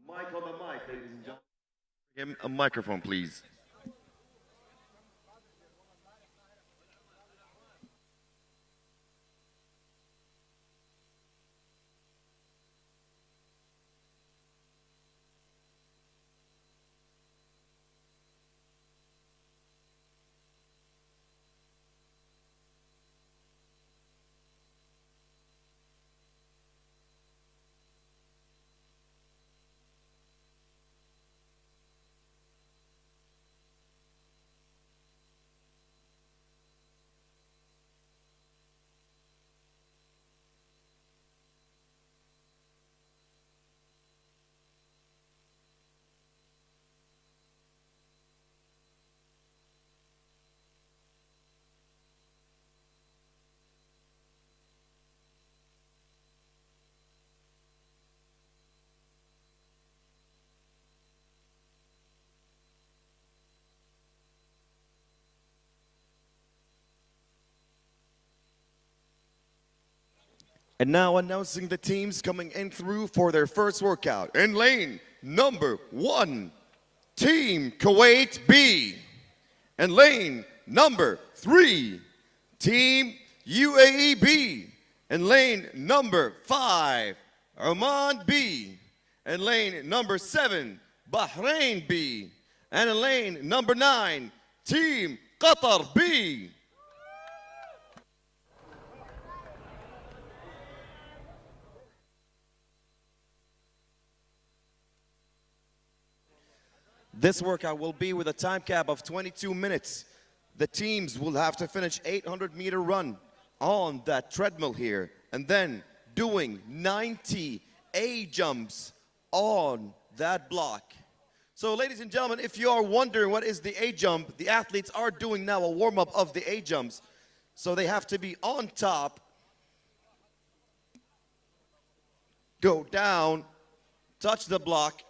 Mic on the mic, ladies and gentlemen. Give him a microphone, please. And now announcing the teams coming in through for their first workout. In lane number 1, Team Kuwait B. In lane number 3, Team UAE B. In lane number 5, Oman B. In lane number 7, Bahrain B. And in lane number 9, Team Qatar B. This workout will be with a time cap of 22 minutes. The teams will have to finish 800-meter run on that treadmill here and then doing 90 A jumps on that block. So ladies and gentlemen, if you are wondering what is the A jump, the athletes are doing now a warm-up of the A jumps. So they have to be on top, go down, touch the block,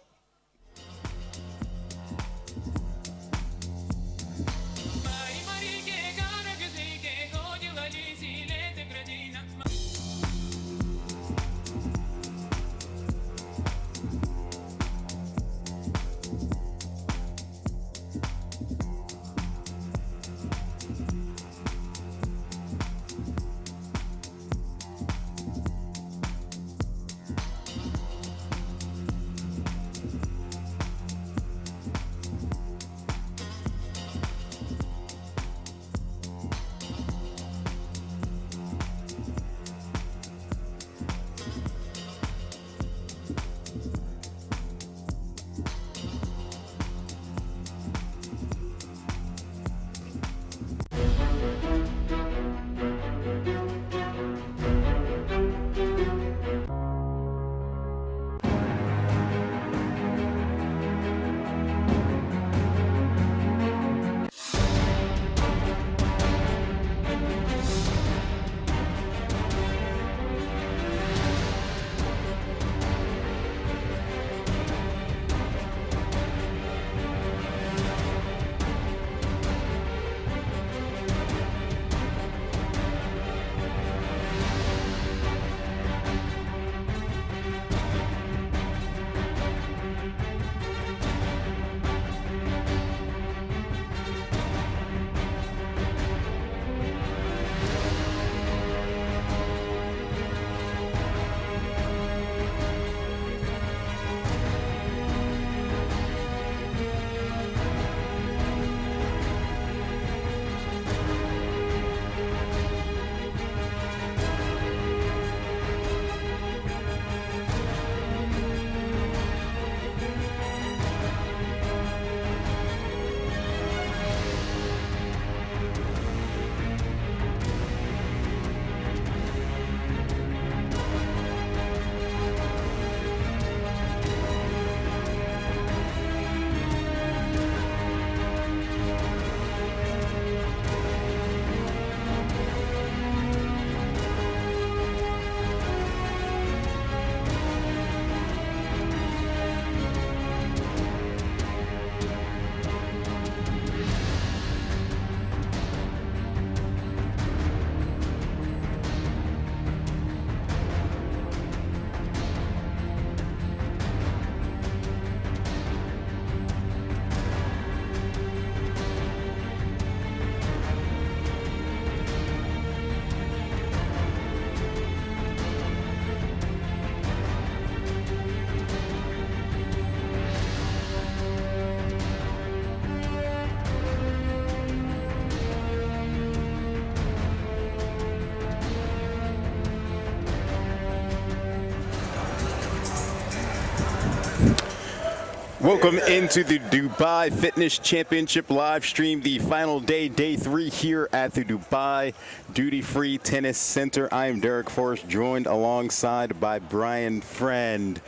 Welcome into the Dubai Fitness Championship live stream, the final day, day 3 here at the Dubai Duty Free Tennis Center. I am Derek Forrest, joined alongside by Brian Friend.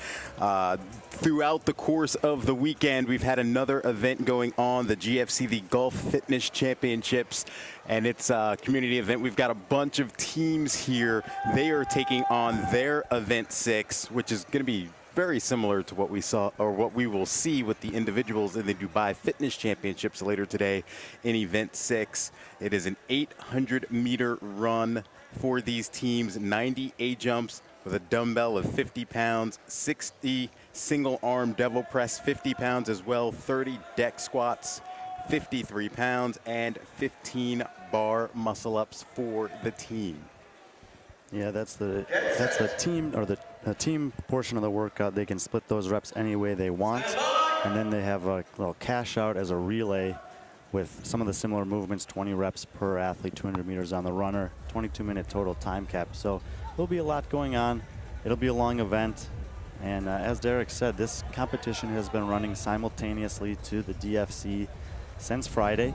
Throughout the course of the weekend, we've had another event going on, the GFC, the Gulf Fitness Championships, and it's a community event. We've got a bunch of teams here. They are taking on their event 6, which is going to be very similar to what we saw, or what we will see with the individuals in the Dubai Fitness Championships later today in event 6. It is an 800-meter run for these teams, 90 A-jumps with a dumbbell of 50 pounds, 60 single-arm devil press, 50 pounds as well, 30 deck squats, 53 pounds, and 15 bar muscle-ups for the team. Yeah, that's the team, or the team portion of the workout. They can split those reps any way they want, and then they have a little cash out as a relay with some of the similar movements, 20 reps per athlete, 200 meters on the runner, 22-minute total time cap. So there'll be a lot going on. It'll be a long event, and as Derek said, this competition has been running simultaneously to the DFC since Friday.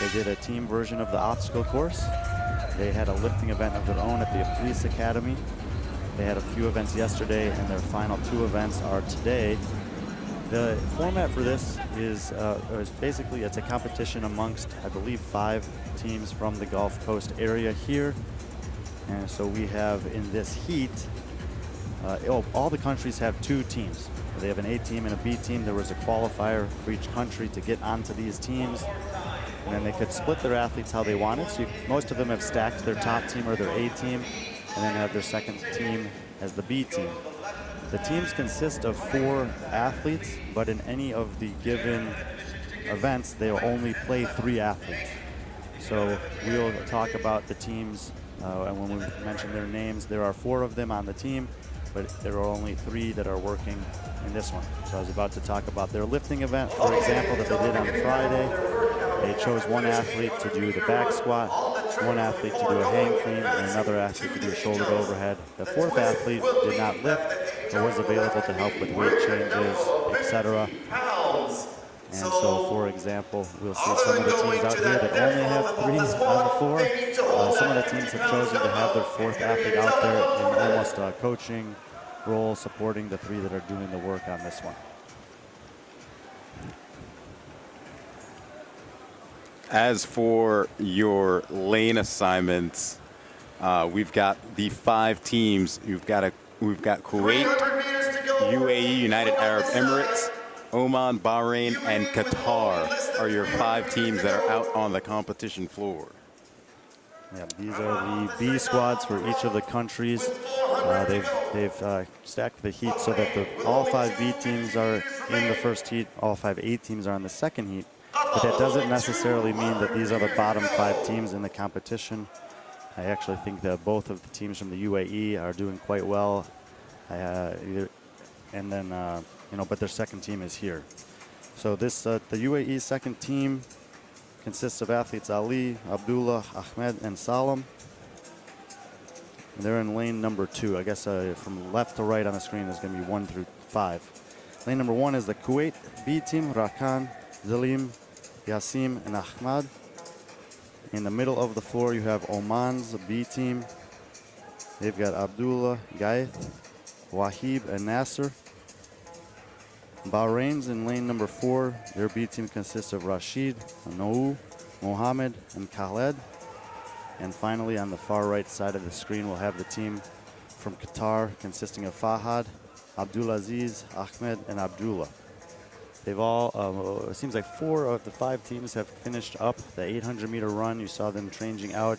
They did a team version of the obstacle course. They had a lifting event of their own at the Police Academy. They had a few events yesterday, and their final 2 events are today. The format for this is basically, it's a competition amongst, I believe, 5 teams from the Gulf Coast area here. And so we have in this heat, all the countries have 2 teams. They have an A team and a B team. There was a qualifier for each country to get onto these teams. And then they could split their athletes how they wanted. So most of them have stacked their top team or their A team, and then have their second team as the B team. The teams consist of 4 athletes, but in any of the given events, they will only play 3 athletes. So we'll talk about the teams, and when we mention their names, there are 4 of them on the team, but there are only 3 that are working in this one. So I was about to talk about their lifting event, for example, that they did on Friday. They chose 1 athlete to do the back squat, 1 athlete to do a hang clean, and another athlete to do a shoulder to overhead. The 4th athlete did not lift, but was available to help with weight changes, etc. And so, for example, we'll see some of the teams out here that only have 3 on the floor. Some of the teams have chosen to have their 4th athlete out there in almost a coaching role, supporting the 3 that are doing the work on this one. As for your lane assignments, we've got the 5 teams. We've got Kuwait, UAE, United Arab Emirates, Oman, Bahrain, and Qatar are your 5 teams that are out on the competition floor. Yeah, these are the B squads for each of the countries. They've stacked the heat so that all 5 B teams are in the first heat, all 5 A teams are in the second heat. But that doesn't necessarily mean that these are the bottom 5 teams in the competition. I actually think that both of the teams from the UAE are doing quite well. But their second team is here. So this, the UAE second team consists of athletes Ali, Abdullah, Ahmed, and Salam. And they're in lane number 2. I guess from left to right on the screen is going to be 1 through 5. Lane number 1 is the Kuwait B team, Rakan, Zalim, Yassim, and Ahmad. In the middle of the floor, you have Oman's B team. They've got Abdullah, Gaith, Wahib, and Nasser. Bahrain's in lane number 4. Their B team consists of Rashid, Nou, Mohammed, and Khaled. And finally, on the far right side of the screen, we'll have the team from Qatar consisting of Fahad, Abdulaziz, Ahmed, and Abdullah. They've all, it seems like 4 of the 5 teams have finished up the 800-meter run. You saw them changing out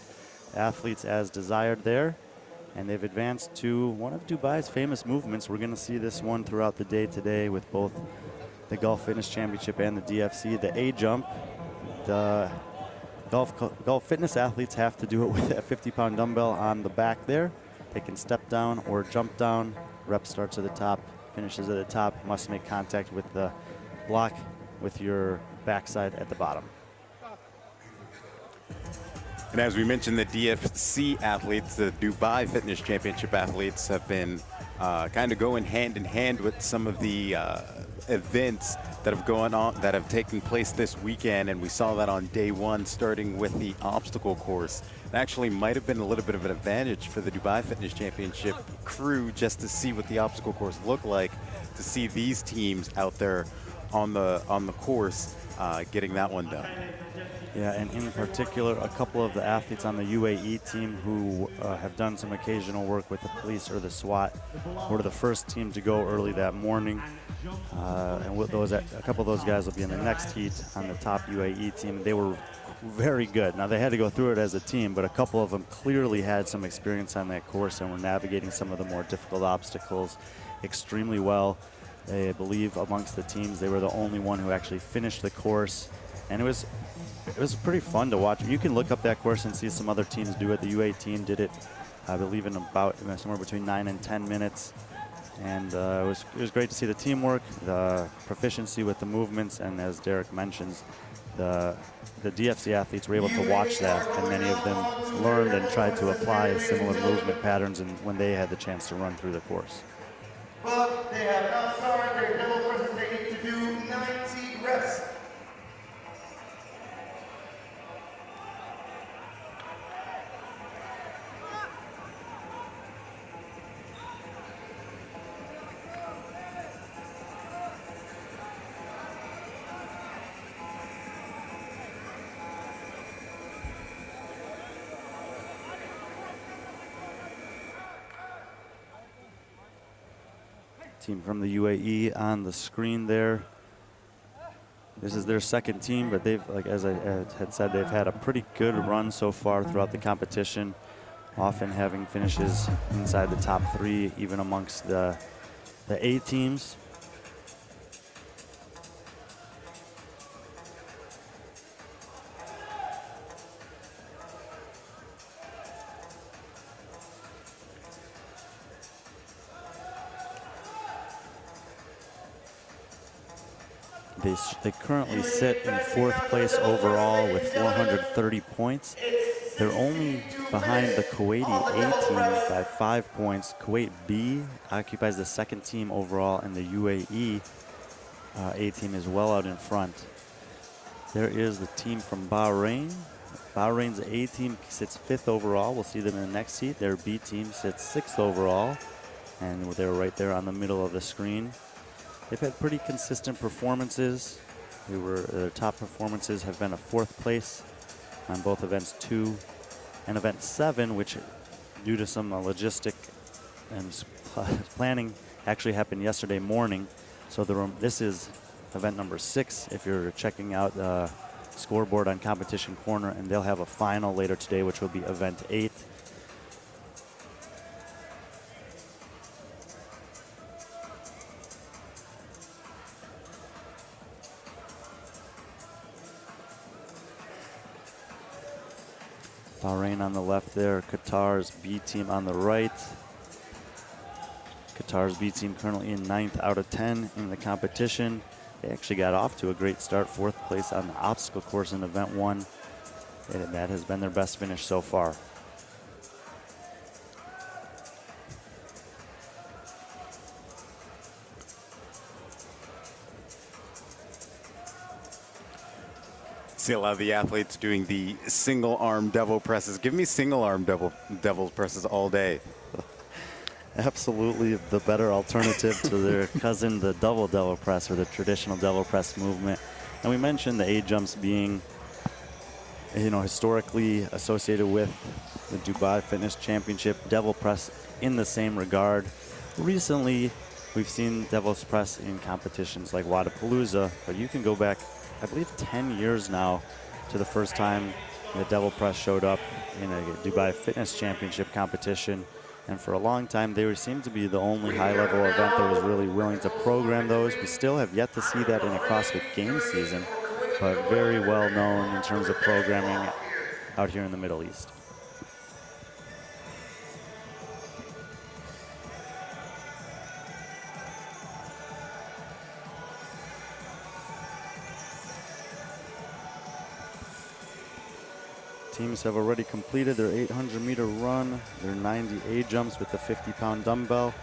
athletes as desired there. And they've advanced to one of Dubai's famous movements. We're going to see this one throughout the day today with both the Gulf Fitness Championship and the DFC. The A-jump, the Gulf Fitness athletes have to do it with a 50-pound dumbbell on the back there. They can step down or jump down. Rep starts at the top, finishes at the top. Must make contact with the block with your backside at the bottom. And as we mentioned, the DFC athletes, the Dubai Fitness Championship athletes, have been kind of going hand in hand with some of the events that have taken place this weekend, and we saw that on day one, starting with the obstacle course. It actually might have been a little bit of an advantage for the Dubai Fitness Championship crew just to see what the obstacle course looked like, to see these teams out there on the course getting that one done. Yeah, and in particular, a couple of the athletes on the UAE team who have done some occasional work with the police or the SWAT were the first team to go early that morning. And with those, a couple of those guys will be in the next heat on the top UAE team. They were very good. Now, they had to go through it as a team, but a couple of them clearly had some experience on that course and were navigating some of the more difficult obstacles extremely well. I believe amongst the teams, they were the only one who actually finished the course. And it was pretty fun to watch. You can look up that course and see some other teams do it. The UA team did it, I believe, in about somewhere between 9 and 10 minutes. And it was great to see the teamwork, the proficiency with the movements, and as Derek mentions, the DFC athletes were able to watch that, and many of them learned and tried to apply similar movement patterns when they had the chance to run through the course. But they have not started their demo courses. They need to do 90 reps. Team from the UAE on the screen there. This is their second team, but they've, like as I had said, they've had a pretty good run so far throughout the competition, often having finishes inside the top 3, even amongst the A teams. They currently sit in 4th place overall with 430 points. They're only behind the Kuwaiti A team by 5 points. Kuwait B occupies the 2nd team overall, and the UAE A team is well out in front. There is the team from Bahrain. Bahrain's A team sits 5th overall. We'll see them in the next heat. Their B team sits 6th overall, and they're right there on the middle of the screen. They've had pretty consistent performances. Their top performances have been a 4th place on both events 2 and event 7, which, due to some logistic and planning, actually happened yesterday morning. So this is event number 6. If you're checking out the scoreboard on Competition Corner, and they'll have a final later today, which will be event 8. Bahrain on the left there, Qatar's B team on the right. Qatar's B team currently in 9th out of 10 in the competition. They actually got off to a great start, 4th place on the obstacle course in event 1. And that has been their best finish so far. See a lot of the athletes doing the single arm devil presses. Give me single arm devil presses all day. Absolutely the better alternative to their cousin, the double devil press, or the traditional devil press movement. And we mentioned the A jumps being, historically associated with the Dubai Fitness Championship, devil press in the same regard. Recently, we've seen devil's press in competitions like Wodapalooza, but you can go back, I believe, 10 years now to the first time the devil press showed up in a Dubai Fitness Championship competition. And for a long time, they seemed to be the only high-level event that was really willing to program those. We still have yet to see that in a CrossFit Games season, but very well known in terms of programming out here in the Middle East. Teams have already completed their 800-meter run, their 90 A jumps with the 50-pound dumbbell,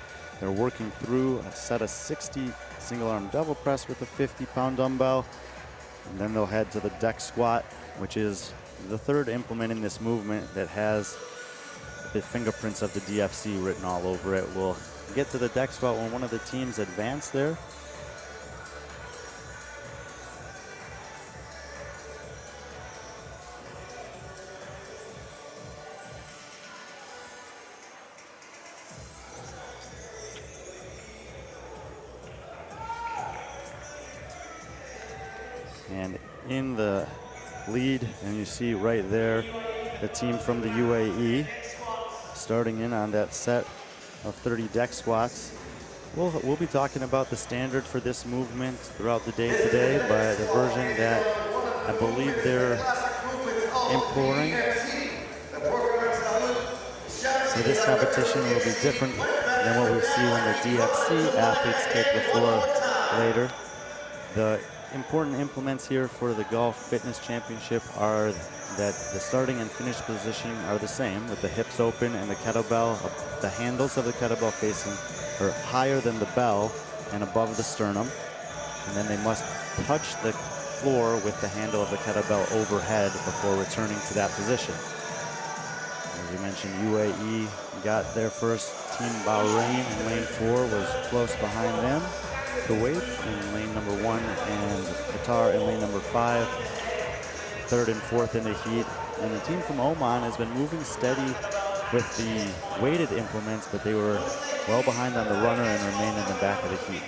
They're working through a set of 60 single arm devil press with a 50-pound dumbbell. And then they'll head to the deck squat, which is the third implement in this movement that has the fingerprints of the DFC written all over it. We'll get to the deck squat when one of the teams advance there. And in the lead, and you see right there, the team from the UAE starting in on that set of 30 deck squats. We'll be talking about the standard for this movement throughout the day today, but the version that I believe they're employing for this competition will be different than what we see when the DFC athletes take the floor later. The important implements here for the Golf Fitness Championship are that the starting and finish position are the same, with the hips open and the kettlebell, the handles of the kettlebell facing or higher than the bell and above the sternum. And then they must touch the floor with the handle of the kettlebell overhead before returning to that position. As you mentioned, UAE got there first. Team Bahrain in lane 4 was close behind them. Kuwait in lane number 1 and Qatar in lane number 5, third and fourth in the heat. And the team from Oman has been moving steady with the weighted implements, but they were well behind on the runner and remain in the back of the heat.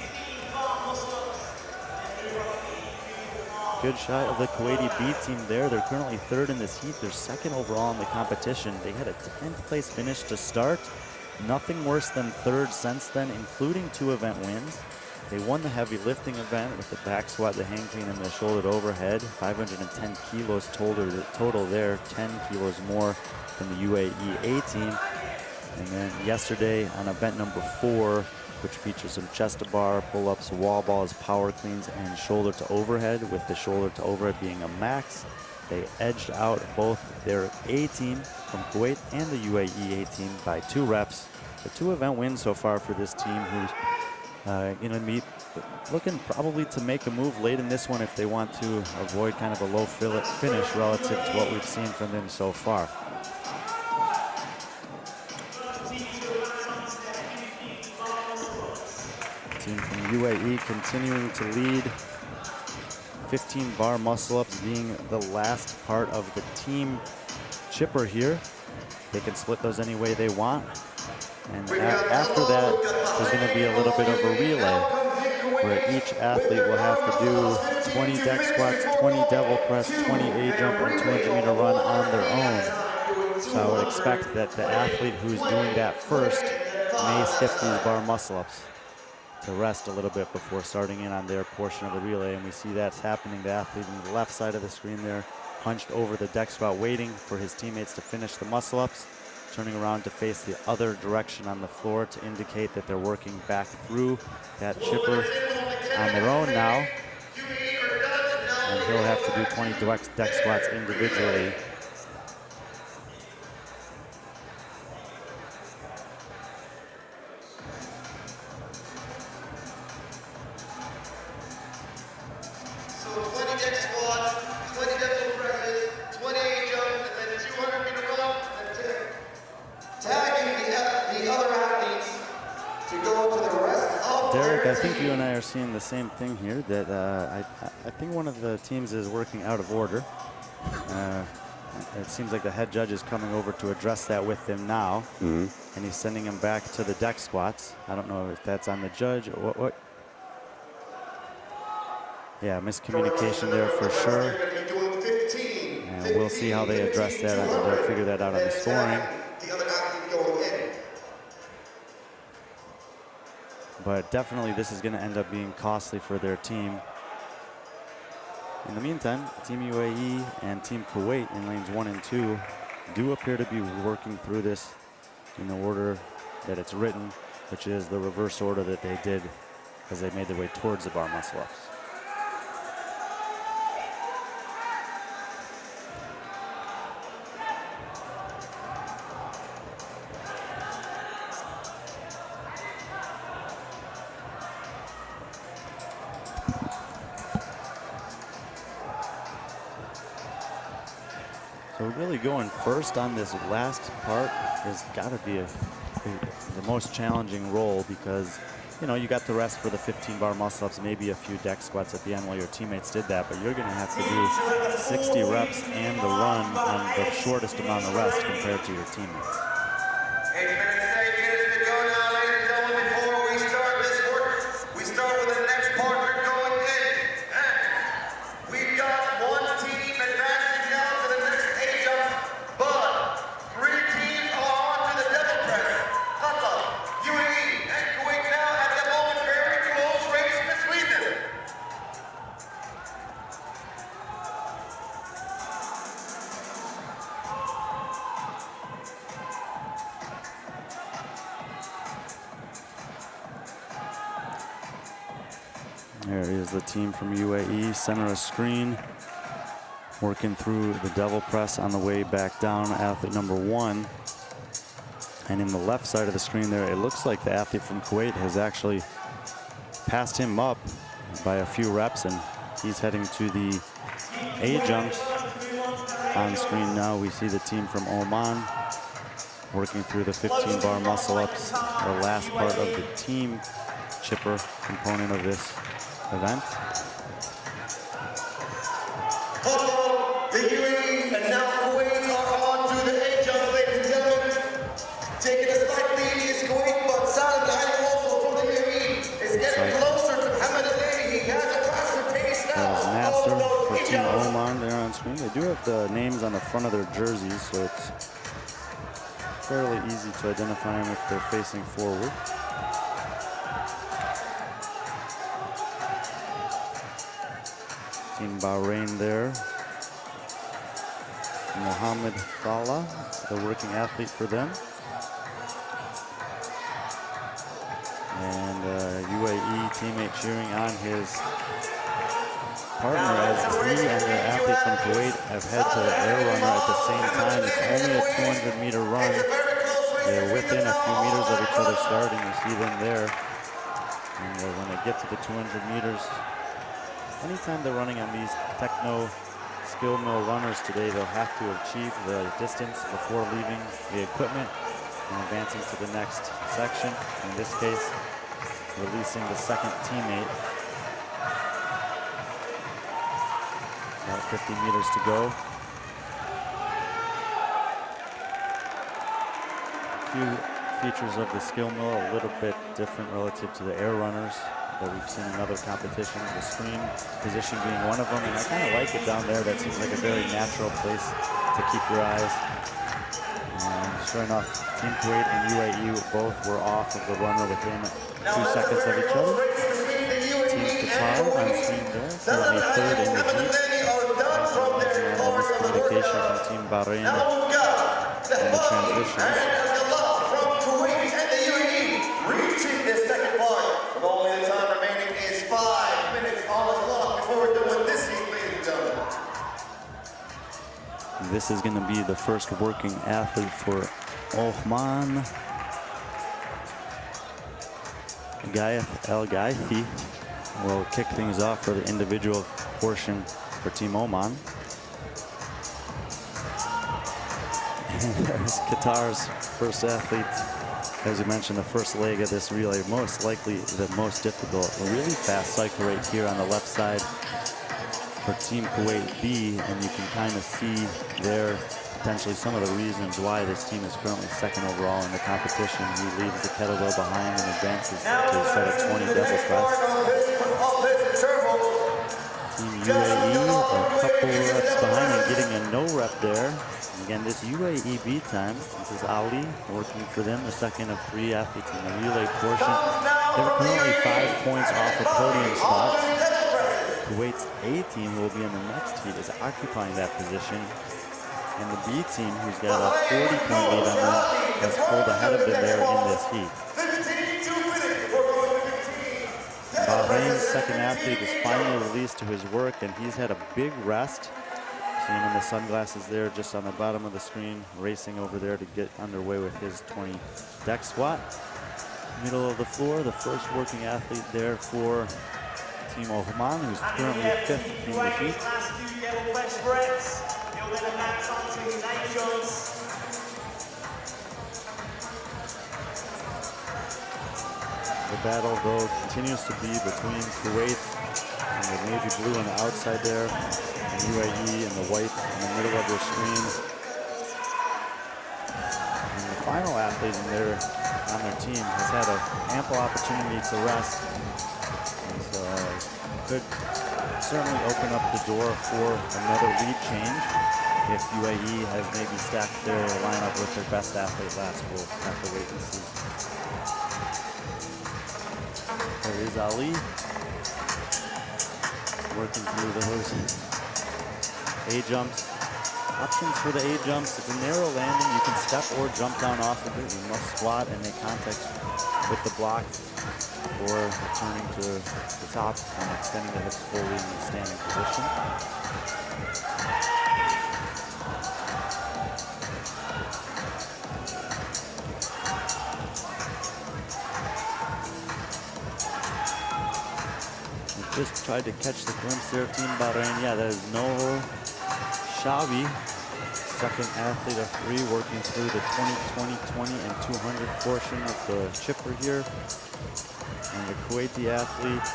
Good shot of the Kuwaiti B team there. They're currently third in this heat. They're second overall in the competition. They had a 10th place finish to start. Nothing worse than third since then, including 2 event wins. They won the heavy lifting event with the back squat, the hang clean, and the shoulder to overhead. 510 kilos total there, 10 kilos more than the UAE A team. And then yesterday on event number 4, which features some chest to bar, pull-ups, wall balls, power cleans, and shoulder to overhead, with the shoulder to overhead being a max. They edged out both their A team from Kuwait and the UAE A team by 2 reps. The 2 event wins so far for this team, who's looking probably to make a move late in this one if they want to avoid kind of a low finish relative to what we've seen from them so far. Team from UAE continuing to lead. 15 bar muscle ups being the last part of the team chipper here. They can split those any way they want. And after that, there's going to be a little bit of a relay where each athlete will have to do 20 deck squats, 20 devil press, 20 A-jump, and 200-meter run on their own. So I would expect that the athlete who's doing that first may skip these bar muscle-ups to rest a little bit before starting in on their portion of the relay. And we see that's happening. The athlete on the left side of the screen there, hunched over the deck squat, waiting for his teammates to finish the muscle-ups, turning around to face the other direction on the floor to indicate that they're working back through that chipper on their own now. And he'll have to do 20 deck squats individually. So 20 deck squats, 20 devil presses, 20 A-jumps, and then 200-meter run, and tagging the other athletes to go to the rest of Derek, I think you and I are seeing the same thing here, that I think one of the teams is working out of order. It seems like the head judge is coming over to address that with them now, and he's sending them back to the deck squats. I don't know if that's on the judge or what. Yeah, miscommunication there for sure. And we'll see how they address that. They'll figure that out on the scoring. But definitely this is going to end up being costly for their team. In the meantime, Team UAE and Team Kuwait in lanes 1 and 2 do appear to be working through this in the order that it's written, which is the reverse order that they did as they made their way towards the bar muscle ups. So really going first on this last part has got to be the most challenging role, because you got the rest for the 15-bar muscle-ups, maybe a few deck squats at the end while your teammates did that, but you're going to have to do 60 reps and the run on the shortest amount of rest compared to your teammates. 8 minutes to go now, ladies and gentlemen. Before we start this work, we start with the next partner going in. And we've got one team advancing now to the next age-up, but 3 teams are on to the double press. Qatar, UAE, and Kuwait now at the moment, very close race between them. There is the team from UAE, center of screen, working through the double press on the way back down, athlete number 1. And in the left side of the screen there, it looks like the athlete from Kuwait has actually passed him up by a few reps, and he's heading to the A jumps. On screen now, we see the team from Oman working through the 15-bar muscle-ups, the last part of the team chipper component of this event. The UAE and now Kuwait are on to the A-jumps, ladies and gentlemen. Taking a slight lead is Kuwait, but Salim Al also from the UAE is getting closer to Hamad Al-Lady. He has a faster pace now. There's Nasser for Team Oman there on screen. They do have the names on the front of their jerseys, so it's fairly easy to identify them if they're facing forward. Team Bahrain there. Mohammed Fala, the working athlete for them. And UAE teammate cheering on his partner as he and the athlete from Kuwait have head to the air runner at the same time. It's only a 200-meter run. They're within a few meters of each other starting. You see them there. And when they get to the 200 meters, anytime they're running on these techno skill mill runners today, they'll have to achieve the distance before leaving the equipment and advancing to the next section. In this case, releasing the second teammate. About 50 meters to go. A few features of the skill mill a little bit different relative to the air runners that we've seen in other competitions, the screen position being one of them, and I kind of like it down there. That seems like a very natural place to keep your eyes. Sure enough, Team Kuwait and UAE both were off of the runner within 2 seconds of each other. Team Qatar on screen there, currently third in the heat. And miscommunication from Team Bahrain in the transitions. Reaching this second part, with only the time remaining is 5 minutes on the clock before we're done with this heat, ladies and gentlemen. This is going to be the first working athlete for Oman. Gaeth El Gaithi will kick things off for the individual portion for Team Oman. And there's Qatar's first athlete. As you mentioned, the first leg of this relay, most likely the most difficult. A really fast cycle rate here on the left side for Team Kuwait B, and you can kind of see there potentially some of the reasons why this team is currently second overall in the competition. He leaves the kettlebell behind and advances to a set of 20 double press. Team UAE a couple reps behind and getting a no rep there. Again, this UAE B time, this is Ali working for them, the second of 3 athletes in the relay portion. They're currently 5 points off a podium spot. Kuwait's A team, who will be in the next heat, is occupying that position. And the B team, who's got a 40-point lead on them, has pulled ahead of them there in this heat. Bahrain's second athlete is finally released to his work, and he's had a big rest. See him in the sunglasses there just on the bottom of the screen, racing over there to get underway with his 20 deck squat. Middle of the floor, the first working athlete there for Team Oman, who's currently 5th in the heat. The battle, though, continues to be between Kuwait and the navy blue on the outside there, and UAE and the white in the middle of their screen. And the final athlete on their team has had an ample opportunity to rest. And so could certainly open up the door for another lead change if UAE has maybe stacked their lineup with their best athlete last. We'll have to wait and see. There is Ali working through the hose. A-jumps. Options for the A-jumps. It's a narrow landing. You can step or jump down off of it. You must squat and make contact with the block before returning to the top and extending the hips fully in the standing position. Just tried to catch the glimpse there, Team Bahrain. Yeah, that is Noho Shabi, second athlete of 3, working through the 20, 20, 20, and 200 portion of the chipper here. And the Kuwaiti athlete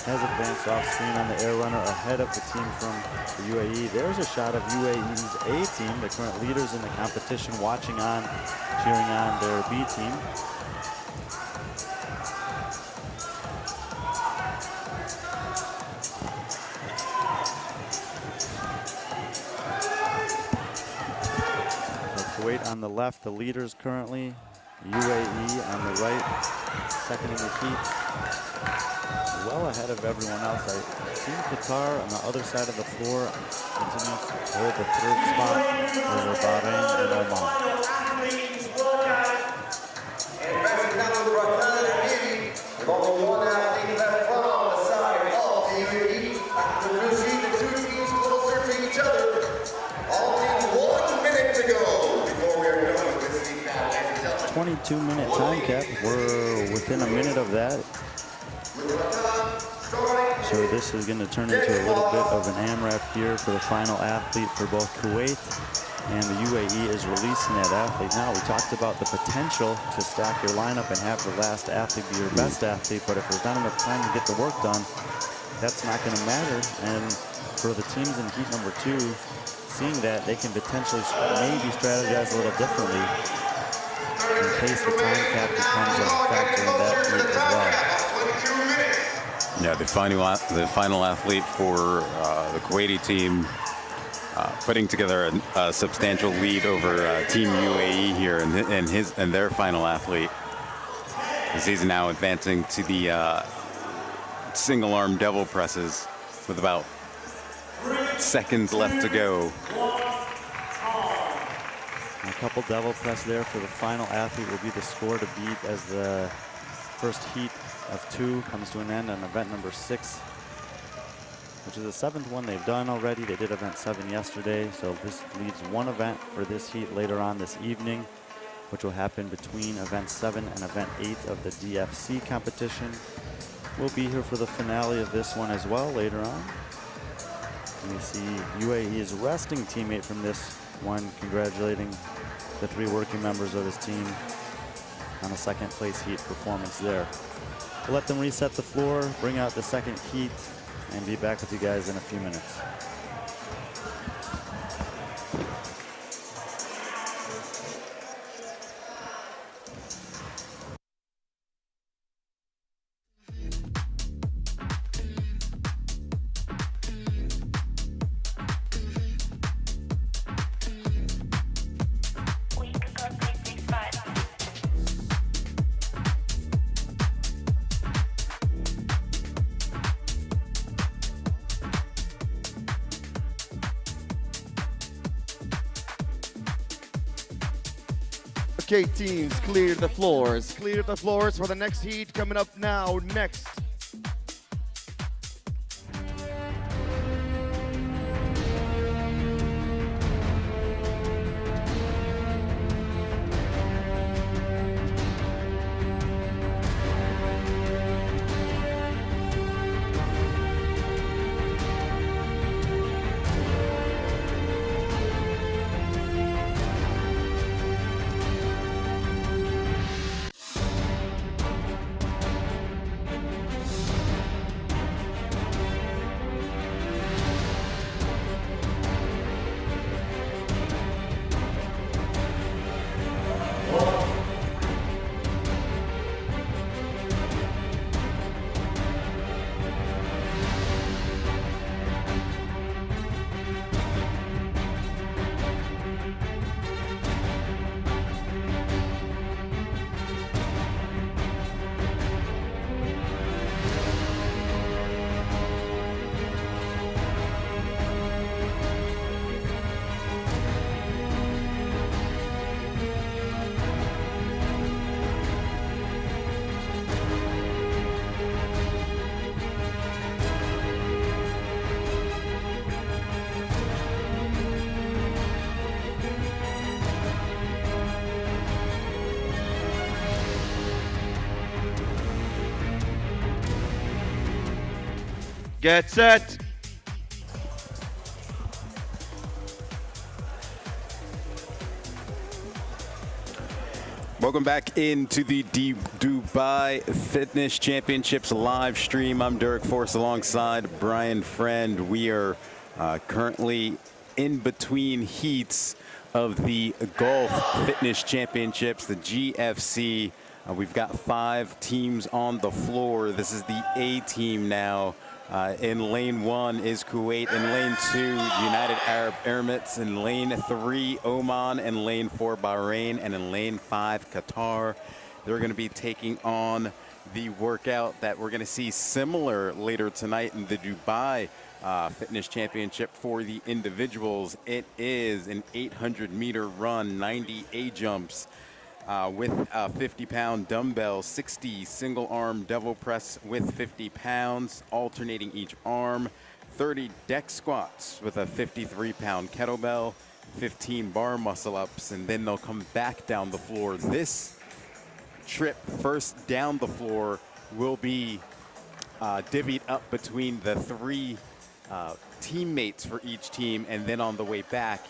has advanced off screen on the air runner ahead of the team from the UAE. There's a shot of UAE's A team, the current leaders in the competition, watching on, cheering on their B team. Kuwait on the left, the leaders currently. UAE on the right, second in the heat. Well ahead of everyone else. I see Qatar on the other side of the floor continues to hold the 3rd spot over Bahrain and Oman. Advancing now to Rakan and Bibi, with only one athlete left on the side of the UAE. After the new sheet, the 2 teams closer to each other. All teams 1 minute to go before we are done with this league battle, ladies and gentlemen. 22-minute time cap. We're within a minute of that. So this is going to turn into a little bit of an AMRAP here for the final athlete for both Kuwait and the UAE is releasing that athlete. Now, we talked about the potential to stack your lineup and have the last athlete be your best athlete, but if there's not enough time to get the work done, that's not going to matter. And for the teams in heat number 2, seeing that, they can potentially maybe strategize a little differently in case the time cap becomes a factor in that heat as well. Yeah, the final athlete for the Kuwaiti team putting together a substantial lead over Team UAE here, and their final athlete. As he's now advancing to the single arm devil presses with about seconds left to go. And a couple devil press there for the final athlete will be the score to beat as the first heat of 2 comes to an end on event number 6, which is the 7th one they've done already. They did event 7 yesterday, so this leaves 1 event for this heat later on this evening, which will happen between event 7 and event 8 of the DFC competition. We'll be here for the finale of this one as well later on. And we see UAE's resting teammate from this one congratulating the 3 working members of his team on a 2nd place heat performance there. We'll let them reset the floor, bring out the 2nd heat, and be back with you guys in a few minutes. Okay, teams, clear the floors. Clear the floors for the next heat coming up now. Next. Get set. Welcome back into the Dubai Fitness Championships live stream. I'm Derek Force alongside Brian Friend. We are currently in between heats of the Gulf Fitness Championships, the GFC. We've got 5 teams on the floor. This is the A team now. In lane 1 is Kuwait. In lane 2, United Arab Emirates. In lane 3, Oman. In lane 4, Bahrain. And in lane 5, Qatar. They're going to be taking on the workout that we're going to see similar later tonight in the Dubai Fitness Championship for the individuals. It is an 800-meter run, 90 A-jumps. With a 50-pound dumbbell, 60 single-arm devil press with 50 pounds, alternating each arm, 30 deck squats with a 53-pound kettlebell, 15 bar muscle-ups, and then they'll come back down the floor. This trip first down the floor will be divvied up between the 3 teammates for each team, and then on the way back,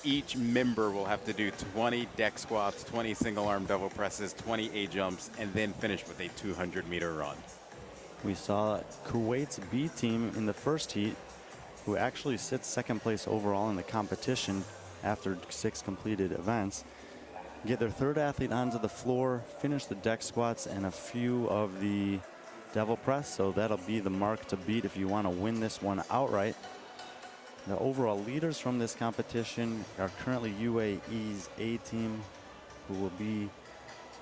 each member will have to do 20 deck squats, 20 single-arm double presses, 20 A-jumps, and then finish with a 200-meter run. We saw Kuwait's B team in the first heat, who actually sits second place overall in the competition after 6 completed events, get their 3rd athlete onto the floor, finish the deck squats and a few of the devil press. So that'll be the mark to beat if you want to win this one outright. The overall leaders from this competition are currently UAE's A team, who will be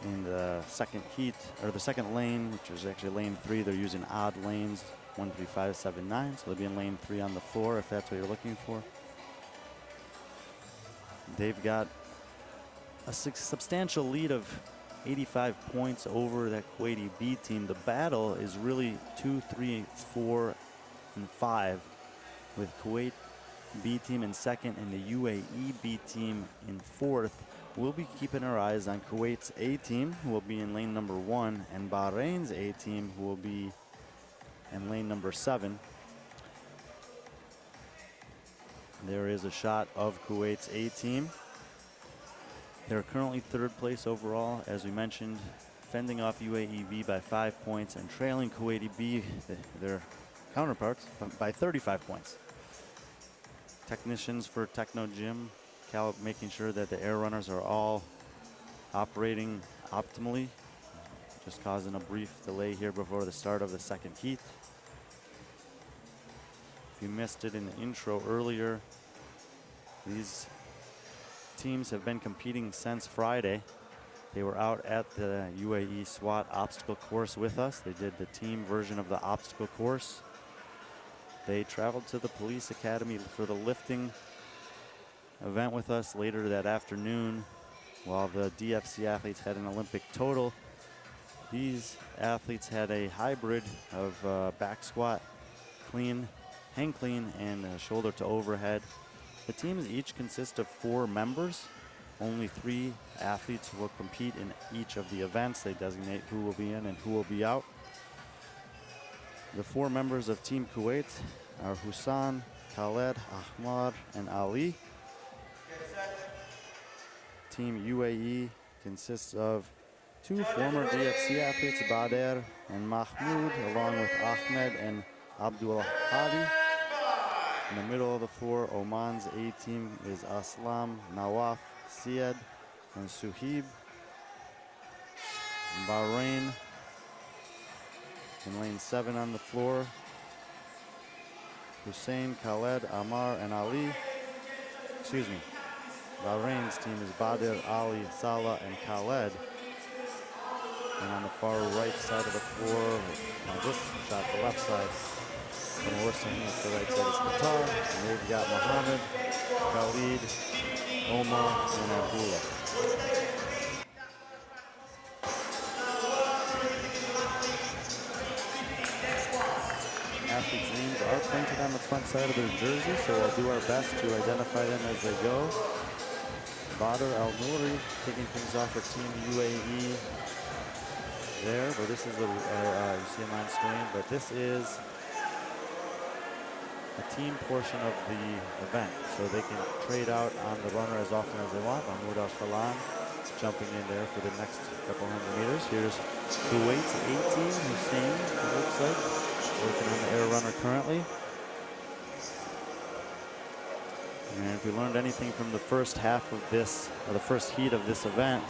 in the second heat, or the second lane, which is actually lane 3. They're using odd lanes, 1, 3, 5, 7, 9. So they'll be in lane 3 on the floor if that's what you're looking for. They've got a substantial lead of 85 points over that Kuwaiti B team. The battle is really 2, 3, 4, and 5, with Kuwait B team in second and the UAE B team in 4th. We'll be keeping our eyes on Kuwait's A team, who will be in lane number 1, and Bahrain's A team, who will be in lane number 7. There is a shot of Kuwait's A team. They're currently 3rd place overall, as we mentioned, fending off UAE B by 5 points and trailing Kuwaiti B, their counterparts, by 35 points. Technicians for Techno Gym, making sure that the air runners are all operating optimally, just causing a brief delay here before the start of the second heat. If you missed it in the intro earlier, these teams have been competing since Friday. They were out at the UAE SWAT obstacle course with us. They did the team version of the obstacle course. They traveled to the police academy for the lifting event with us later that afternoon, while the DFC athletes had an Olympic total. These athletes had a hybrid of back squat, clean, hang clean, and shoulder to overhead. The teams each consist of 4 members. Only 3 athletes will compete in each of the events. They designate who will be in and who will be out. The 4 members of Team Kuwait are Hussan, Khaled, Ahmar, and Ali. Team UAE consists of 2 former DFC athletes, Bader and Mahmoud, along with Ahmed and Abdul Hadi. In the middle of the floor, Oman's A team is Aslam, Nawaf, Syed, and Suhib. Bahrain in lane 7 on the floor, Hussein, Khaled, Ammar, and Ali. Excuse me. Bahrain's team is Bader, Ali, Salah, and Khaled. And on the far right side of the floor, on this shot, the left side, from the western hand to the right side is Qatar. And they've got Mohammed, Khalid, Omar, and Abdullah. Athletes' names are printed on the front side of their jersey, so we'll do our best to identify them as they go. Badr Al-Nouri kicking things off for Team UAE there, but this is the, you see him on screen, but this is team portion of the event, so they can trade out on the runner as often as they want. Mahmoud Al-Shalan jumping in there for the next couple hundred meters. Here's Kuwait's 18, Hussein, it looks like, working on the air runner currently. And if we learned anything from the first half of this, or the first heat of this event,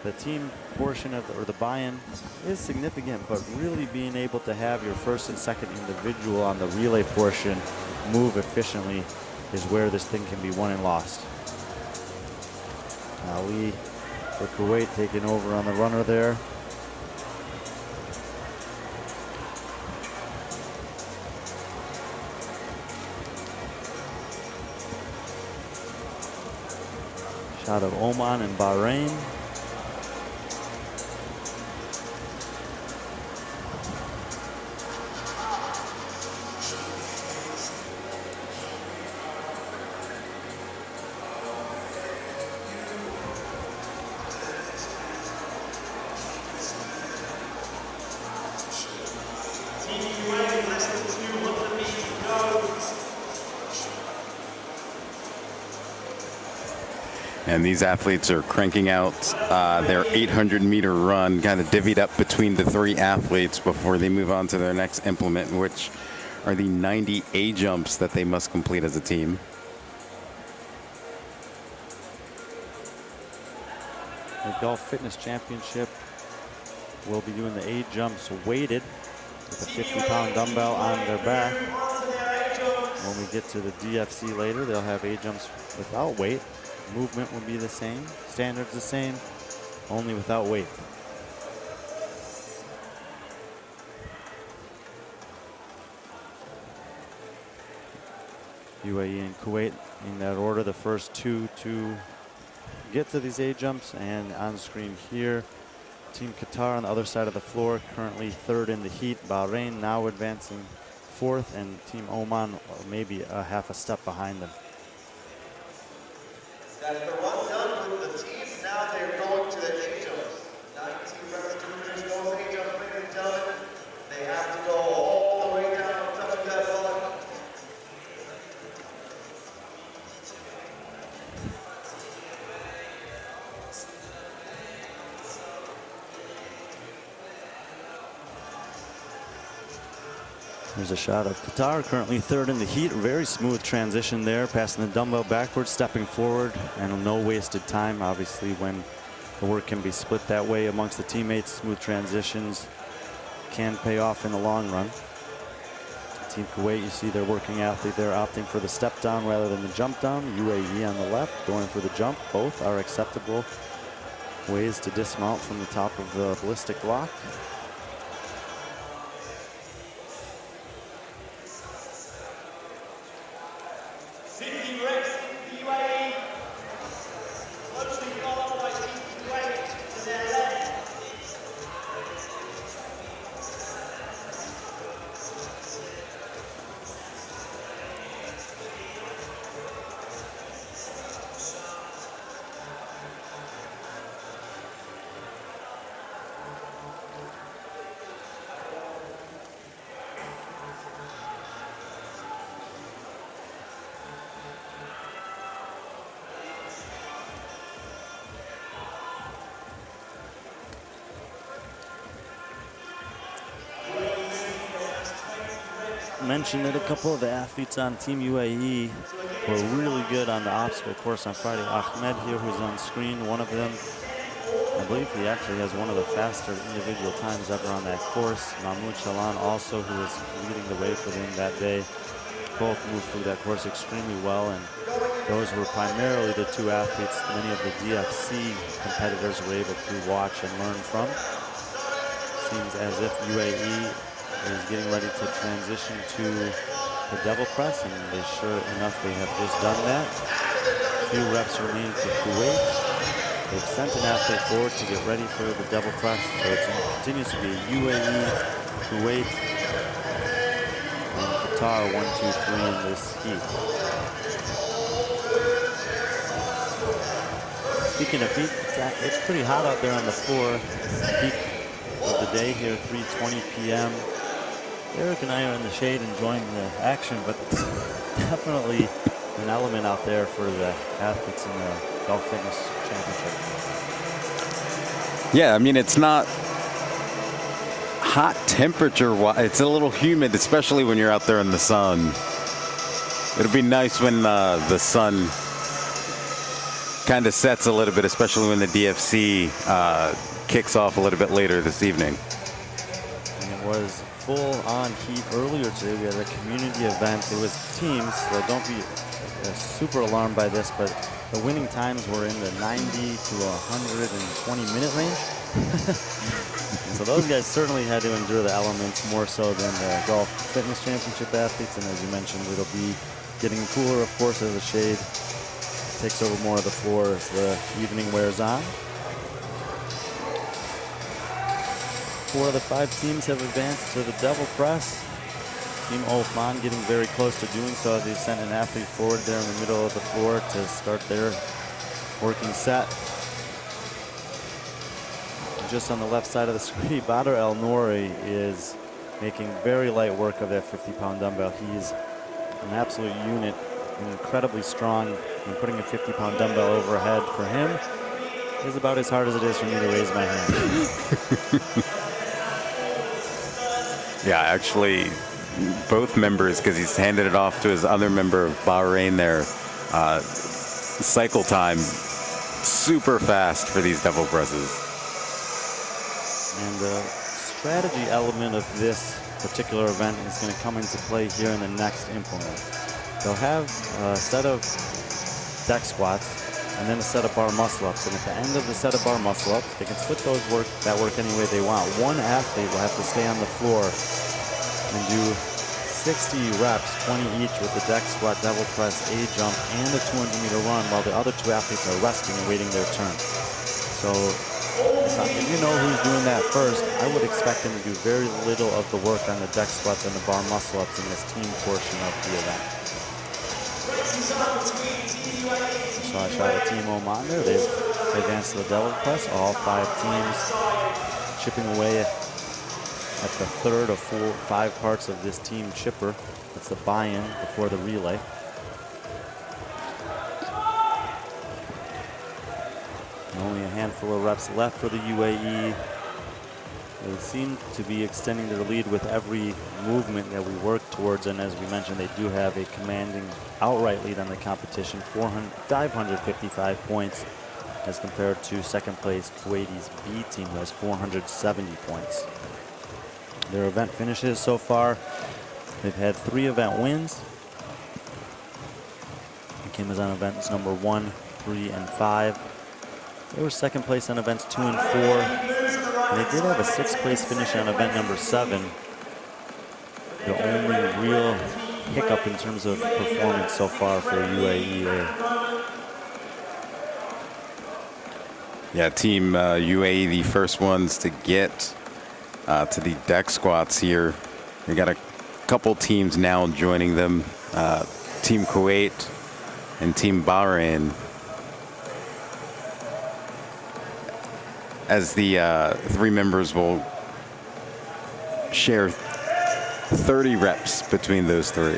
the team portion of, or the buy-in is significant, but really being able to have your first and second individual on the relay portion move efficiently is where this thing can be won and lost. Ali for Kuwait taking over on the runner there. Shot of Oman and Bahrain. And these athletes are cranking out their 800-meter run, kind of divvied up between the 3 athletes before they move on to their next implement, which are the 90 A jumps that they must complete as a team. The Gulf Fitness Championship will be doing the A jumps weighted with a 50-pound dumbbell on their back. When we get to the DFC later, they'll have A jumps without weight. Movement will be the same, standards the same, only without weight. UAE and Kuwait in that order, the first 2 to get to these A jumps. And on screen here, Team Qatar on the other side of the floor, currently 3rd in the heat. Bahrain now advancing 4th, and Team Oman maybe a half a step behind them. That's the run done with the teams. Now they're going to the A jumps. 19 representatives go A jumps, ladies and gentlemen. They have to go all the way down, touching that ball. There's a shot of Qatar, currently 3rd in the heat. Very smooth transition there, passing the dumbbell backwards, stepping forward, and no wasted time. Obviously, when the work can be split that way amongst the teammates, smooth transitions can pay off in the long run. Team Kuwait, you see their working athlete there opting for the step down rather than the jump down. UAE on the left going for the jump. Both are acceptable ways to dismount from the top of the ballistic block. Mentioned that a couple of the athletes on Team UAE were really good on the obstacle course on Friday. Ahmed here, who's on screen, one of them, I believe he actually has one of the faster individual times ever on that course. Mahmoud Shalan also, who was leading the way for them that day. Both moved through that course extremely well, and those were primarily the 2 athletes many of the DFC competitors were able to watch and learn from. Seems as if UAE is getting ready to transition to the double press, and they sure enough, they have just done that. A few reps remain for Kuwait. They've sent an athlete forward to get ready for the double press, so it continues to be UAE, Kuwait, and Qatar 1, 2, 3 in this heat. Speaking of heat, it's pretty hot out there on the floor. Peak of the day here, 3:20 p.m. Derek and I are in the shade enjoying the action, but definitely an element out there for the athletes in the Golf Fitness Championship. Yeah, I mean, it's not hot temperature. It's a little humid, especially when you're out there in the sun. It'll be nice when the sun kind of sets a little bit, especially when the DFC kicks off a little bit later this evening. And it was full on heat earlier today. We had a community event. It was teams, so don't be super alarmed by this, but the winning times were in the 90 to 120 minute range. So those guys certainly had to endure the elements more so than the Golf Fitness Championship athletes. And as you mentioned, it'll be getting cooler, of course, as the shade takes over more of the floor as the evening wears on. 4 of the 5 teams have advanced to the Devil Press. Team Othman getting very close to doing so as they sent an athlete forward there in the middle of the floor to start their working set. Just on the left side of the screen, Badr El Nouri is making very light work of that 50-pound dumbbell. He's an absolute unit, incredibly strong, and putting a 50-pound dumbbell overhead for him is about as hard as it is for me to raise my hand. Yeah, actually, both members, because he's handed it off to his other member of Bahrain there. Cycle time, super fast for these double presses. And the strategy element of this particular event is going to come into play here in the next implement. They'll have a set of deck squats and then a set of bar muscle-ups. And at the end of the set of bar muscle-ups, they can split that work any way they want. One athlete will have to stay on the floor and do 60 reps, 20 each with the deck squat, devil press, A jump, and a 200-meter run, while the other 2 athletes are resting and waiting their turn. So if you know who's doing that first, I would expect them to do very little of the work on the deck squats and the bar muscle-ups in this team portion of the event. So I shot a Team Oman there. They've advanced to the devil press. All 5 teams chipping away at the third of 5 parts of this team chipper. That's the buy-in before the relay. Only a handful of reps left for the UAE. They seem to be extending their lead with every movement that we work towards, and as we mentioned, they do have a commanding outright lead on the competition, 555 points as compared to second place Kuwaiti's B team, who has 470 points. Their event finishes so far, they've had 3 event wins. It came as on events number 1, 3, and 5. They were second place on events 2 and 4. And they did have a 6th place finish on event number 7. The only real hiccup in terms of performance so far for UAE. Yeah, Team UAE, the first ones to get to the deck squats here. We got a couple teams now joining them. Team Kuwait and Team Bahrain. As the 3 members will share 30 reps between those 3.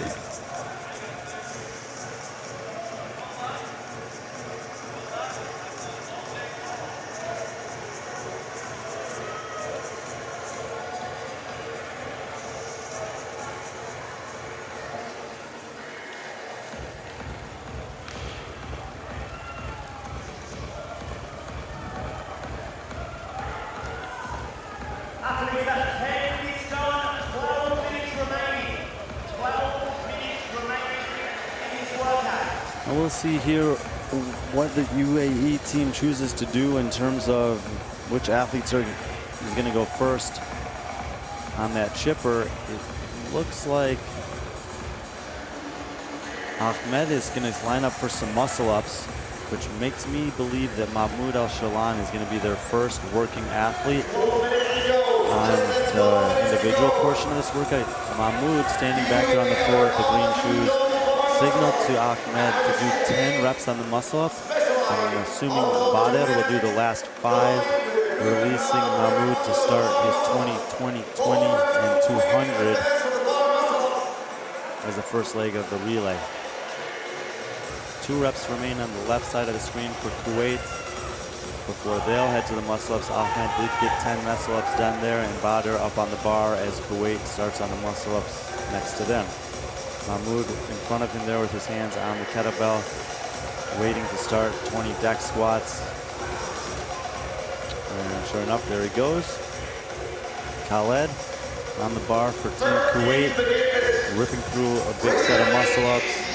We'll see here what the UAE team chooses to do in terms of which athletes is going to go first on that chipper. It looks like Ahmed is going to line up for some muscle-ups, which makes me believe that Mahmoud Al-Shalan is going to be their first working athlete on the individual portion of this workout. Mahmoud standing back there on the floor with the green shoes, signaled to Ahmed to do 10 reps on the muscle-up. I'm assuming Badr will do the last 5, releasing Mahmoud to start his 20, 20, 20, and 200 as the first leg of the relay. 2 reps remain on the left side of the screen for Kuwait before they'll head to the muscle-ups. Ahmed did get 10 muscle-ups done there, and Badr up on the bar as Kuwait starts on the muscle-ups next to them. Mahmoud in front of him there with his hands on the kettlebell, waiting to start 20 deck squats. And sure enough, there he goes. Khaled on the bar for Team Kuwait, ripping through a big set of muscle-ups.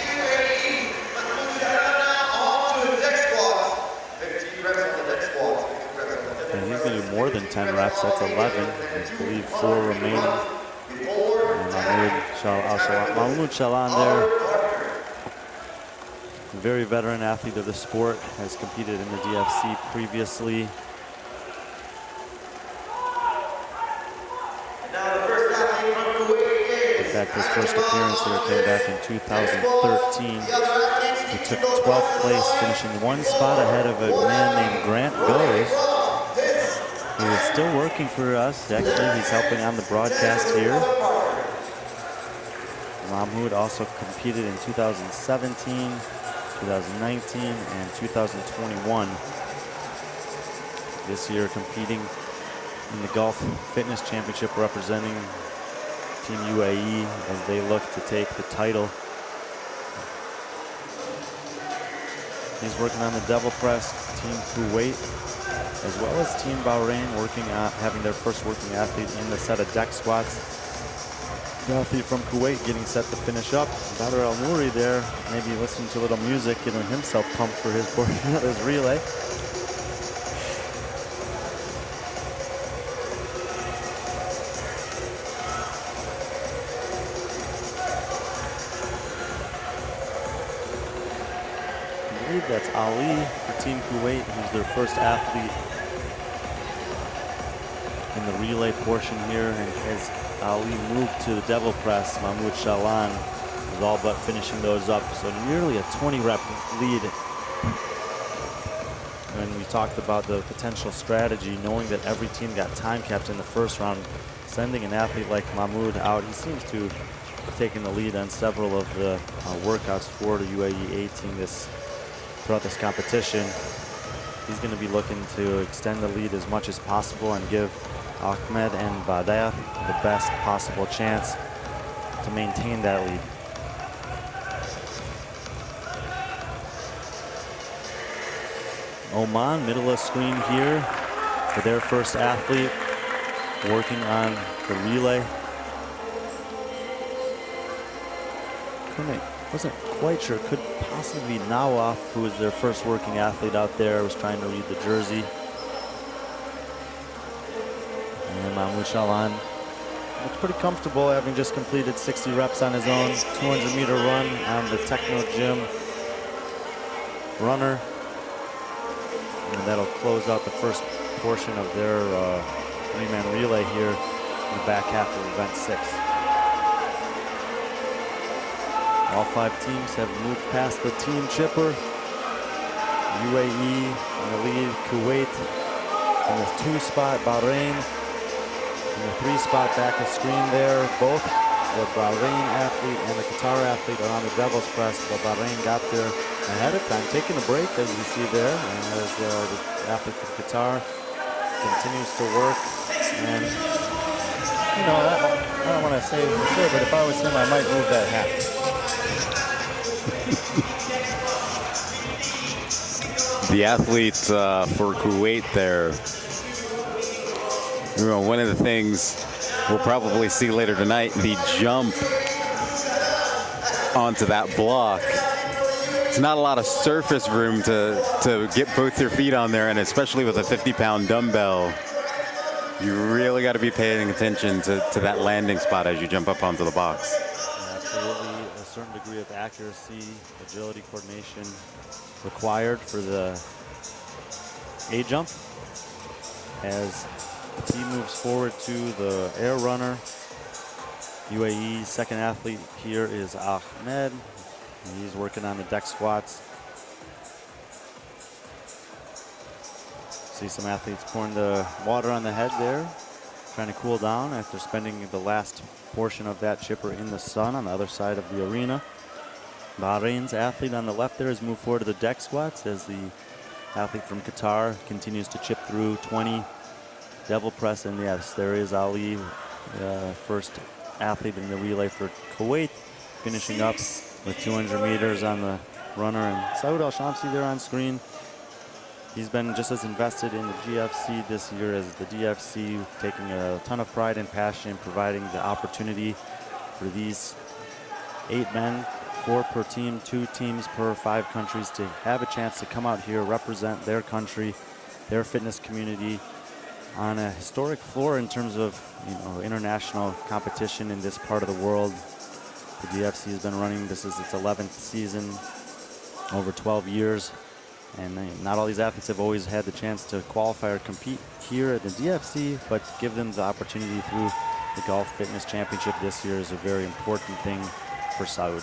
And he's going to do more than 10 reps. That's 11. I believe 4 remaining. And Mahmoud Shalan there, very veteran athlete of the sport, has competed in the DFC previously. In fact, his first appearance here came back in 2013. He took 12th place, finishing 1 spot ahead of a man named Grant Goes, who is still working for us. Actually, he's helping on the broadcast here. Mahmoud also competed in 2017, 2019, and 2021. This year competing in the Gulf Fitness Championship, representing Team UAE as they look to take the title. He's working on the devil press. Team Kuwait, as well as Team Bahrain, working on having their first working athlete in the set of deck squats. The athlete from Kuwait getting set to finish up. Badr Al Nouri there, maybe listening to a little music, getting himself pumped for his portion of his relay. I believe that's Ali for Team Kuwait, who's their first athlete in the relay portion here, and as Ali moved to the devil press, Mahmoud Shalan was all but finishing those up. So nearly a 20 rep lead. When we talked about the potential strategy, knowing that every team got time capped in the first round, sending an athlete like Mahmoud out, he seems to have taken the lead on several of the workouts for the UAE A team throughout this competition. He's going to be looking to extend the lead as much as possible and give Ahmed and Badr the best possible chance to maintain that lead. Oman, middle of screen here for their first athlete working on the relay. Wasn't quite sure, could possibly be Nawaf, who was their first working athlete out there, was trying to read the jersey. And Mahmoud Shalan looks pretty comfortable, having just completed 60 reps on his own 200-meter run on the Techno Gym runner. And that'll close out the first portion of their 3-man relay here in the back half of event 6. All 5 teams have moved past the team chipper. UAE in the lead, Kuwait in the 2 spot, Bahrain in the 3 spot back of screen there. Both the Bahrain athlete and the Qatar athlete are on the devil's press, but Bahrain got there ahead of time, taking a break as you see there, and as the athlete from Qatar continues to work. And you know, I don't want to say it for sure, but if I was him, I might move that hat. The athlete for Kuwait there, you know, one of the things we'll probably see later tonight, the jump onto that block. It's not a lot of surface room to get both your feet on there, and especially with a 50-pound dumbbell, you really got to be paying attention to that landing spot as you jump up onto the box. Yeah, absolutely, a certain degree of accuracy, agility, coordination required for the A-jump. As the team moves forward to the air runner, UAE's second athlete here is Ahmed. He's working on the deck squats. See some athletes pouring the water on the head there, trying to cool down after spending the last portion of that chipper in the sun on the other side of the arena. Bahrain's athlete on the left there has moved forward to the deck squats as the athlete from Qatar continues to chip through 20 devil press. And yes, there is Ali, first athlete in the relay for Kuwait, finishing up with 200 meters on the runner. And Saud Al-Shamsi there on screen. He's been just as invested in the GFC this year as the DFC, taking a ton of pride and passion in providing the opportunity for these 8 men, 4 per team, 2 teams per 5 countries, to have a chance to come out here, represent their country, their fitness community on a historic floor in terms of, international competition in this part of the world. The DFC has been running, this is its 11th season, over 12 years. And not all these athletes have always had the chance to qualify or compete here at the DFC, but give them the opportunity through the Gulf Fitness Championship this year is a very important thing for Saud.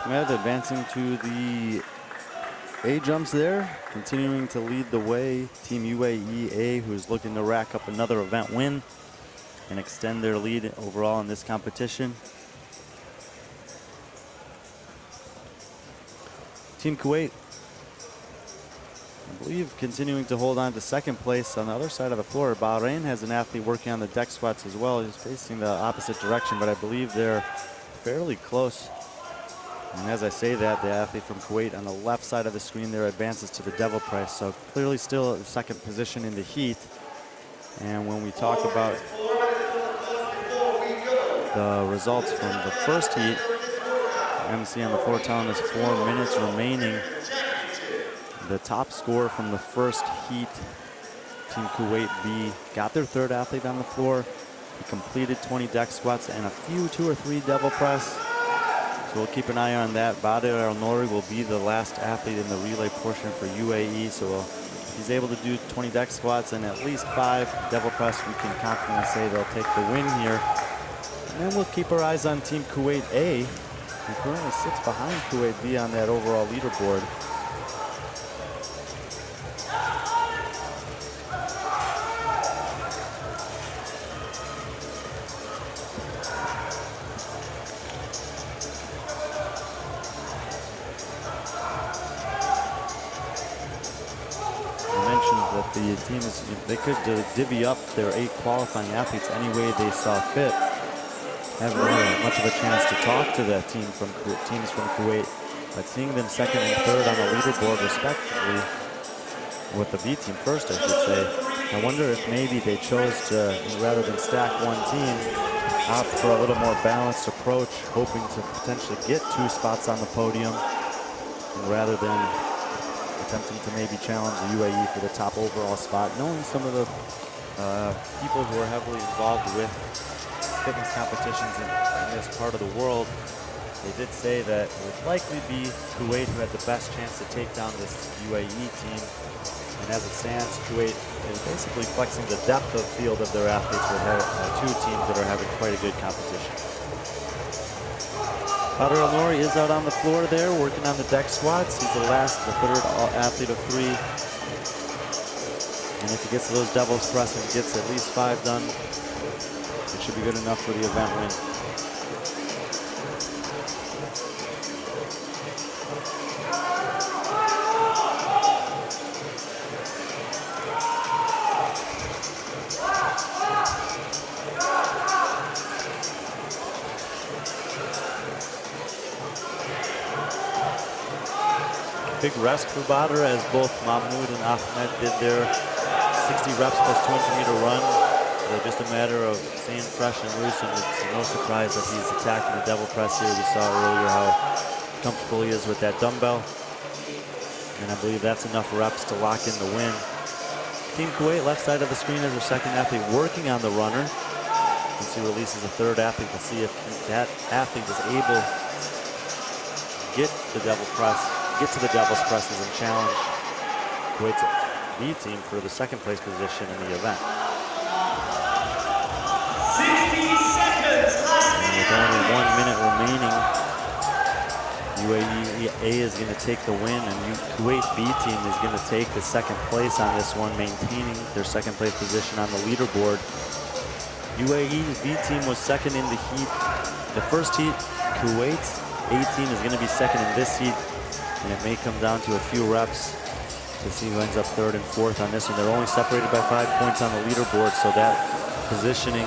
Ahmed advancing to the A jumps there, continuing to lead the way. Team UAE A, who's looking to rack up another event win and extend their lead overall in this competition. Team Kuwait, I believe, continuing to hold on to second place on the other side of the floor. Bahrain has an athlete working on the deck squats as well. He's facing the opposite direction, but I believe they're fairly close. And as I say that, the athlete from Kuwait on the left side of the screen there advances to the devil press. So clearly still at second position in the heat. And when we talk about the results from the first heat, MC on the floor telling us 4 minutes remaining. The top score from the first heat, Team Kuwait B, got their 3rd athlete on the floor. He completed 20 deck squats and a few 2 or 3 devil press. So we'll keep an eye on that. Badr Al Nouri will be the last athlete in the relay portion for UAE. So if he's able to do 20 deck squats and at least 5 devil press, we can confidently say they'll take the win here. And then we'll keep our eyes on Team Kuwait A, who currently sits behind Kuwait B on that overall leaderboard. The teams, they could divvy up their 8 qualifying athletes any way they saw fit. Haven't really much of a chance to talk to the teams from Kuwait, but seeing them 2nd and 3rd on the leaderboard respectively, with the B team first, I should say, I wonder if maybe they chose to, rather than stack one team, opt for a little more balanced approach, hoping to potentially get 2 spots on the podium, and rather than attempting to maybe challenge the UAE for the top overall spot. Knowing some of the people who are heavily involved with fitness competitions in this part of the world, they did say that it would likely be Kuwait who had the best chance to take down this UAE team. And as it stands, Kuwait is basically flexing the depth of field of their athletes with 2 teams that are having quite a good competition. Badr Al Nouri is out on the floor there, working on the deck squats. He's the 3rd athlete of 3. And if he gets to those devil press and gets at least 5 done, it should be good enough for the event win. Big rest for Badr as both Mahmoud and Ahmed did their 60 reps plus 200-meter run. So just a matter of staying fresh and loose, and it's no surprise that he's attacking the devil press here. We saw earlier how comfortable he is with that dumbbell. And I believe that's enough reps to lock in the win. Team Kuwait, left side of the screen, is their 2nd athlete working on the runner. once he releases a third athlete, to see if that athlete is able to get to the devil's presses and challenge Kuwait's B team for the second place position in the event. 60 seconds, last And with only 1 minute remaining, UAE A is going to take the win, and Kuwait B team is going to take the second place on this one, maintaining their second place position on the leaderboard. UAE B team was second in the heat, the first heat. Kuwait A team is going to be second in this heat, and it may come down to a few reps to see who ends up third and fourth on this one. They're only separated by 5 points on the leaderboard, so that positioning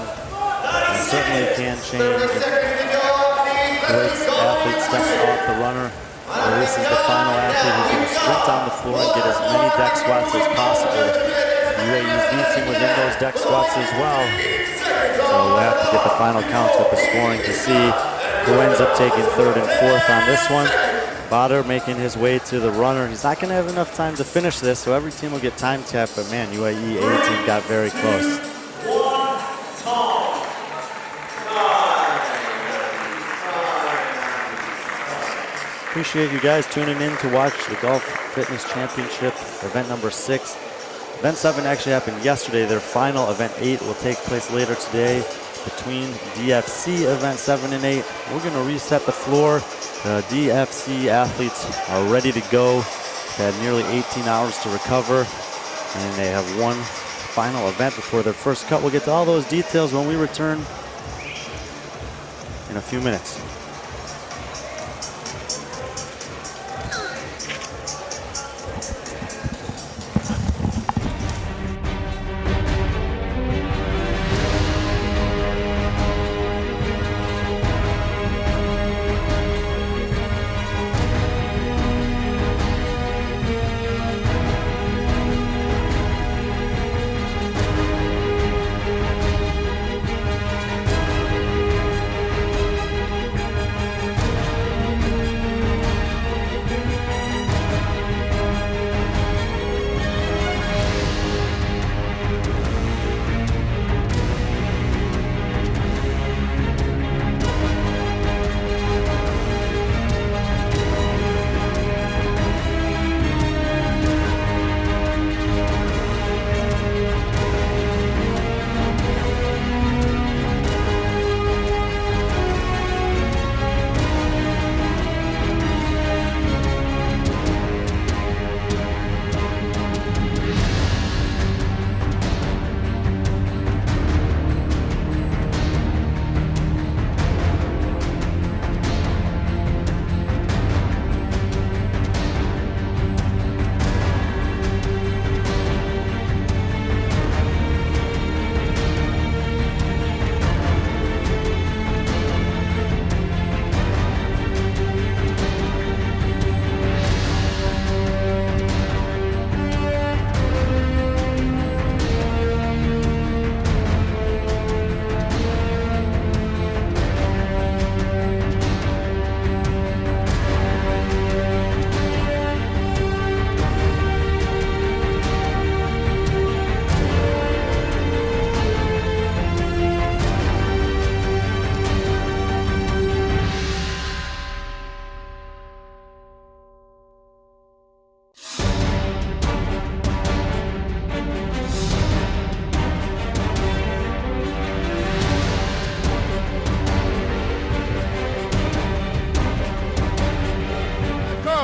certainly can change. Kuwait's athlete steps off the runner, releases the final athlete who's going to sprint down the floor and get as many deck squats as possible. UAE's B team was in those deck squats as well, so we'll have to get the final counts with the scoring to see who ends up taking third and fourth on this one. Badr making his way to the runner. He's not going to have enough time to finish this, so every team will get time tapped, but man, UAE A team got very close. Appreciate you guys tuning in to watch the Golf Fitness Championship, event number 6. Event 7 actually happened yesterday. Their final, event 8, will take place later today between DFC event 7 and 8. We're going to reset the floor. The DFC athletes are ready to go. They had nearly 18 hours to recover, and they have one final event before their first cut. We'll get to all those details when we return in a few minutes.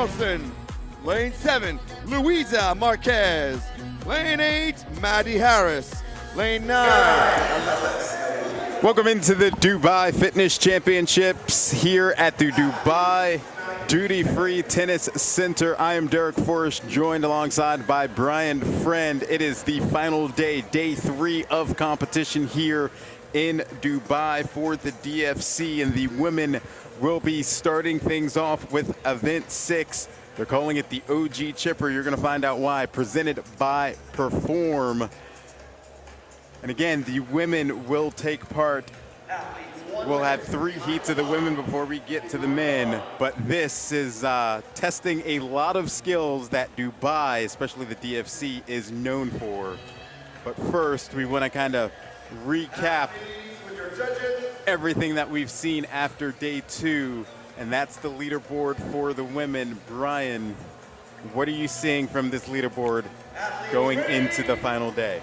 Carlson. Lane 7, Louisa Marquez. Lane 8, Maddie Harris. Lane 9. Welcome into the Dubai Fitness Championships here at the Dubai Duty Free Tennis Center. I am Derek Forrest, joined alongside by Brian Friend. It is the final day, day 3 of competition here in Dubai for the DFC, and the women will be starting things off with event 6. They're calling it the OG Chipper. You're going to find out why. Presented by Perform. And again, the women will take part. We'll have 3 heats of the women before we get to the men. But this is testing a lot of skills that Dubai, especially the DFC, is known for. But first, we want to kind of recap everything that we've seen after day 2, and that's the leaderboard for the women. Brian, what are you seeing from this leaderboard going into the final day?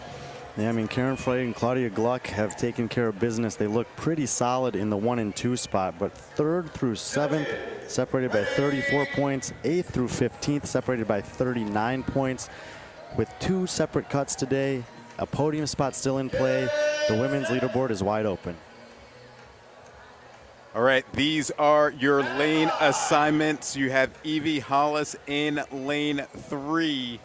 Yeah, I mean, Karen Frey and Claudia Gluck have taken care of business. They look pretty solid in the 1 and 2 spot, but 3rd through 7th separated by 34 points, 8th through 15th separated by 39 points. With 2 separate cuts today, a podium spot still in play. The women's leaderboard is wide open. All right, these are your lane assignments. You have Evie Hollis in lane 3.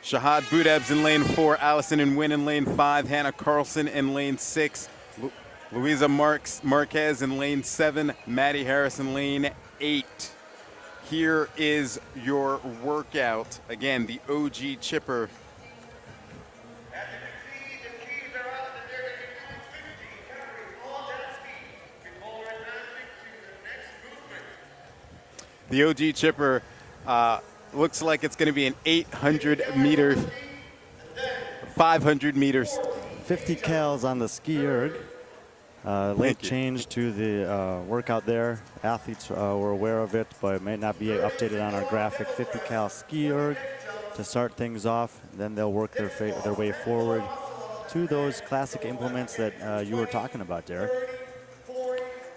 Shahad Boudebs in lane 4, Allison and Nguyen in lane 5, Hannah Carlson in lane 6, Luisa Marquez in lane 7, Maddie Harris in lane 8. Here is your workout. Again, the OG chipper. The OG chipper looks like it's going to be an 800 meter, 500 meters. 50 cals on the ski erg. Late change to the workout there. Athletes were aware of it, but it may not be updated on our graphic. 50 cal ski erg to start things off. Then they'll work their way forward to those classic implements that you were talking about, Derek.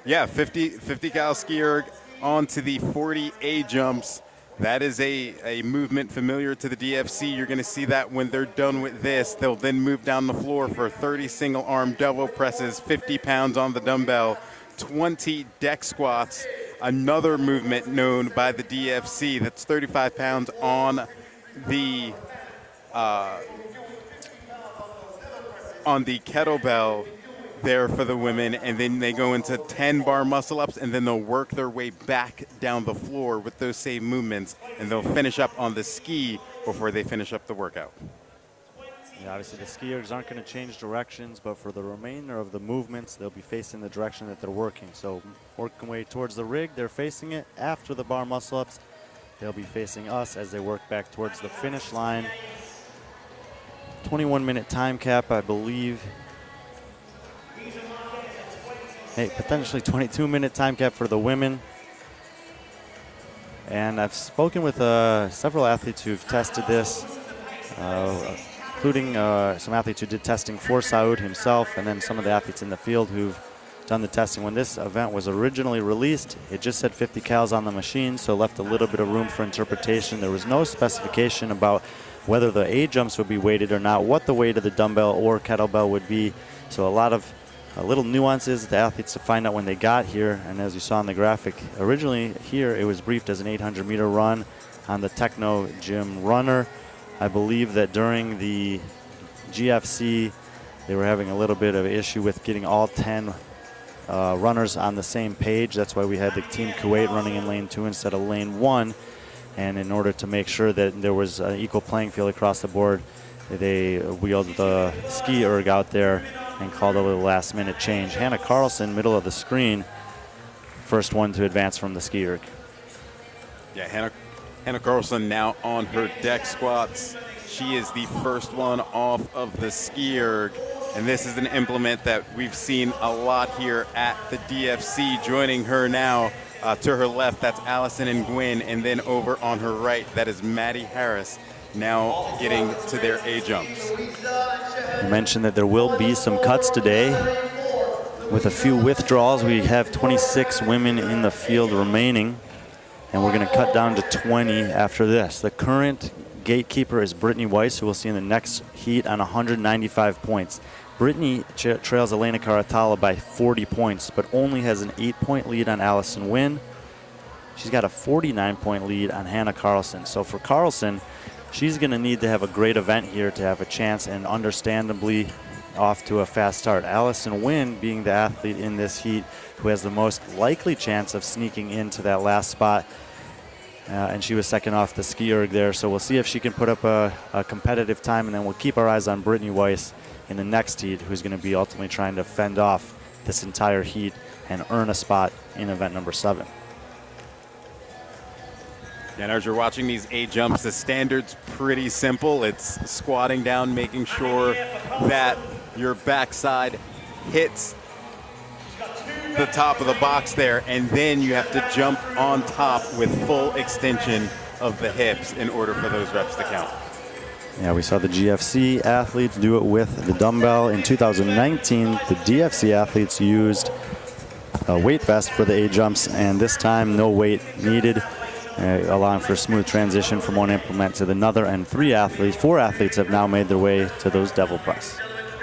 Yeah, 50 cal ski erg onto the 40 A jumps. That is a movement familiar to the DFC. You're going to see that when they're done with this. They'll then move down the floor for 30 single arm double presses, 50 pounds on the dumbbell, 20 deck squats, another movement known by the DFC. That's 35 pounds on the kettlebell there for the women, and then they go into 10 bar muscle ups, and then they'll work their way back down the floor with those same movements, and they'll finish up on the ski before they finish up the workout. Yeah, obviously the ski ergs aren't going to change directions, but for the remainder of the movements, they'll be facing the direction that they're working. So working way towards the rig, they're facing it. After the bar muscle ups, they'll be facing us as they work back towards the finish line. 21-minute time cap, I believe. Hey, potentially 22-minute time cap for the women. And I've spoken with several athletes who've tested this, including some athletes who did testing for Saud himself, and then some of the athletes in the field who've done the testing. When this event was originally released, it just said 50 cals on the machine, so left a little bit of room for interpretation. There was no specification about whether the A jumps would be weighted or not, what the weight of the dumbbell or kettlebell would be. So a lot of little nuances the athletes to find out when they got here. And as you saw in the graphic, originally here it was briefed as an 800 meter run on the Techno Gym runner. I believe that during the GFC they were having a little bit of an issue with getting all 10 runners on the same page. That's why we had the Team Kuwait running in lane 2 instead of lane 1. And in order to make sure that there was an equal playing field across the board, they wheeled the ski erg out there and called over the last minute change. Hannah Carlson, middle of the screen, first one to advance from the ski erg. Yeah, Hannah Carlson now on her deck squats. She is the first one off of the ski erg. And this is an implement that we've seen a lot here at the DFC. Joining her now to her left, that's Allison and Nguyen. And then over on her right, that is Maddie Harris, now getting to their A jumps. I mentioned that there will be some cuts today with a few withdrawals. We have 26 women in the field remaining, and we're going to cut down to 20 after this. The current gatekeeper is Brittany Weiss, who we'll see in the next heat on 195 points. Brittany trails Elena Karatala by 40 points, but only has an 8-point lead on Allison Nguyen. She's got a 49-point lead on Hannah Carlson. So for Carlson, she's going to need to have a great event here to have a chance, and understandably off to a fast start. Allison Nguyen being the athlete in this heat who has the most likely chance of sneaking into that last spot. And she was second off the ski erg there. So we'll see if she can put up a competitive time, and then we'll keep our eyes on Brittany Weiss in the next heat, who's going to be ultimately trying to fend off this entire heat and earn a spot in event number 7. And as you're watching these A jumps, the standard's pretty simple. It's squatting down, making sure that your backside hits the top of the box there, and then you have to jump on top with full extension of the hips in order for those reps to count. Yeah, we saw the GFC athletes do it with the dumbbell. In 2019, the DFC athletes used a weight vest for the A-jumps, and this time no weight needed, allowing for a smooth transition from one implement to another, and four athletes have now made their way to those devil press.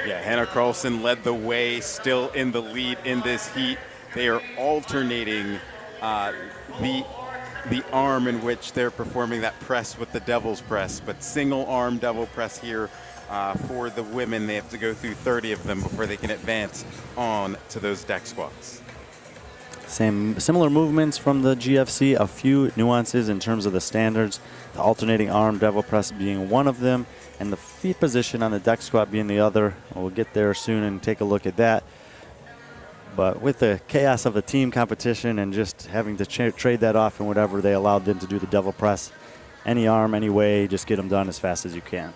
Yeah, Hannah Carlson led the way, still in the lead in this heat. They are alternating the arm in which they're performing that press with the devil's press, but single arm devil press here for the women. They have to go through 30 of them before they can advance on to those deck squats. Similar movements from the GFC, a few nuances in terms of the standards, the alternating arm devil press being one of them, and the feet position on the deck squat being the other. We'll get there soon and take a look at that. But with the chaos of the team competition and just having to trade that off and whatever, they allowed them to do the devil press. Any arm, any way, just get them done as fast as you can.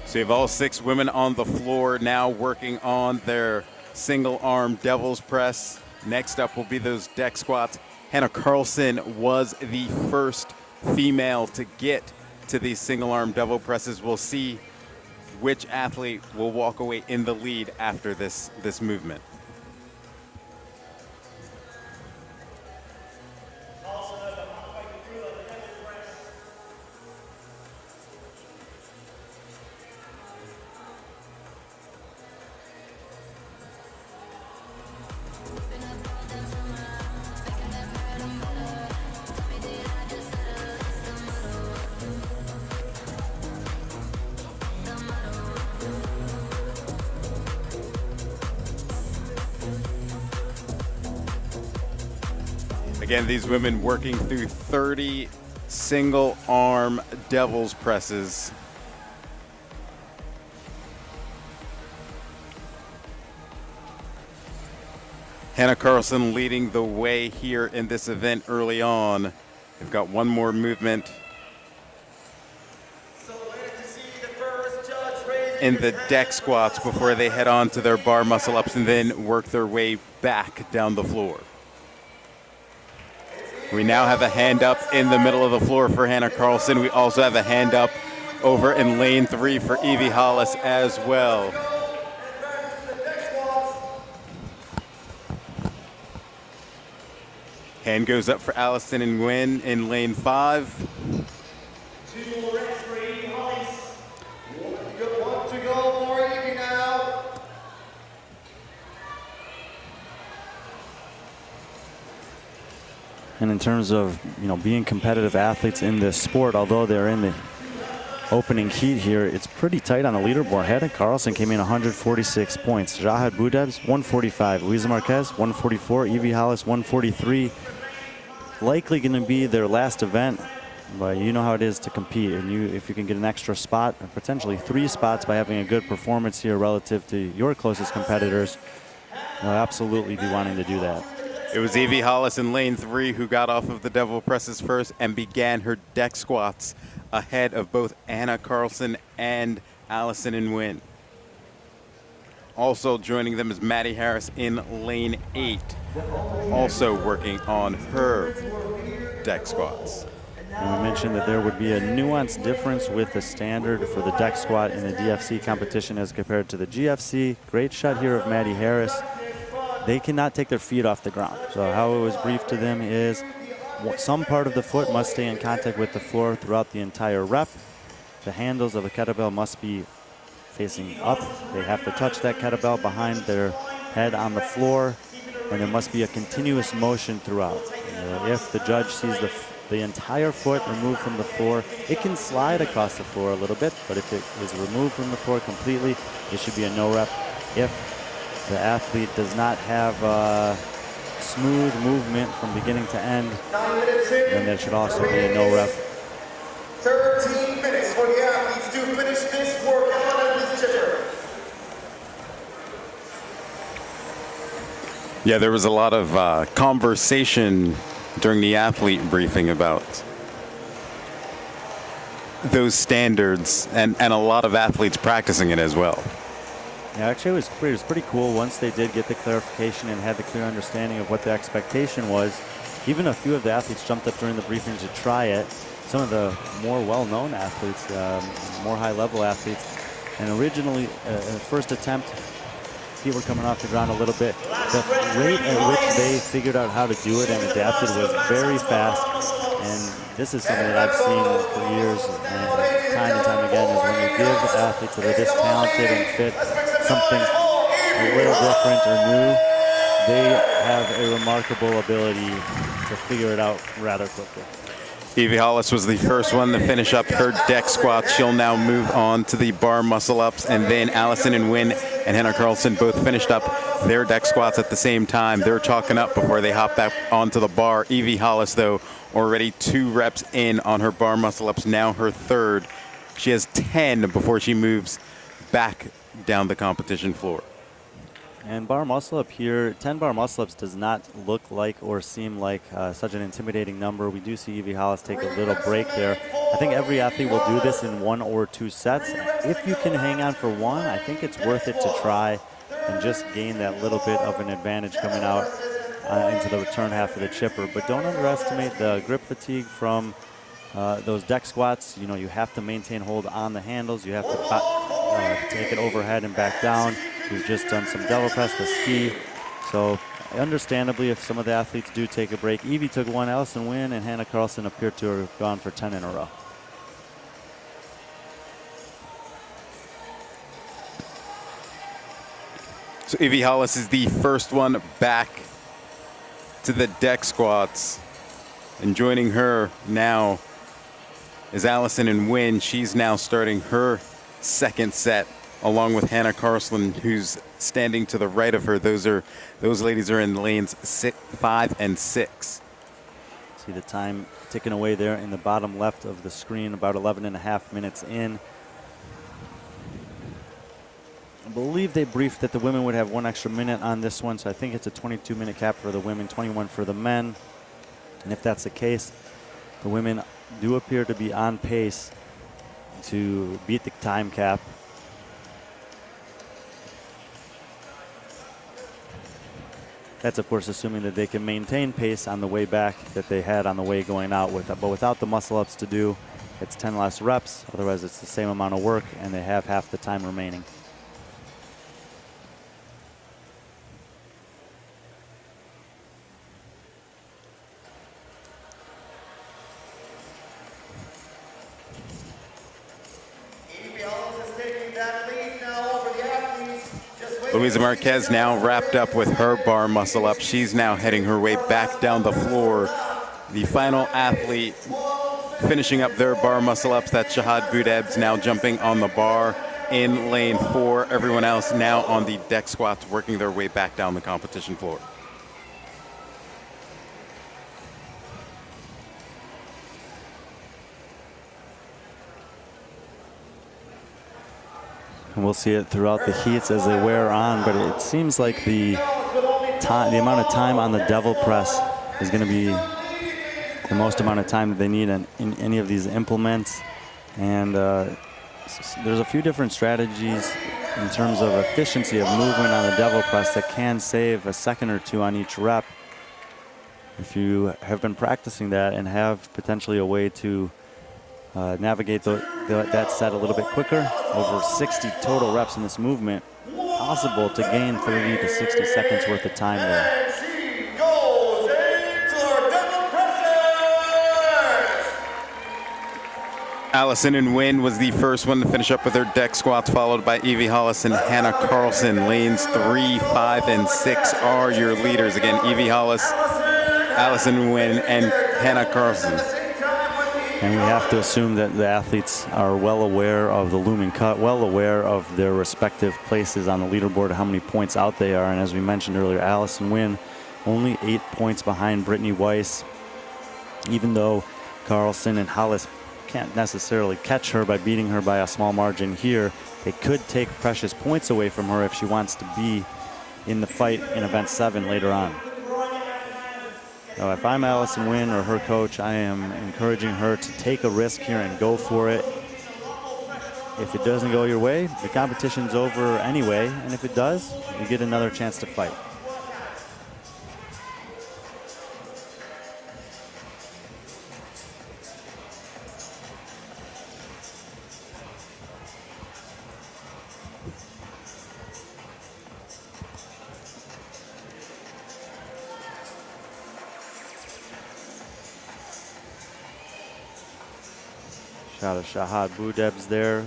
So you have all 6 women on the floor now working on their single arm devil's press. Next up will be those deck squats. Hannah Carlson was the first female to get to these single arm devil presses. We'll see which athlete will walk away in the lead after this movement. Again, these women working through 30 single arm devil's presses. Hannah Carlson leading the way here in this event early on. They've got one more movement in the deck squats before they head on to their bar muscle ups and then work their way back down the floor. We now have a hand up in the middle of the floor for Hannah Carlson. We also have a hand up over in lane 3 for Evie Hollis as well. Hand goes up for Allison and Nguyen in lane 5. 2 more reps for Evie Hollis. 1 to go for Evie now. And in terms of being competitive athletes in this sport, although they're in the opening heat here, it's pretty tight on the leaderboard. Hannah Carlson came in 146 points. Jahad Boudebs 145. Luisa Marquez 144. Evie Hollis 143. Likely going to be their last event, but you know how it is to compete. And if you can get an extra spot, or potentially 3 spots by having a good performance here relative to your closest competitors, you'll absolutely be wanting to do that. It was Evie Hollis in lane 3 who got off of the devil presses first and began her deck squats ahead of both Hannah Carlson and Allison Nguyen. Also joining them is Maddie Harris in lane 8, also working on her deck squats. And we mentioned that there would be a nuanced difference with the standard for the deck squat in the DFC competition as compared to the GFC. Great shot here of Maddie Harris. They cannot take their feet off the ground. So how it was briefed to them is some part of the foot must stay in contact with the floor throughout the entire rep. The handles of the kettlebell must be facing up. They have to touch that kettlebell behind their head on the floor, and there must be a continuous motion throughout. If the judge sees the entire foot removed from the floor, it can slide across the floor a little bit, but if it is removed from the floor completely, it should be a no rep. If the athlete does not have a smooth movement from beginning to end, then there should also be a no rep. 13 minutes for the athletes to finish this workout and this chipper. Yeah, there was a lot of conversation during the athlete briefing about those standards and a lot of athletes practicing it as well. Yeah, actually it was pretty cool once they did get the clarification and had the clear understanding of what the expectation was. Even a few of the athletes jumped up during the briefing to try it. Some of the more well-known athletes, more high-level athletes. And originally, first attempt, feet were coming off the ground a little bit. The rate at which they figured out how to do it and adapted was very fast. And this is something that I've seen for years, time and time again, is when you give athletes that are this talented and fit something a little different or new, they have a remarkable ability to figure it out rather quickly. Evie Hollis was the first one to finish up her deck squat. She'll now move on to the bar muscle ups, and then Allison and Nguyen and Hannah Carlson both finished up their deck squats at the same time. They're chalking up before they hop back onto the bar. Evie Hollis, though, already 2 reps in on her bar muscle ups, now her 3rd. She has 10 before she moves back down the competition floor. And bar muscle up here, 10 bar muscle ups does not look like or seem like such an intimidating number. We do see Evie Hollis take a little break there. I think every athlete will do this in 1 or 2 sets. If you can hang on for 1, I think it's worth it to try and just gain that little bit of an advantage coming out into the return half of the chipper. But don't underestimate the grip fatigue from those deck squats. You know, you have to maintain hold on the handles. You have to take it overhead and back down. We've just done some devil press, the ski. So understandably, if some of the athletes do take a break, Evie took 1, Allison Nguyen and Hannah Carlson appear to have gone for 10 in a row. So Evie Hollis is the first one back to the deck squats. And joining her now is Allison and Nguyen. She's now starting her 2nd set, along with Hannah Carlson, who's standing to the right of her. Those ladies are in lanes 5 and 6. See the time ticking away there in the bottom left of the screen, about 11.5 minutes in. I believe they briefed that the women would have 1 extra minute on this one, so I think it's a 22-minute cap for the women, 21 for the men. And if that's the case, the women do appear to be on pace to beat the time cap. That's, of course, assuming that they can maintain pace on the way back that they had on the way going out. But without the muscle-ups to do, it's 10 less reps. Otherwise, it's the same amount of work, and they have half the time remaining. Luisa Marquez now wrapped up with her bar muscle up. She's now heading her way back down the floor. The final athlete finishing up their bar muscle ups, that's Shahad Boudebs, now jumping on the bar in lane 4. Everyone else now on the deck squats, working their way back down the competition floor. And we'll see it throughout the heats as they wear on, but it seems like the amount of time on the devil press is going to be the most amount of time that they need in any of these implements. And there's a few different strategies in terms of efficiency of movement on the devil press that can save a second or 2 on each rep. If you have been practicing that and have potentially a way to navigate that set a little bit quicker, over 60 total reps in this movement, possible to gain 30 to 60 seconds worth of time there. Allison and Nguyen was the first one to finish up with her deck squats, followed by Evie Hollis and Hannah Carlson. Lanes 3, 5, and 6 are your leaders. Again, Evie Hollis, Allison Nguyen, and Hannah Carlson. And we have to assume that the athletes are well aware of the looming cut, well aware of their respective places on the leaderboard, how many points out they are. And as we mentioned earlier, Allison Nguyen only 8 points behind Brittany Weiss. Even though Carlson and Hollis can't necessarily catch her by beating her by a small margin here, they could take precious points away from her if she wants to be in the fight in event 7 later on. So if I'm Allison Wynn or her coach, I am encouraging her to take a risk here and go for it. If it doesn't go your way, the competition's over anyway, and if it does, you get another chance to fight. Shot of Shahad Boudebs there.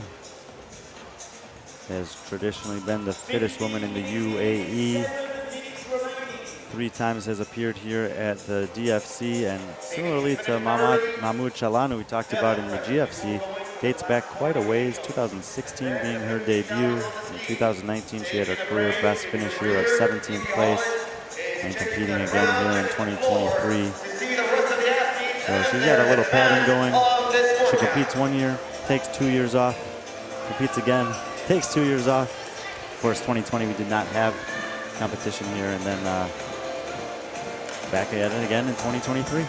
Has traditionally been the fittest woman in the UAE. 3 times has appeared here at the DFC, and similarly to Mahmoud Chalanu we talked about in the GFC, dates back quite a ways, 2016 being her debut. In 2019 she had her career best finish year of 17th place, and competing again here in 2023. So she's got a little pattern going. She competes 1 year, takes 2 years off, competes again, takes 2 years off. Of course, 2020 we did not have competition here, and then back at it again in 2023.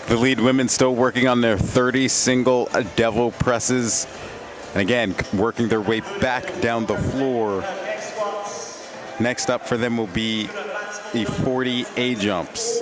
The lead women still working on their 30 single devil presses. And again, working their way back down the floor. Next up for them will be the 40 A jumps.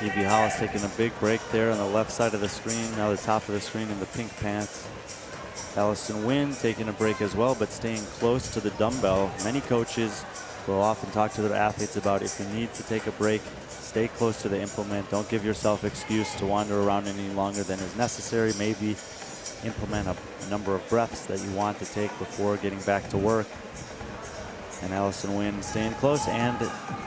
Evie Hollis taking a big break there on the left side of the screen, now the top of the screen in the pink pants. Allison Wynn taking a break as well, but staying close to the dumbbell. Many coaches will often talk to their athletes about if you need to take a break, stay close to the implement. Don't give yourself excuse to wander around any longer than is necessary. Maybe implement a number of breaths that you want to take before getting back to work. And Allison Wynn staying close and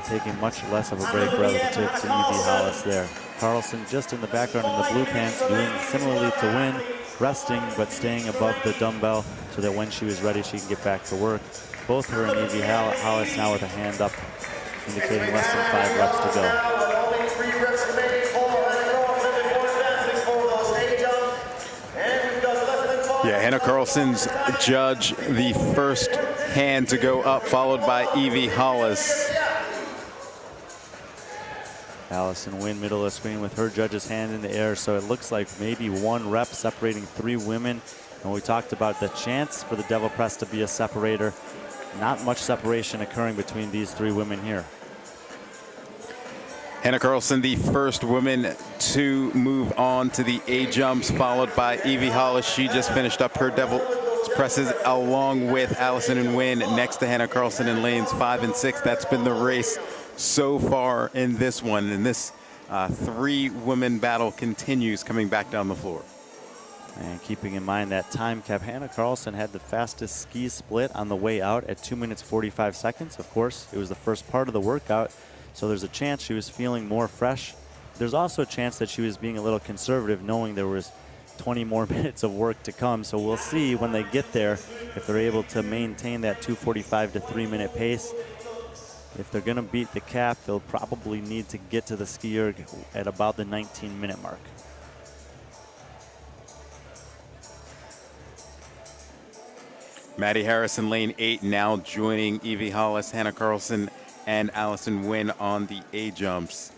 taking much less of a break relative to Evie Hollis there. Carlson just in the background in the blue pants, doing similarly to Wynn, resting but staying above the dumbbell so that when she was ready she can get back to work. Both her and Evie Hollis now with a hand up, indicating less than 5 reps to go. Only 3 reps remaining for Hannah Carlson before advancing for those A jumps. And we've got less than 5. Yeah, Hannah Carlson's judge, the first hand to go up, followed by Evie Hollis. Allison Wynn, middle of the screen with her judge's hand in the air, so it looks like maybe 1 rep separating 3 women. And we talked about the chance for the devil press to be a separator. Not much separation occurring between these 3 women here. Hannah Carlson, the first woman to move on to the A jumps, followed by Evie Hollis. She just finished up her devil presses along with Allison and Wynn next to Hannah Carlson in lanes 5 and 6. That's been the race so far in this one. And this 3-woman battle continues coming back down the floor. And keeping in mind that time cap, Hannah Carlson had the fastest ski split on the way out at 2 minutes 45 seconds. Of course, it was the first part of the workout, so there's a chance she was feeling more fresh. There's also a chance that she was being a little conservative, knowing there was 20 more minutes of work to come. So we'll see when they get there if they're able to maintain that 2:45 to 3-minute pace. If they're going to beat the cap, they'll probably need to get to the skier at about the 19-minute mark. Maddie Harris in lane 8 now joining Evie Hollis, Hannah Carlson, and Allison Wynn on the A jumps.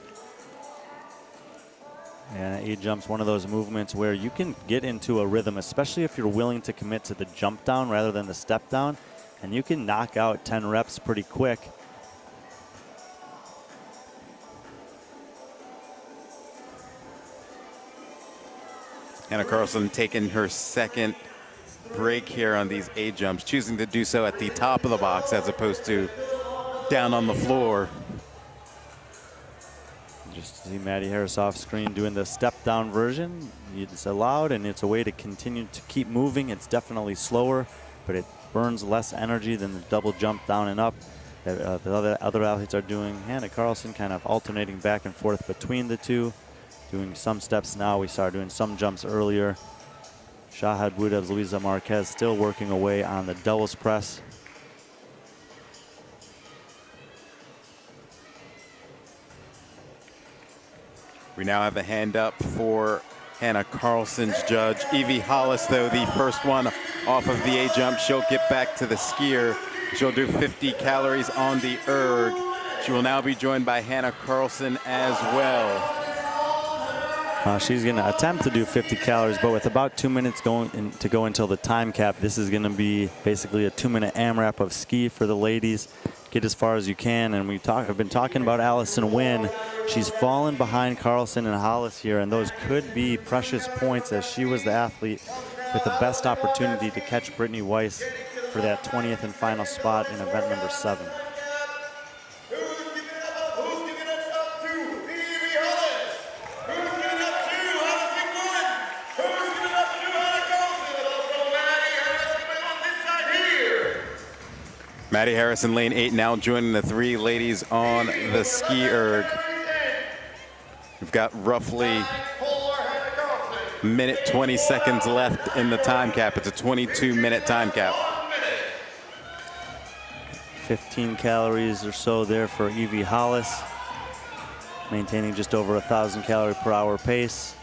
And A jump's one of those movements where you can get into a rhythm, especially if you're willing to commit to the jump down rather than the step down, and you can knock out 10 reps pretty quick. Hannah Carlson taking her second break here on these A jumps, choosing to do so at the top of the box as opposed to down on the floor. Just see Maddie Harris off screen doing the step down version. It's allowed and it's a way to continue to keep moving. It's definitely slower, but it burns less energy than the double jump down and up that the other athletes are doing. Hannah Carlson kind of alternating back and forth between the two, doing some steps now. We saw her doing some jumps earlier. Shahad Boudev's Luisa Marquez still working away on the doubles press. We now have a hand up for Hannah Carlson's judge. Evie Hollis, though, the first one off of the A jump. She'll get back to the skier. She'll do 50 calories on the erg. She will now be joined by Hannah Carlson as well. She's going to attempt to do 50 calories, but with about 2 minutes to go until the time cap, this is going to be basically a 2-minute AMRAP of ski for the ladies. Get as far as you can, and I've been talking about Allison Wynn. She's fallen behind Carlson and Hollis here, and those could be precious points as she was the athlete with the best opportunity to catch Brittany Weiss for that 20th and final spot in event number 7. Maddie Harris in lane 8 now joining the 3 ladies on the ski erg. We've got roughly a minute 20 seconds left in the time cap. It's a 22-minute time cap. 15 calories or so there for Evie Hollis, maintaining just over 1,000 calorie per hour pace.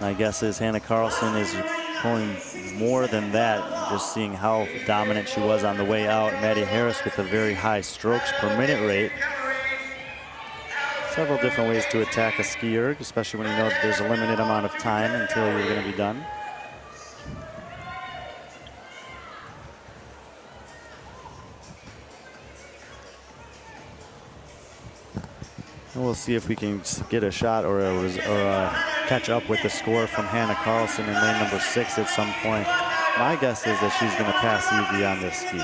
My guess is Hannah Carlson is pulling more than that, just seeing how dominant she was on the way out. Maddie Harris with a very high strokes per minute rate. Several different ways to attack a ski erg, especially when you know that there's a limited amount of time until you're going to be done. And we'll see if we can get a shot or catch up with the score from Hannah Carlson in lane number 6 at some point. My guess is that she's going to pass Evie on this ski.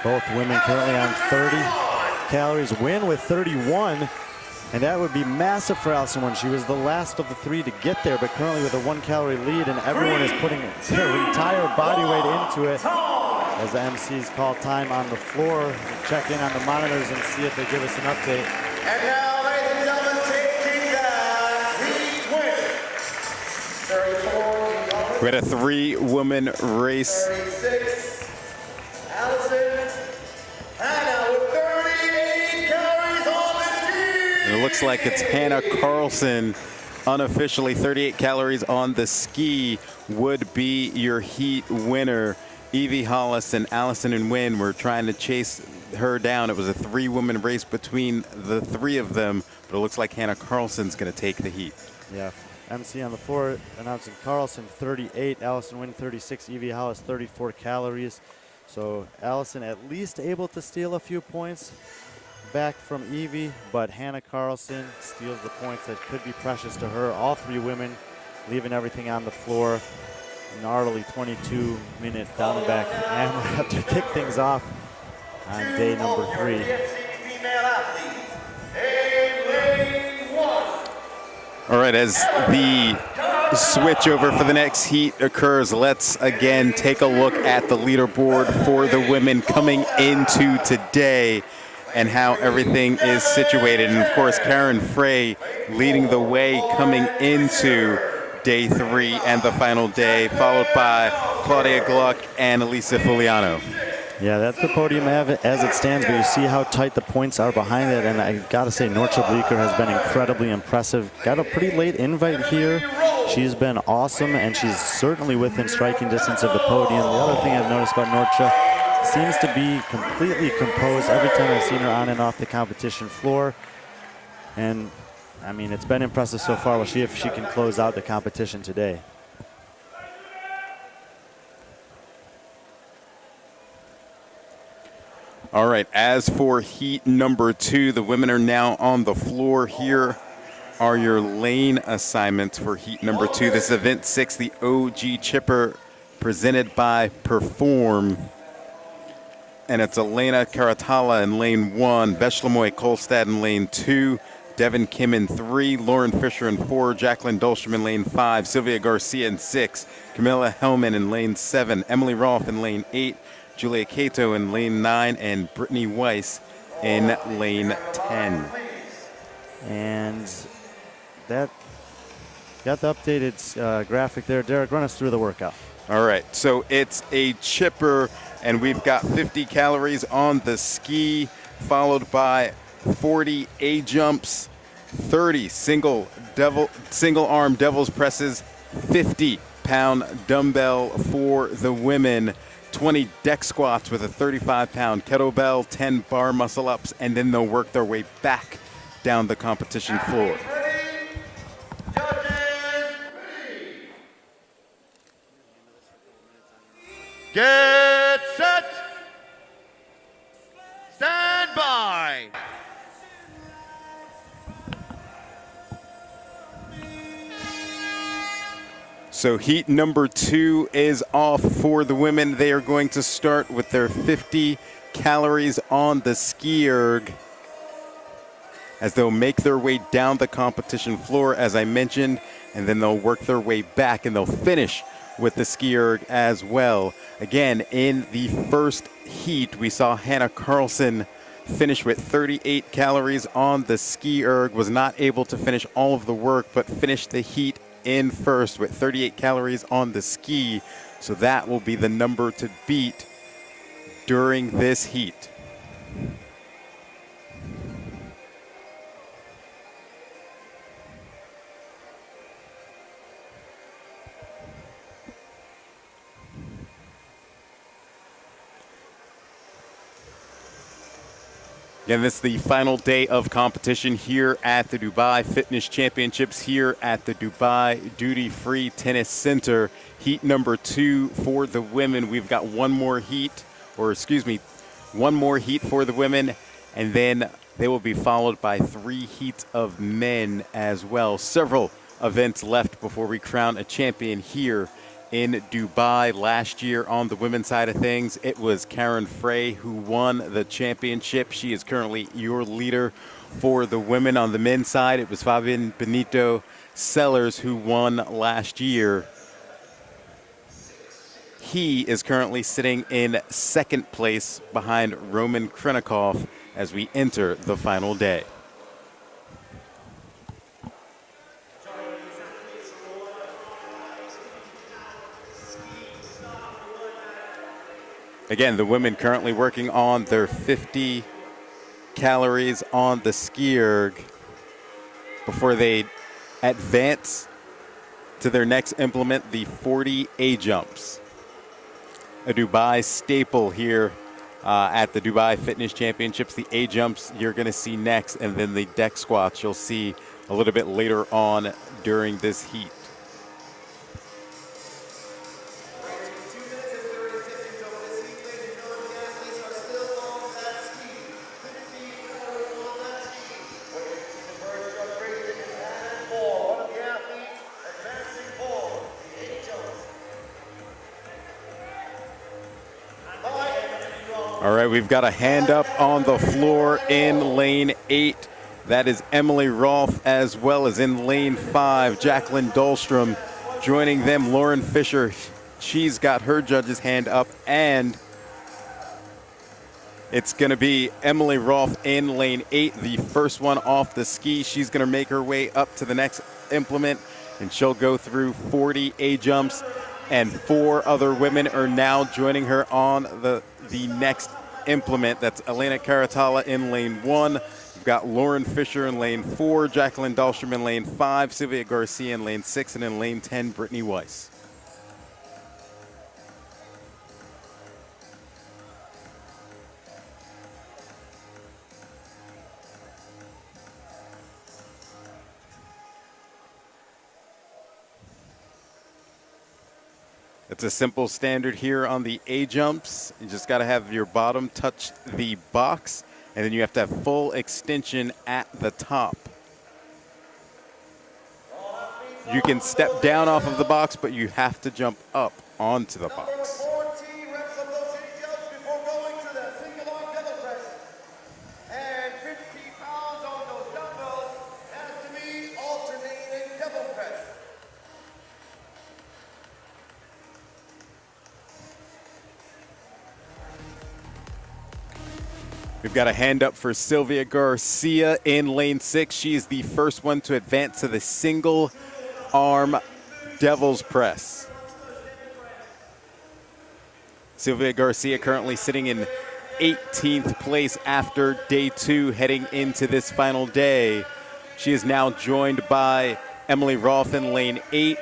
Both women currently on 30 calories. Wynn with 31. And that would be massive for Allison Wynn. She was the last of the 3 to get there, but currently with a 1-calorie lead, and everyone is putting their entire body weight into it. As the MCs call time on the floor, we'll check in on the monitors and see if they give us an update. And now, ladies and gentlemen, taking the heat 34. We had a 3-woman race. 36. Allison. Hannah with 38 calories on the ski. It looks like it's Hannah Carlson, unofficially 38 calories on the ski, would be your heat winner. Evie Hollis and Allison Wynn were trying to chase her down. It was a 3-woman race between the 3 of them, but it looks like Hannah Carlson's going to take the heat. Yeah, MC on the floor announcing Carlson 38, Allison Wynn 36, Evie Hollis 34 calories. So Allison at least able to steal a few points back from Evie, but Hannah Carlson steals the points that could be precious to her. All 3 women leaving everything on the floor. Gnarly 22-minute down and back AMRAP to kick things off on day number 3. All right, as the switch over for the next heat occurs, let's again take a look at the leaderboard for the women coming into today and how everything is situated. And of course, Karen Frey leading the way coming into day 3 and the final day, followed by Claudia Gluck and Elisa Fuliano. Yeah, that's the podium as it stands, but you see how tight the points are behind it, and I gotta say, Norcha Bleeker has been incredibly impressive. Got a pretty late invite here. She's been awesome, and she's certainly within striking distance of the podium. The other thing I've noticed about Norcha, seems to be completely composed every time I've seen her on and off the competition floor. And I mean, it's been impressive so far. We'll see if she can close out the competition today. All right, as for heat number 2, the women are now on the floor here are your lane assignments for heat number 2. This is event 6, the OG Chipper, presented by Perform. And it's Elena Karatala in lane 1, Veshlemoy Kolstad in lane 2, Devin Kim in 3, Lauren Fisher in 4, Jacqueline Dahlstrom in lane 5, Sylvia Garcia in 6, Camilla Hellman in lane 7, Emily Rolfe in lane 8, Julia Cato in lane 9, and Brittany Weiss in lane 10. And that got the updated graphic there. Derek, run us through the workout. All right, so it's a chipper, and we've got 50 calories on the ski, followed by 40 A jumps, 30 single arm devil's presses, 50-pound dumbbell for the women, 20 deck squats with a 35-pound kettlebell, 10 bar muscle ups, and then they'll work their way back down the competition floor. Get set. Stand by. So heat number 2 is off for the women. They are going to start with their 50 calories on the ski erg as they'll make their way down the competition floor, as I mentioned, and then they'll work their way back and they'll finish with the ski erg as well. Again, in the first heat, we saw Hannah Carlson finish with 38 calories on the ski erg, was not able to finish all of the work, but finished the heat in first with 38 calories on the ski. So that will be the number to beat during this heat. Again, this is the final day of competition here at the Dubai Fitness Championships here at the Dubai Duty Free Tennis Center. Heat number 2 for the women. We've got one more heat for the women, and then they will be followed by 3 heats of men as well. Several events left before we crown a champion here in Dubai. Last year on the women's side of things, it was Karen Frey who won the championship. She is currently your leader for the women. On the men's side, it was Fabian Benito Sellers who won last year. He is currently sitting in second place behind Roman Khrennikov as we enter the final day. Again, the women currently working on their 50 calories on the ski erg before they advance to their next implement, the 40 A jumps. A Dubai staple here at the Dubai Fitness Championships. The A jumps you're going to see next, and then the deck squats you'll see a little bit later on during this heat. All right, we've got a hand up on the floor in lane 8. That is Emily Rolfe, as well as in lane 5, Jacqueline Dahlstrom. Joining them, Lauren Fisher. She's got her judge's hand up, and it's going to be Emily Rolfe in lane 8, the first one off the ski. She's going to make her way up to the next implement, and she'll go through 40 A jumps, and 4 other women are now joining her on the next implement. That's Elena Karatala in lane 1. We've got Lauren Fisher in lane 4, Jacqueline Dahlstrom in lane 5, Sylvia Garcia in lane 6, and in lane 10, Brittany Weiss. It's a simple standard here on the A jumps. You just got to have your bottom touch the box, and then you have to have full extension at the top. You can step down off of the box, but you have to jump up onto the box. 14 reps of those angels before going to the single arm devil press. And 50 pounds on those dumbbells has to be alternating devil press. We've got a hand up for Sylvia Garcia in lane 6. She is the first one to advance to the single arm devil's press. Sylvia Garcia currently sitting in 18th place after day 2, heading into this final day. She is now joined by Emily Rolfe in lane 8,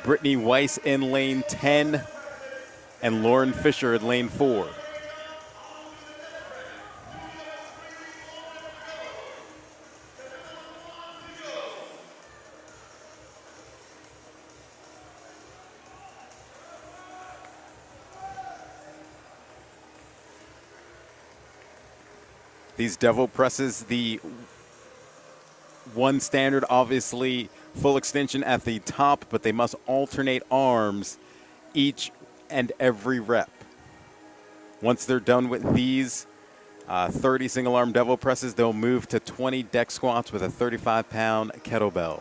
Brittany Weiss in lane 10, and Lauren Fisher in lane 4. These devil presses, the one standard, obviously full extension at the top, but they must alternate arms each and every rep. Once they're done with these 30 single arm devil presses, they'll move to 20 deck squats with a 35-pound kettlebell.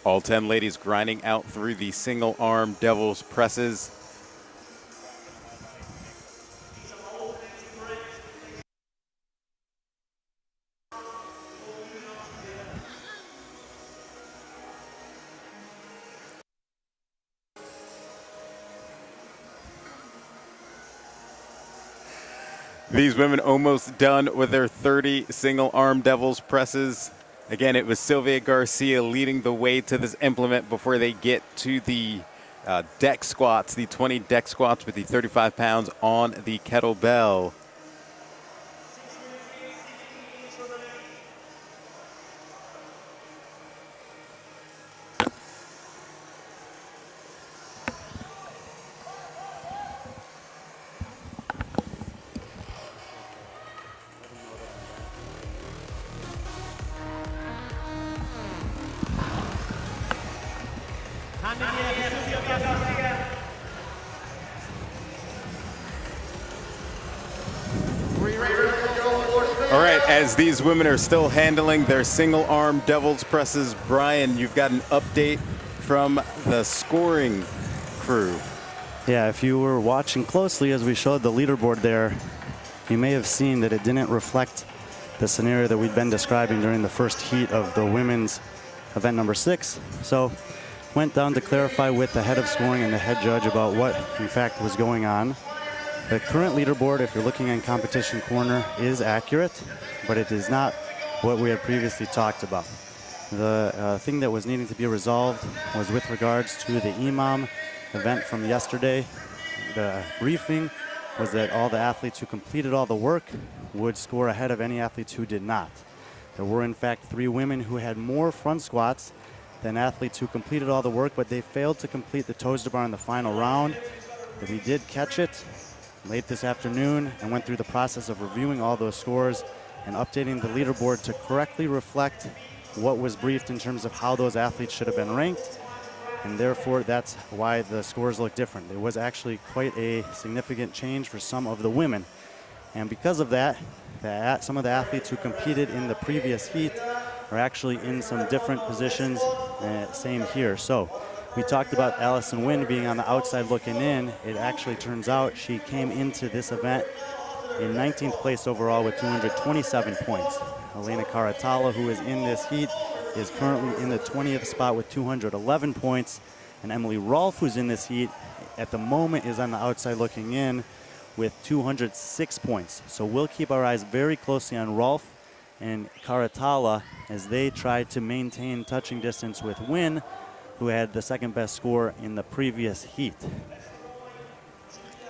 All 10 ladies grinding out through the single arm devil's presses. These women almost done with their 30 single arm devil's presses. Again, it was Sylvia Garcia leading the way to this implement before they get to the deck squats, the 20 deck squats with the 35 pounds on the kettlebell. All right, as these women are still handling their single arm devil's presses, Brian, you've got an update from the scoring crew. Yeah, if you were watching closely as we showed the leaderboard there, you may have seen that it didn't reflect the scenario that we'd been describing during the first heat of the women's event number 6. So went down to clarify with the head of scoring and the head judge about what in fact was going on. The current leaderboard, if you're looking in Competition Corner, is accurate, but it is not what we had previously talked about. The thing that was needing to be resolved was with regards to the EMOM event from yesterday. The briefing was that all the athletes who completed all the work would score ahead of any athletes who did not. There were in fact 3 women who had more front squats than athletes who completed all the work, but they failed to complete the toes to bar in the final round. But we did catch it late this afternoon and went through the process of reviewing all those scores and updating the leaderboard to correctly reflect what was briefed in terms of how those athletes should have been ranked. And therefore, that's why the scores look different. It was actually quite a significant change for some of the women. And because of that, some of the athletes who competed in the previous heat are actually in some different positions, same here. So we talked about Allison Wynn being on the outside looking in. It actually turns out she came into this event in 19th place overall with 227 points. Elena Caratala, who is in this heat, is currently in the 20th spot with 211 points. And Emily Rolfe, who's in this heat, at the moment is on the outside looking in with 206 points. So we'll keep our eyes very closely on Rolfe and Caratala as they try to maintain touching distance with Wynn, who had the second best score in the previous heat.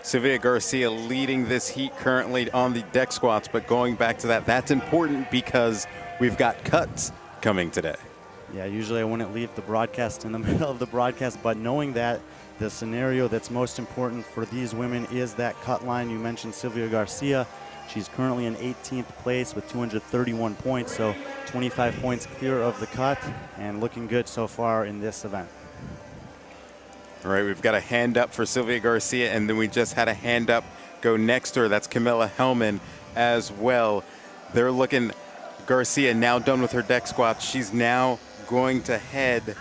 Sylvia Garcia leading this heat currently on the deck squats, but going back to that, that's important because we've got cuts coming today. Yeah, usually I wouldn't leave the broadcast in the middle of the broadcast, but knowing that the scenario that's most important for these women is that cut line. You mentioned Sylvia Garcia. She's currently in 18th place with 231 points, so 25 points clear of the cut and looking good so far in this event. All right, we've got a hand up for Sylvia Garcia, and then we just had a hand up go next to her. That's Camilla Hellman as well. They're looking, Garcia now done with her deck squats. She's now going to head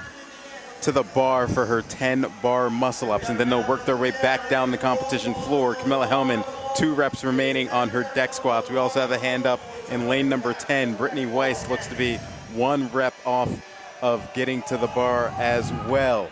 to the bar for her 10 bar muscle ups, and then they'll work their way back down the competition floor. Camilla Hellman, 2 reps remaining on her deck squats. We also have a hand up in lane number 10. Brittany Weiss looks to be 1 rep off of getting to the bar as well.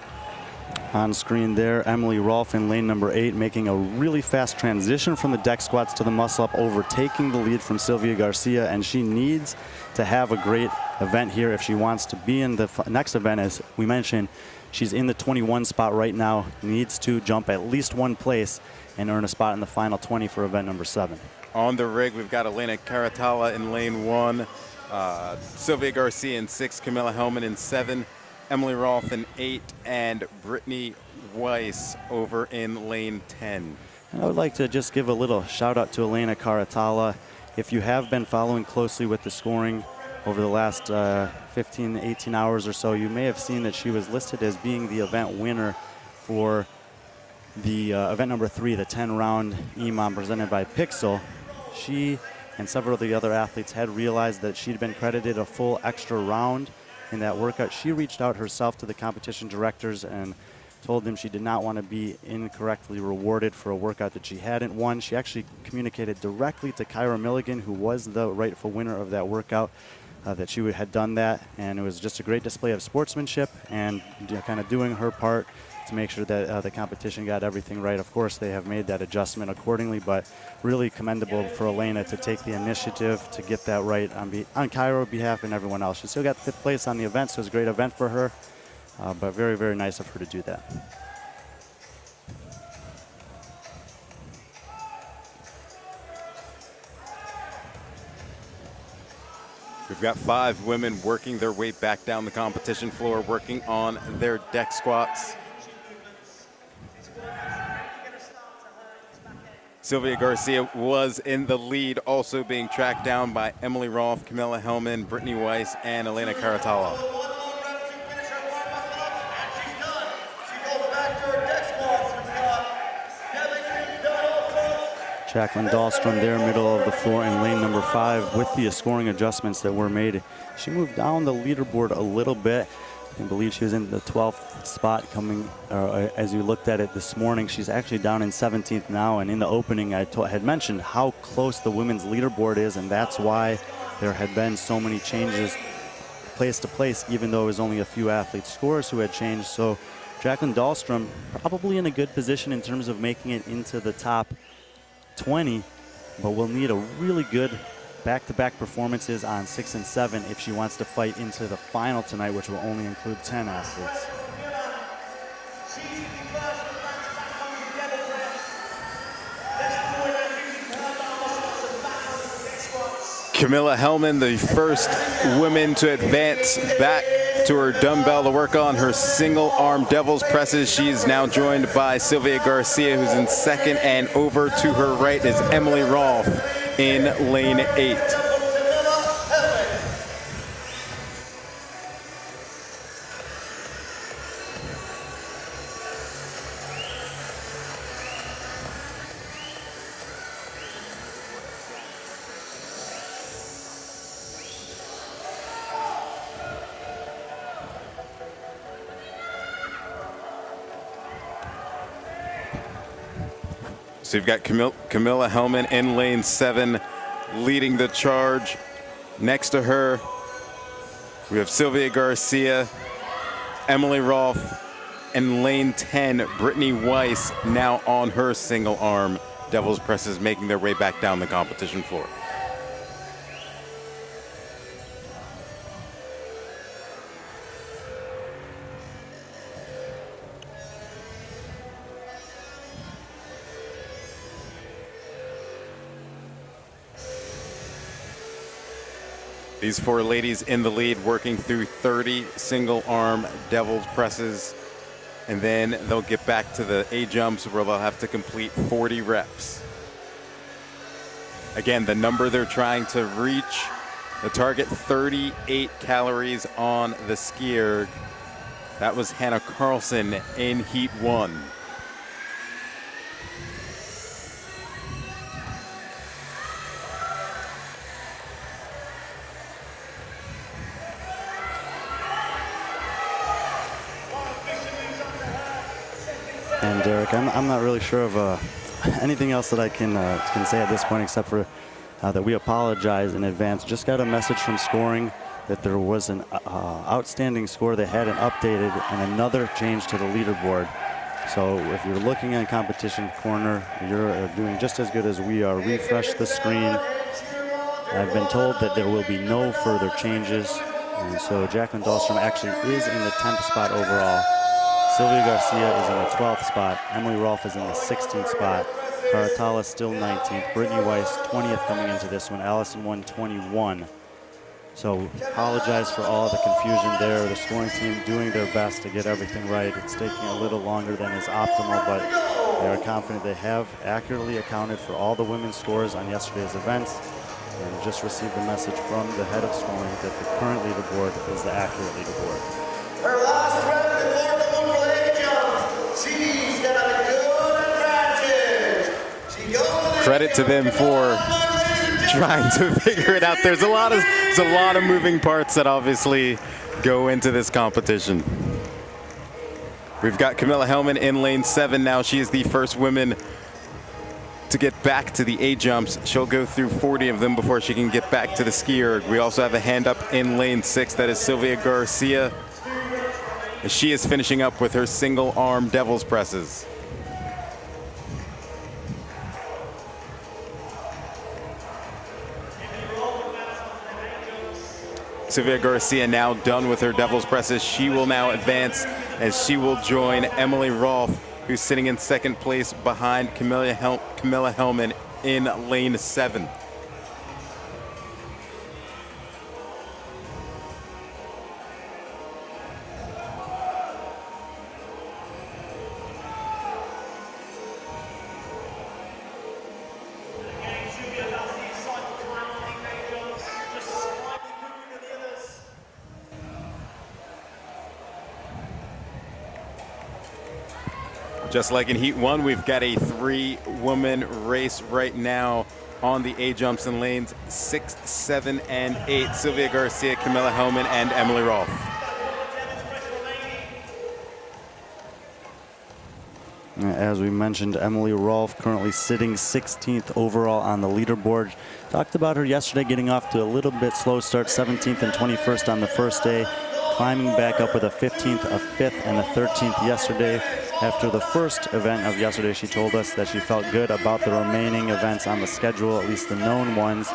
On screen there, Emily Rolfe in lane number 8, making a really fast transition from the deck squats to the muscle up, overtaking the lead from Sylvia Garcia, and she needs to have a great event here if she wants to be in the next event. As we mentioned, she's in the 21 spot right now, needs to jump at least 1 place and earn a spot in the final 20 for event number 7. On the rig, we've got Elena Caratala in lane 1, Sylvia Garcia in 6, Camilla Hellman in 7, Emily Rolfe in 8, and Brittany Weiss over in lane 10. And I would like to just give a little shout out to Elena Caratala. If you have been following closely with the scoring over the last 15, 18 hours or so, you may have seen that she was listed as being the event winner for the event number 3, the 10-round EMOM presented by Pixel. She and several of the other athletes had realized that she'd been credited a full extra round in that workout. She reached out herself to the competition directors and told them she did not want to be incorrectly rewarded for a workout that she hadn't won. She actually communicated directly to Kyra Milligan, who was the rightful winner of that workout, that she had done that, and it was just a great display of sportsmanship and kind of doing her part to make sure that the competition got everything right. Of course, they have made that adjustment accordingly, but really commendable for Elena to take the initiative to get that right on Kyra's behalf and everyone else. She still got 5th place on the event, so it was a great event for her, but very, very nice of her to do that. We've got 5 women working their way back down the competition floor, working on their deck squats. Sylvia Garcia was in the lead, also being tracked down by Emily Rolfe, Camilla Hellman, Brittany Weiss, and Elena Caratala. Jacqueline Dahlstrom there, middle of the floor in lane number 5 with the scoring adjustments that were made. She moved down the leaderboard a little bit. I believe she was in the 12th spot coming, as you looked at it this morning. She's actually down in 17th now, and in the opening I had mentioned how close the women's leaderboard is, and that's why there had been so many changes place to place, even though it was only a few athlete scores who had changed. So Jacqueline Dahlstrom probably in a good position in terms of making it into the top 20, but will need a really good back-to-back performances on 6 and 7 if she wants to fight into the final tonight, which will only include 10 athletes. Camilla Hellman, the first woman to advance back to her dumbbell to work on her single arm devil's presses. She is now joined by Sylvia Garcia, who's in 2nd, and over to her right is Emily Rolfe in lane 8. So you've got Camilla Hellman in lane 7 leading the charge. Next to her, we have Sylvia Garcia, Emily Rolfe, and lane 10, Brittany Weiss, now on her single arm devil's presses, making their way back down the competition floor. These four ladies in the lead, working through 30 single arm devil's presses. And then they'll get back to the A jumps where they'll have to complete 40 reps. Again, the number they're trying to reach, the target 38 calories on the ski erg. That was Hannah Carlson in heat 1. And Derek, I'm not really sure of anything else that I can say at this point, except for that we apologize in advance. Just got a message from scoring that there was an outstanding score they hadn't updated and another change to the leaderboard. So if you're looking at competition corner, you're doing just as good as we are. Refresh the screen. I've been told that there will be no further changes. And so Jacqueline Dahlstrom actually is in the 10th spot overall. Sylvia Garcia is in the 12th spot. Emily Rolfe is in the 16th spot. Karatala still 19th. Brittany Weiss 20th coming into this one. Allison Won 21. So apologize for all the confusion there. The scoring team doing their best to get everything right. It's taking a little longer than is optimal, but they are confident they have accurately accounted for all the women's scores on yesterday's events. And just received a message from the head of scoring that the current leaderboard is the accurate leaderboard. Her last rep before the Memorial A jump. She's got a good advantage. She goes Credit to them for trying to figure it out. There's a lot of moving parts that obviously go into this competition. We've got Camilla Hellman in lane 7 now. She is the first woman to get back to the A jumps. She'll go through 40 of them before she can get back to the ski erg. We also have a hand up in lane 6. That is Sylvia Garcia. She is finishing up with her single arm devil's presses. Sylvia Garcia now done with her devil's presses. She will now advance as she will join Emily Rolfe, who's sitting in second place behind Camilla Hellman in lane 7. Just like in heat 1, we've got a 3-woman race right now on the A jumps in lanes 6, 7, and 8. Sylvia Garcia, Camilla Hellman, and Emily Rolfe. As we mentioned, Emily Rolfe currently sitting 16th overall on the leaderboard. Talked about her yesterday getting off to a little bit slow start, 17th and 21st on the first day, climbing back up with a 15th, a 5th, and a 13th yesterday. After the first event of yesterday, she told us that she felt good about the remaining events on the schedule, at least the known ones,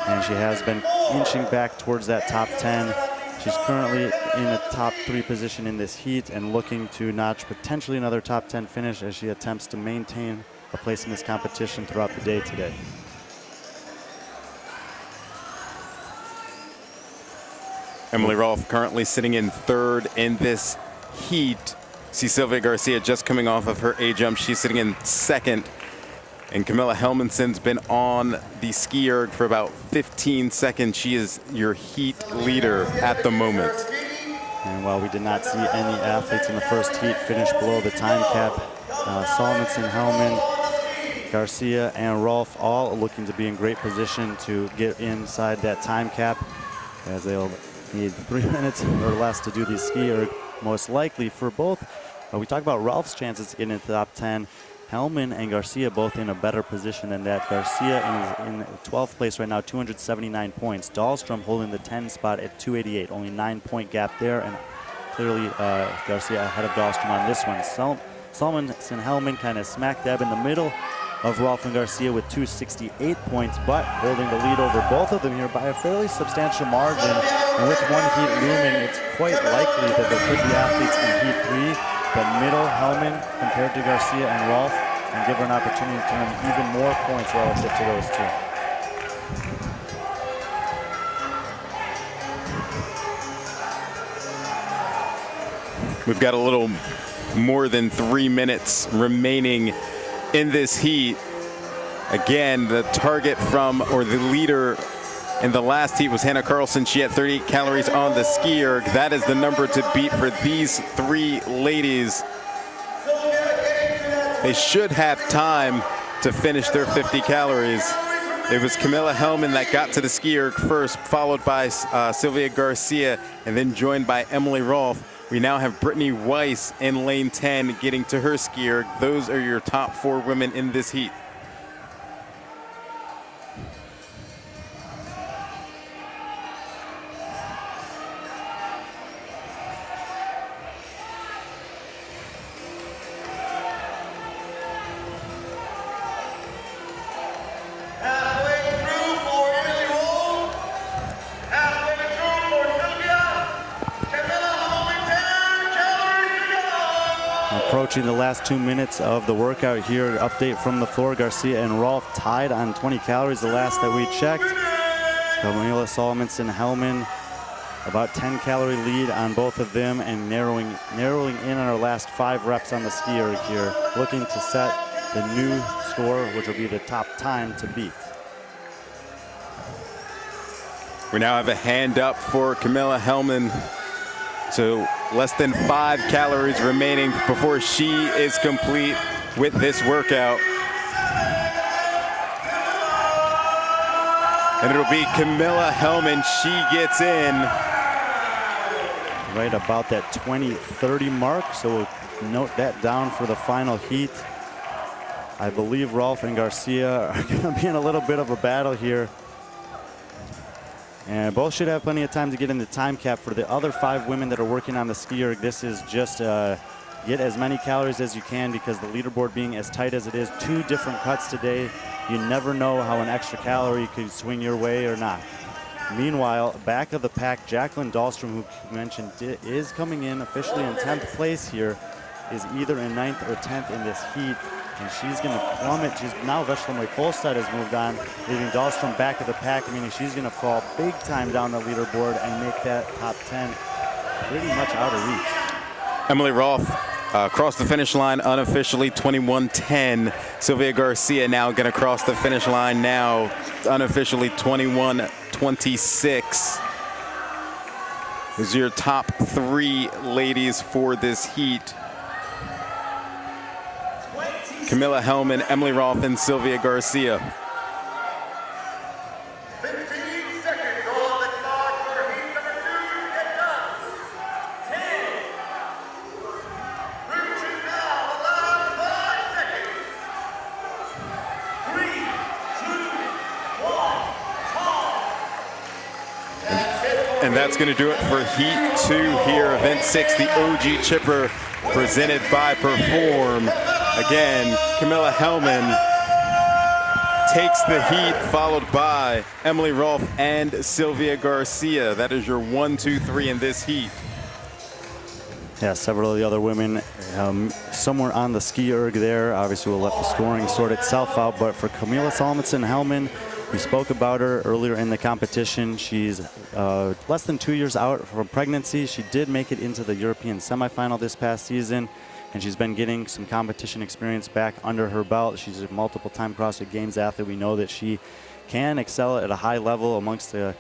and she has been inching back towards that top 10. She's currently in a top 3 position in this heat and looking to notch potentially another top 10 finish as she attempts to maintain a place in this competition throughout the day today. Emily Rolfe currently sitting in 3rd in this heat. See Sylvia Garcia just coming off of her A jump. She's sitting in 2nd. And Camilla Hellmanson's been on the ski erg for about 15 seconds. She is your heat leader at the moment. And while we did not see any athletes in the first heat finish below the time cap, Solomon, Hellman, Garcia, and Rolfe all looking to be in great position to get inside that time cap, as they'll need 3 minutes or less to do the ski erg, most likely for both. We talk about Rolfe's chances to get into the top 10. Hellman and Garcia both in a better position than that. Garcia is in 12th place right now, 279 points. Dahlstrom holding the 10 spot at 288, only 9-point gap there, and clearly Garcia ahead of Dahlstrom on this one. Solomon Hellman kind of smack dab in the middle of Rolfe and Garcia with 268 points, but holding the lead over both of them here by a fairly substantial margin. And with one heat looming, it's quite likely that there could be athletes in heat 3 that middle Hellman compared to Garcia and Rolfe and give her an opportunity to earn even more points relative to those two. We've got a little more than 3 minutes remaining in this heat. Again, the target from, or the leader in the last heat was Hannah Carlson. She had 38 calories on the ski erg. That is the number to beat for these 3 ladies. They should have time to finish their 50 calories. It was Camilla Hellman that got to the ski erg first, followed by Sylvia Garcia, and then joined by Emily Rolfe. We now have Brittany Weiss in lane 10 getting to her ski erg. Those are your top 4 women in this heat. Approaching the last 2 minutes of the workout here. Update from the floor. Garcia and Rolfe tied on 20 calories the last that we checked. Camilla Salomonson-Hellman about 10 calorie lead on both of them, and narrowing in on our last 5 reps on the ski erg here. Looking to set the new score, which will be the top time to beat. We now have a hand up for Camilla Hellman. So less than 5 calories remaining before she is complete with this workout. And it'll be Camilla Hellman. She gets in right about that 20-30 mark. So we'll note that down for the final heat. I believe Rolfe and Garcia are going to be in a little bit of a battle here. And both should have plenty of time to get in the time cap. For the other 5 women that are working on the ski erg, this is just get as many calories as you can, because the leaderboard being as tight as it is, 2 different cuts today. You never know how an extra calorie could swing your way or not. Meanwhile, back of the pack, Jacqueline Dahlstrom, who you mentioned, is coming in officially in 10th place here, is either in 9th or 10th in this heat. And she's going to plummet. She's now Veslemøy Kolstad has moved on, leaving Dahlstrom back of the pack, meaning she's going to fall big time down the leaderboard and make that top 10 pretty much out of reach. Emily Rolfe crossed the finish line unofficially, 21:10. Sylvia Garcia now going to cross the finish line now, unofficially 21:26. Those are your top 3 ladies for this heat. Camilla Hellman, Emily Rolfe, and Sylvia Garcia. 15 seconds on the clock for heat number 2 to get done. 10. Reaching now the last 5 seconds. 3, 2, 1, And that's going to do it for Heat 2 here, Event 6, the OG Chipper, presented by Perform. Again, Camilla Hellman takes the heat, followed by Emily Rolfe and Sylvia Garcia. That is your 1, 2, 3 in this heat. Yeah, several of the other women somewhere on the ski erg there. Obviously, we'll let the scoring sort itself out. But for Camilla Salomonson-Hellman, we spoke about her earlier in the competition. She's less than 2 years out from pregnancy. She did make it into the European semifinal this past season, and she's been getting some competition experience back under her belt. She's a multiple-time CrossFit Games athlete. We know that she can excel at a high level amongst a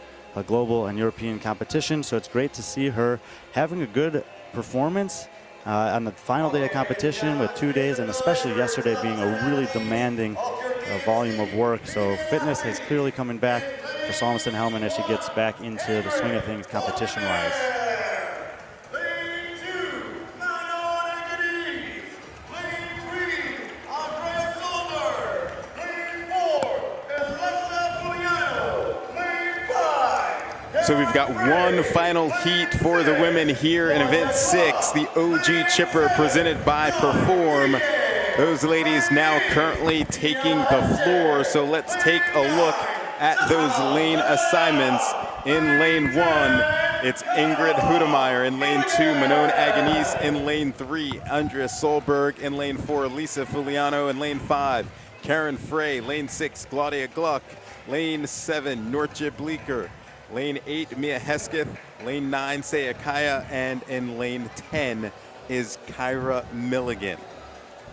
global and European competition, so it's great to see her having a good performance on the final day of competition, with 2 days, and especially yesterday being a really demanding volume of work. So fitness is clearly coming back for Salomonson-Hellman as she gets back into the swing of things competition-wise. Lane 2, Manon Angeles. Lane 3, Andrea Solberg. Lane 4, Elisa Pugliano. Lane 5. So we've got one final heat for the women here in Event 6, the OG Chipper presented by Perform. Those ladies now currently taking the floor, so let's take a look at those lane assignments. In lane 1, it's Ingrid Hudemeyer. In lane 2, Manon Agonise. In lane 3, Andrea Solberg. In lane 4, Lisa Fuliano. In lane 5, Karen Frey. Lane 6, Claudia Gluck. Lane 7, Nortje Bleeker. Lane 8, Mia Hesketh. Lane 9, Saya Kaya. And in lane 10, is Kyra Milligan.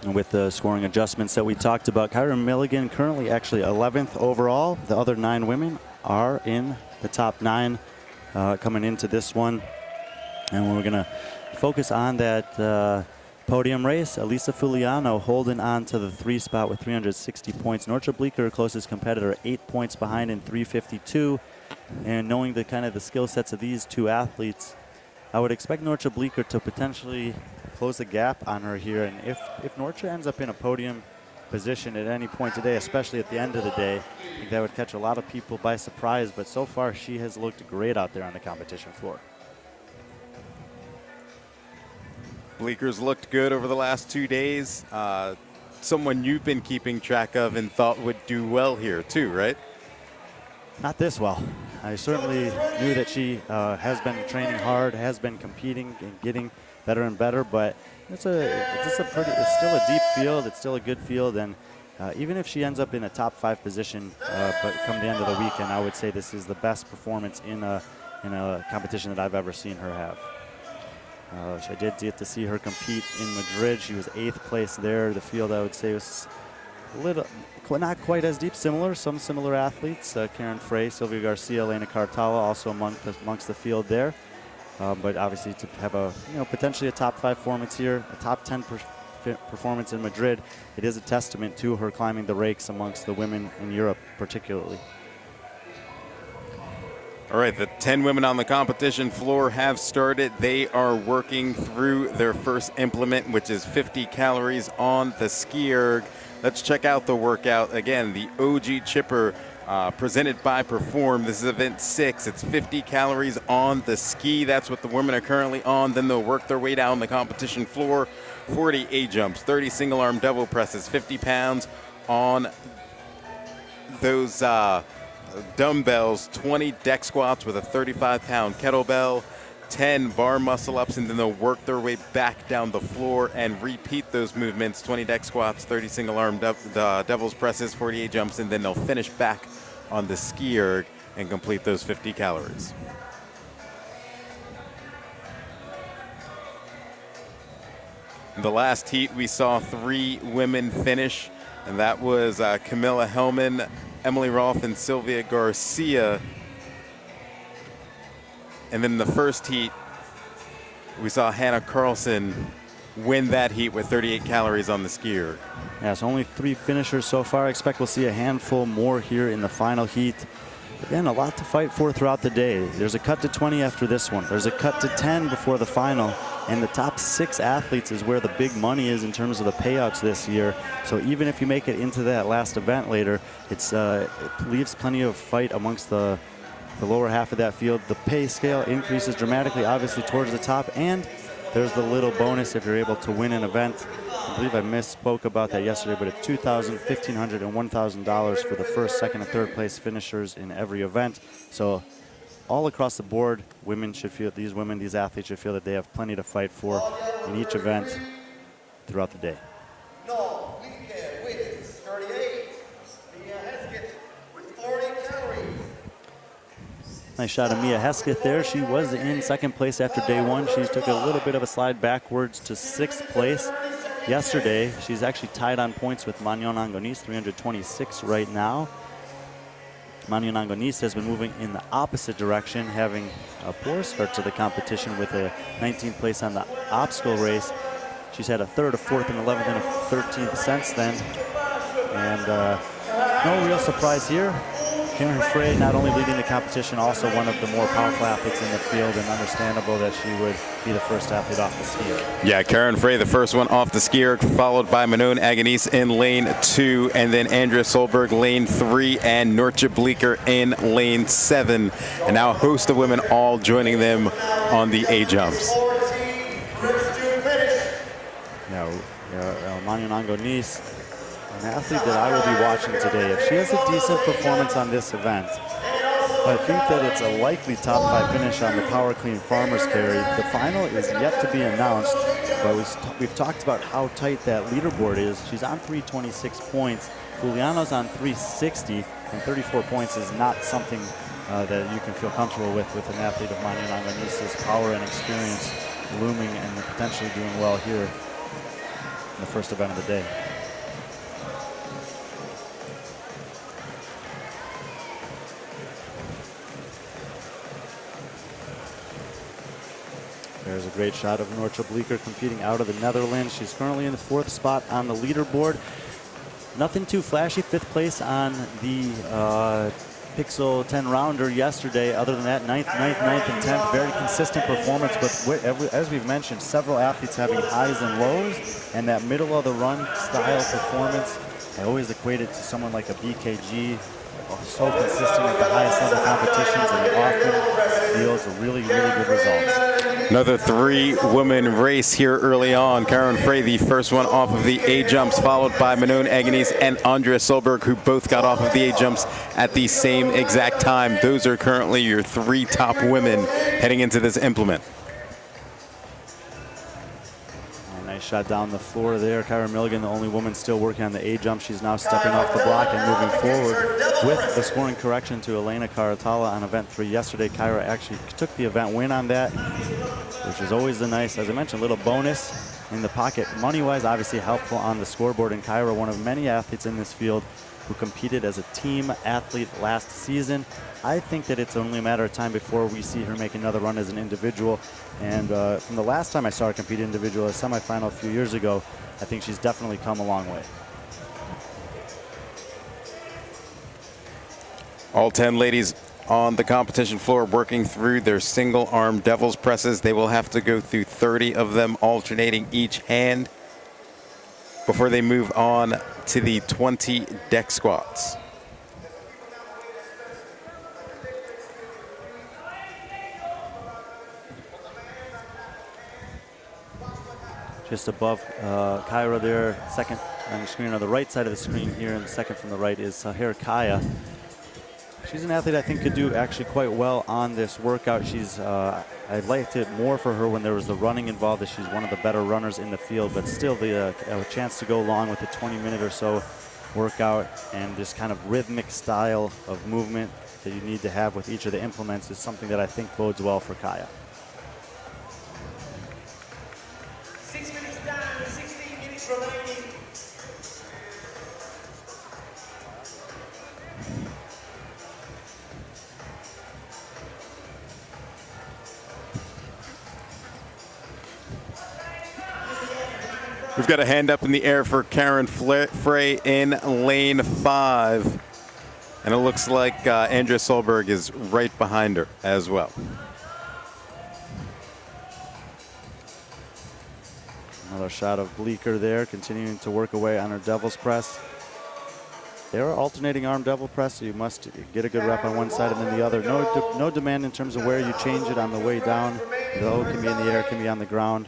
And with the scoring adjustments that we talked about, Kyra Milligan currently actually 11th overall. The other 9 women are in the top 9 coming into this one. And we're going to focus on that podium race. Elisa Fuliano holding on to the 3 spot with 360 points. Nortra Bleeker, closest competitor, 8 points behind in 352. And knowing the kind of the skill sets of these 2 athletes, I would expect Nortra Bleeker to potentially close the gap on her here. And if Nortra ends up in a podium position at any point today, especially at the end of the day, I think that would catch a lot of people by surprise. But so far, she has looked great out there on the competition floor. Bleeker's looked good over the last 2 days. Someone you've been keeping track of and thought would do well here too, right? Not this well. I certainly knew that she has been training hard, has been competing and getting better and better, but it's still a deep field. It's still a good field, and even if she ends up in a top 5 position, but come the end of the weekend, I would say this is the best performance in a competition that I've ever seen her have. I did get to see her compete in Madrid. She was 8th place there. The field, I would say, was not quite as deep. Some similar athletes. Karen Frey, Sylvia Garcia, Elena Cartala, also amongst the field there. But obviously, to have a potentially a top 5 performance here, a top 10 performance in Madrid, it is a testament to her climbing the ranks amongst the women in Europe, particularly. All right, the 10 women on the competition floor have started. They are working through their first implement, which is 50 calories on the ski erg. Let's check out the workout. Again, the OG Chipper presented by Perform. This is event 6. It's 50 calories on the ski. That's what the women are currently on. Then they'll work their way down the competition floor. 40 A-jumps, 30 single-arm devil presses, 50 pounds on those dumbbells, 20 deck squats with a 35-pound kettlebell, 10 bar muscle ups, and then they'll work their way back down the floor and repeat those movements, 20 deck squats, 30 single arm devil's presses, 48 jumps, and then they'll finish back on the ski erg and complete those 50 calories. In the last heat, we saw 3 women finish, and that was Camilla Hellman, Emily Rolfe, and Sylvia Garcia. And then in the first heat, we saw Hannah Carlson win that heat with 38 calories on the skier. Yeah, so only 3 finishers so far. I expect we'll see a handful more here in the final heat. Again, a lot to fight for throughout the day. There's a cut to 20 after this one. There's a cut to 10 before the final. And the top 6 athletes is where the big money is in terms of the payouts this year. So even if you make it into that last event later, it leaves plenty of fight amongst the lower half of that field. The pay scale increases dramatically, obviously, towards the top. And there's the little bonus if you're able to win an event. I believe I misspoke about that yesterday, but it's $2,000, $1,500, and $1,000 for the first, second, and third place finishers in every event. So all across the board, these athletes should feel that they have plenty to fight for in each event throughout the day. No, weekend with 38. Mia Hesketh with 40 calories. Nice shot of Mia Hesketh there. She was in second place after day 1. She took a little bit of a slide backwards to 6th place yesterday. She's actually tied on points with Magnon Angonis, 326 right now. Magnon Angonis has been moving in the opposite direction, having a poor start to the competition with a 19th place on the obstacle race. She's had a 3rd, a 4th, an 11th, and a 13th since then. And no real surprise here. Karen Frey not only leading the competition, also one of the more powerful athletes in the field, and understandable that she would be the first athlete off the ski. Yeah, Karen Frey, the first one off the skier, followed by Manon Angonis in lane 2, and then Andrea Solberg lane 3, and Nortra Bleeker in lane 7. And now a host of women all joining them on the A-jumps. Magnon Angonis, an athlete that I will be watching today. If she has a decent performance on this event, I think that it's a likely top 5 finish on the Power Clean Farmers Carry. The final is yet to be announced, but we've talked about how tight that leaderboard is. She's on 326 points. Fuliano's on 360, and 34 points is not something that you can feel comfortable with an athlete of Magnon Angonis' power and experience. looming and potentially doing well here in the first event of the day. There's a great shot of Nortje Bleeker competing out of the Netherlands. She's currently in the 4th spot on the leaderboard. Nothing too flashy, 5th place on the Pixel 10 rounder yesterday. Other than that, 9th, and 10th. Very consistent performance, but as we've mentioned, several athletes having highs and lows, and that middle of the run style performance, I always equate it to someone like a BKG, so consistent at the highest level competitions and often yields really, really good results. Another 3-woman race here early on. Karen Frey, the first one off of the A-jumps, followed by Manon Egenes and Andrea Solberg, who both got off of the A-jumps at the same exact time. Those are currently your 3 top women heading into this implement. Nice shot down the floor there. Kyra Milligan, the only woman still working on the A-jump. She's now stepping off the block and moving forward with the scoring correction to Elena Karatala on event 3 yesterday. Kyra actually took the event win on that, which is always the nice, as I mentioned, little bonus in the pocket. Money-wise, obviously helpful on the scoreboard. And Kyra, one of many athletes in this field who competed as a team athlete last season. I think that it's only a matter of time before we see her make another run as an individual. And from the last time I saw her compete individual, a semifinal a few years ago, I think she's definitely come a long way. All 10 ladies on the competition floor working through their single arm devil's presses. They will have to go through 30 of them, alternating each hand, before they move on to the 20 deck squats. Just above Kyra there, second on the screen, on the right side of the screen here, and second from the right is Sahir Kaya. She's an athlete I think could do actually quite well on this workout. I liked it more for her when there was the running involved, as she's one of the better runners in the field, but still a chance to go along with a 20-minute or so workout and this kind of rhythmic style of movement that you need to have with each of the implements is something that I think bodes well for Kaya. 6 minutes down, 16 minutes remaining. We've got a hand up in the air for Karen Frey in lane 5. And it looks like Andrea Solberg is right behind her as well. Another shot of Bleeker there, continuing to work away on her devil's press. They are alternating arm devil press, so you must get a good rep on one side and then the other. No demand in terms of where you change it on the way down. The low can be in the air, can be on the ground.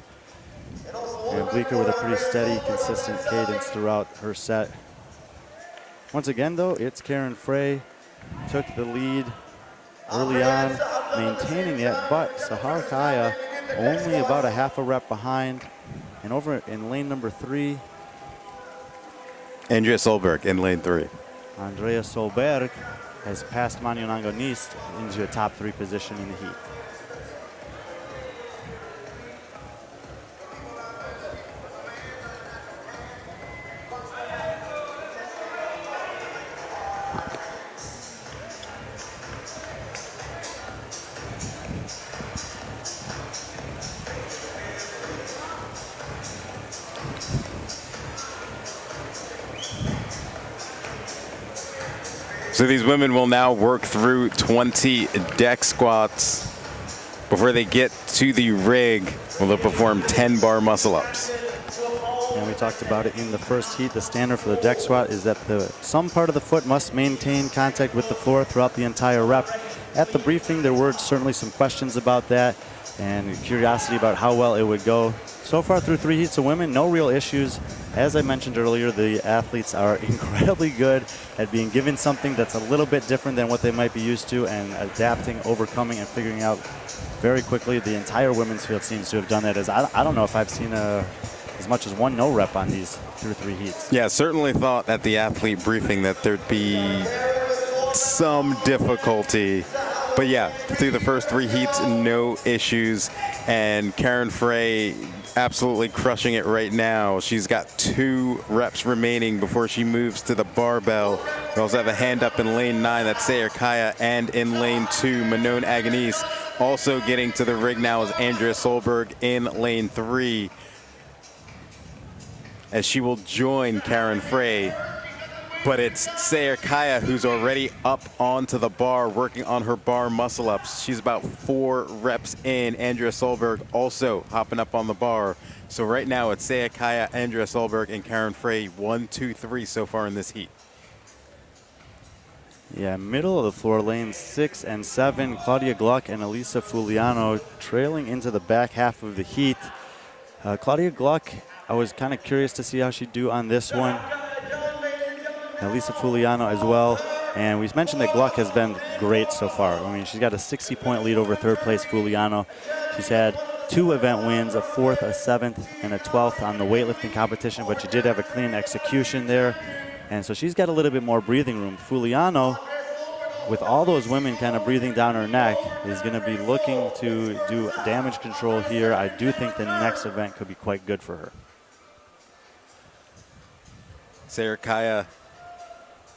And Bleeker with a pretty steady, consistent cadence throughout her set. Once again, though, it's Karen Frey. Took the lead early on, maintaining it, but Sahar Kaya only about a half a rep behind. And over in lane number 3, Andrea Solberg in lane 3. Andrea Solberg has passed Manon Egenes into a top 3 position in the heat. So these women will now work through 20 deck squats before they get to the rig, where they'll perform 10 bar muscle ups. And we talked about it in the first heat. The standard for the deck squat is that some part of the foot must maintain contact with the floor throughout the entire rep. At the briefing, there were certainly some questions about that and curiosity about how well it would go. So far through 3 heats of women, no real issues. As I mentioned earlier, the athletes are incredibly good at being given something that's a little bit different than what they might be used to and adapting, overcoming, and figuring out very quickly. The entire women's field seems to have done that. I don't know if I've seen as much as one no rep on these through 3 heats. Yeah, certainly thought at the athlete briefing that there'd be some difficulty But yeah, through the first 3 heats, no issues. And Karen Frey absolutely crushing it right now. She's got 2 reps remaining before she moves to the barbell. We also have a hand up in lane 9. That's Sayer Kaya. And in lane 2, Manon Agonise. Also getting to the rig now is Andrea Solberg in lane 3, as she will join Karen Frey. But it's Sayer Kaya who's already up onto the bar, working on her bar muscle ups. She's about 4 reps in. Andrea Solberg also hopping up on the bar. So right now it's Sayer Kaya, Andrea Solberg, and Karen Frey, 1, 2, 3 so far in this heat. Yeah, middle of the floor, lanes 6 and 7, Claudia Gluck and Elisa Fuliano trailing into the back half of the heat. Claudia Gluck, I was kind of curious to see how she'd do on this one. Elisa Fuliano as well. And we mentioned that Gluck has been great so far. I mean, she's got a 60-point lead over third place Fuliano. She's had 2 event wins, a 4th, a 7th, and a 12th on the weightlifting competition, but she did have a clean execution there. And so she's got a little bit more breathing room. Fuliano, with all those women kind of breathing down her neck, is going to be looking to do damage control here. I do think the next event could be quite good for her. Sayer Kaya,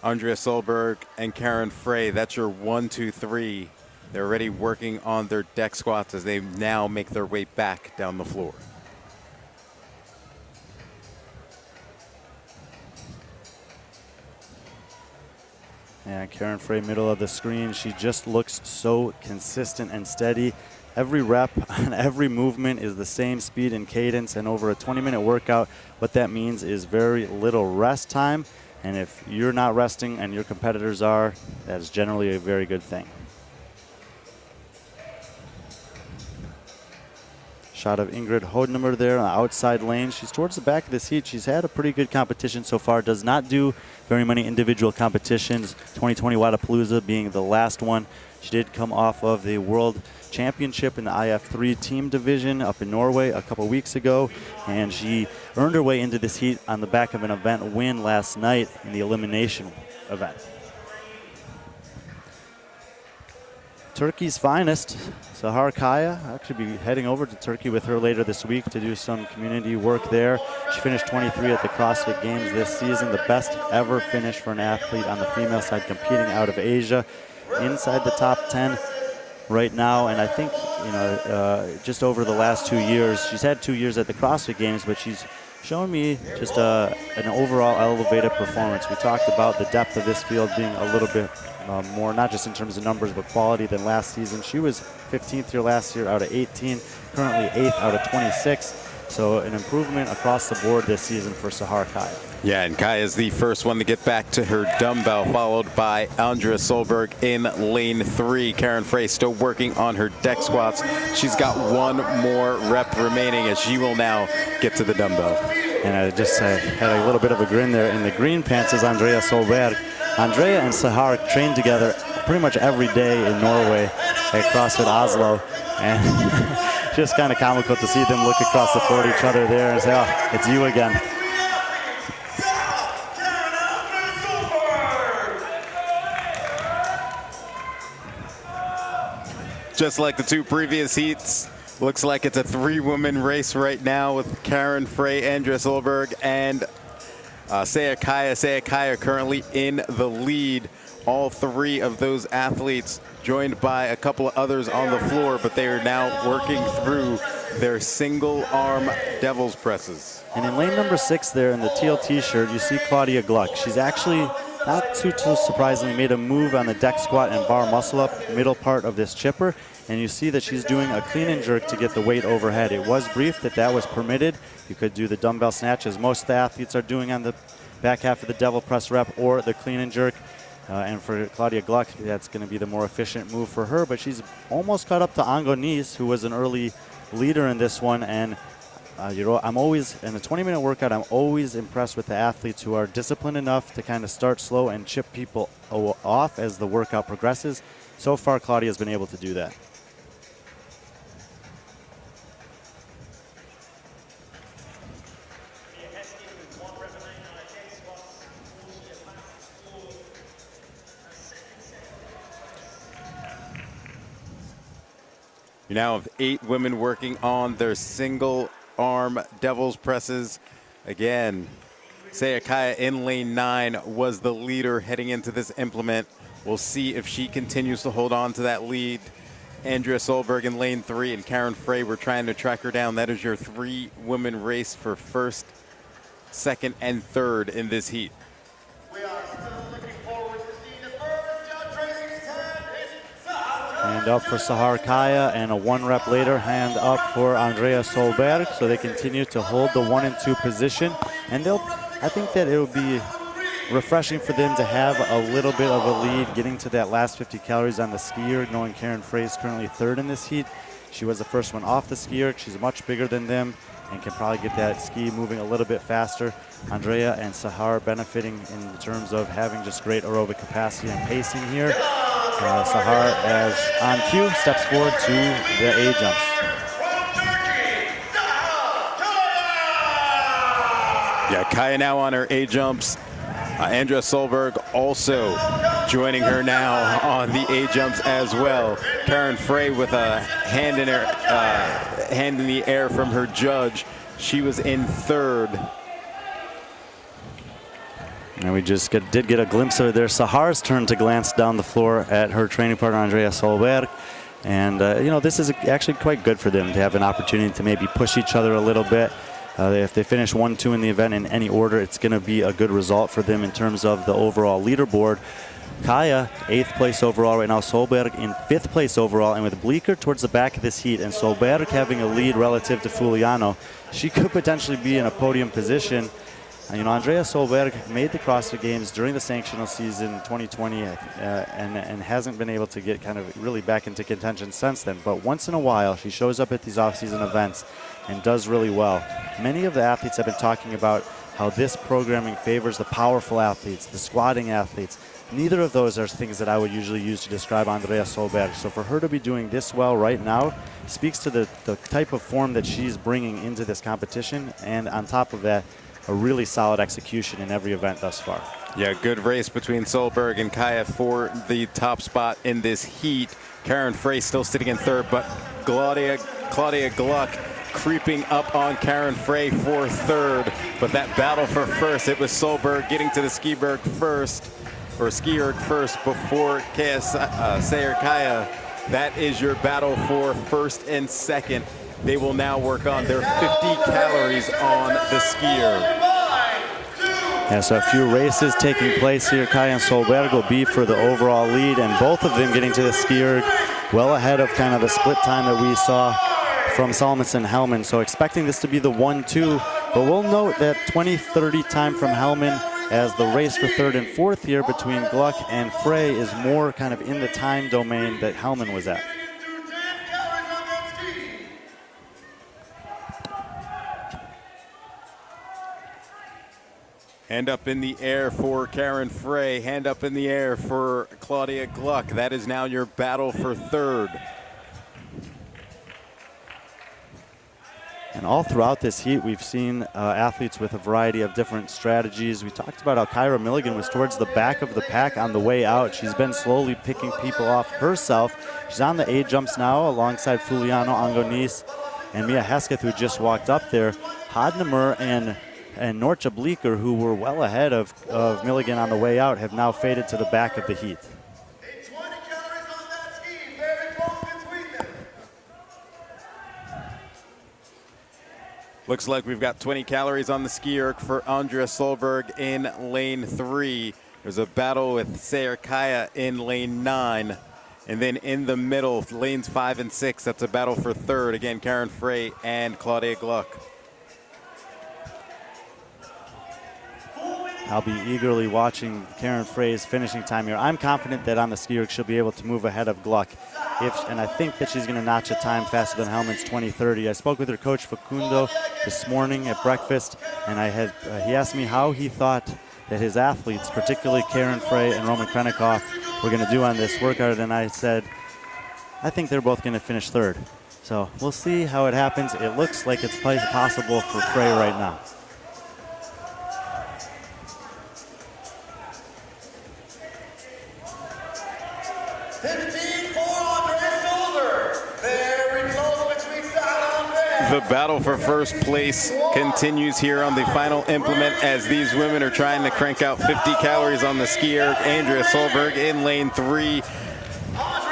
Andrea Solberg, and Karen Frey, that's your 1, 2, 3. They're already working on their deck squats as they now make their way back down the floor. And Karen Frey, middle of the screen, she just looks so consistent and steady. Every rep and every movement is the same speed and cadence, and over a 20-minute workout, what that means is very little rest time. And if you're not resting and your competitors are, that's generally a very good thing. Shot of Ingrid Hodnemer there on the outside lane. She's towards the back of this heat. She's had a pretty good competition so far. Does not do very many individual competitions. 2020 Wadapalooza being the last one. She did come off of the World Championship in the IF3 team division up in Norway a couple weeks ago, and she earned her way into this heat on the back of an event win last night in the elimination event. Turkey's finest, Sahar Kaya. I'll actually be heading over to Turkey with her later this week to do some community work there. She finished 23 at the CrossFit Games this season, the best ever finish for an athlete on the female side competing out of Asia. Inside the top 10 right now, and I think, you know, just over the last 2 years, she's had 2 years at the CrossFit Games, but she's shown me just an overall elevated performance. We talked about the depth of this field being a little bit more, not just in terms of numbers, but quality than last season. She was 15th here last year out of 18, currently 8th out of 26. So an improvement across the board this season for Sahar Kaya. Yeah, and Kaya is the first one to get back to her dumbbell, followed by Andrea Solberg in lane 3. Karen Frey still working on her deck squats. She's got 1 more rep remaining as she will now get to the dumbbell. And I just had a little bit of a grin there. In the green pants is Andrea Solberg. Andrea and Sahar train together pretty much every day in Norway at CrossFit Oslo. And just kind of comical to see them look across the floor at each other there and say, oh, it's you again. Just like the 2 previous heats, looks like it's a 3-woman race right now with Karen Frey, Andrea Solberg, and Sayer Kaya. Sayer Kaya currently in the lead. All 3 of those athletes joined by a couple of others on the floor, but they are now working through their single arm devil's presses. And in lane number 6 there in the teal t-shirt, you see Claudia Gluck. She's actually, not too surprisingly, made a move on the deck squat and bar muscle up middle part of this chipper. And you see that she's doing a clean and jerk to get the weight overhead. It was briefed that was permitted. You could do the dumbbell snatch, as most of the athletes are doing on the back half of the devil press rep, or the clean and jerk. And for Claudia Gluck, that's going to be the more efficient move for her. But she's almost caught up to Angonis, who was an early leader in this one. And you know, I'm always, in a 20-minute workout, I'm always impressed with the athletes who are disciplined enough to kind of start slow and chip people off as the workout progresses. So far, Claudia has been able to do that. You now have 8 women working on their single arm devil's presses. Again, Sayakaya in lane 9 was the leader heading into this implement. We'll see if she continues to hold on to that lead. Andrea Solberg in lane 3 and Karen Frey, we're trying to track her down. That is your 3-woman race for first, second, and third in this heat. We are still looking forward to seeing the first judge raising his hand. It's Sahar. Hand up for Sahar Kaya, and a 1 rep later, hand up for Andrea Solberg. So they continue to hold the 1 and 2 position. And I think that it will be refreshing for them to have a little bit of a lead getting to that last 50 calories on the skier, knowing Karen Frey is currently 3rd in this heat. She was the first one off the skier. She's much bigger than them and can probably get that ski moving a little bit faster. Andrea and Sahar benefiting in terms of having just great aerobic capacity and pacing here. Sahar, as on cue, steps forward to the A jumps. Yeah, Kaya now on her A jumps. Andrea Solberg also joining her now on the A jumps as well. Karen Frey with a hand in the air from her judge. She was in 3rd. And we just did get a glimpse of it there. Sahar's turn to glance down the floor at her training partner, Andrea Solberg. And, you know, this is actually quite good for them to have an opportunity to maybe push each other a little bit. If they finish 1-2 in the event in any order, it's going to be a good result for them in terms of the overall leaderboard. Kaya, 8th place overall right now. Solberg in 5th place overall. And with Bleeker towards the back of this heat and Solberg having a lead relative to Fuliano, she could potentially be in a podium position. You know, Andrea Solberg made the CrossFit Games during the sanctional season 2020 and hasn't been able to get kind of really back into contention since then. But once in a while, she shows up at these off-season events and does really well. Many of the athletes have been talking about how this programming favors the powerful athletes, the squatting athletes. Neither of those are things that I would usually use to describe Andrea Solberg. So for her to be doing this well right now speaks to the type of form that she's bringing into this competition. And on top of that, a really solid execution in every event thus far. Yeah, good race between Solberg and Kaya for the top spot in this heat. Karen Frey still sitting in 3rd, but Claudia Gluck creeping up on Karen Frey for 3rd. But that battle for first, it was Solberg getting to the skiberg first, or skierg first before Sayar Kaya. That is your battle for first and second. They will now work on their 50 calories on the skier. Yeah, so a few races taking place here. Kaya and Solberg will be for the overall lead, and both of them getting to the skier well ahead of kind of the split time that we saw from Salomonsson and Hellman. So expecting this to be the 1-2, but we'll note that 20-30 time from Hellman as the race for 3rd and 4th here between Gluck and Frey is more kind of in the time domain that Hellman was at. Hand up in the air for Karen Frey. Hand up in the air for Claudia Gluck. That is now your battle for 3rd. And all throughout this heat, we've seen athletes with a variety of different strategies. We talked about how Kyra Milligan was towards the back of the pack on the way out. She's been slowly picking people off herself. She's on the A jumps now alongside Fuliano Angonis and Mia Hesketh, who just walked up there. Hodnemer and Norcha Bleeker, who were well ahead of Milligan on the way out, have now faded to the back of the heat. 20 calories on that ski, very close between them. Looks like we've got 20 calories on the skier for Andrea Solberg in lane 3. There's a battle with Sayar Kaya in lane 9. And then in the middle, lanes 5 and 6, that's a battle for 3rd. Again, Karen Frey and Claudia Gluck. I'll be eagerly watching Karen Frey's finishing time here. I'm confident that on the skier she'll be able to move ahead of Gluck. And I think that she's going to notch a time faster than Hellman's 20:30. I spoke with her coach Facundo this morning at breakfast, and he asked me how he thought that his athletes, particularly Karen Frey and Roman Krennikov, were going to do on this workout, and I said, I think they're both going to finish 3rd. So we'll see how it happens. It looks like it's possible for Frey right now. Very The battle for first place continues here on the final implement as these women are trying to crank out 50 calories on the skier. Andrea Solberg in lane 3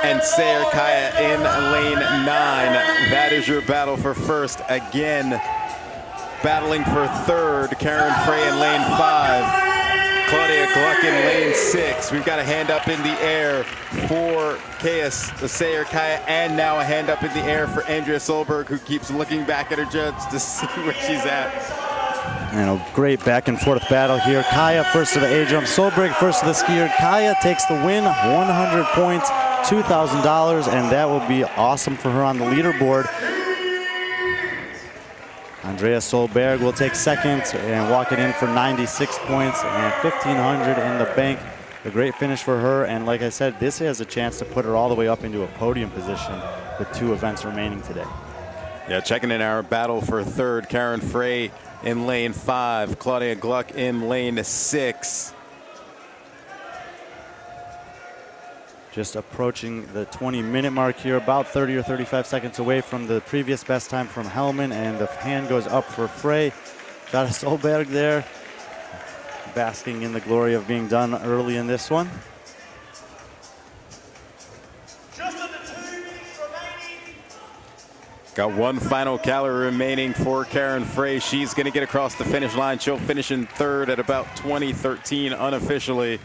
and Sayre Kaya in lane 9. That is your battle for first. Again, battling for third, Karen Frey in lane 5. Claudia Gluck in lane 6. We've got a hand up in the air for Sayre Kaya, and now a hand up in the air for Andrea Solberg, who keeps looking back at her judge to see where she's at. And a great back and forth battle here. Kaya first to the A jump, Solberg first to the skier. Kaya takes the win, 100 points, $2,000, and that will be awesome for her on the leaderboard. Andrea Solberg will take second and walk it in for 96 points and $1,500 in the bank. A great finish for her, and like I said, this has a chance to put her all the way up into a podium position with 2 events remaining today. Yeah, checking in our battle for third, Karen Frey in lane 5, Claudia Gluck in lane 6. Just approaching the 20-minute mark here, about 30 or 35 seconds away from the previous best time from Hellman, and the hand goes up for Frey. Got a Solberg there, basking in the glory of being done early in this one. Just under 2 minutes remaining. Got 1 final calorie remaining for Karen Frey. She's going to get across the finish line. She'll finish in third at about 20:13 unofficially.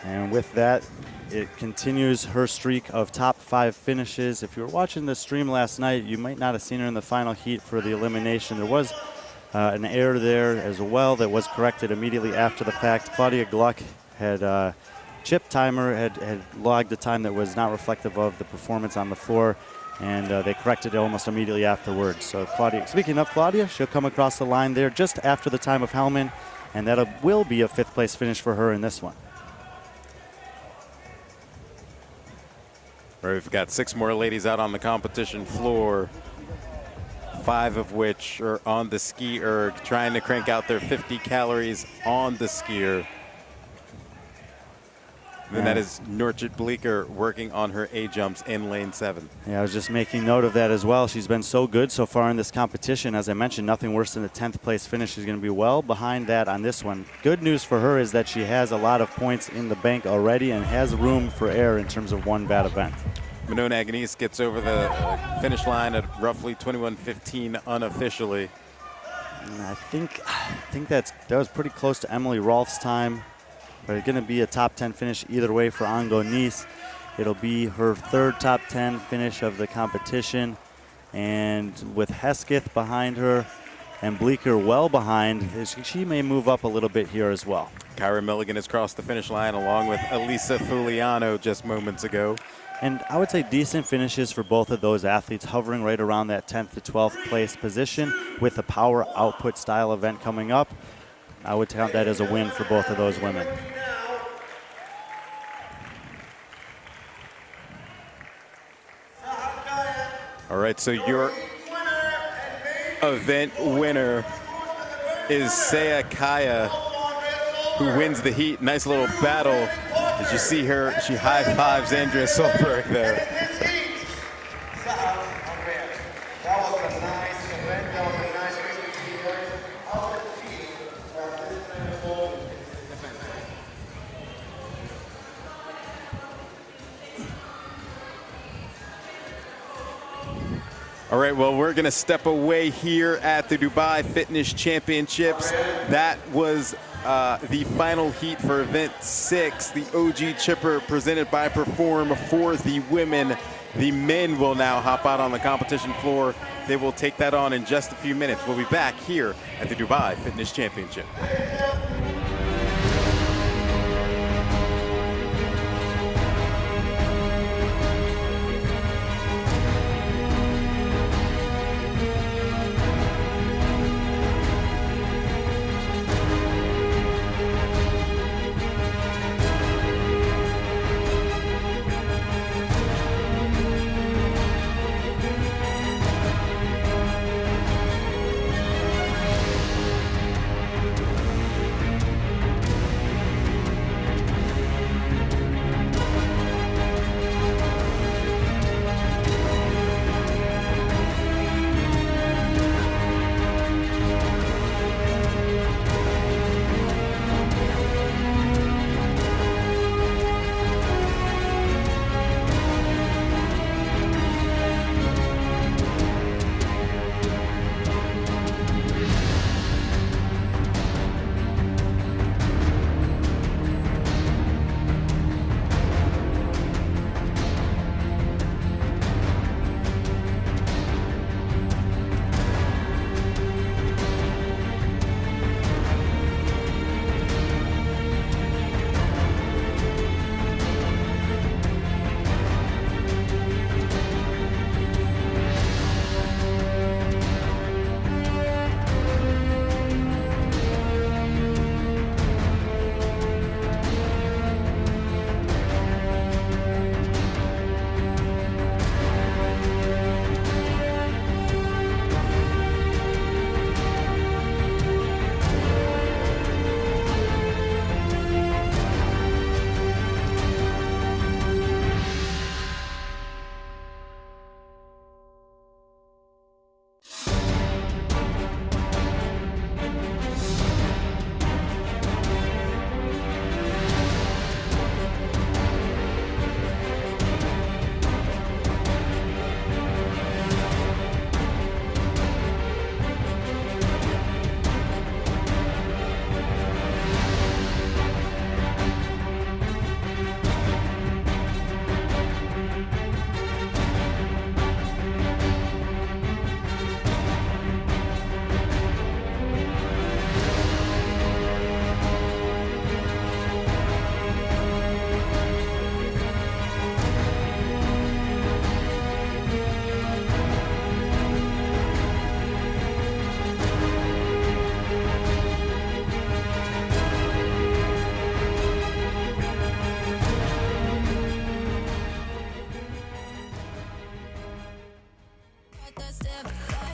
And with that, it continues her streak of top 5 finishes. If you were watching the stream last night, you might not have seen her in the final heat for the elimination. There was an error there as well that was corrected immediately after the fact. Claudia Gluck had chip timer, had logged a time that was not reflective of the performance on the floor, and they corrected it almost immediately afterwards. So Claudia, speaking of Claudia, she'll come across the line there just after the time of Hellman, and that will be a 5th place finish for her in this one. We've got 6 more ladies out on the competition floor, 5 of which are on the ski erg, trying to crank out their 50 calories on the skier. And that is Norchit Bleeker working on her A-jumps in lane 7. Yeah, I was just making note of that as well. She's been so good so far in this competition. As I mentioned, nothing worse than a 10th place finish. She's going to be well behind that on this one. Good news for her is that she has a lot of points in the bank already and has room for error in terms of one bad event. Monona Agnese gets over the finish line at roughly 21:15 unofficially. And I think that was pretty close to Emily Rolfe's time. But it's going to be a top 10 finish either way for Angonese. It'll be her 3rd top 10 finish of the competition. And with Hesketh behind her and Bleeker well behind, she may move up a little bit here as well. Kyra Milligan has crossed the finish line along with Elisa Fuliano just moments ago. And I would say decent finishes for both of those athletes, hovering right around that 10th to 12th place position with a power output style event coming up. I would count that as a win for both of those women. All right, so your event winner is Sayre Kaya, who wins the heat. Nice little battle. As you see her, she high-fives Andrea Solberg there. All right, well, we're going to step away here at the Dubai Fitness Championships. That was the final heat for event 6, the OG Chipper presented by Perform for the women. The men will now hop out on the competition floor. They will take that on in just a few minutes. We'll be back here at the Dubai Fitness Championship.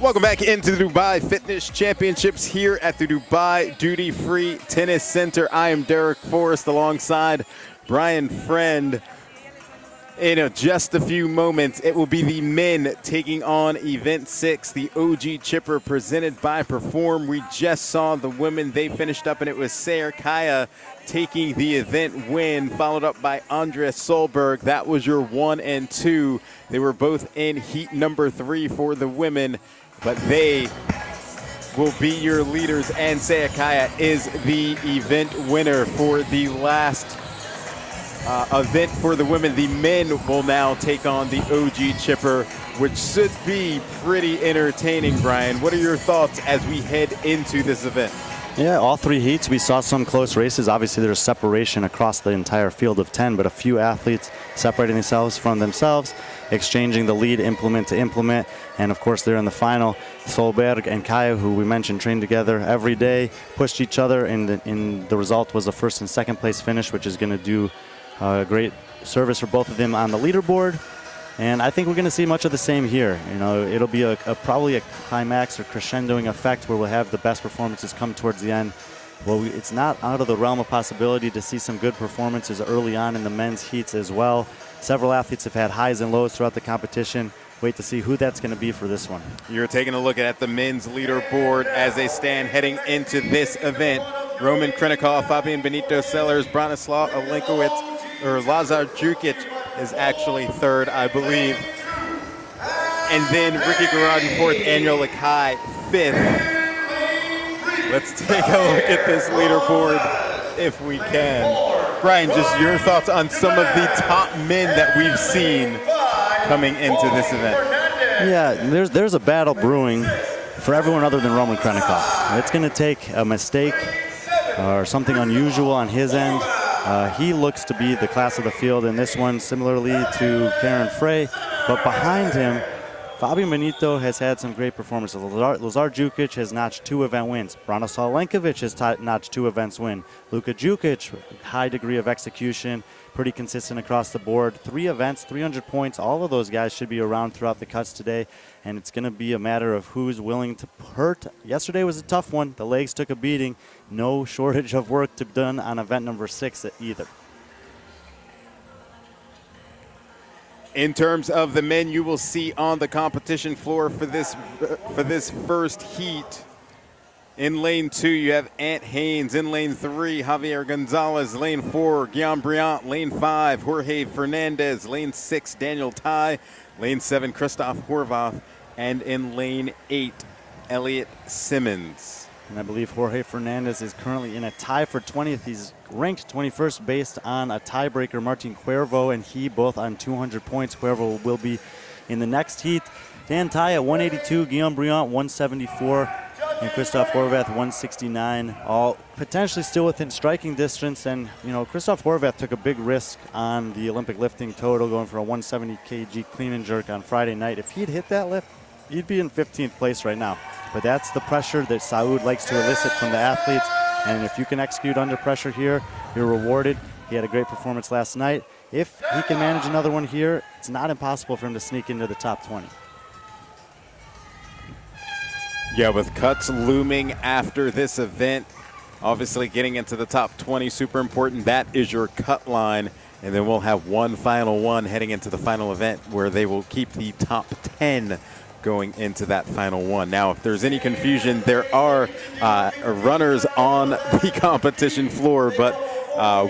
Welcome back into the Dubai Fitness Championships here at the Dubai Duty Free Tennis Center. I am Derek Forrest alongside Brian Friend. In just a few moments, it will be the men taking on Event 6, the OG Chipper presented by Perform. We just saw the women. They finished up, and it was Sarah Kaya taking the event win, followed up by Andrea Solberg. That was your 1 and 2. They were both in heat number 3 for the women, but they will be your leaders, and Sarah Kaya is the event winner for the last event for the women. The men will now take on the OG Chipper, which should be pretty entertaining. Brian, what are your thoughts as we head into this event? Yeah, all 3 heats, we saw some close races. Obviously, there's separation across the entire field of 10, but a few athletes separating themselves from themselves, exchanging the lead implement to implement. And of course, they're in the final. Solberg and Kaya, who we mentioned, trained together every day, pushed each other, and the result was a first and second place finish, which is going to do a great service for both of them on the leaderboard. And I think we're going to see much of the same here. You know, it'll be probably a climax or crescendoing effect where we'll have the best performances come towards the end. Well, it's not out of the realm of possibility to see some good performances early on in the men's heats as well. Several athletes have had highs and lows throughout the competition. Wait to see who that's going to be for this one. You're taking a look at the men's leaderboard as they stand heading into this event. Roman Krinikov, Fabian Benito Sellers, Branislav Olenkowicz, or Lazar Jukic is actually third, I believe. And then Ricky Garrodin fourth, Daniel Lakai fifth. Let's take a look at this leaderboard if we can. Brian, just your thoughts on some of the top men that we've seen coming into this event. Yeah, there's a battle brewing for everyone other than Roman Krinikov. It's going to take a mistake or something unusual on his end. He looks to be the class of the field in this one, similarly to Karen Frey. But behind him, Fabian Benito has had some great performances. Lazar Jukic has notched 2 event wins. Branislav Olenkowicz has notched 2 events win. Luka Jukic, high degree of execution, pretty consistent across the board. 3 events, 300 points. All of those guys should be around throughout the cuts today, and it's going to be a matter of who's willing to hurt. Yesterday was a tough one. The legs took a beating. No shortage of work to be done on event number 6 either. In terms of the men you will see on the competition floor for this first heat, in lane 2 you have Ant Haynes. In lane 3, Javier Gonzalez. Lane 4, Guillaume Briant. Lane 5, Jorge Fernandez. Lane 6, Daniel Tai. Lane 7, Christoph Horvath. And in lane 8, Elliot Simmons. And I believe Jorge Fernandez is currently in a tie for 20th. He's ranked 21st based on a tiebreaker, Martin Cuervo, and he both on 200 points. Cuervo will be in the next heat. Dan Tai at 182, Guillaume Briant 174, and Christoph Horvath 169. All potentially still within striking distance. And, you know, Christoph Horvath took a big risk on the Olympic lifting total, going for a 170 kg clean and jerk on Friday night. If he'd hit that lift, he'd be in 15th place right now. But that's the pressure that Saud likes to elicit from the athletes. And if you can execute under pressure here, you're rewarded. He had a great performance last night. If he can manage another one here, it's not impossible for him to sneak into the top 20. Yeah, with cuts looming after this event, obviously getting into the top 20, super important. That is your cut line. And then we'll have one final one heading into the final event where they will keep the top 10 going into that final one. Now, if there's any confusion, there are runners on the competition floor, but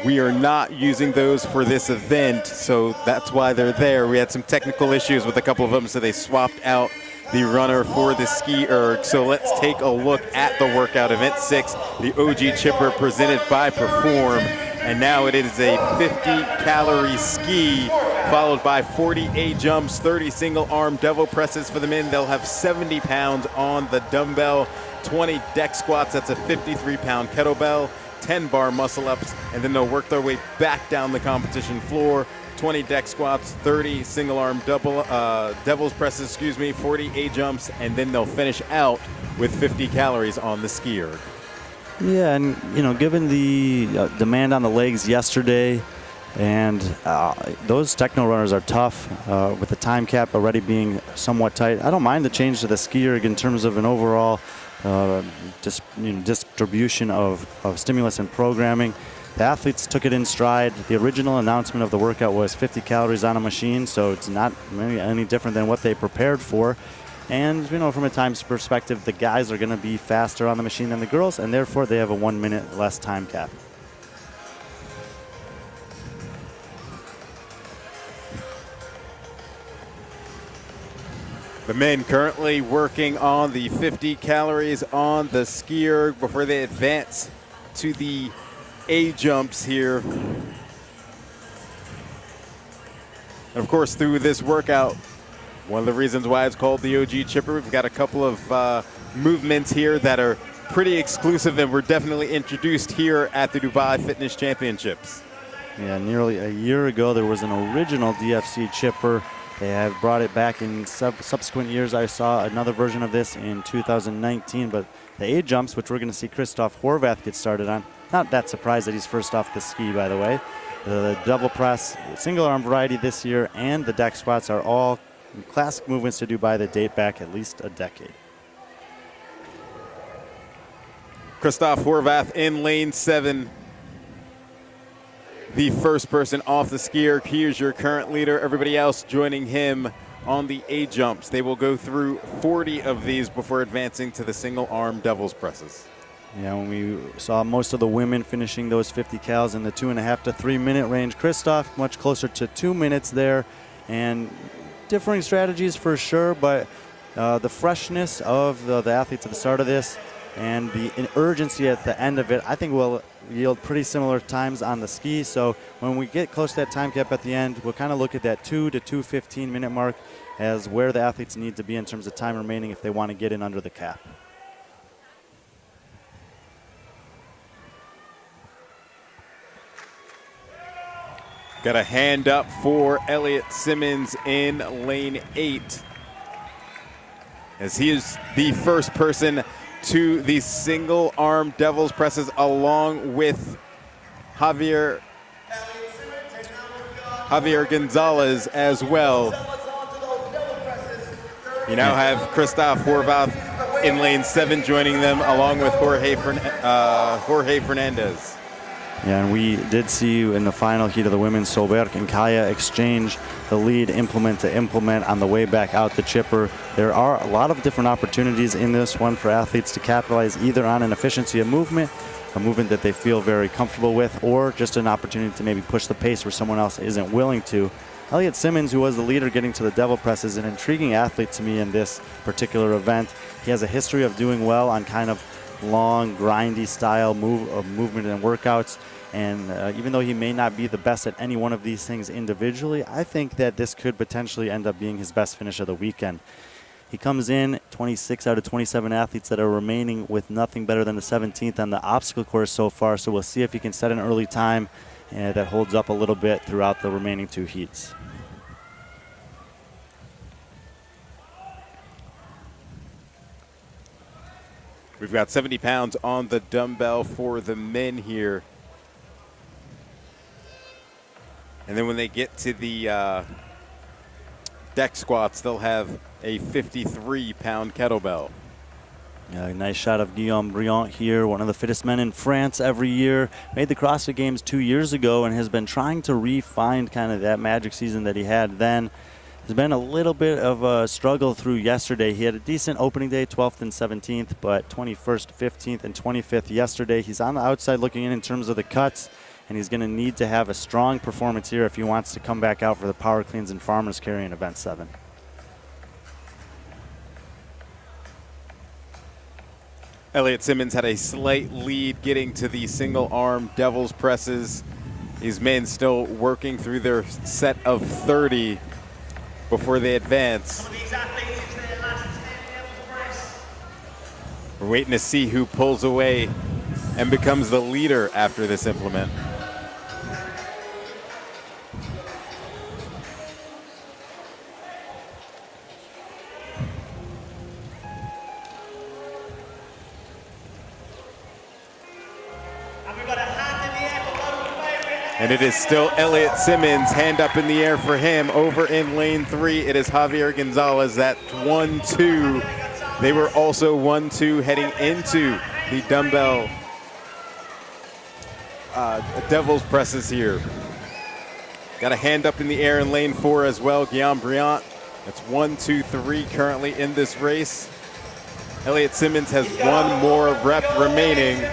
we are not using those for this event, so that's why they're there. We had some technical issues with a couple of them, so they swapped out the runner for the ski erg. So let's take a look at the workout. Event 6, the OG Chipper presented by Perform. And now it is a 50-calorie ski, followed by 40 A-jumps, 30 single-arm devil presses for the men. They'll have 70 pounds on the dumbbell, 20 deck squats. That's a 53-pound kettlebell, 10 bar muscle-ups, and then they'll work their way back down the competition floor. 20 deck squats, 30 single-arm devil's presses, 40 A-jumps, and then they'll finish out with 50 calories on the ski erg. Yeah, and, you know, given the demand on the legs yesterday, And those techno runners are tough with the time cap already being somewhat tight. I don't mind the change to the ski erg in terms of an overall distribution of stimulus and programming. The athletes took it in stride. The original announcement of the workout was 50 calories on a machine, so it's not really any different than what they prepared for. And, from a time perspective, the guys are going to be faster on the machine than the girls, and therefore they have a 1 minute less time cap. The men currently working on the 50 calories on the ski erg before they advance to the A jumps here. And of course, through this workout, one of the reasons why it's called the OG Chipper, we've got a couple of movements here that are pretty exclusive and were definitely introduced here at the Dubai Fitness Championships. Yeah, nearly a year ago, there was an original DFC Chipper. They have brought it back in subsequent years. I saw another version of this in 2019, but the A jumps, which we're going to see Christoph Horvath get started on, not that surprised that he's first off the ski, by the way. The double press, single arm variety this year, and the deck squats are all classic movements to Dubai that date back at least a decade. Christoph Horvath in lane 7. The first person off the ski erg. Here's your current leader. Everybody else joining him on the A jumps. They will go through 40 of these before advancing to the single arm devil's presses. Yeah, when we saw most of the women finishing those 50 cals in the 2.5 to 3 minute range, Christoph much closer to 2 minutes there, and differing strategies for sure, but the freshness of the athletes at the start of this and the urgency at the end of it, I think will yield pretty similar times on the ski. So when we get close to that time cap at the end, we'll kind of look at that 2 to 2:15 minute mark as where the athletes need to be in terms of time remaining if they want to get in under the cap. Got a hand up for Elliot Simmons in lane 8, as he is the first person to the single arm devil's presses along with Javier Gonzalez as well. You now have Christoph Horvath in lane 7 joining them along with Jorge Fernandez. Yeah, and we did see in the final heat of the women, Solberg and Kaya exchange the lead implement to implement on the way back out the chipper. There are a lot of different opportunities in this one for athletes to capitalize either on an efficiency of movement, a movement that they feel very comfortable with, or just an opportunity to maybe push the pace where someone else isn't willing to. Elliot Simmons, who was the leader getting to the devil press, is an intriguing athlete to me in this particular event. He has a history of doing well on kind of long, grindy style movement and workouts. And even though he may not be the best at any one of these things individually, I think that this could potentially end up being his best finish of the weekend. He comes in 26 out of 27 athletes that are remaining with nothing better than the 17th on the obstacle course so far. So we'll see if he can set an early time that holds up a little bit throughout the remaining 2 heats. We've got 70 pounds on the dumbbell for the men here. And then when they get to the deck squats, they'll have a 53-pound kettlebell. Yeah, nice shot of Guillaume Briand here, one of the fittest men in France every year. Made the CrossFit Games 2 years ago and has been trying to refine kind of that magic season that he had then. There's been a little bit of a struggle through yesterday. He had a decent opening day, 12th and 17th, but 21st, 15th, and 25th yesterday. He's on the outside looking in terms of the cuts, and he's going to need to have a strong performance here if he wants to come back out for the Power Cleans and Farmers Carry in Event 7. Elliot Simmons had a slight lead getting to the single-arm devil's presses. These men still working through their set of 30 before they advance. We're waiting to see who pulls away and becomes the leader after this implement. And we've got a hand in the air for local favourite And it is still Elliot Simmons, hand up in the air for him. Over in lane 3, it is Javier Gonzalez at 1-2. They were also 1-2 heading into the dumbbell Devil's presses here. Got a hand up in the air in lane 4 as well, Guillaume Briant. That's 1, 2, 3 currently in this race. Elliot Simmons has one more rep remaining.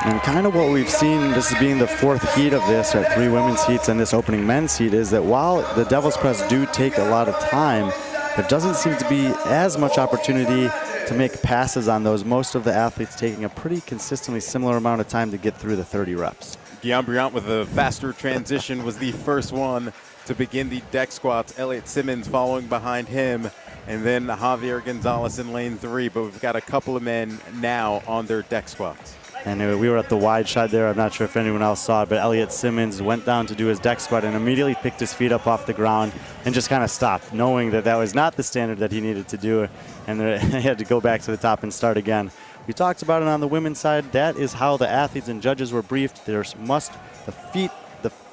And kind of what we've seen, this is being the 4th heat of this, or 3 women's heats and this opening men's heat, is that while the Devil's Press do take a lot of time, there doesn't seem to be as much opportunity to make passes on those. Most of the athletes taking a pretty consistently similar amount of time to get through the 30 reps. Guillaume Briant with a faster transition was the first one to begin the deck squats. Elliot Simmons following behind him, and then Javier Gonzalez in lane 3. But we've got a couple of men now on their deck squats. And we were at the wide shot there. I'm not sure if anyone else saw it, but Elliot Simmons went down to do his deck squat and immediately picked his feet up off the ground and just kind of stopped, knowing that that was not the standard that he needed to do, and he had to go back to the top and start again. We talked about it on the women's side. That is how the athletes and judges were briefed. The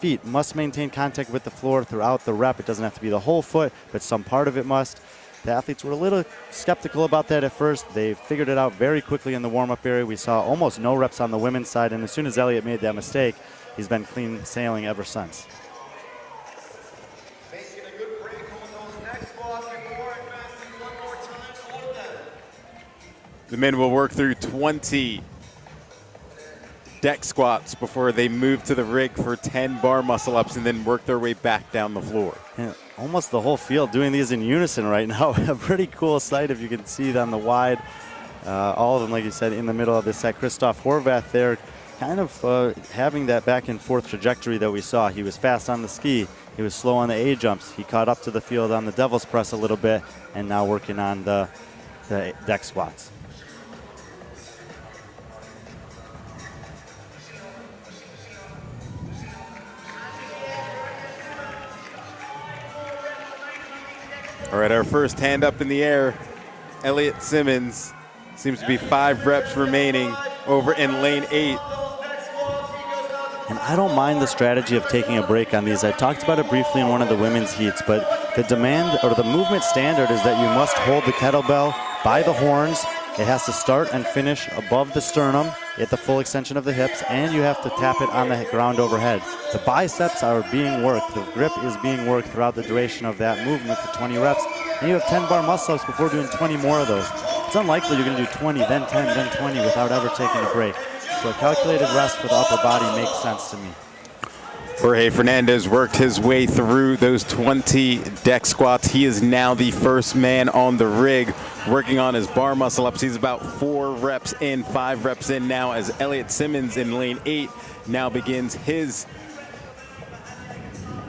feet must maintain contact with the floor throughout the rep. It doesn't have to be the whole foot, but some part of it must. The athletes were a little skeptical about that at first. They figured it out very quickly in the warm-up area. We saw almost no reps on the women's side, and as soon as Elliot made that mistake, he's been clean sailing ever since. Making a good break on those neck squats before advancing one more time on them. The men will work through 20 deck squats before they move to the rig for 10 bar muscle ups and then work their way back down the floor. Yeah, almost the whole field doing these in unison right now. A pretty cool sight if you can see it on the wide. All of them, like you said, in the middle of this set. Christoph Horvath there kind of having that back and forth trajectory that we saw. He was fast on the ski. He was slow on the A jumps. He caught up to the field on the Devil's Press a little bit, and now working on the deck squats. All right, our first hand up in the air, Elliot Simmons. Seems to be 5 reps remaining over in lane 8. And I don't mind the strategy of taking a break on these. I talked about it briefly in one of the women's heats, but the demand or the movement standard is that you must hold the kettlebell by the horns. It has to start and finish above the sternum at the full extension of the hips, and you have to tap it on the ground overhead. The biceps are being worked. The grip is being worked throughout the duration of that movement for 20 reps. And you have 10 bar muscle ups before doing 20 more of those. It's unlikely you're going to do 20, then 10, then 20 without ever taking a break. So a calculated rest for the upper body makes sense to me. Jorge Fernandez worked his way through those 20 deck squats. He is now the first man on the rig working on his bar muscle ups. He's about 4 reps in, 5 reps in now, as Elliot Simmons in lane 8 now begins his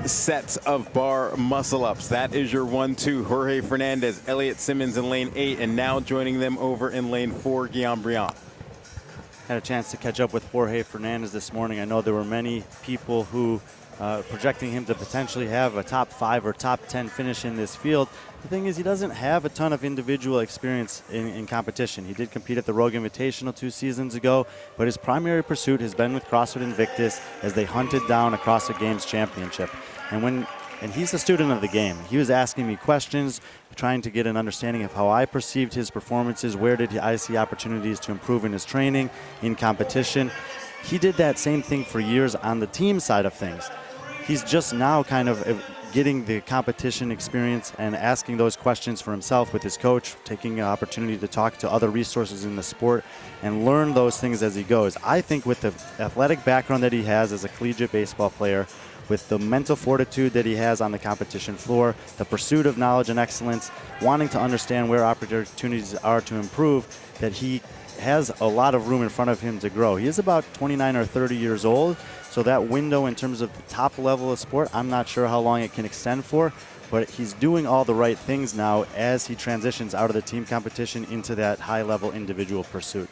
sets of bar muscle ups. That is your 1-2. Jorge Fernandez, Elliot Simmons in lane 8, and now joining them over in lane 4, Guillaume Briant. Had a chance to catch up with Jorge Fernandez this morning. I know there were many people who projecting him to potentially have a top 5 or top 10 finish in this field. The thing is, he doesn't have a ton of individual experience in competition. He did compete at the Rogue Invitational 2 seasons ago, but his primary pursuit has been with CrossFit Invictus as they hunted down a CrossFit Games championship. And he's a student of the game. He was asking me questions, trying to get an understanding of how I perceived his performances, where did I see opportunities to improve in his training, in competition. He did that same thing for years on the team side of things. He's just now kind of getting the competition experience and asking those questions for himself with his coach, taking an opportunity to talk to other resources in the sport and learn those things as he goes. I think with the athletic background that he has as a collegiate baseball player, with the mental fortitude that he has on the competition floor, the pursuit of knowledge and excellence, wanting to understand where opportunities are to improve, that he has a lot of room in front of him to grow. He is about 29 or 30 years old, so that window in terms of the top level of sport, I'm not sure how long it can extend for, but he's doing all the right things now as he transitions out of the team competition into that high-level individual pursuit.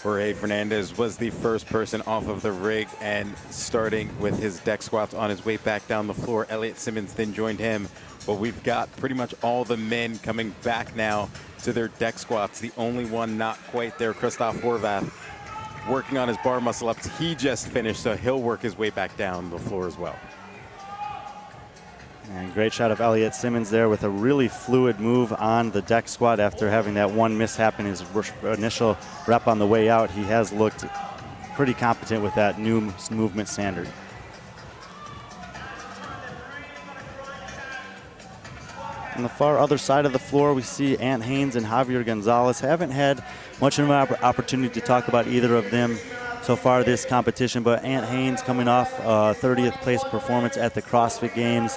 Jorge Fernandez was the first person off of the rig and starting with his deck squats on his way back down the floor. Elliot Simmons then joined him. But we've got pretty much all the men coming back now to their deck squats. The only one not quite there, Christoph Horvath. working on his bar muscle ups. He just finished, so he'll work his way back down the floor as well. And great shot of Elliott Simmons there with a really fluid move on the deck squat after having that one mishap in his initial rep on the way out. He has looked pretty competent with that new movement standard. On the far other side of the floor, we see Ant Haynes and Javier Gonzalez. Haven't had much of an opportunity to talk about either of them so far this competition, but Ant Haynes coming off a 30th place performance at the CrossFit Games.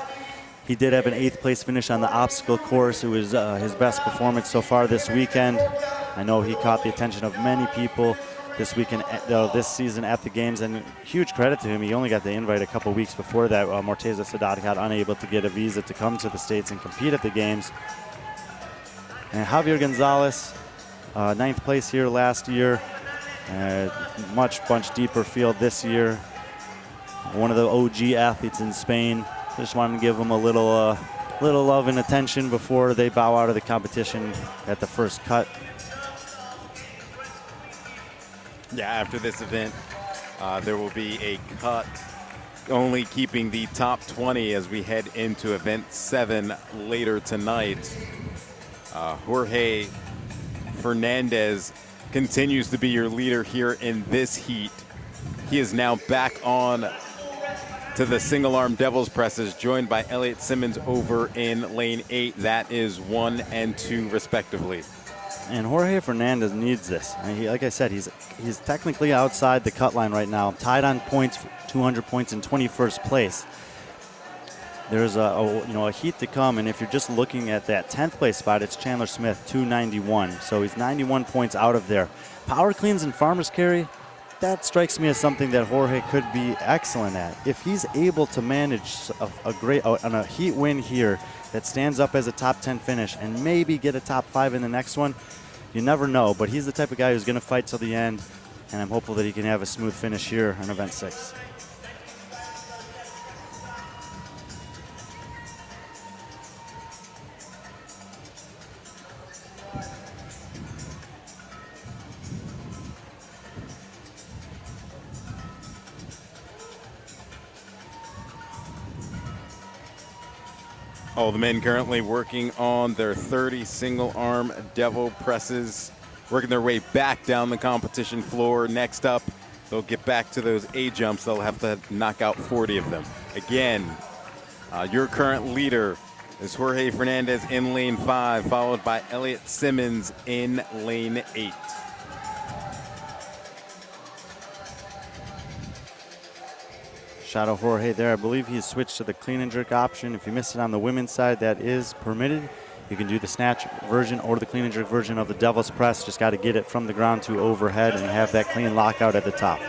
He did have an 8th place finish on the obstacle course. It was his best performance so far this weekend. I know he caught the attention of many people this weekend, this season at the games, and huge credit to him. He only got the invite a couple weeks before that. Morteza Sadat got unable to get a visa to come to the States and compete at the games. And Javier Gonzalez, 9th place here last year. Much deeper field this year. One of the OG athletes in Spain. Just wanted to give him a little love and attention before they bow out of the competition at the first cut. Yeah, after this event, there will be a cut only keeping the top 20 as we head into event 7 later tonight. Jorge Fernandez continues to be your leader here in this heat. He is now back on to the single arm devil's presses, joined by Elliott Simmons over in lane 8. That is 1 and 2 respectively. And Jorge Fernandez needs this. And like I said, he's technically outside the cut line right now, tied on points, 200 points in 21st place. There's a heat to come, and if you're just looking at that 10th place spot, it's Chandler Smith, 291. So he's 91 points out of there. Power cleans and farmer's carry, that strikes me as something that Jorge could be excellent at. If he's able to manage on a heat win here that stands up as a top 10 finish and maybe get a top 5 in the next one, you never know. But he's the type of guy who's going to fight till the end, and I'm hopeful that he can have a smooth finish here in event 6. All the men currently working on their 30 single arm devil presses, working their way back down the competition floor. Next up, they'll get back to those A jumps. They'll have to knock out 40 of them. Again, your current leader is Jorge Fernandez in lane 5, followed by Elliott Simmons in lane 8. Shot of Jorge there. I believe he's switched to the clean and jerk option. If you missed it on the women's side, that is permitted. You can do the snatch version or the clean and jerk version of the devil's press. Just got to get it from the ground to overhead and have that clean lockout at the top.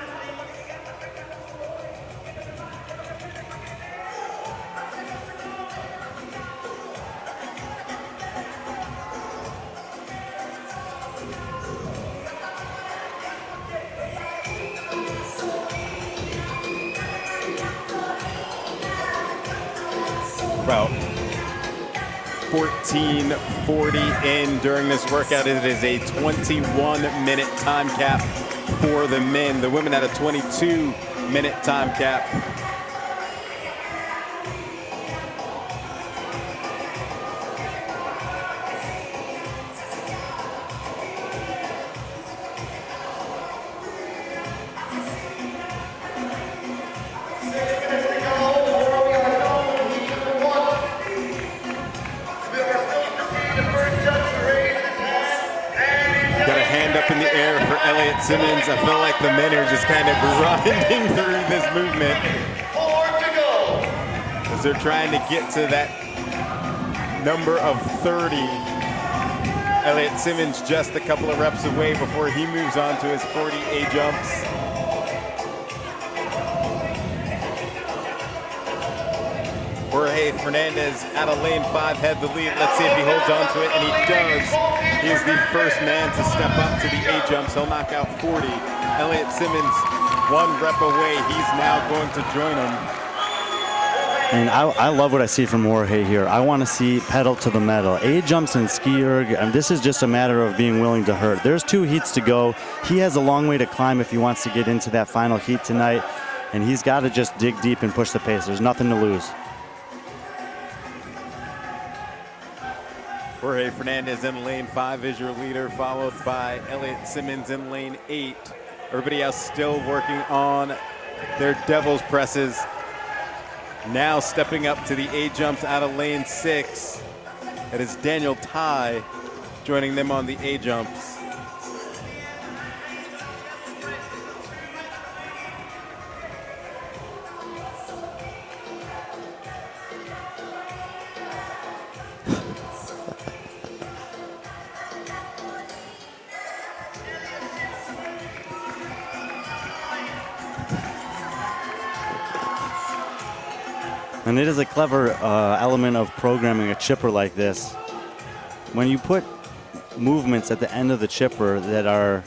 About 14:40 in during this workout. It is a 21-minute time cap for the men. The women had a 22-minute time cap. Simmons, I feel like the men are just kind of grinding through this movement as they're trying to get to that number of 30. Elliott Simmons just a couple of reps away before he moves on to his 40 A jumps. Jorge Fernandez out of lane 5 had the lead. Let's see if he holds on to it, and he does. He is the first man to step up to the A jumps. He'll knock out 40. Elliott Simmons 1 rep away. He's now going to join him. And I love what I see from Jorge here. I want to see pedal to the metal. A-jumps and ski erg, and this is just a matter of being willing to hurt. There's 2 heats to go. He has a long way to climb if he wants to get into that final heat tonight, and he's got to just dig deep and push the pace. There's nothing to lose. Jorge Fernandez in lane 5 is your leader, followed by Elliott Simmons in lane 8. Everybody else still working on their devil's presses. Now stepping up to the A-jumps out of lane 6. That is Daniel Tai joining them on the A-jumps. And it is a clever element of programming a chipper like this. When you put movements at the end of the chipper that are,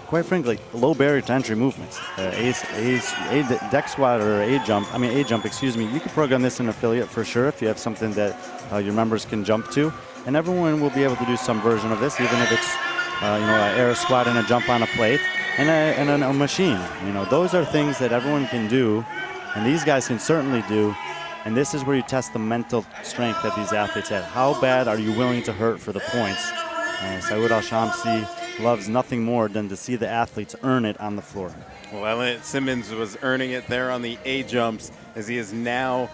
quite frankly, low barrier to entry movements, a deck squat or A-jump, excuse me, you can program this in Affiliate for sure if you have something that your members can jump to. And everyone will be able to do some version of this, even if it's an air squat and a jump on a plate and a machine. Those are things that everyone can do, and these guys can certainly do. And this is where you test the mental strength that these athletes have. How bad are you willing to hurt for the points? And Saud Al-Shamsi loves nothing more than to see the athletes earn it on the floor. Well, Elliott Simmons was earning it there on the A-jumps as he has now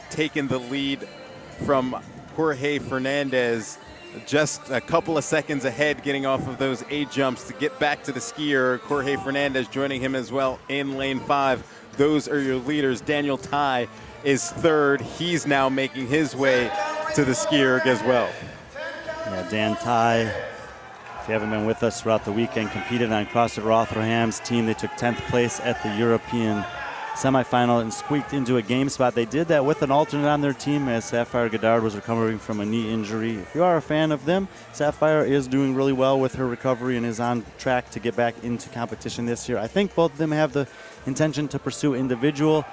taken the lead from Jorge Fernandez, just a couple of seconds ahead getting off of those A-jumps to get back to the skier. Jorge Fernandez joining him as well in lane 5. Those are your leaders. Daniel Tai is 3rd. He's now making his way to the skier as well. Yeah, Dan Tai, if you haven't been with us throughout the weekend, competed on CrossFit Rotherham's team. They took 10th place at the European semifinal and squeaked into a game spot. They did that with an alternate on their team as Sapphire Goddard was recovering from a knee injury. If you are a fan of them, Sapphire is doing really well with her recovery and is on track to get back into competition this year. I think both of them have the intention to pursue individual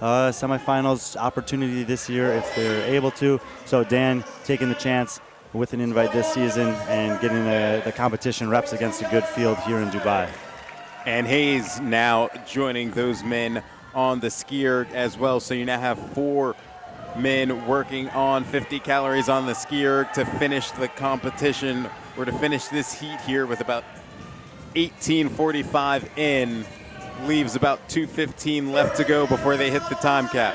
semifinals opportunity this year if they're able to. So Dan taking the chance with an invite this season and getting the competition reps against a good field here in Dubai. And Hayes now joining those men on the skier as well. So you now have 4 men working on 50 calories on the skier to finish the competition, or to finish this heat here with about 18:45 in. Leaves about 2:15 left to go before they hit the time cap.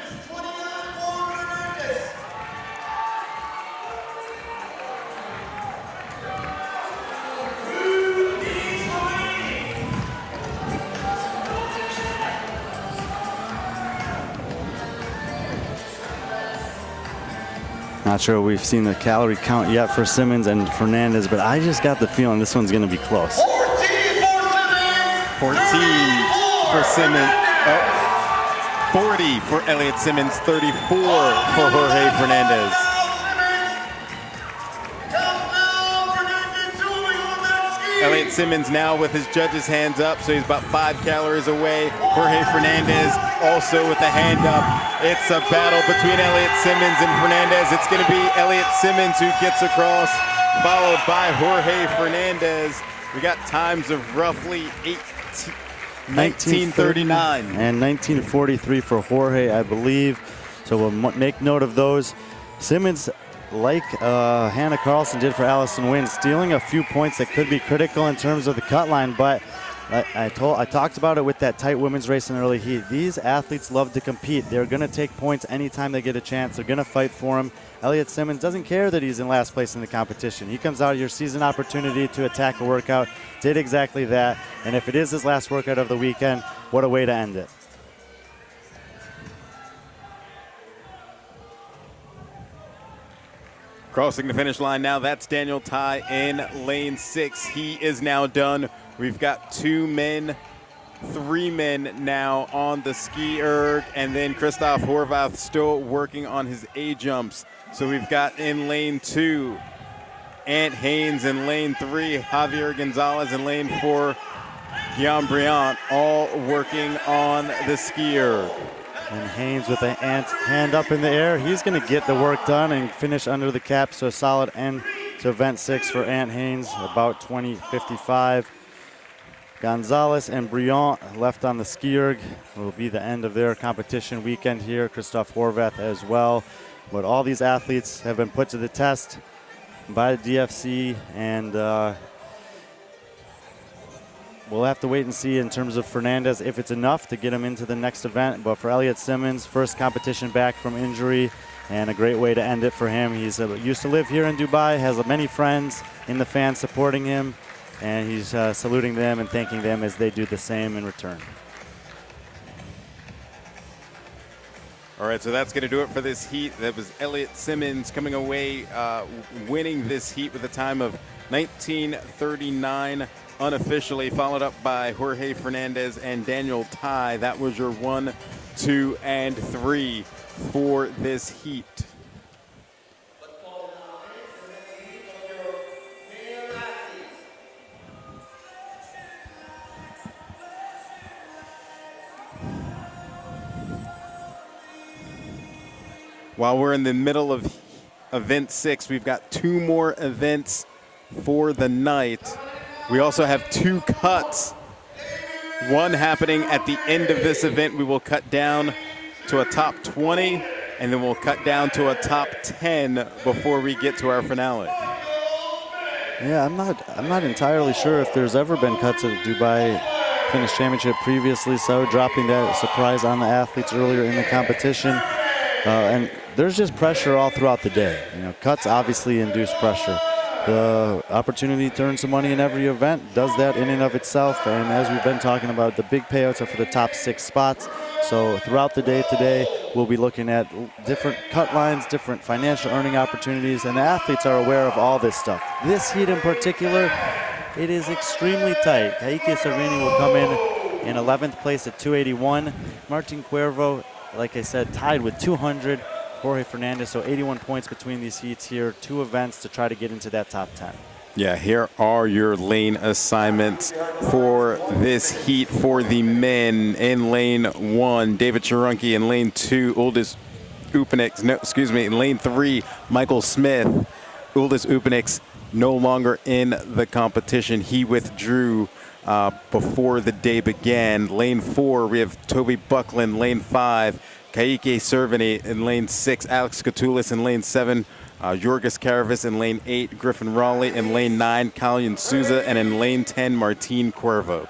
Not sure we've seen the calorie count yet for Simmons and Fernandez, but I just got the feeling this one's going to be close. 14 for Simmons, 40 for Elliott Simmons, 34 for Jorge Fernandez. Elliott Simmons now with his judge's hands up, so he's about 5 calories away. Jorge Fernandez also with the hand up. It's a battle between Elliott Simmons and Fernandez. It's going to be Elliott Simmons who gets across, followed by Jorge Fernandez. We got times of roughly 1939 and 1943 for Jorge, I believe. So we'll make note of those. Simmons, like Hannah Carlson did for Allison Wynn, stealing a few points that could be critical in terms of the cut line, but I talked about it with that tight women's race in the early heat. These athletes love to compete. They're going to take points anytime they get a chance. They're going to fight for them. Elliott Simmons doesn't care that he's in last place in the competition. He comes out of your season opportunity to attack a workout, did exactly that, and if it is his last workout of the weekend, what a way to end it. Crossing the finish line now, that's Daniel Tai in lane 6. He is now done. We've got 2 men, 3 men now on the ski erg, and then Christoph Horvath still working on his A-jumps. So we've got in lane 2, Ant Haynes in lane 3, Javier Gonzalez in lane 4, Guillaume Briand, all working on the ski erg. And Haynes with a hand up in the air. He's going to get the work done and finish under the cap. So a solid end to event 6 for Ant Haynes, about 20:55. Gonzalez and Briand left on the ski erg. Will be the end of their competition weekend here. Christoph Horvath as well. But all these athletes have been put to the test by the DFC, and we'll have to wait and see in terms of Fernandez if it's enough to get him into the next event. But for Elliot Simmons, first competition back from injury, and a great way to end it for him. He's used to live here in Dubai, has many friends in the fans supporting him, and he's saluting them and thanking them as they do the same in return. All right, so that's going to do it for this heat. That was Elliot Simmons coming away winning this heat with a time of 19:39 unofficially, followed up by Jorge Fernandez and Daniel Tai. That was your 1, 2, and 3 for this heat. While we're in the middle of event 6, we've got 2 more events for the night. We also have 2 cuts. One happening at the end of this event. We will cut down to a top 20, and then we'll cut down to a top 10 before we get to our finale. Yeah, I'm not entirely sure if there's ever been cuts at Dubai Fitness Championship previously, so dropping that surprise on the athletes earlier in the competition. And there's just pressure all throughout the day. You know, cuts obviously induce pressure. The opportunity to earn some money in every event does that in and of itself. And as we've been talking about, the big payouts are for the top 6 spots. So throughout the day today, we'll be looking at different cut lines, different financial earning opportunities, and the athletes are aware of all this stuff. This heat in particular, it is extremely tight. Kaique Cervini will come in 11th place at 281. Martin Cuervo, like I said, tied with 200. Jorge Fernandez, so 81 points between these heats here. 2 events to try to get into that top 10. Yeah, here are your lane assignments for this heat for the men. In lane 1, David Charunki. In lane 2, Uldis Upenix. In lane 3, Michael Smith. Uldis Upenix no longer in the competition. He withdrew before the day began. Lane 4, we have Toby Buckland. Lane 5, Kaique Cervini. In lane 6, Alex Katulis. In lane 7, Jorgis Karavis. In lane 8, Griffin Raleigh. In lane 9, Kalyan Souza. And in lane 10, Martin Cuervo.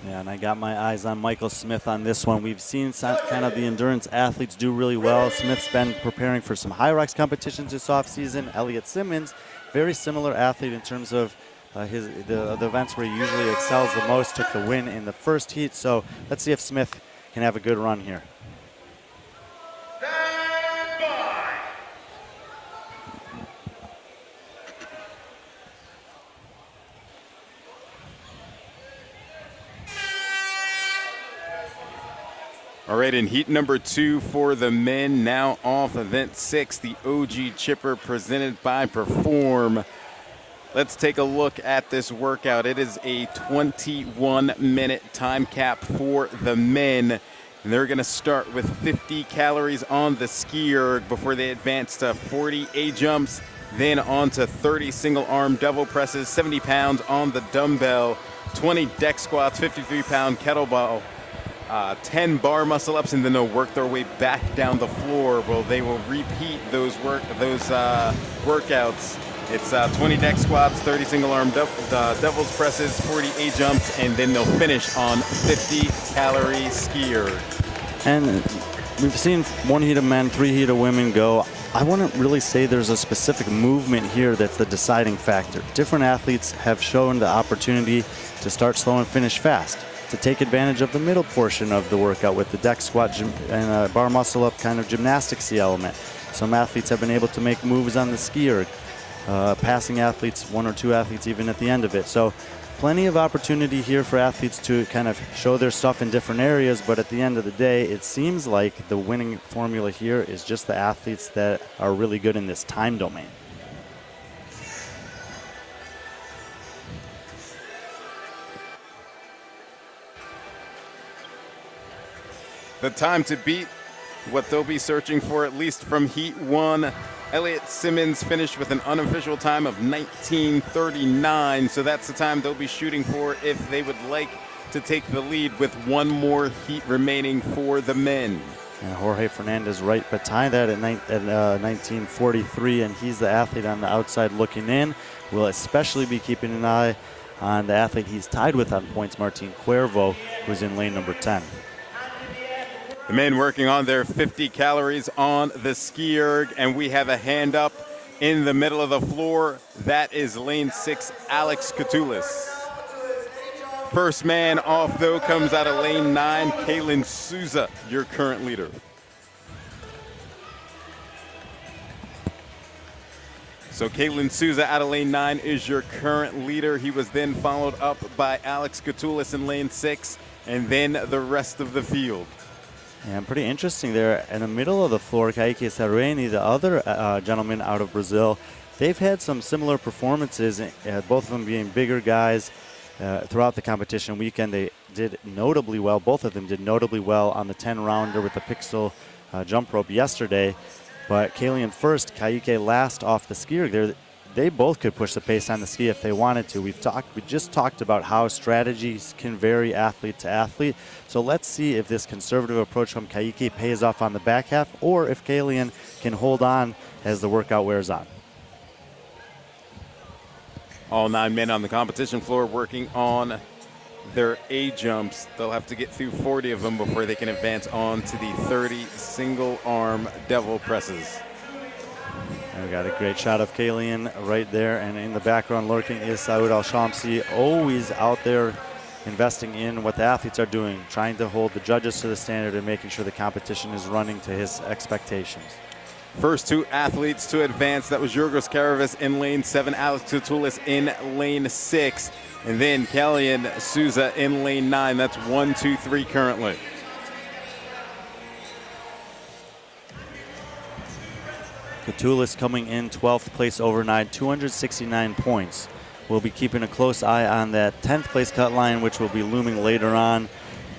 Yeah, and I got my eyes on Michael Smith on this one. We've seen kind of the endurance athletes do really well. Smith's been preparing for some Hyrox competitions this offseason. Elliot Simmons, very similar athlete in terms of the events where he usually excels the most, took the win in the first heat. So let's see if Smith can have a good run here. All right, in heat number 2 for the men, now off event 6, the OG Chipper presented by Perform. Let's take a look at this workout. It is a 21-minute time cap for the men. And they're going to start with 50 calories on the ski erg before they advance to 40 A-jumps, then on to 30 single-arm double presses, 70 pounds on the dumbbell, 20 deck squats, 53-pound kettlebell, 10 bar muscle ups, and then they'll work their way back down the floor. Well, they will repeat those workouts. It's 20 deck squats, 30 single arm devil's presses, 40 A jumps, and then they'll finish on 50 calorie ski erg. And we've seen 1 heat of men, 3 heat of women go. I wouldn't really say there's a specific movement here that's the deciding factor. Different athletes have shown the opportunity to start slow and finish fast, to take advantage of the middle portion of the workout with the deck squat and bar muscle up kind of gymnasticsy element. Some athletes have been able to make moves on the ski erg, passing athletes, 1 or 2 athletes even at the end of it. So plenty of opportunity here for athletes to kind of show their stuff in different areas, but at the end of the day, it seems like the winning formula here is just the athletes that are really good in this time domain. the time to beat, what they'll be searching for at least from Heat 1. Elliott Simmons finished with an unofficial time of 19:39, so that's the time they'll be shooting for if they would like to take the lead with one more heat remaining for the men. And Jorge Fernandez right behind that at 1943, and he's the athlete on the outside looking in. We'll especially be keeping an eye on the athlete he's tied with on points, Martin Cuervo, who's in lane number 10. The men working on their 50 calories on the ski erg, and we have a hand up in the middle of the floor. That is lane 6, Alex Catoulis. First man off, though, comes out of lane 9, Kalen Souza, your current leader. So Kalen Souza out of lane 9 is your current leader. He was then followed up by Alex Catoulis in lane 6, and then the rest of the field. And pretty interesting there in the middle of the floor, Kaique Sareni, the other gentleman out of Brazil, they've had some similar performances, both of them being bigger guys. Throughout the competition weekend, they did notably well. Both of them did notably well on the 10-rounder with the pixel jump rope yesterday. But Kalian first, Kaique last off the ski erg. They both could push the pace on the ski if they wanted to. We just talked about how strategies can vary athlete to athlete. So let's see if this conservative approach from Kaique pays off on the back half, or if Kalian can hold on as the workout wears on. All 9 men on the competition floor working on their A jumps. They'll have to get through 40 of them before they can advance on to the 30 single arm devil presses. And we got a great shot of Kalian right there, and in the background lurking is Saud Al-Shamsi, always out there investing in what the athletes are doing, trying to hold the judges to the standard and making sure the competition is running to his expectations. First 2 athletes to advance, that was Yorgos Karavis in lane 7, Alex Catoulis in lane 6, and then Kalian Souza in lane 9. That's 1, 2, 3 currently. Catoulis coming in 12th place overnight, 269 points. We'll be keeping a close eye on that 10th place cut line, which will be looming later on.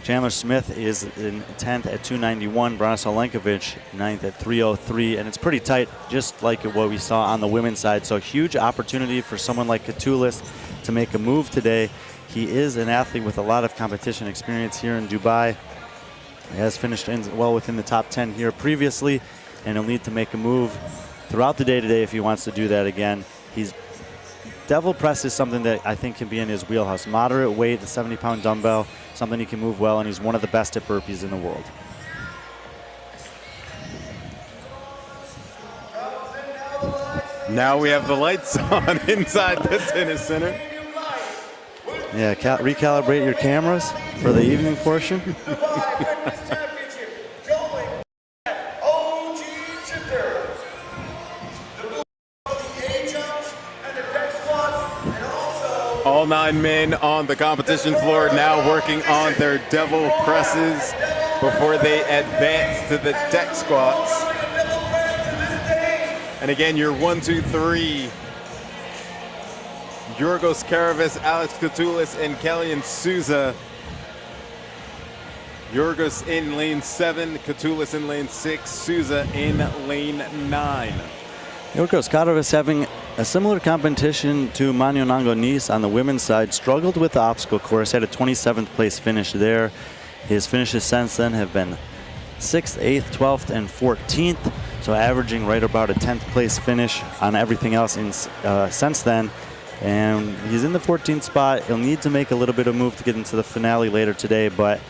Chandler Smith is in 10th at 291, Branislav Lenkovic 9th at 303, and it's pretty tight, just like what we saw on the women's side. So huge opportunity for someone like Catoulis to make a move today. He is an athlete with a lot of competition experience here in Dubai. He has finished well within the top 10 here previously, and he'll need to make a move throughout the day today if he wants to do that again. Devil press is something that I think can be in his wheelhouse. Moderate weight, the 70-pound dumbbell, something he can move well, and he's one of the best at burpees in the world. Now we have the lights on inside the tennis center. Yeah, recalibrate your cameras for the evening portion. All 9 men on the competition floor now working on their devil presses before they advance to the deck squats. And again, your 1, 2, 3. Yorgos Karavis, Alex Catoulis, and Kalian Souza. Yorgos in lane 7, Catoulis in lane 6, Souza in lane 9. Yorgos Karavis having a similar competition to Manu Nangonis on the women's side. Struggled with the obstacle course, had a 27th place finish there. His finishes since then have been 6th, 8th, 12th, and 14th. So averaging right about a 10th place finish on everything else since then. And he's in the 14th spot. He'll need to make a little bit of move to get into the finale later today. But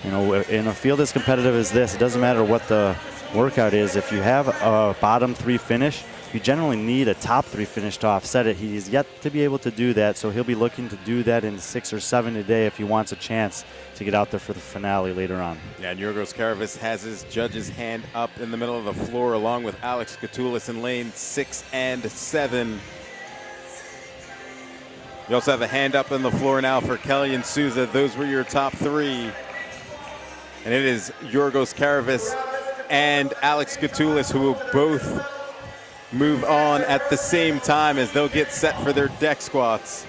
you know, in a field as competitive as this, it doesn't matter what the workout is. If you have a bottom 3 finish, you generally need a top 3 finish to offset it. He's yet to be able to do that, so he'll be looking to do that in 6 or 7 today if he wants a chance to get out there for the finale later on. Yeah, and Yorgos Karavis has his judge's hand up in the middle of the floor along with Alex Catoulis in lane 6 and 7. You also have a hand up in the floor now for Kalian Souza. Those were your top 3. And it is Yorgos Karavis and Alex Catoulis who will both move on at the same time as they'll get set for their deck squats.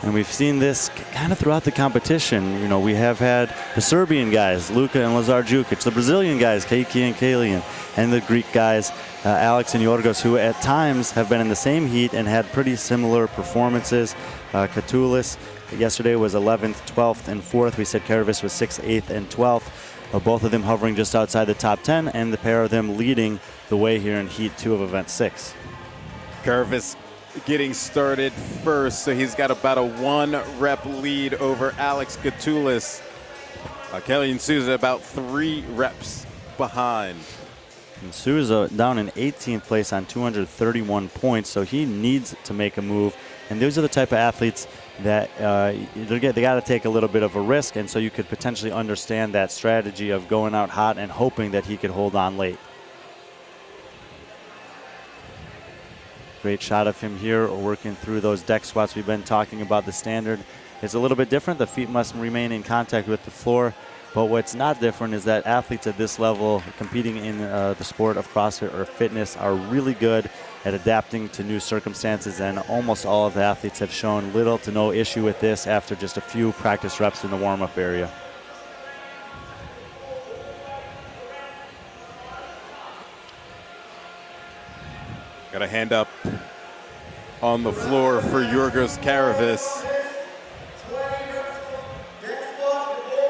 And we've seen this kind of throughout the competition. You know, we have had the Serbian guys, Luka and Lazar Djukic, the Brazilian guys, Keiki and Kalian, and the Greek guys, Alex and Yorgos, who at times have been in the same heat and had pretty similar performances. Katulis yesterday was 11th, 12th, and 4th. We said Karavis was 6th, 8th, and 12th. Both of them hovering just outside the top 10, and the pair of them leading the way here in Heat 2 of Event 6. Karavis getting started first, so he's got about a 1-rep lead over Alex Katulis. Kellyan Souza about 3 reps behind. And Souza down in 18th place on 231 points, so he needs to make a move. And those are the type of athletes that they got to take a little bit of a risk, and so you could potentially understand that strategy of going out hot and hoping that he could hold on late. Great shot of him here working through those deck squats. We've been talking about the standard. It's a little bit different. The feet must remain in contact with the floor. But what's not different is that athletes at this level competing in the sport of CrossFit or fitness are really good at adapting to new circumstances, and almost all of the athletes have shown little to no issue with this after just a few practice reps in the warm-up area. Got a hand up on the floor for Yorgos Karavis.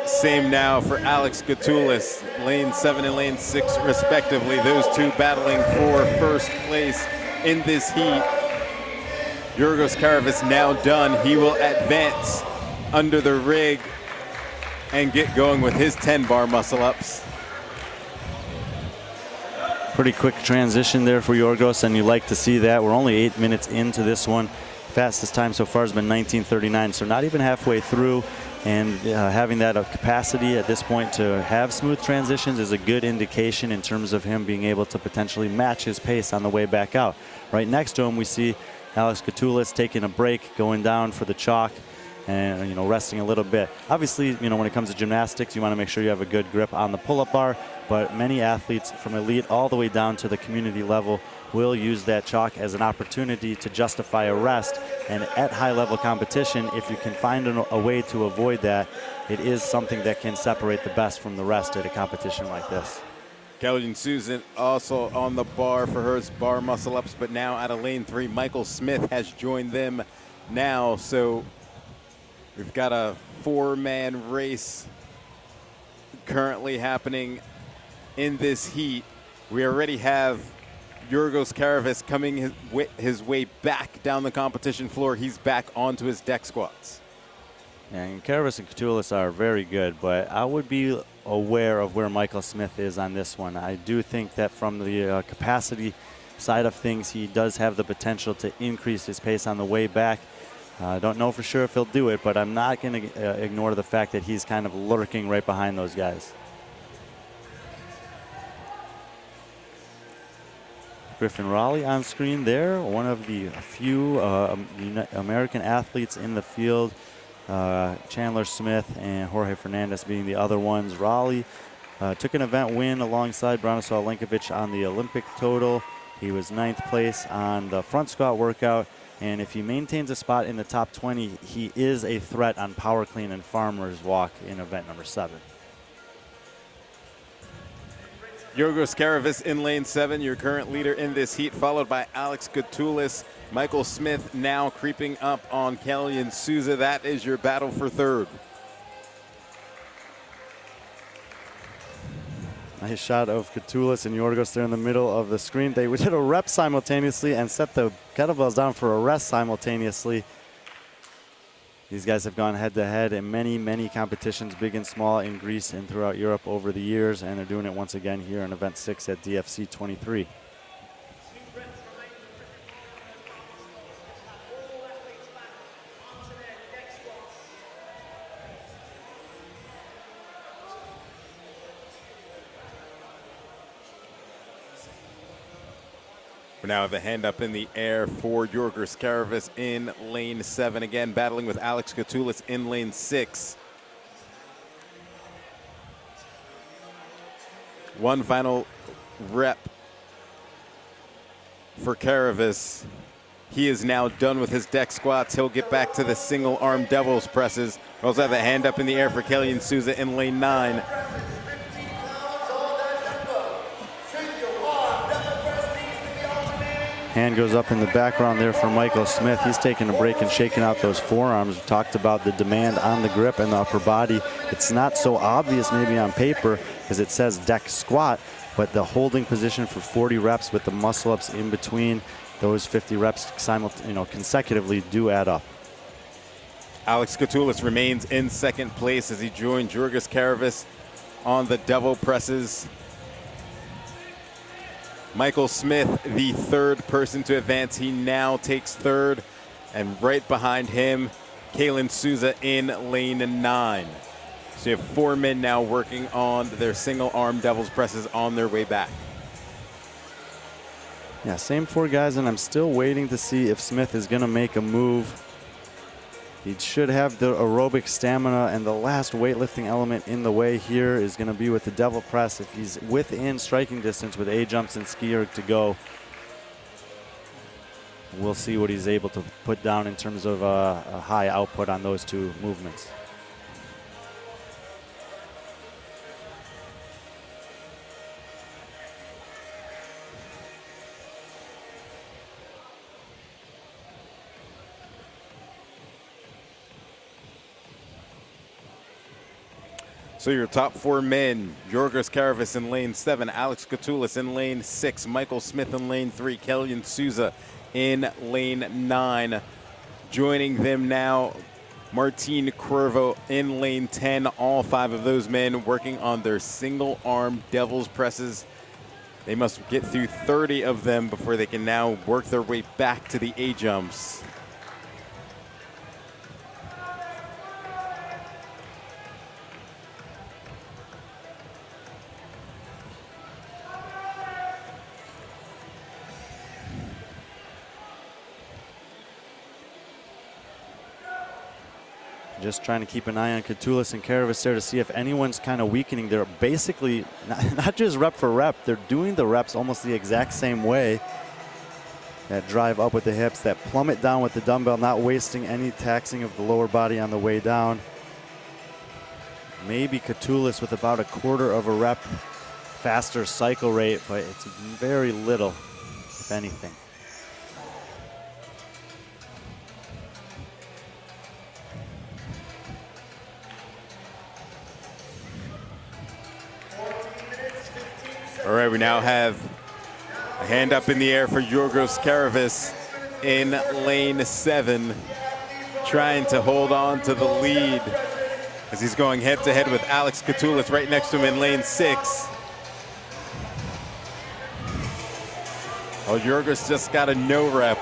Same now for Alex Katulis, lane 7 and lane 6 respectively. Those two battling for first place in this heat. Yorgos Karavis now done. He will advance under the rig and get going with his 10-bar muscle-ups. Pretty quick transition there for Yorgos, and you like to see that. We're only 8 minutes into this one. Fastest time so far has been 19:39, so not even halfway through. And having that capacity at this point to have smooth transitions is a good indication in terms of him being able to potentially match his pace on the way back out. Right next to him, we see Alex Katulis taking a break, going down for the chalk, and resting a little bit. Obviously, when it comes to gymnastics, you want to make sure you have a good grip on the pull-up bar, but many athletes from elite all the way down to the community level will use that chalk as an opportunity to justify a rest. And at high-level competition, if you can find a way to avoid that, it is something that can separate the best from the rest at a competition like this. Kellyan Souza also on the bar for her bar muscle-ups, but now out of lane 3, Michael Smith has joined them now. So we've got a 4-man race currently happening in this heat. We already have Yorgos Karavis coming his way back down the competition floor. He's back onto his deck squats. And Karavis and Katulis are very good, but I would be aware of where Michael Smith is on this one. I do think that from the capacity side of things, he does have the potential to increase his pace on the way back. I don't know for sure if he'll do it, but I'm not going to ignore the fact that he's kind of lurking right behind those guys. Griffin Raleigh on screen there, one of the few American athletes in the field. Chandler Smith and Jorge Fernandez being the other ones. Raleigh took an event win alongside Branislav Lenkovic on the Olympic total. He was 9th place on the front squat workout, and if he maintains a spot in the top 20, he is a threat on power clean and farmer's walk in event number 7. Yorgos Karavis in lane 7, your current leader in this heat, followed by Alex Katulis. Michael Smith now creeping up on Kellyan Souza. That is your battle for 3rd. Nice shot of Katulis and Yorgos there in the middle of the screen. They did a rep simultaneously and set the kettlebells down for a rest simultaneously. These guys have gone head-to-head in many, many competitions, big and small, in Greece and throughout Europe over the years, and they're doing it once again here in Event 6 at DFC 23. We now have a hand up in the air for Yorgos Karavis in lane 7. Again, battling with Alex Katulis in lane 6. One final rep for Karavis. He is now done with his deck squats. He'll get back to the single arm devil's presses. We also have a hand up in the air for Kellyan Souza in lane 9. Hand goes up in the background there for Michael Smith. He's taking a break and shaking out those forearms. We talked about the demand on the grip and the upper body. It's not so obvious maybe on paper because it says deck squat, but the holding position for 40 reps with the muscle ups in between those 50 reps consecutively do add up. Alex Catoulis remains in second place as he joined Georgos Karavis on the devil presses. Michael Smith, the third person to advance. He now takes third, and right behind him, Kellyan Souza in lane 9. So you have 4 men now working on their single arm devil's presses on their way back. Yeah, same 4 guys, and I'm still waiting to see if Smith is going to make a move. He should have the aerobic stamina, and the last weightlifting element in the way here is going to be with the devil press. If he's within striking distance with A-jumps and skier to go, we'll see what he's able to put down in terms of a high output on those 2 movements. So your top 4 men: Georgos Karavis in lane 7, Alex Catoulis in lane 6, Michael Smith in lane 3, Kellyan Souza in lane 9. Joining them now, Martin Cuervo in lane 10. All 5 of those men working on their single arm devil's presses. They must get through 30 of them before they can now work their way back to the A-jumps. Just trying to keep an eye on Catoulis and Karavis there to see if anyone's kind of weakening. They're basically not just rep for rep, they're doing the reps almost the exact same way. That drive up with the hips, that plummet down with the dumbbell, not wasting any taxing of the lower body on the way down. Maybe Catoulis with about 1/4 of a rep faster cycle rate, but it's very little, if anything. All right, we now have a hand up in the air for Georgos Karavis in lane 7, trying to hold on to the lead as he's going head-to-head with Alex Catoulis right next to him in lane 6. Oh, Georgos just got a no rep.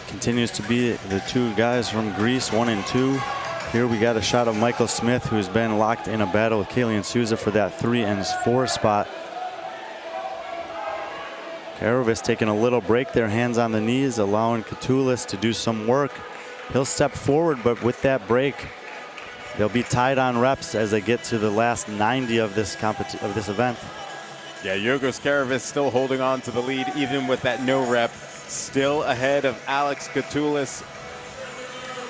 Continues to be the 2 guys from Greece, 1 and 2. Here we got a shot of Michael Smith, who's been locked in a battle with Kellyan Souza for that 3 and 4 spot. Karavis taking a little break there, hands on the knees, allowing Catoulis to do some work. He'll step forward, but with that break, they'll be tied on reps as they get to the last 90 of this event. Yeah, Georgos Karavis still holding on to the lead even with that no rep. Still ahead of Alex Catoulis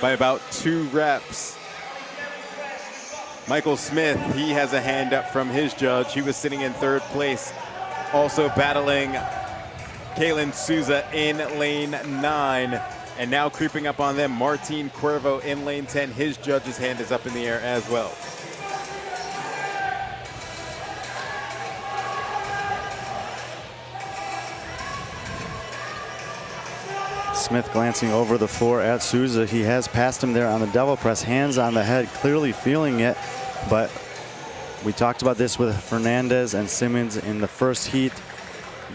by about 2 reps. Michael Smith, he has a hand up from his judge. He was sitting in 3rd place, also battling Kellyan Souza in lane 9. And now creeping up on them, Martin Cuervo in lane 10. His judge's hand is up in the air as well. Smith glancing over the floor at Souza. He has passed him there on the devil press, hands on the head, clearly feeling it. But we talked about this with Fernandez and Simmons in the first heat.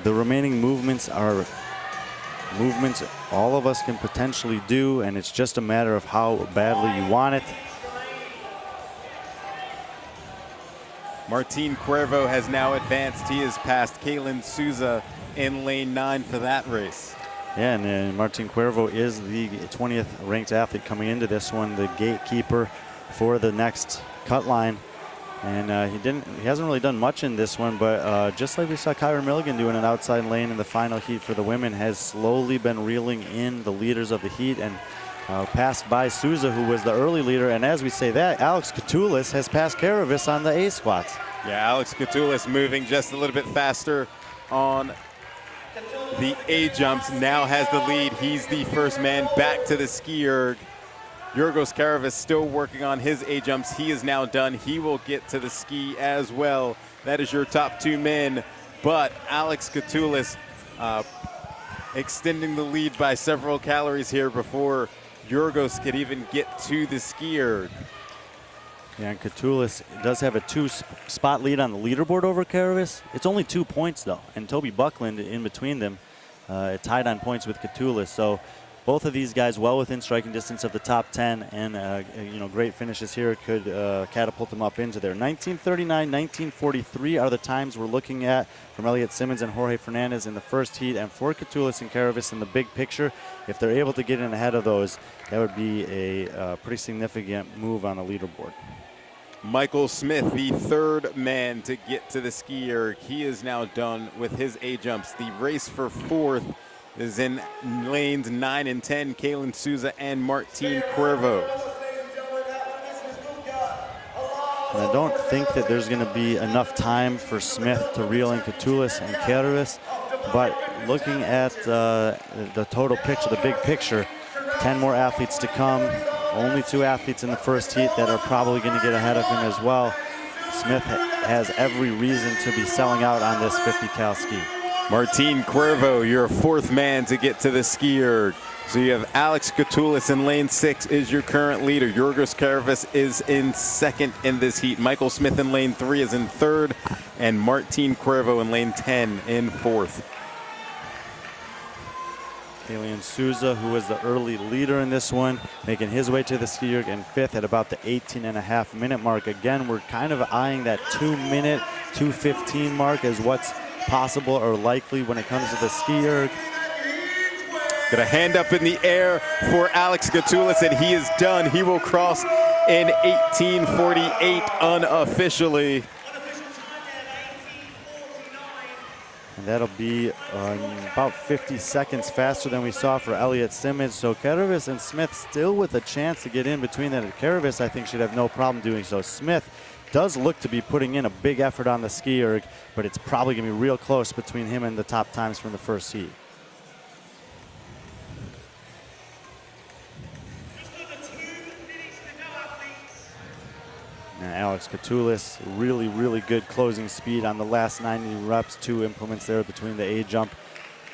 The remaining movements are movements all of us can potentially do, and it's just a matter of how badly you want it. Martin Cuervo has now advanced. He has passed Kellyan Souza in lane 9 for that race. Yeah, and Martin Cuervo is the 20th ranked athlete coming into this one, the gatekeeper for the next cut line. And he hasn't really done much in this one, but just like we saw Kyra Milligan doing an outside lane in the final heat for the women, has slowly been reeling in the leaders of the heat and passed by Souza, who was the early leader. And as we say that, Alex Catoulis has passed Karavis on the A squats. Yeah, Alex Catoulis moving just a little bit faster on the A jumps, now has the lead. He's the first man back to the ski erg. Yorgos Karavis still working on his A jumps. He is now done. He will get to the ski as well. That is your top 2 men. But Alex Catoulis extending the lead by several calories here before Yorgos could even get to the ski erg. Yeah, and Catoulis does have a 2-spot lead on the leaderboard over Karavis. It's only 2 points, though, and Toby Buckland in between them tied on points with Catoulis. So both of these guys well within striking distance of the top 10, and great finishes here could catapult them up into there. 1939, 1943 are the times we're looking at from Elliot Simmons and Jorge Fernandez in the first heat, and for Catoulis and Karavis in the big picture. If they're able to get in ahead of those, that would be a pretty significant move on the leaderboard. Michael Smith, the third man to get to the ski erg. He is now done with his A jumps. The race for 4th is in lanes 9 and 10, Kaylin Souza and Martine Cuervo. And I don't think that there's going to be enough time for Smith to reel in Catoulis and Karavis, but looking at the total picture, the big picture, 10 more athletes to come. Only 2 athletes in the first heat that are probably going to get ahead of him as well. Smith has every reason to be selling out on this 50 cal ski. Martine Cuervo, your 4th man to get to the ski erg. So you have Alex Catoulis in lane 6 is your current leader. Yorgos Karavis is in 2nd in this heat. Michael Smith in lane 3 is in 3rd, and Martine Cuervo in lane 10 in 4th. Kalian Souza, who was the early leader in this one, making his way to the ski erg in 5th at about the 18.5-minute mark. Again, we're kind of eyeing that 2-minute, 2:15 mark as what's possible or likely when it comes to the ski erg. Got a hand up in the air for Alex Catoulis, and he is done. He will cross in 18:48 unofficially. And that'll be about 50 seconds faster than we saw for Elliot Simmons. So Karavis and Smith still with a chance to get in between that. Karavis, I think, should have no problem doing so. Smith does look to be putting in a big effort on the ski erg, but it's probably going to be real close between him and the top times from the first heat. And Alex Catoulis, really, really good closing speed on the last 90 reps. 2 implements there between the A jump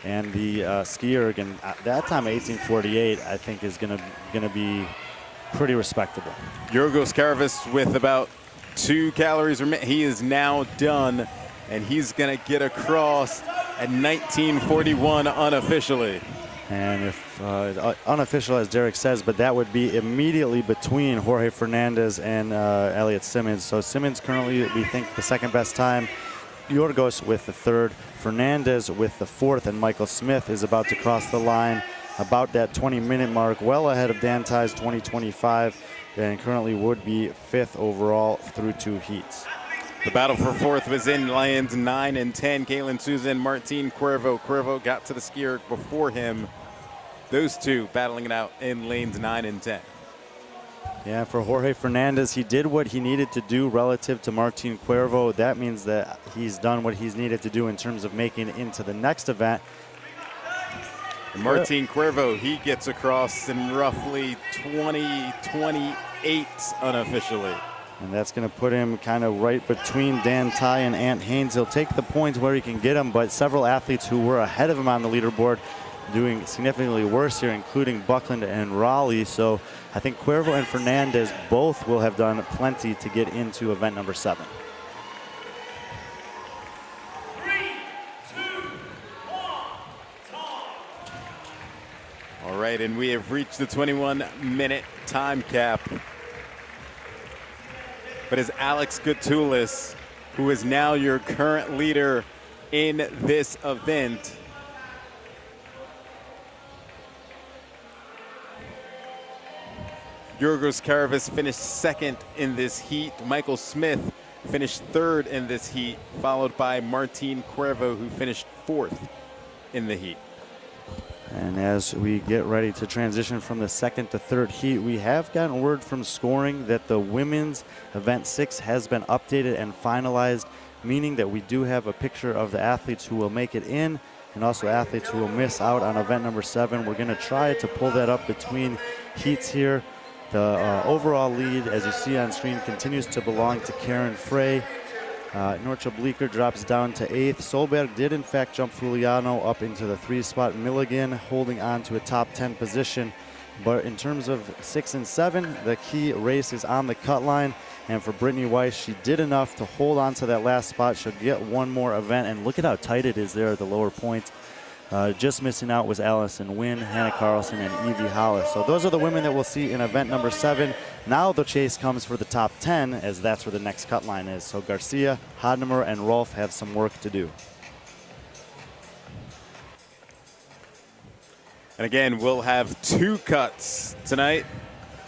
and the ski erg. And that time, 18:48, I think is going to be pretty respectable. Yorgos Karavis with about 2 calories remaining. He is now done, and he's going to get across at 19:41 unofficially. And if unofficial, as Derek says, but that would be immediately between Jorge Fernandez and Elliot Simmons. So Simmons currently, we think, the 2nd best time. Yorgos with the 3rd, Fernandez with the 4th, and Michael Smith is about to cross the line about that 20-minute mark, well ahead of Dan Ty's 20:25, and currently would be 5th overall through 2 heats. The battle for 4th was in lanes 9 and 10. Kaylin Souza and Martine Cuervo. Cuervo got to the ski erg before him. Those 2 battling it out in lanes 9 and 10. Yeah, for Jorge Fernandez, he did what he needed to do relative to Martine Cuervo. That means that he's done what he's needed to do in terms of making it into the next event. And Martine Cuervo, he gets across in roughly 20:28 unofficially. And that's going to put him kind of right between Dan Ty and Ant Haynes. He'll take the points where he can get them, but several athletes who were ahead of him on the leaderboard doing significantly worse here, including Buckland and Raleigh. So I think Cuervo and Fernandez both will have done plenty to get into event number 7. 3, 2, 1, time. All right, and we have reached the 21-minute time cap. But as Alex Catoulis, who is now your current leader in this event, Yorgos Karavis finished second in this heat. Michael Smith finished third in this heat, followed by Martin Cuervo, who finished fourth in the heat. And as we get ready to transition from the second to third heat, we have gotten word from scoring that the women's event 6 has been updated and finalized, meaning that we do have a picture of the athletes who will make it in and also athletes who will miss out on event number 7. We're going to try to pull that up between heats here. The overall lead, as you see on screen, continues to belong to Karen Frey. Norcha Bleeker drops down to 8th. Solberg did in fact jump Fuliano up into the 3 spot. Milligan holding on to a top 10 position. But in terms of 6 and 7, the key race is on the cut line. And for Brittany Weiss, she did enough to hold on to that last spot. She'll get one more event. And look at how tight it is there at the lower points. Just missing out was Allison Wynn, Hannah Carlson, and Evie Hollis. So those are the women that we'll see in event number 7. Now the chase comes for the top 10, as that's where the next cut line is. So Garcia, Hodnemer, and Rolf have some work to do. And again, we'll have 2 cuts tonight.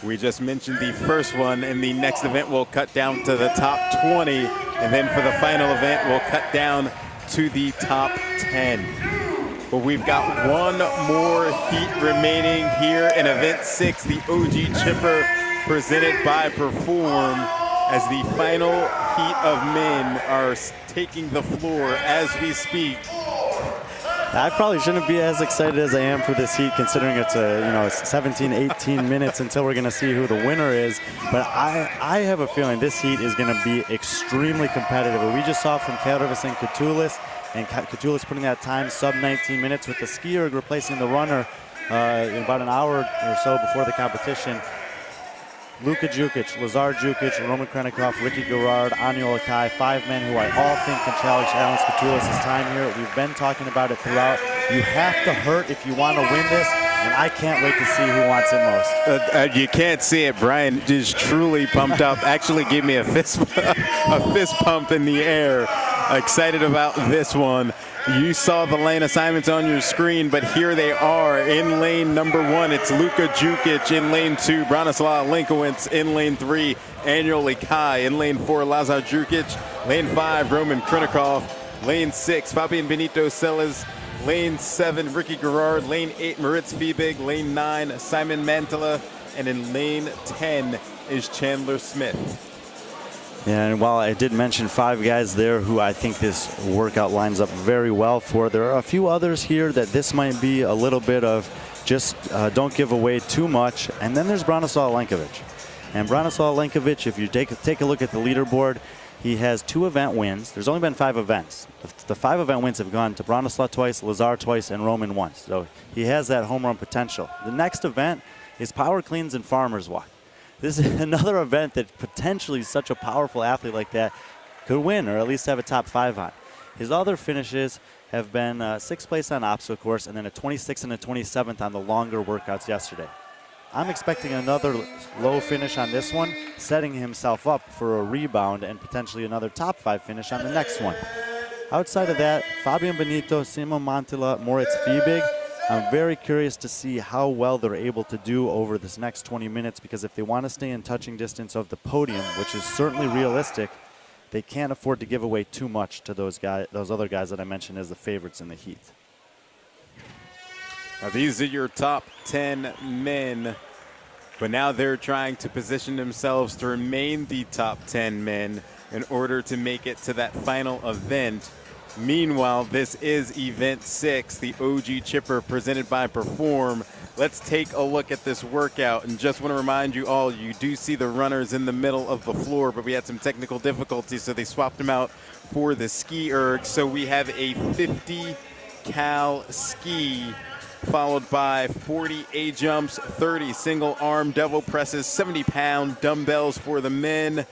We just mentioned the first one. In the next event, we'll cut down to the top 20. And then for the final event, we'll cut down to the top 10. But we've got one more heat remaining here in event 6, the OG Chipper presented by Perform, as the final heat of men are taking the floor as we speak. I probably shouldn't be as excited as I am for this heat, considering it's 17, 18 minutes until we're going to see who the winner is. But I have a feeling this heat is going to be extremely competitive. We just saw from Karavis and Katulis, and Katulis putting that time sub 19 minutes with the skier replacing the runner in about an hour or so before the competition. Luka Jukic, Lazar Jukic, Roman Krenikov, Ricky Garrard, Anil Akai, 5 men who I all think can challenge Alex Katulis' time here. We've been talking about it throughout. You have to hurt if you want to win this, and I can't wait to see who wants it most. You can't see it. Brian is truly pumped up. Actually gave me a fist pump in the air. Excited about this one. You saw the lane assignments on your screen, but here they are in lane number 1. It's Luka Jukic. In lane 2, Branislav Linkowitz. In lane 3, Anil Akai. In lane 4, Lazar Jukic. Lane 5, Roman Krenikov. Lane 6, Fabian Benito Sellers. Lane 7, Ricky Garrard. Lane 8, Moritz Fiebig. Lane 9, Simon Mantala. And in lane 10 is Chandler Smith. Yeah, and while I did mention 5 guys there who I think this workout lines up very well for, there are a few others here that this might be a little bit of just don't give away too much. And then there's Branislav Lenkovic. And Branislav Lenkovic, if you take a look at the leaderboard, he has 2 event wins. There's only been 5 events. The 5 event wins have gone to Branislav twice, Lazar twice, and Roman once. So he has that home run potential. The next event is Power Cleans and Farmers Walk. This is another event that potentially such a powerful athlete like that could win, or at least have a top 5 on. His other finishes have been 6th place on obstacle course and then a 26th and a 27th on the longer workouts yesterday. I'm expecting another low finish on this one, setting himself up for a rebound and potentially another top 5 finish on the next one. Outside of that, Fabian Benito, Simon Mantila, Moritz Fiebig. I'm very curious to see how well they're able to do over this next 20 minutes, because if they want to stay in touching distance of the podium, which is certainly realistic, they can't afford to give away too much to those other guys that I mentioned as the favorites in the heat. Now these are your top 10 men, but now they're trying to position themselves to remain the top 10 men in order to make it to that final event. Meanwhile, this is event 6, the OG Chipper presented by Perform. Let's take a look at this workout, and just want to remind you all, you do see the runners in the middle of the floor, but we had some technical difficulties, so they swapped them out for the ski erg. So we have a 50 cal ski, followed by 40 A-jumps, 30 single arm devil presses, 70-pound dumbbells for the men,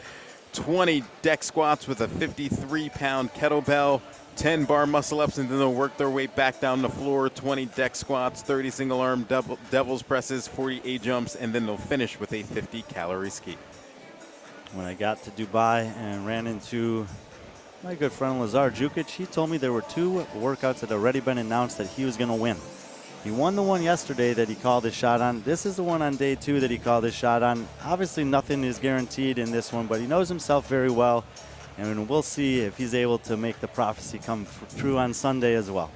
20 deck squats with a 53-pound kettlebell, 10 bar muscle ups, and then they'll work their way back down the floor. 20 deck squats, 30 single arm devil's presses, 40 A-jumps, and then they'll finish with a 50-calorie ski. When I got to Dubai and ran into my good friend Lazar Jukic, he told me there were 2 workouts that had already been announced that he was going to win. He won the one yesterday that he called his shot on. This is the one on day 2 that he called his shot on. Obviously, nothing is guaranteed in this one, but he knows himself very well, and we'll see if he's able to make the prophecy come true on Sunday as well.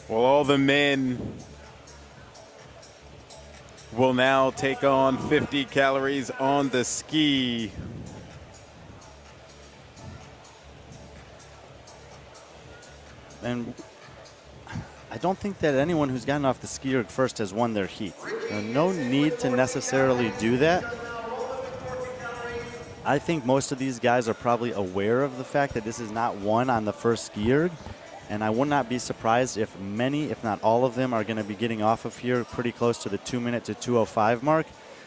Well, all the men will now take on 50 calories on the ski. And I don't think that anyone who's gotten off the ski erg first has won their heat. No need to necessarily do that. I think most of these guys are probably aware of the fact that this is not won on the first ski erg, and I would not be surprised if many, if not all of them, are going to be getting off of here pretty close to the 2-minute to 2:05 mark.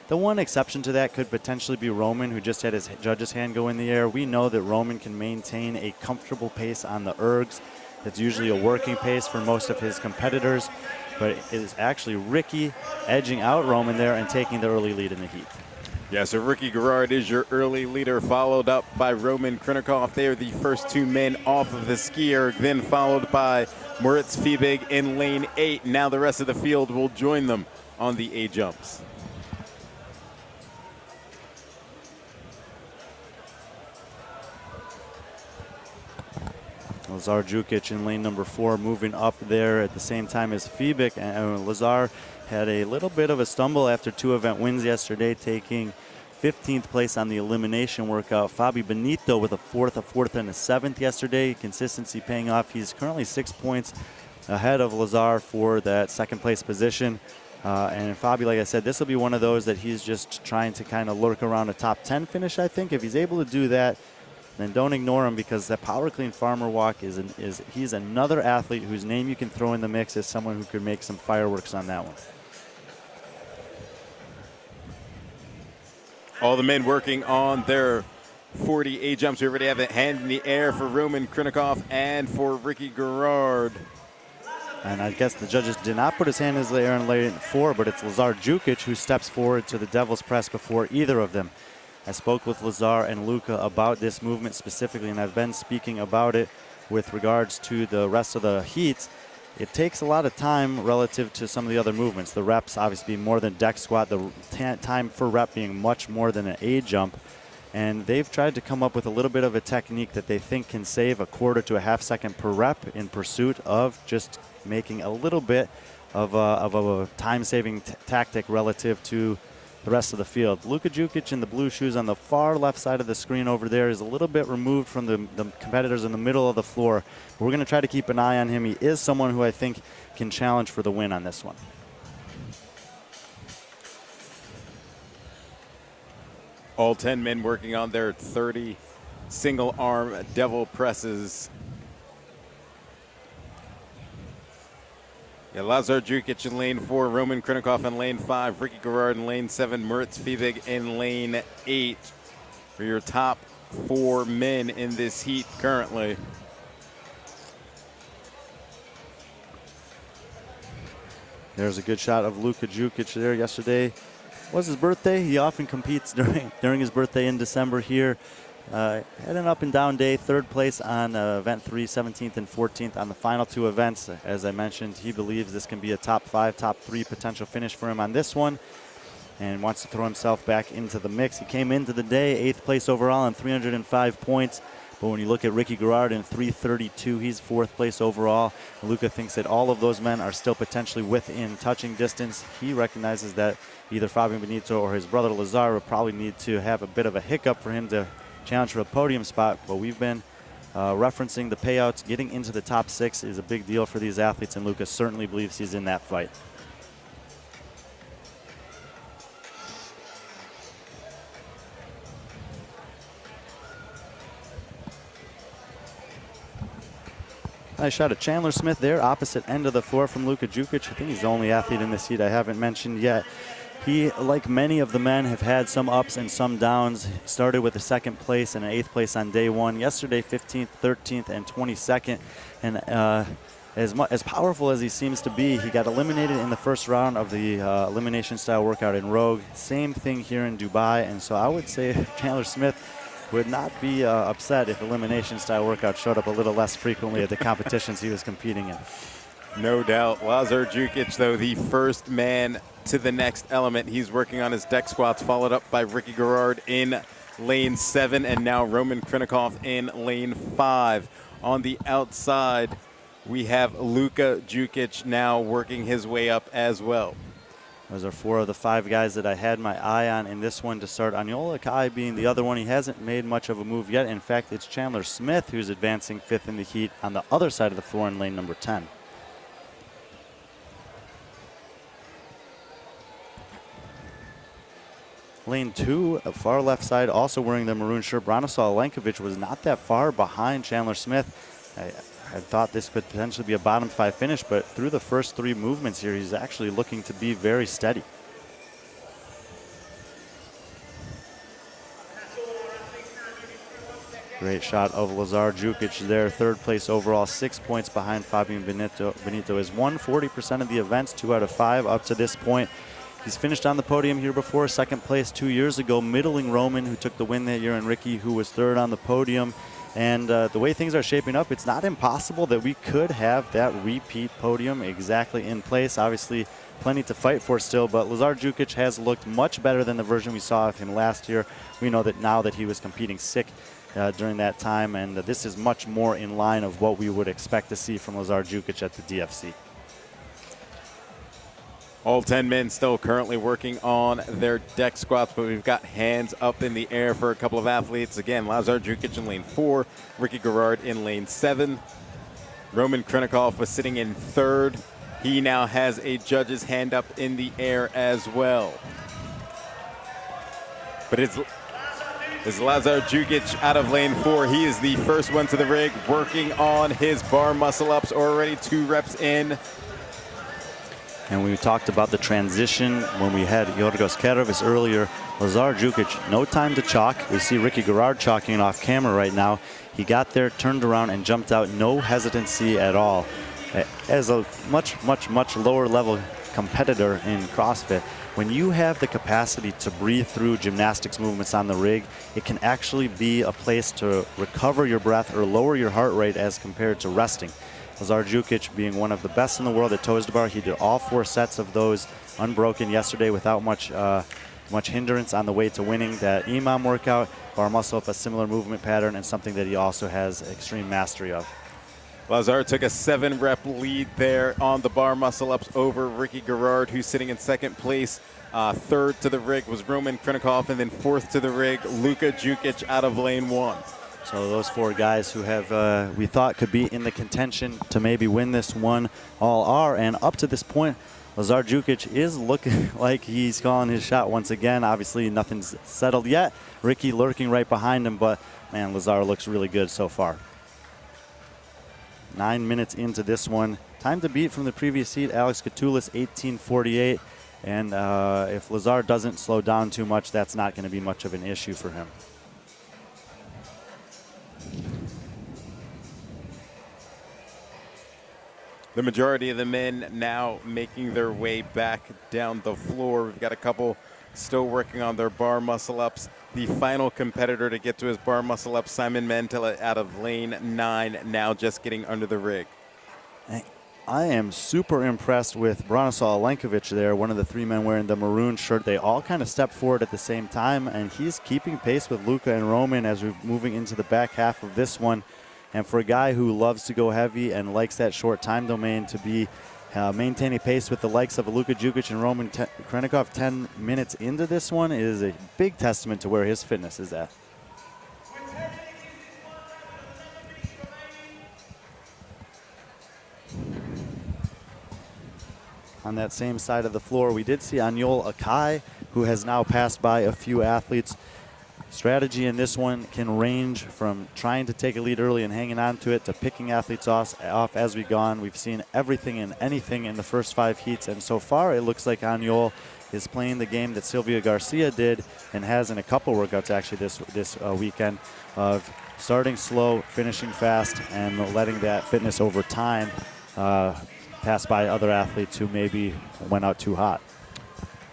The one exception to that could potentially be Roman, who just had his judge's hand go in the air. We know that Roman can maintain a comfortable pace on the ergs. It's usually a working pace for most of his competitors, but it is actually Ricky edging out Roman there and taking the early lead in the heat. Yeah, so Ricky Garrard is your early leader, followed up by Roman Krinikov. They are the first 2 men off of the ski erg, then followed by Moritz Fiebig in lane 8. Now the rest of the field will join them on the A jumps. Lazar Jukic in lane number 4, moving up there at the same time as Fiebig. And Lazar had a little bit of a stumble after 2 event wins yesterday, taking 15th place on the elimination workout. Fabi Benito with a 4th, and a 7th yesterday. Consistency paying off. He's currently 6 points ahead of Lazar for that 2nd place position. And Fabi, like I said, this will be one of those that he's just trying to kind of lurk around a top 10 finish, I think. If he's able to do that, then don't ignore him, because that Power Clean Farmer Walk he's another athlete whose name you can throw in the mix as someone who could make some fireworks on that one. All the men working on their 40 A jumps. We already have a hand in the air for Roman Krinikov and for Ricky Garrard. And I guess the judges did not put his hand in the air in lane 4, but it's Lazar Jukic who steps forward to the Devil's Press before either of them. I spoke with Lazar and Luca about this movement specifically, and I've been speaking about it with regards to the rest of the heats. It takes a lot of time relative to some of the other movements. The reps obviously being more than deck squat, the time per rep being much more than an A jump. And they've tried to come up with a little bit of a technique that they think can save a 1/4 to a 1/2 second per rep in pursuit of just making a little bit of a time-saving tactic relative to the rest of the field. Luka Jukic in the blue shoes on the far left side of the screen over there is a little bit removed from the competitors in the middle of the floor. We're going to try to keep an eye on him. He is someone who I think can challenge for the win on this one. All 10 men working on their 30 single arm devil presses. Yeah, Lazar Jukic in lane 4, Roman Krinikov in lane 5, Ricky Garrard in lane 7, Moritz Fiebig in lane 8 for your top 4 men in this heat currently. There's a good shot of Luka Jukic there. Yesterday was his birthday. He often competes during his birthday in December here. Had an up and down day, 3rd place on event 3, 17th and 14th on the final 2 events. As I mentioned, he believes this can be a top 5, top 3 potential finish for him on this one, and wants to throw himself back into the mix. He came into the day 8th place overall on 305 points. But when you look at Ricky Garrard in 332, he's 4th place overall. Luka thinks that all of those men are still potentially within touching distance. He recognizes that either Fabian Benito or his brother Lazar will probably need to have a bit of a hiccup for him to challenge for a podium spot. But we've been referencing the payouts. Getting into the top 6 is a big deal for these athletes, and Luka certainly believes he's in that fight. Nice shot of Chandler Smith there, opposite end of the floor from Luka Jukic. I think he's the only athlete in this heat I haven't mentioned yet. He, like many of the men, have had some ups and some downs. Started with a 2nd place and an 8th place on day 1. Yesterday, 15th, 13th, and 22nd. And as powerful as he seems to be, he got eliminated in the first round of the elimination style workout in Rogue. Same thing here in Dubai. And so I would say Chandler Smith would not be upset if elimination style workout showed up a little less frequently at the competitions he was competing in. No doubt. Lazar Jukic, though, the first man to the next element. He's working on his deck squats, followed up by Ricky Garrard in lane 7, and now Roman Krinikov in lane 5. On the outside, we have Luka Jukic now working his way up as well. Those are 4 of the 5 guys that I had my eye on in this one to start. Aniola Kai being the other one. He hasn't made much of a move yet. In fact, it's Chandler Smith who's advancing 5th in the heat on the other side of the floor in lane number 10. Lane 2, far left side, also wearing the maroon shirt. Branislav Alenkovic was not that far behind Chandler Smith. I thought this could potentially be a bottom 5 finish, but through the first 3 movements here, he's actually looking to be very steady. Great shot of Lazar Jukic there, 3rd place overall, 6 points behind Fabian Benito. Benito has won 40% of the events, 2 out of 5 up to this point. He's finished on the podium here before, 2nd place 2 years ago, middling Roman, who took the win that year, and Ricky, who was 3rd on the podium. And the way things are shaping up, it's not impossible that we could have that repeat podium exactly in place. Obviously, plenty to fight for still, but Lazar Jukic has looked much better than the version we saw of him last year. We know that now that he was competing sick during that time, and this is much more in line of what we would expect to see from Lazar Jukic at the DFC. All 10 men still currently working on their deck squats, but we've got hands up in the air for a couple of athletes. Again, Lazar Jukic in lane 4, Ricky Garrard in lane 7. Roman Krinikov was sitting in 3rd. He now has a judge's hand up in the air as well. But it's Lazar Jukic out of lane 4. He is the first one to the rig, working on his bar muscle ups, already 2 reps in. And we talked about the transition when we had Yorgos Kerevis earlier. Lazar Jukic, no time to chalk. We see Ricky Garrard chalking off camera right now. He got there, turned around, and jumped out. No hesitancy at all. As a much lower level competitor in CrossFit, when you have the capacity to breathe through gymnastics movements on the rig, it can actually be a place to recover your breath or lower your heart rate as compared to resting. Lazar Jukic being one of the best in the world at toes to bar. He did all 4 sets of those unbroken yesterday without much hindrance on the way to winning that EMOM workout. Bar muscle up, a similar movement pattern, and something that he also has extreme mastery of. Lazar took a 7-rep lead there on the bar muscle ups over Ricky Garrard, who's sitting in 2nd place. 3rd to the rig was Roman Krinikov, and then 4th to the rig, Luka Jukic out of lane 1. So those 4 guys who have we thought could be in the contention to maybe win this one all are. And up to this point, Lazar Jukic is looking like he's calling his shot once again. Obviously, nothing's settled yet. Ricky lurking right behind him, but man, Lazar looks really good so far. 9 minutes into this one. Time to beat from the previous heat, Alex Catoulis, 18:48. And if Lazar doesn't slow down too much, that's not going to be much of an issue for him. The majority of the men now making their way back down the floor. We've got a couple still working on their bar muscle ups. The final competitor to get to his bar muscle up, Simon Mantilla out of lane 9, now just getting under the rig. I am super impressed with Branislav Alenkovic there, one of the 3 men wearing the maroon shirt. They all kind of step forward at the same time, and he's keeping pace with Luka and Roman as we're moving into the back half of this one. And for a guy who loves to go heavy and likes that short time domain to be maintaining pace with the likes of Luka Jukic and Roman Krinikov 10 minutes into this one is a big testament to where his fitness is at. On that same side of the floor, we did see Anjol Akai, who has now passed by a few athletes. Strategy in this one can range from trying to take a lead early and hanging on to it to picking athletes off as we go on. We've seen everything and anything in the first 5 heats, and so far it looks like Anjol is playing the game that Silvia Garcia did and has in a couple workouts actually this weekend of starting slow, finishing fast, and letting that fitness over time pass by other athletes who maybe went out too hot.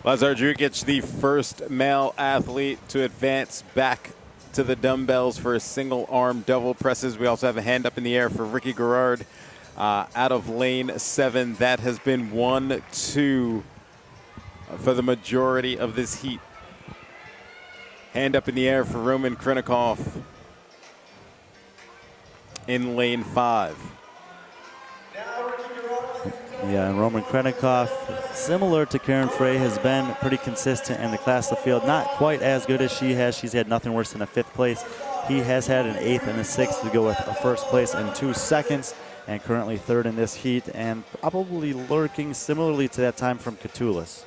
Lazar Jukic, the first male athlete to advance back to the dumbbells for a single arm double presses. We also have a hand up in the air for Ricky Garrard. out of lane 7. That has been 1-2 for the majority of this heat. Hand up in the air for Roman Krinikov in lane 5. Yeah, and Roman Krinikov, similar to Karen Frey, has been pretty consistent in the class of field. Not quite as good as she has. She's had nothing worse than a 5th place. He has had an 8th and a 6th to go with a 1st place and 2 seconds, and currently 3rd in this heat, and probably lurking similarly to that time from Katulis.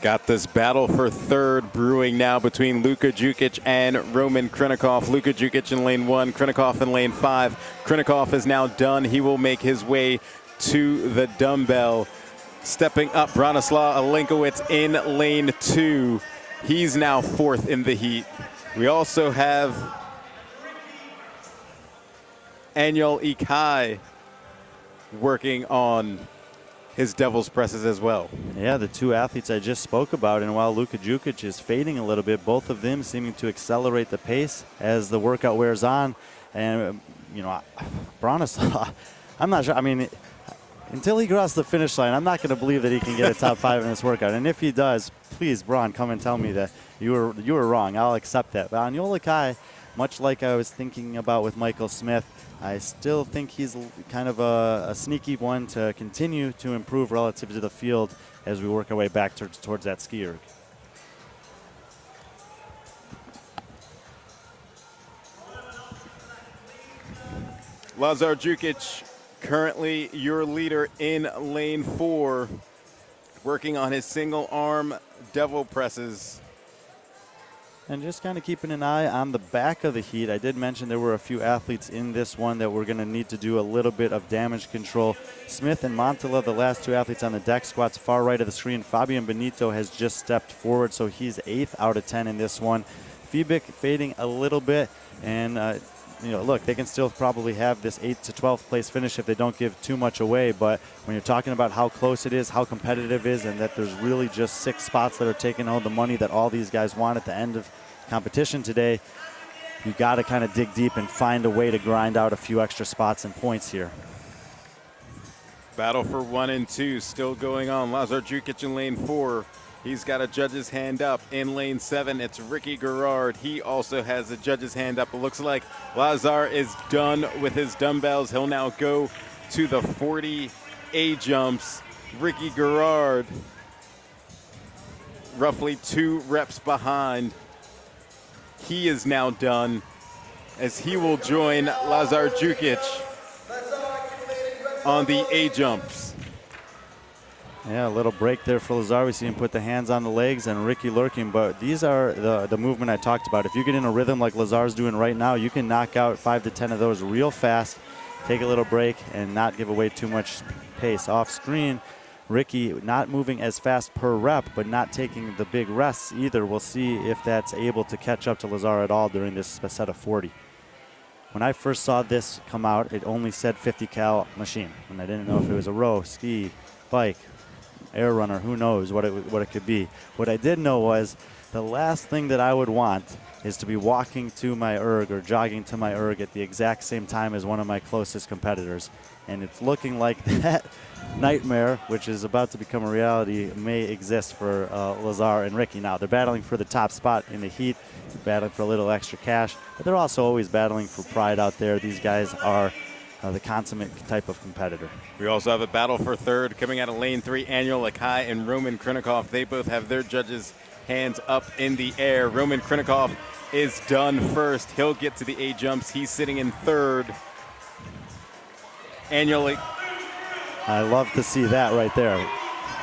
Got this battle for 3rd brewing now between Luka Jukic and Roman Krinikov. Luka Jukic in lane 1, Krinikov in lane 5. Krinikov is now done. He will make his way to the dumbbell. Stepping up, Branislav Alenkowicz in lane 2. He's now 4th in the heat. We also have Anjel Ikai working on his devil's presses as well. Yeah, the 2 athletes I just spoke about, and while Luka Jukic is fading a little bit, both of them seeming to accelerate the pace as the workout wears on. And, you know, Branislav, I'm not sure. I mean, until he crosses the finish line, I'm not going to believe that he can get a top 5 in this workout. And if he does, please, Braun, come and tell me that you were wrong. I'll accept that. But on Anjel Ikai, much like I was thinking about with Michael Smith, I still think he's kind of a sneaky one to continue to improve relative to the field as we work our way back towards that ski erg. Lazar Jukic, currently your leader in lane 4, working on his single arm devil presses. And just kind of keeping an eye on the back of the heat. I did mention there were a few athletes in this one that we're going to need to do a little bit of damage control. Smith and Montella, the last 2 athletes on the deck squats, far right of the screen. Fabian Benito has just stepped forward, so he's 8th out of 10 in this one. Fiebig fading a little bit, and you know, look, they can still probably have this 8th to 12th place finish if they don't give too much away. But when you're talking about how close it is, how competitive it is, and that there's really just 6 spots that are taking home the money that all these guys want at the end of competition today, you got to kind of dig deep and find a way to grind out a few extra spots and points here. Battle for 1 and 2 still going on. Lazar Jukic in lane 4. He's got a judge's hand up. In lane 7, it's Ricky Garrard. He also has a judge's hand up. It looks like Lazar is done with his dumbbells. He'll now go to the 40 A-jumps. Ricky Garrard, roughly 2 reps behind. He is now done as he will join Lazar Jukic on the A-jumps. Yeah, a little break there for Lazar. We see him put the hands on the legs and Ricky lurking, but these are the movement I talked about. If you get in a rhythm like Lazar's doing right now, you can knock out 5 to 10 of those real fast, take a little break, and not give away too much pace. Off screen, Ricky not moving as fast per rep, but not taking the big rests either. We'll see if that's able to catch up to Lazar at all during this set of 40. When I first saw this come out, it only said 50 cal machine, and I didn't know if it was a row, ski, bike, air runner, who knows what it could be. What I did know was the last thing that I would want is to be walking to my erg or jogging to my erg at the exact same time as one of my closest competitors. And it's looking like that nightmare, which is about to become a reality, may exist for Lazar and Ricky. Now, they're battling for the top spot in the heat, battling for a little extra cash, but they're also always battling for pride out there. These guys are the consummate type of competitor. We also have a battle for 3rd coming out of lane 3. Anjel Ikai and Roman Krinikov. They both have their judges' hands up in the air. Roman Krinikov is done first. He'll get to the A-jumps. He's sitting in 3rd. Anjel, I love to see that right there.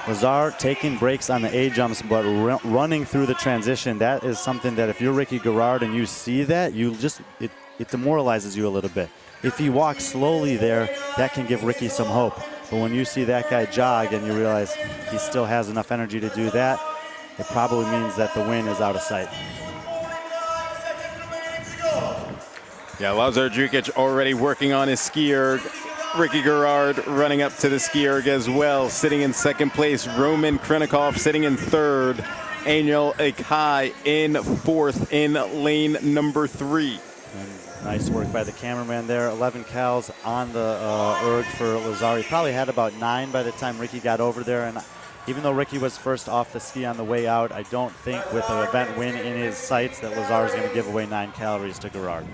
Lazar taking breaks on the A-jumps, but running through the transition. That is something that if you're Ricky Garrard and you see that, it demoralizes you a little bit. If he walks slowly there, that can give Ricky some hope. But when you see that guy jog and you realize he still has enough energy to do that, it probably means that the win is out of sight. yeah, Lazar Jukic already working on his ski erg. Ricky Garrard running up to the ski erg as well, sitting in 2nd place. Roman Krinikov sitting in 3rd. Angel Akai in fourth in lane number 3. And nice work by the cameraman there. 11 cals on the erg for Lazar. He probably had about 9 by the time Ricky got over there. And even though Ricky was first off the ski on the way out, I don't think with an event win in his sights that Lazar is going to give away 9 calories to Gerard.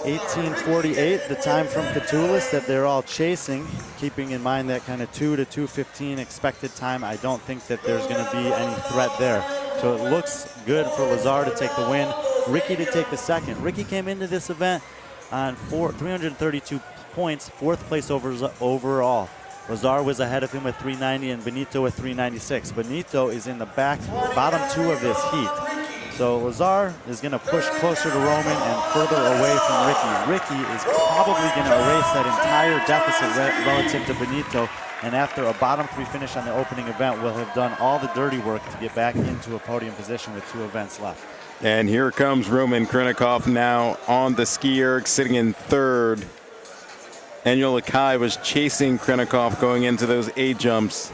18:48, the time from Catulus that they're all chasing, keeping in mind that kind of 2 to 2:15 expected time. I don't think that there's going to be any threat there. So it looks good for Lazar to take the win, Ricky to take the second. Ricky came into this event on 332 points, 4th place overall. Lazar was ahead of him with 390 and Benito with 396. Benito is in the bottom 2 of this heat. So Lazar is going to push closer to Roman and further away from Ricky. Ricky is probably going to erase that entire deficit relative to Benito, and after a bottom 3 finish on the opening event, will have done all the dirty work to get back into a podium position with 2 events left. And here comes Roman Krinikov now on the ski erg, sitting in 3rd. Angel Akai was chasing Krinikov going into those A jumps.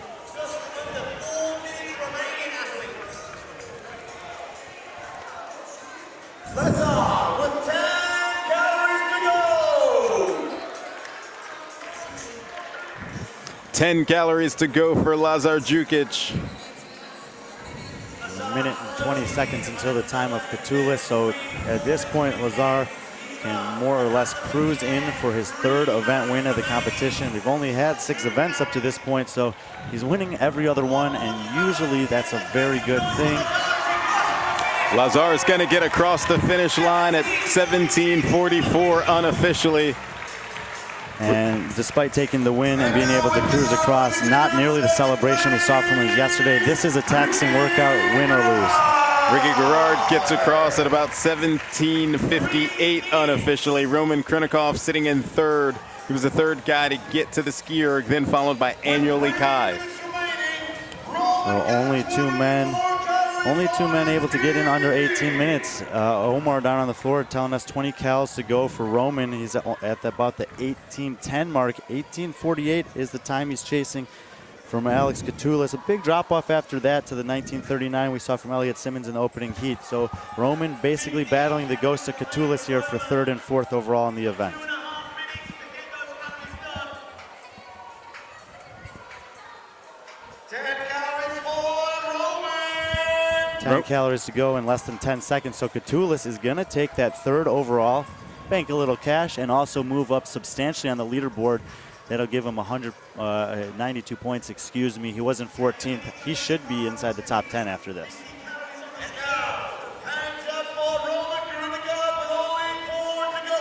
Lazar with 10 calories to go. 10 calories to go for Lazar Jukic. A minute and 20 seconds until the time of Catulus. So at this point, Lazar can more or less cruise in for his 3rd event win of the competition. We've only had 6 events up to this point, so he's winning every other one, and usually that's a very good thing. Lazar is going to get across the finish line at 17:44 unofficially. And despite taking the win and being able to cruise across, not nearly the celebration we saw from him yesterday. This is a taxing workout, win or lose. Ricky Gerard gets across at about 17:58 unofficially. Roman Krinikov sitting in 3rd. He was the 3rd guy to get to the ski erg, then followed by Angel Akai. So only two men able to get in under 18 minutes. Omar down on the floor telling us 20 cals to go for Roman. He's at about the 18:10 mark. 18:48 is the time he's chasing from Alex Catulus. A big drop off after that to the 19:39 we saw from Elliot Simmons in the opening heat. So Roman basically battling the ghost of Catulus here for 3rd and 4th overall in the event. 10 calories to go in less than 10 seconds. So Catulus is going to take that 3rd overall, bank a little cash, and also move up substantially on the leaderboard. That'll give him 92 points, excuse me. He wasn't 14th. He should be inside the top 10 after this. Hands up for Roman Krinikov with only 4 to go.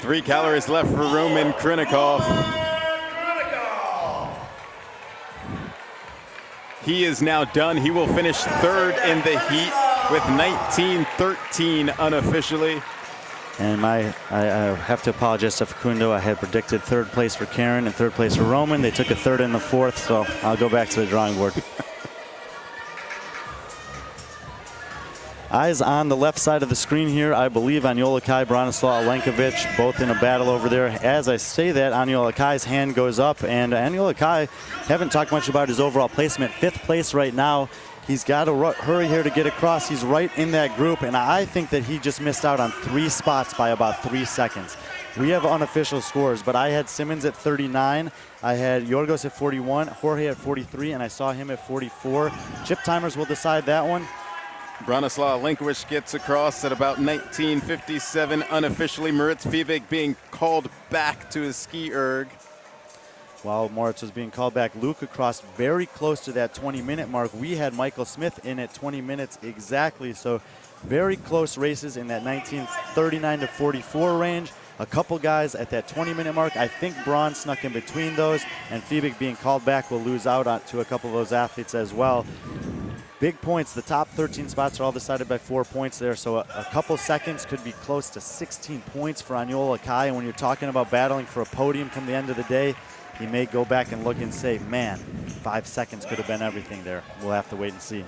3 calories left for Roman Krinikov. He is now done. He will finish 3rd in the heat with 19:13 unofficially. And I have to apologize to Facundo. I had predicted 3rd place for Karen and 3rd place for Roman. They took a 3rd and the 4th, so I'll go back to the drawing board. Eyes on the left side of the screen here. I believe Angel Akai, Branislav Alenkovic, both in a battle over there. As I say that, Angel Akai's hand goes up, and Angel Akai, haven't talked much about his overall placement. 5th place right now. He's got to hurry here to get across. He's right in that group, and I think that he just missed out on 3 spots by about 3 seconds. We have unofficial scores, but I had Simmons at 39. I had Yorgos at 41, Jorge at 43, and I saw him at 44. Chip timers will decide that one. Branislav Alenkovic gets across at about 19:57 unofficially. Moritz Fiebig being called back to his ski erg. While Moritz was being called back, Luke across very close to that 20-minute mark. We had Michael Smith in at 20 minutes exactly, so very close races in that 19:39 to 44 range. A couple guys at that 20-minute mark. I think Braun snuck in between those, and Fiebig being called back will lose out to a couple of those athletes as well. Big points. The top 13 spots are all decided by 4 points there, so a couple seconds could be close to 16 points for Angel Akai. And when you're talking about battling for a podium come the end of the day, he may go back and look and say, man, 5 seconds could have been everything there. We'll have to wait and see.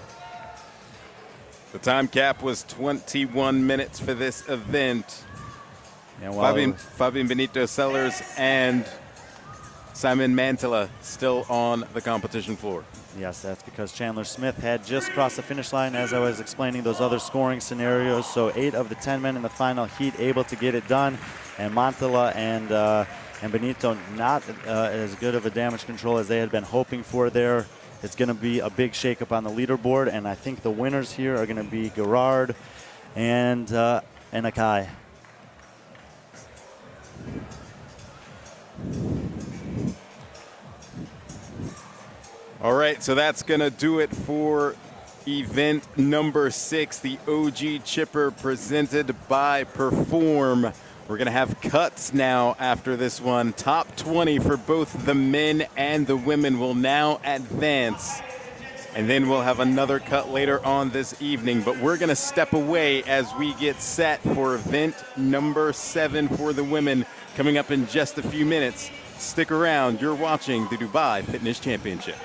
The time cap was 21 minutes for this event. And while Fabian Benito Sellers and Simon Mantilla still on the competition floor. Yes, that's because Chandler Smith had just crossed the finish line as I was explaining those other scoring scenarios. So 8 of the 10 men in the final heat able to get it done. And Mantilla and Benito not as good of a damage control as they had been hoping for there. It's going to be a big shakeup on the leaderboard. And I think the winners here are going to be Gerard and Akai. All right, so that's going to do it for event number 6, the OG Chipper presented by Perform. We're going to have cuts now after this one. Top 20 for both the men and the women will now advance. And then we'll have another cut later on this evening. But we're going to step away as we get set for event number 7 for the women coming up in just a few minutes. Stick around. You're watching the Dubai Fitness Championship.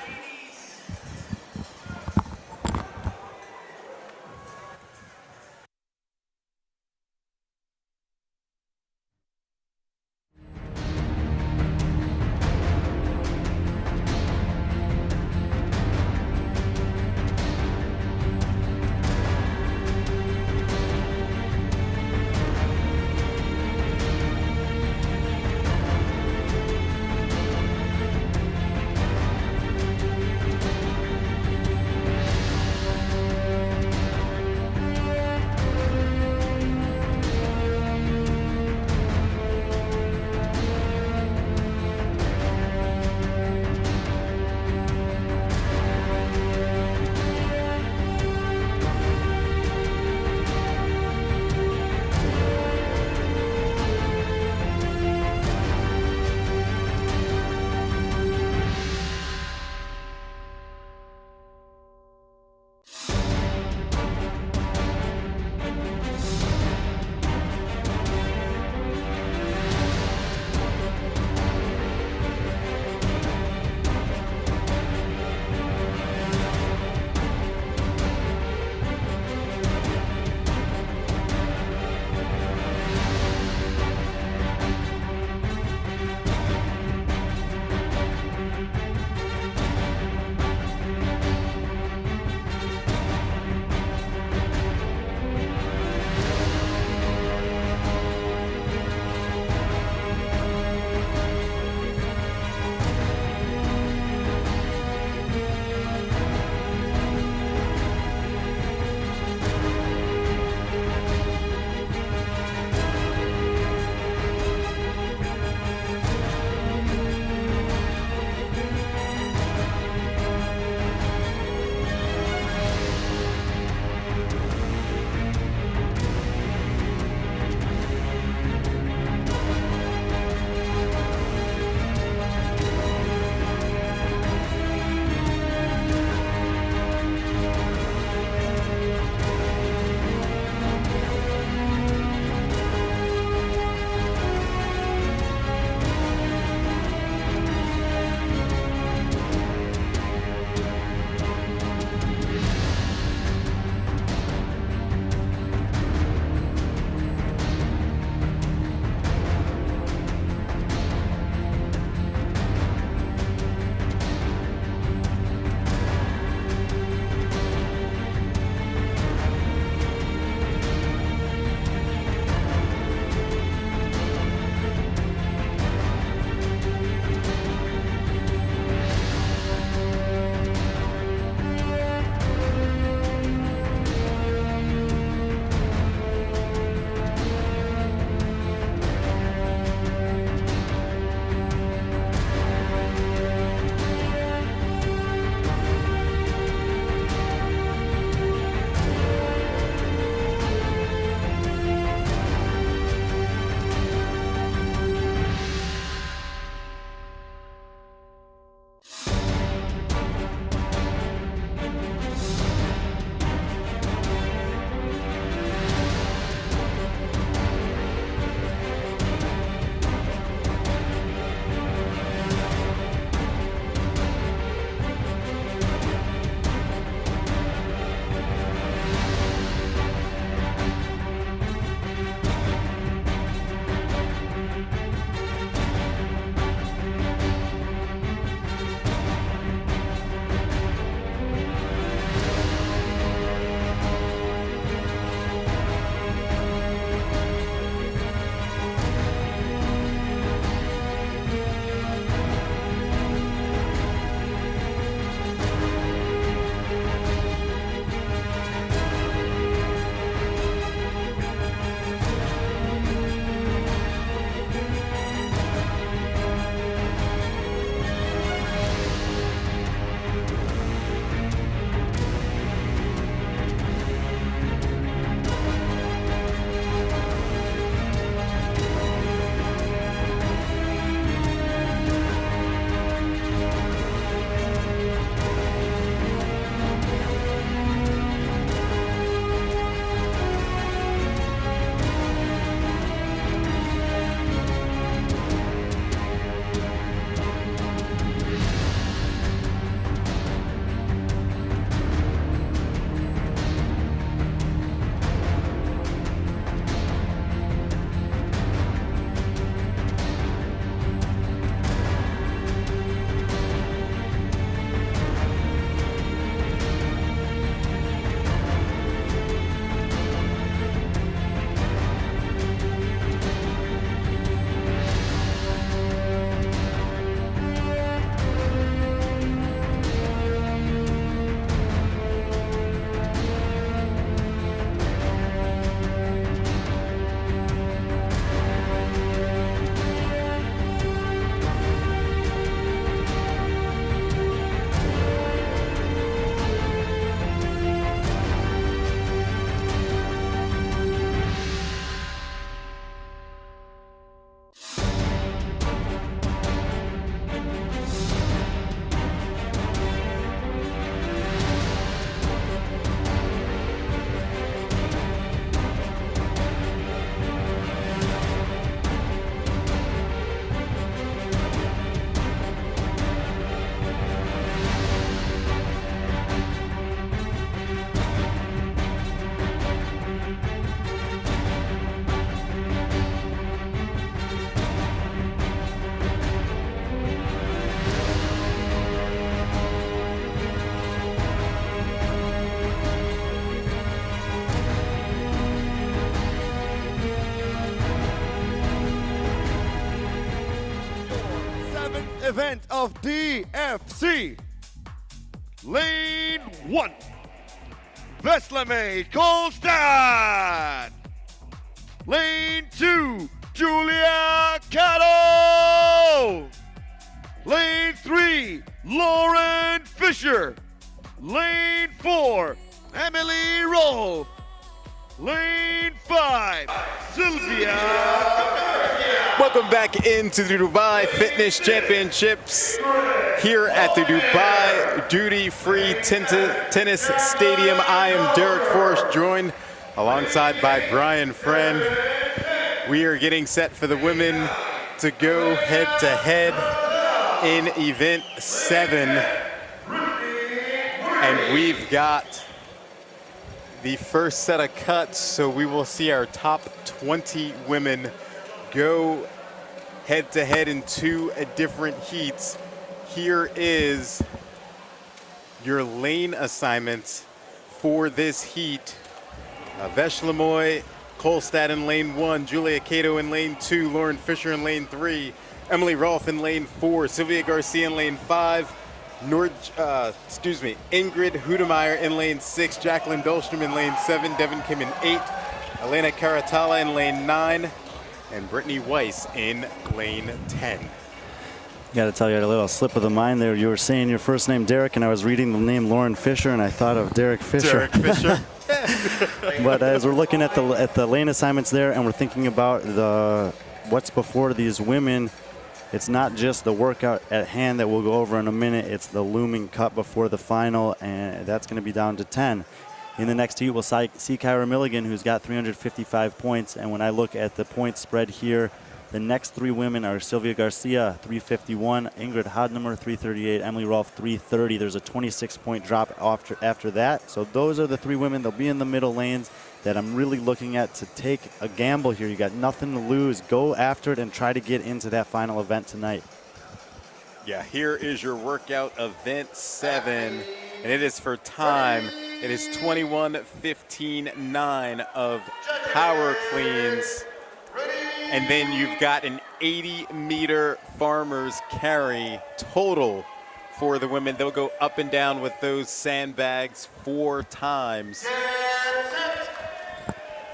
event of DFC. Lane 1, Vesleme Kolstad. Lane 2, Julia Catto. Lane 3, Lauren Fisher. Lane 4, Emily Rolfe. Lane 5, Sylvia. Welcome back into the Dubai Fitness Championships here at the Dubai Duty Free Tennis Stadium. I am Derek Forrest, joined alongside by Brian Friend. We are getting set for the women to go head to head in event 7. And we've got the first set of cuts, so we will see our top 20 women go head to head in 2 different heats. Here is your lane assignments for this heat. Vesleme Kolstad in lane 1, Julia Catto in lane 2, Lauren Fisher in lane 3, Emily Rolfe in lane 4, Sylvia Garcia in lane 5, Ingrid Hudemeyer in lane 6, Jacqueline Dahlstrom in lane 7, Devin Kim in 8, Elena Karatala in lane 9, and Brittany Weiss in lane 10. Got to tell you, I had a little slip of the mind there. You were saying your first name, Derek, and I was reading the name Lauren Fisher, and I thought of Derek Fisher. Derek Fisher. But as we're looking at the lane assignments there, and we're thinking about what's before these women, it's not just the workout at hand that we'll go over in a minute. It's the looming cut before the final, and that's going to be down to 10. In the next heat, we'll see Kyra Milligan, who's got 355 points. And when I look at the point spread here, the next 3 women are Sylvia Garcia, 351, Ingrid Hodnemer, 338, Emily Rolfe, 330. There's a 26-point drop after that. So those are the 3 women. They'll be in the middle lanes that I'm really looking at to take a gamble here. You got nothing to lose. Go after it and try to get into that final event tonight. Yeah, here is your workout event 7, and it is for time. It is 21:15.9 of power cleans. And then you've got an 80-meter farmer's carry total for the women. They'll go up and down with those sandbags 4 times.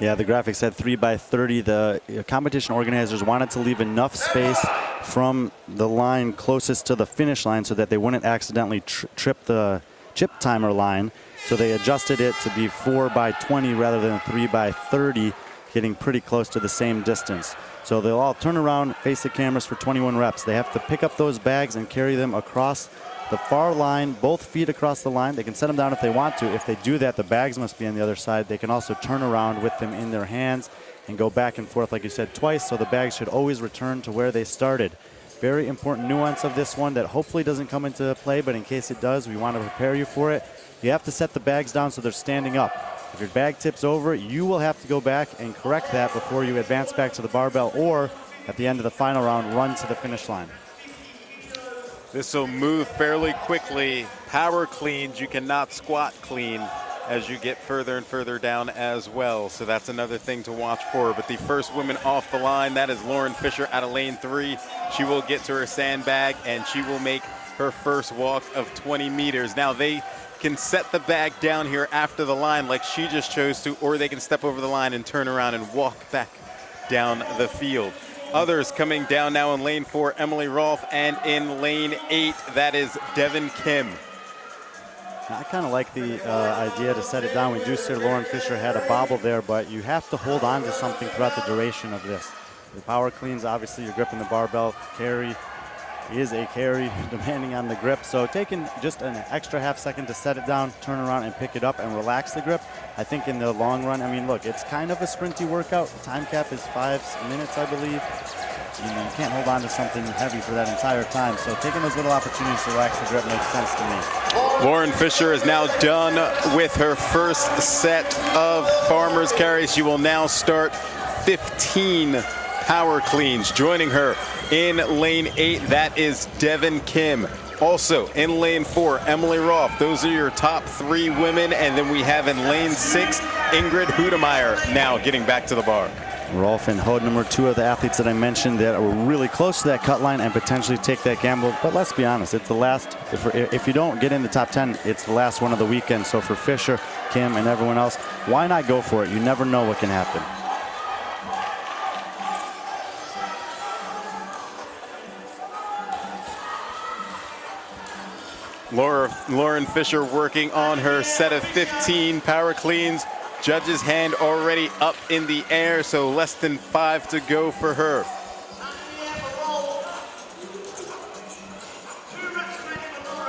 Yeah, the graphic said 3x30. The competition organizers wanted to leave enough space from the line closest to the finish line so that they wouldn't accidentally trip the chip timer line. So they adjusted it to be 4x20 rather than 3x30, getting pretty close to the same distance. So they'll all turn around, face the cameras for 21 reps. They have to pick up those bags and carry them across the far line, both feet across the line. They can set them down if they want to. If they do that, the bags must be on the other side. They can also turn around with them in their hands and go back and forth, like you said, twice, so the bags should always return to where they started. Very important nuance of this one that hopefully doesn't come into play, but in case it does, we want to prepare you for it. You have to set the bags down so they're standing up. If your bag tips over, you will have to go back and correct that before you advance back to the barbell, or at the end of the final round, run to the finish line. This will move fairly quickly. Power cleans, you cannot squat clean as you get further and further down as well. So that's another thing to watch for. But the first woman off the line, that is Lauren Fisher out of lane 3. She will get to her sandbag and she will make her first walk of 20 meters. Now they can set the bag down here after the line like she just chose to, or they can step over the line and turn around and walk back down the field. Others coming down now in lane 4, Emily Rolfe, and in lane 8, that is Devin Kim. I kind of like the idea to set it down. We do see Lauren Fisher had a bobble there, but you have to hold on to something throughout the duration of this. The power cleans, obviously you're gripping the barbell. Carry is a carry, depending on the grip. So taking just an extra half second to set it down, turn around and pick it up and relax the grip. I think in the long run, I mean, look, it's kind of a sprinty workout. The time cap is 5 minutes, I believe. You can't hold on to something heavy for that entire time. So taking those little opportunities to relax the grip makes sense to me. Lauren Fisher is now done with her first set of farmer's carries. She will now start 15 power cleans. Joining her in lane 8, that is Devin Kim. Also in lane 4, Emily Rolfe. Those are your top 3 women. And then we have in lane 6, Ingrid Hudemeyer now getting back to the bar. Rolf and Hodnemer, two of the athletes that I mentioned that were really close to that cut line and potentially take that gamble. But let's be honest, it's the last, if you don't get in the top 10, it's the last one of the weekend. So for Fischer, Kim, and everyone else, why not go for it? You never know what can happen. Lauren Fischer working on her set of 15 power cleans. Judge's hand already up in the air, so less than 5 to go for her.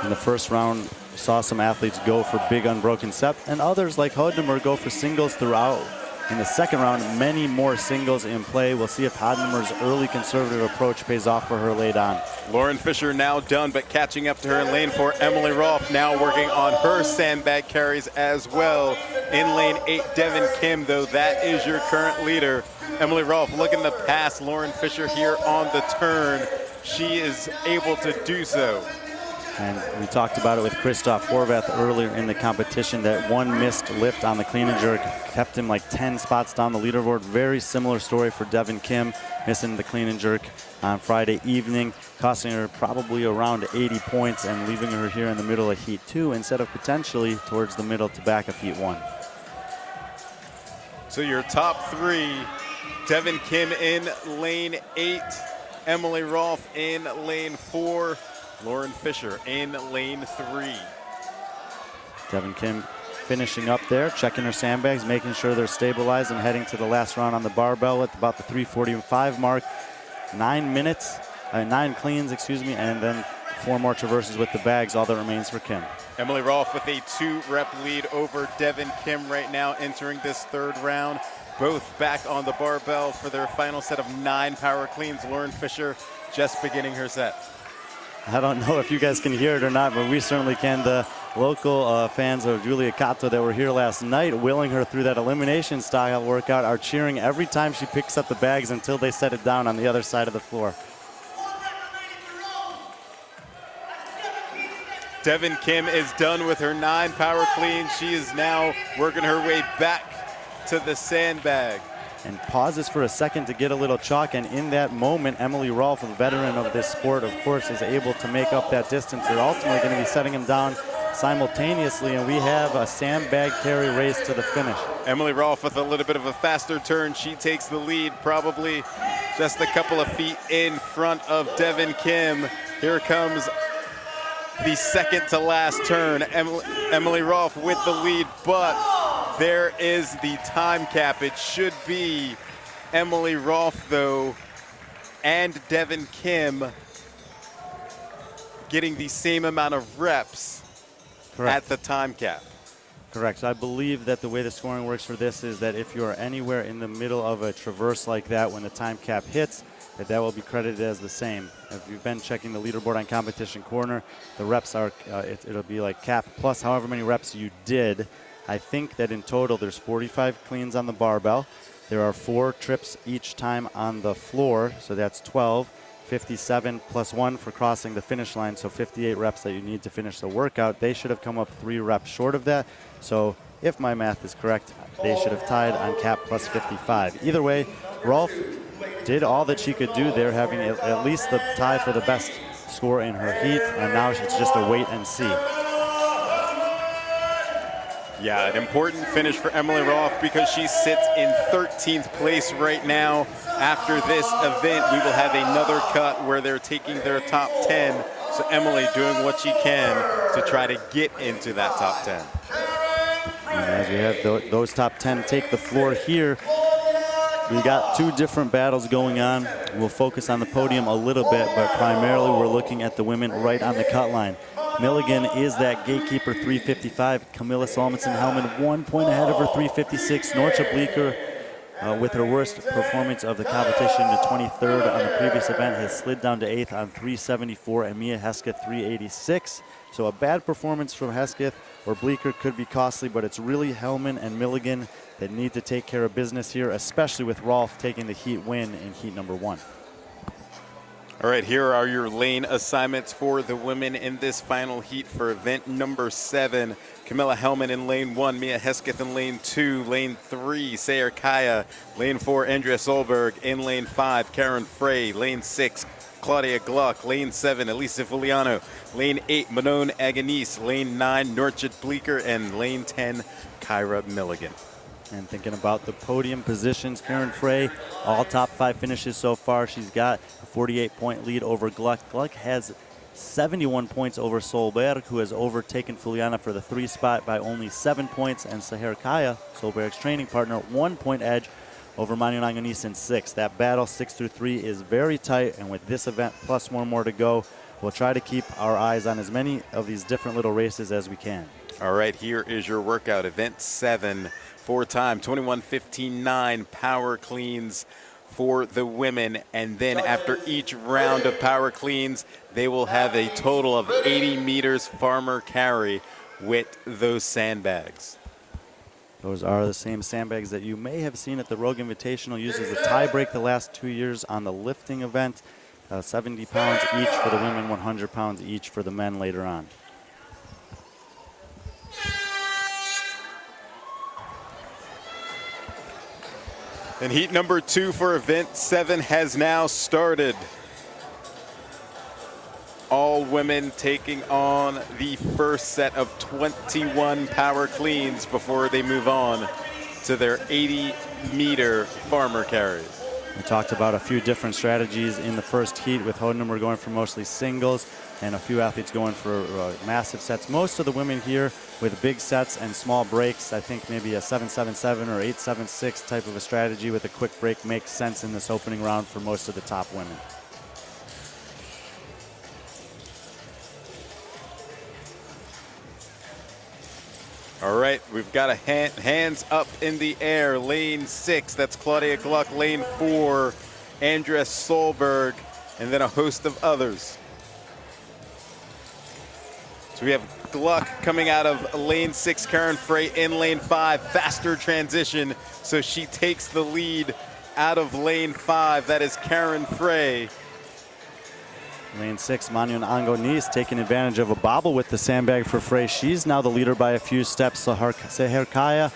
In the first round, saw some athletes go for big unbroken set, and others like Hodnemer go for singles throughout. In the second round, many more singles in play. We'll see if Hodnemer's early conservative approach pays off for her late on. Lauren Fischer now done, but catching up to her in lane 4. Emily Rolfe now working on her sandbag carries as well. In lane 8, Devin Kim, though, that is your current leader. Emily Rolfe looking to pass Lauren Fischer here on the turn. She is able to do so. And we talked about it with Christoph Horvath earlier in the competition, that one missed lift on the clean and jerk kept him like 10 spots down the leaderboard. Very similar story for Devin Kim, missing the clean and jerk on Friday evening, costing her probably around 80 points and leaving her here in the middle of heat 2 instead of potentially towards the middle to back of heat 1. So your top 3, Devin Kim in lane 8, Emily Rolfe in lane 4, Lauren Fischer in lane 3. Devin Kim finishing up there, checking her sandbags, making sure they're stabilized and heading to the last round on the barbell at about the 3:45 mark. 9 cleans, and then 4 more traverses with the bags, all that remains for Kim. Emily Rolfe with a 2-rep lead over Devin Kim right now entering this third round. Both back on the barbell for their final set of 9 power cleans. Lauren Fischer just beginning her set. I don't know if you guys can hear it or not, but we certainly can. The local fans of Julia Cato that were here last night, willing her through that elimination style workout, are cheering every time she picks up the bags until they set it down on the other side of the floor. Devin Kim is done with her 9 power cleans. She is now working her way back to the sandbag. And pauses for a second to get a little chalk, and in that moment, Emily Rolfe, a veteran of this sport, of course, is able to make up that distance. They're ultimately going to be setting him down simultaneously, and we have a sandbag carry race to the finish. Emily Rolfe with a little bit of a faster turn. She takes the lead, probably just a couple of feet in front of Devin Kim. Here comes the second to last turn. Emily Rolfe with the lead, but there is the time cap. It should be Emily Rolfe, though, and Devin Kim getting the same amount of reps at the time cap. Correct. I believe that the way the scoring works for this is that if you are anywhere in the middle of a traverse like that when the time cap hits, that will be credited as the same. If you've been checking the leaderboard on Competition Corner, the reps are, it'll be like cap plus however many reps you did. I think that in total there's 45 cleans on the barbell. There are 4 trips each time on the floor, so that's 12. 57 plus 1 for crossing the finish line, so 58 reps that you need to finish the workout. They should have come up 3 reps short of that. So if my math is correct, they should have tied on cap plus 55. Either way, Rolfe did all that she could do there, having at least the tie for the best score in her heat, and now it's just a wait and see. Yeah, an important finish for Emily Rolfe because she sits in 13th place right now. After this event, we will have another cut where they're taking their top 10. So Emily doing what she can to try to get into that top 10. And as we have those top 10 take the floor here, we got 2 different battles going on. We'll focus on the podium a little bit, but primarily we're looking at the women right on the cut line. Milligan is that gatekeeper, 355. Camilla Solomon-Hellman 1 point ahead of her, 356. Norcha Bleeker, with her worst performance of the competition, the 23rd on the previous event, has slid down to 8th on 374, and Mia Hesketh 386. So a bad performance from Hesketh or Bleeker could be costly, but it's really Hellman and Milligan that need to take care of business here, especially with Rolfe taking the heat win in heat number 1. All right, here are your lane assignments for the women in this final heat for event number 7. Camilla Hellman in lane 1, Mia Hesketh in lane 2, lane 3, Sayer Kaya, lane 4, Andrea Solberg, in lane 5, Karen Frey, lane 6, Claudia Gluck, lane 7, Elisa Fuliano, lane 8, Manon Agonise, lane 9, Norchit Bleeker, and lane 10, Kyra Milligan. And thinking about the podium positions, Karen Frey, all top 5 finishes so far. She's got a 48-point lead over Gluck. Gluck has 71 points over Solberg, who has overtaken Fuliana for the 3 spot by only 7 points, and Saher Kaya, Solberg's training partner, 1 point edge over Manon Agonise in 6. That battle 6 through 3 is very tight, and with this event plus 1 more to go, we'll try to keep our eyes on as many of these different little races as we can. All right, here is your workout. Event 7, 4-time, 21:15.9 power cleans for the women. And then after each round of power cleans, they will have a total of 80 meters farmer carry with those sandbags. Those are the same sandbags that you may have seen at the Rogue Invitational, used as a tie break the last 2 years on the lifting event. 70 pounds each for the women, 100 pounds each for the men later on. And heat number 2 for event 7 has now started. All women taking on the first set of 21 power cleans before they move on to their 80-meter farmer carries. We talked about a few different strategies in the first heat, with Hodenheimer going for mostly singles and a few athletes going for massive sets. Most of the women here with big sets and small breaks. I think maybe a 7-7-7 or 8-7-6 type of a strategy with a quick break makes sense in this opening round for most of the top women. All right, we've got a hands up in the air. Lane 6, that's Claudia Gluck. Lane 4, Andrea Solberg, and then a host of others. So we have Gluck coming out of lane 6, Karen Frey in lane 5, faster transition. So she takes the lead out of lane 5. That is Karen Frey. Lane 6, Manon Agonise taking advantage of a bobble with the sandbag for Frey. She's now the leader by a few steps. Saher Kaya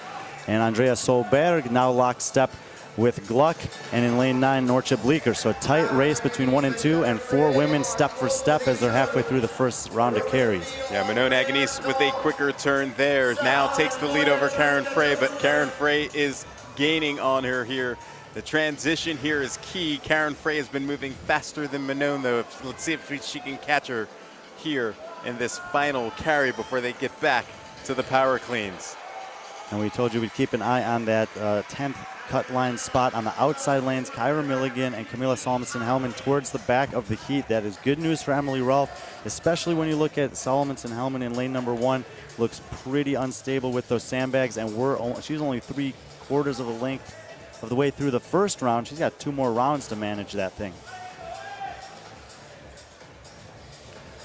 and Andrea Solberg now lockstep with Gluck, and in lane 9, Norchit Bleeker. So a tight race between 1 and 2, and 4 women step for step as they're halfway through the first round of carries. Yeah, Manon Agonise with a quicker turn there. Now takes the lead over Karen Frey, but Karen Frey is gaining on her here. The transition here is key. Karen Frey has been moving faster than Manon, though. Let's see if she can catch her here in this final carry before they get back to the power cleans. And we told you we'd keep an eye on that 10th cut line spot on the outside lanes. Kyra Milligan and Camilla Solomon-Hellman towards the back of the heat. That is good news for Emily Rolfe, especially when you look at Solomon-Hellman in lane number 1. Looks pretty unstable with those sandbags, and she's only 3/4 of a length of the way through the first round. She's got 2 more rounds to manage that thing.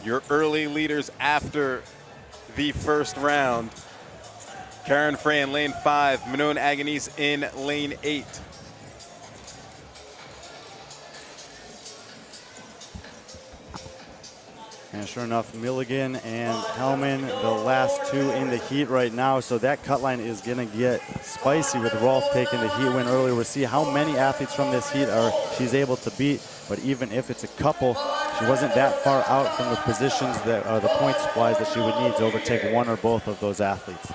Your early leaders after the first round. Karen Frey in lane 5, Manon Agonise in lane 8. And sure enough, Milligan and Hellman, the last 2 in the heat right now. So that cut line is going to get spicy with Rolfe taking the heat win earlier. We'll see how many athletes from this heat she's able to beat. But even if it's a couple, she wasn't that far out from the positions that the points-wise that she would need to overtake one or both of those athletes.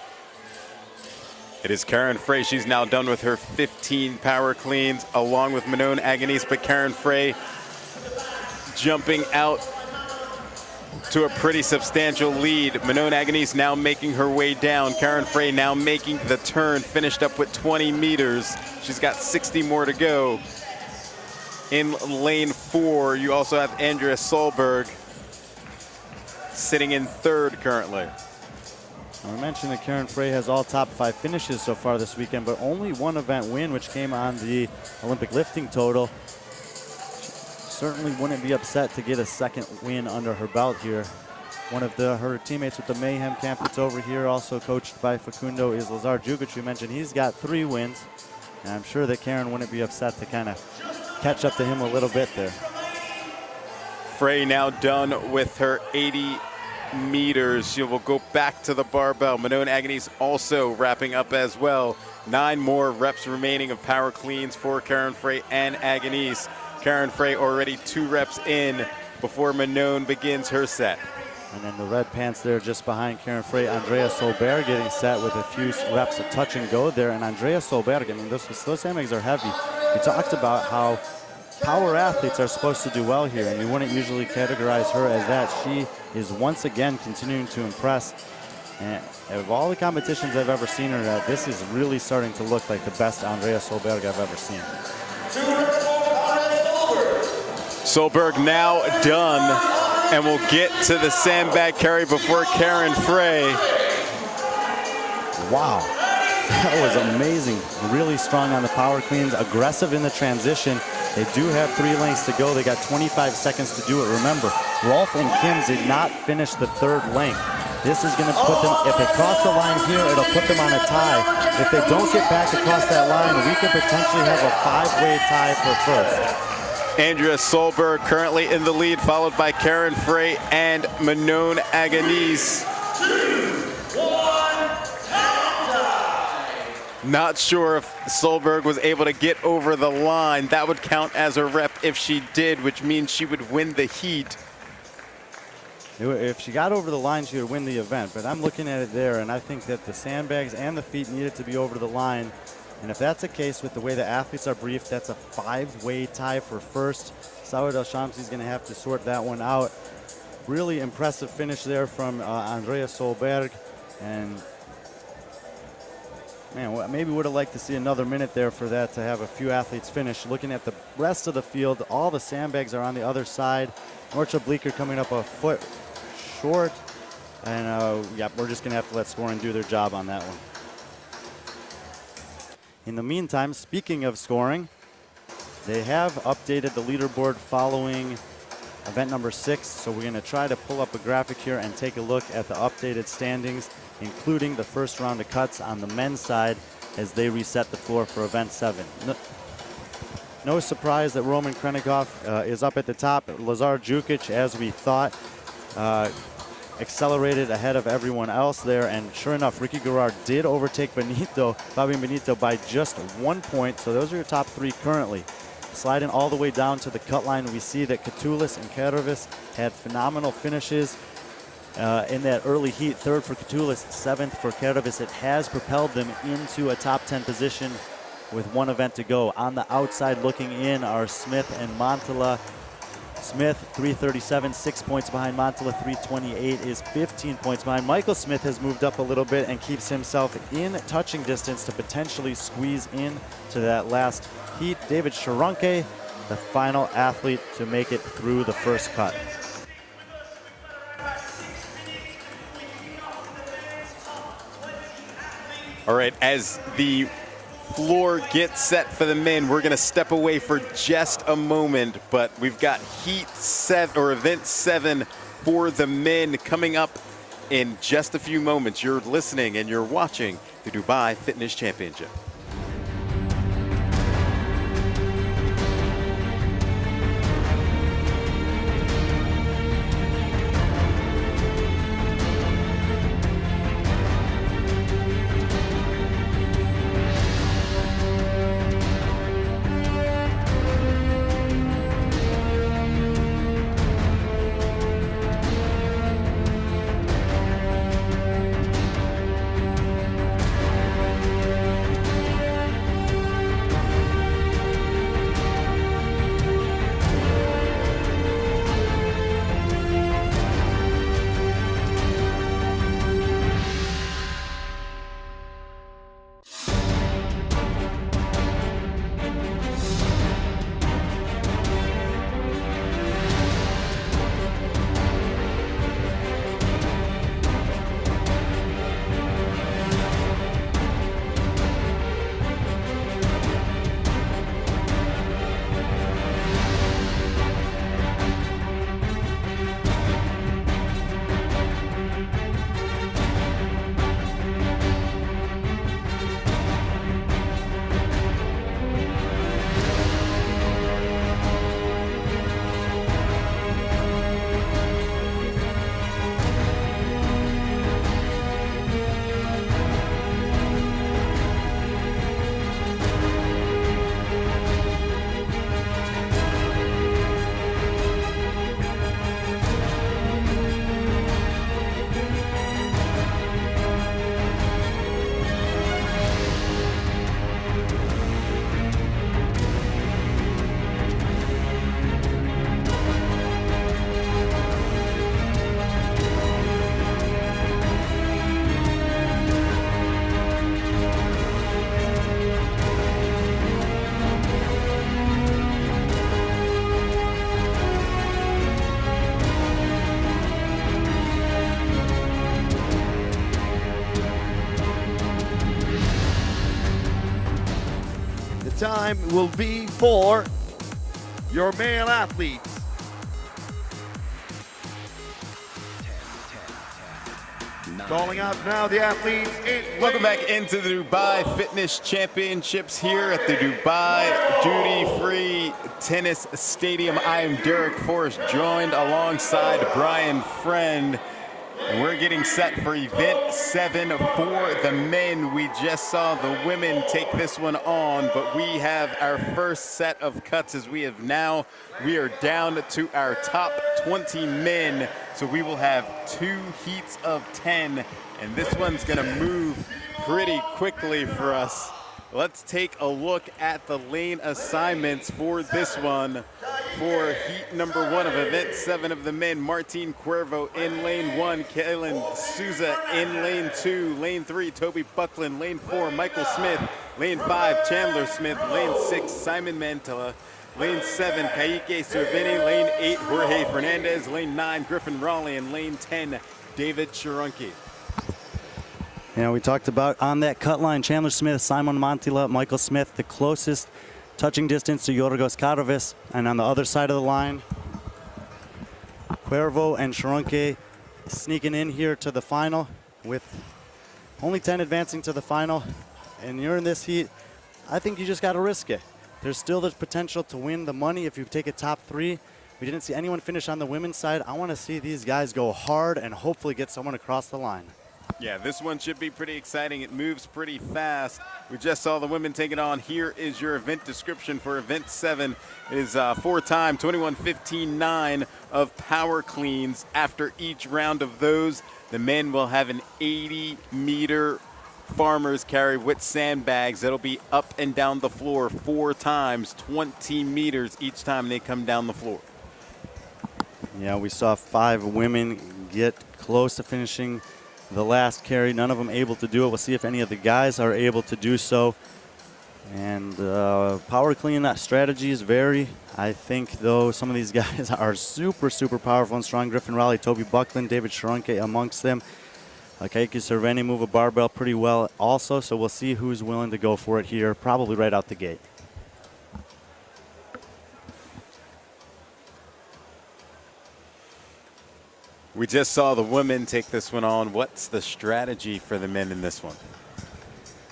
It is Karen Frey. She's now done with her 15 power cleans along with Manon Agonise, but Karen Frey jumping out to a pretty substantial lead. Manon Agonise now making her way down. Karen Frey now making the turn, finished up with 20 meters. She's got 60 more to go. In lane 4, you also have Andrea Solberg sitting in 3rd currently. I mentioned that Karen Frey has all top 5 finishes so far this weekend, but only 1 event win, which came on the Olympic lifting total. Certainly wouldn't be upset to get a 2nd win under her belt here. One of her teammates with the Mayhem camp that's over here, also coached by Facundo, is Lazar Jukic. You mentioned he's got 3 wins, and I'm sure that Karen wouldn't be upset to kind of catch up to him a little bit there. Frey now done with her 80 meters. She will go back to the barbell. Manon Agonise also wrapping up as well. 9 more reps remaining of power cleans for Karen Frey and Agonise. Karen Frey already 2 reps in before Manon begins her set. And then the red pants there just behind Karen Frey, Andrea Solberg getting set with a few reps of touch and go there. And Andrea Solberg, I mean, those sandbags are heavy. We talked about how power athletes are supposed to do well here, and you wouldn't usually categorize her as that. She is once again continuing to impress. And of all the competitions I've ever seen her at, this is really starting to look like the best Andrea Solberg I've ever seen. Solberg now done and will get to the sandbag carry before Karen Frey. Wow, that was amazing. Really strong on the power cleans, aggressive in the transition. They do have 3 lengths to go. They got 25 seconds to do it. Remember, Rolf and Kim did not finish the 3rd length. This is going to put them, if they cross the line here, it'll put them on a tie. If they don't get back across that line, we could potentially have a 5-way tie for first. Andrea Solberg currently in the lead, followed by Karen Frey and Manon Agonise. 2, 1, time. Not sure if Solberg was able to get over the line. That would count as a rep if she did, which means she would win the heat. If she got over the line, she would win the event. But I'm looking at it there, and I think that the sandbags and the feet needed to be over the line. And if that's the case with the way the athletes are briefed, that's a 5-way tie for first. Saud El-Shamsi is going to have to sort that one out. Really impressive finish there from Andrea Solberg. And man, maybe would have liked to see another minute there for that to have a few athletes finish. Looking at the rest of the field, all the sandbags are on the other side. Norcha Bleeker coming up a foot short. And yeah, we're just going to have to let scoring do their job on that one. In the meantime, speaking of scoring, they have updated the leaderboard following event number 6. So we're going to try to pull up a graphic here and take a look at the updated standings, including the first round of cuts on the men's side as they reset the floor for event 7. No surprise that Roman Krennikov is up at the top. Lazar Jukic, as we thought, accelerated ahead of everyone else there, and sure enough, Ricky Garard did overtake Fabian Benito by just 1 point. So those are your top 3 currently. Sliding all the way down to the cut line, we see that Katulis and Kerevis had phenomenal finishes in that early heat. 3rd for Katulis, 7th for Kerevis. It has propelled them into a top 10 position with 1 event to go. On the outside looking in are Smith and Montala. Smith, 337, 6 points behind. Montala, 328, is 15 points behind. Michael Smith has moved up a little bit and keeps himself in touching distance to potentially squeeze in to that last heat. David Sharonke, the final athlete to make it through the first cut. All right, as the floor gets set for the men, we're going to step away for just a moment, but we've got heat 7 or event 7 for the men coming up in just a few moments. You're listening and you're watching the Dubai Fitness Championship. time will be for your male athletes. Calling out now the athletes in Welcome back into the Dubai Fitness Championships here at the Dubai Duty Free Tennis Stadium. I am Derek Forrest, joined alongside Brian Friend. And we're getting set for event 7 for the men. We just saw the women take this one on, but we have our first set of cuts as we are down to our top 20 men. So we will have 2 heats of 10, and this one's gonna move pretty quickly for us. Let's take a look at the lane assignments for this one. For heat number 1 of event 7 of the men, Martin Cuervo in lane 1, Kalen Souza in lane 2, lane 3, Toby Buckland, lane 4, Michael Smith, lane 5, Chandler Smith, lane 6, Simon Mantilla, lane 7, Kaique Cervini, lane 8, Jorge Fernandez, lane 9, Griffin Raleigh, and lane 10, David Sharunki. Yeah, we talked about on that cut line, Chandler Smith, Simon Mantilla, Michael Smith, the closest touching distance to Yorgos Karovis. And on the other side of the line, Cuervo and Sharunke sneaking in here to the final with only 10 advancing to the final. And you're in this heat, I think you just got to risk it. There's still the potential to win the money if you take a top 3. We didn't see anyone finish on the women's side. I want to see these guys go hard and hopefully get someone across the line. Yeah, this one should be pretty exciting. It moves pretty fast. We just saw the women take it on. Here is your event description for event 7. It is 4-time 21-15-9 of power cleans. After each round of those, the men will have an 80-meter farmer's carry with sandbags that'll be up and down the floor 4 times, 20 meters each time they come down the floor. Yeah, we saw 5 women get close to finishing the last carry. None of them able to do it. We'll see if any of the guys are able to do so. And power clean strategies vary. I think, though, some of these guys are super, super powerful and strong. Griffin Raleigh, Toby Buckland, David Sharunke amongst them. Kaique Cervini move a barbell pretty well also, so we'll see who's willing to go for it here, probably right out the gate. We just saw the women take this one on. What's the strategy for the men in this one?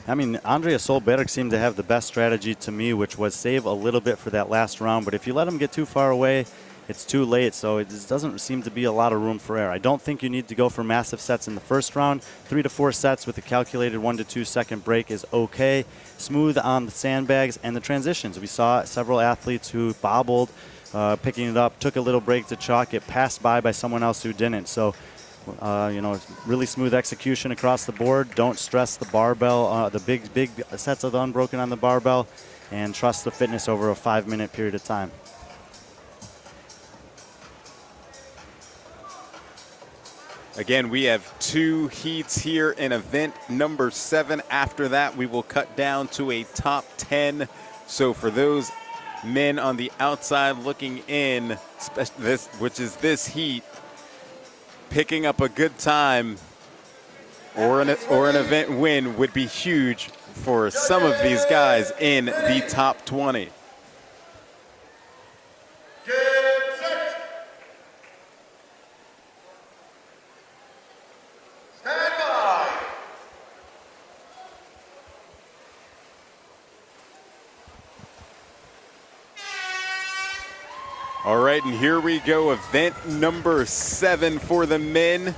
I mean, Andrea Solberg seemed to have the best strategy to me, which was save a little bit for that last round. But if you let him get too far away, it's too late. So it just doesn't seem to be a lot of room for error. I don't think you need to go for massive sets in the first round. 3 to 4 sets with a calculated 1 to 2 second break is okay. Smooth on the sandbags and the transitions. We saw several athletes who bobbled, picking it up, took a little break to chalk it, passed by someone else who didn't. So, you know, really smooth execution across the board. Don't stress the barbell, the big sets of the unbroken on the barbell, and trust the fitness over a 5-minute period of time. Again, we have 2 heats here in event number 7. After that, we will cut down to a top 10. So for those men on the outside looking in, which is this heat, picking up a good time or an event win would be huge for some of these guys in the top 20. Get set. Stand by. All right, and here we go. Event number 7 for the men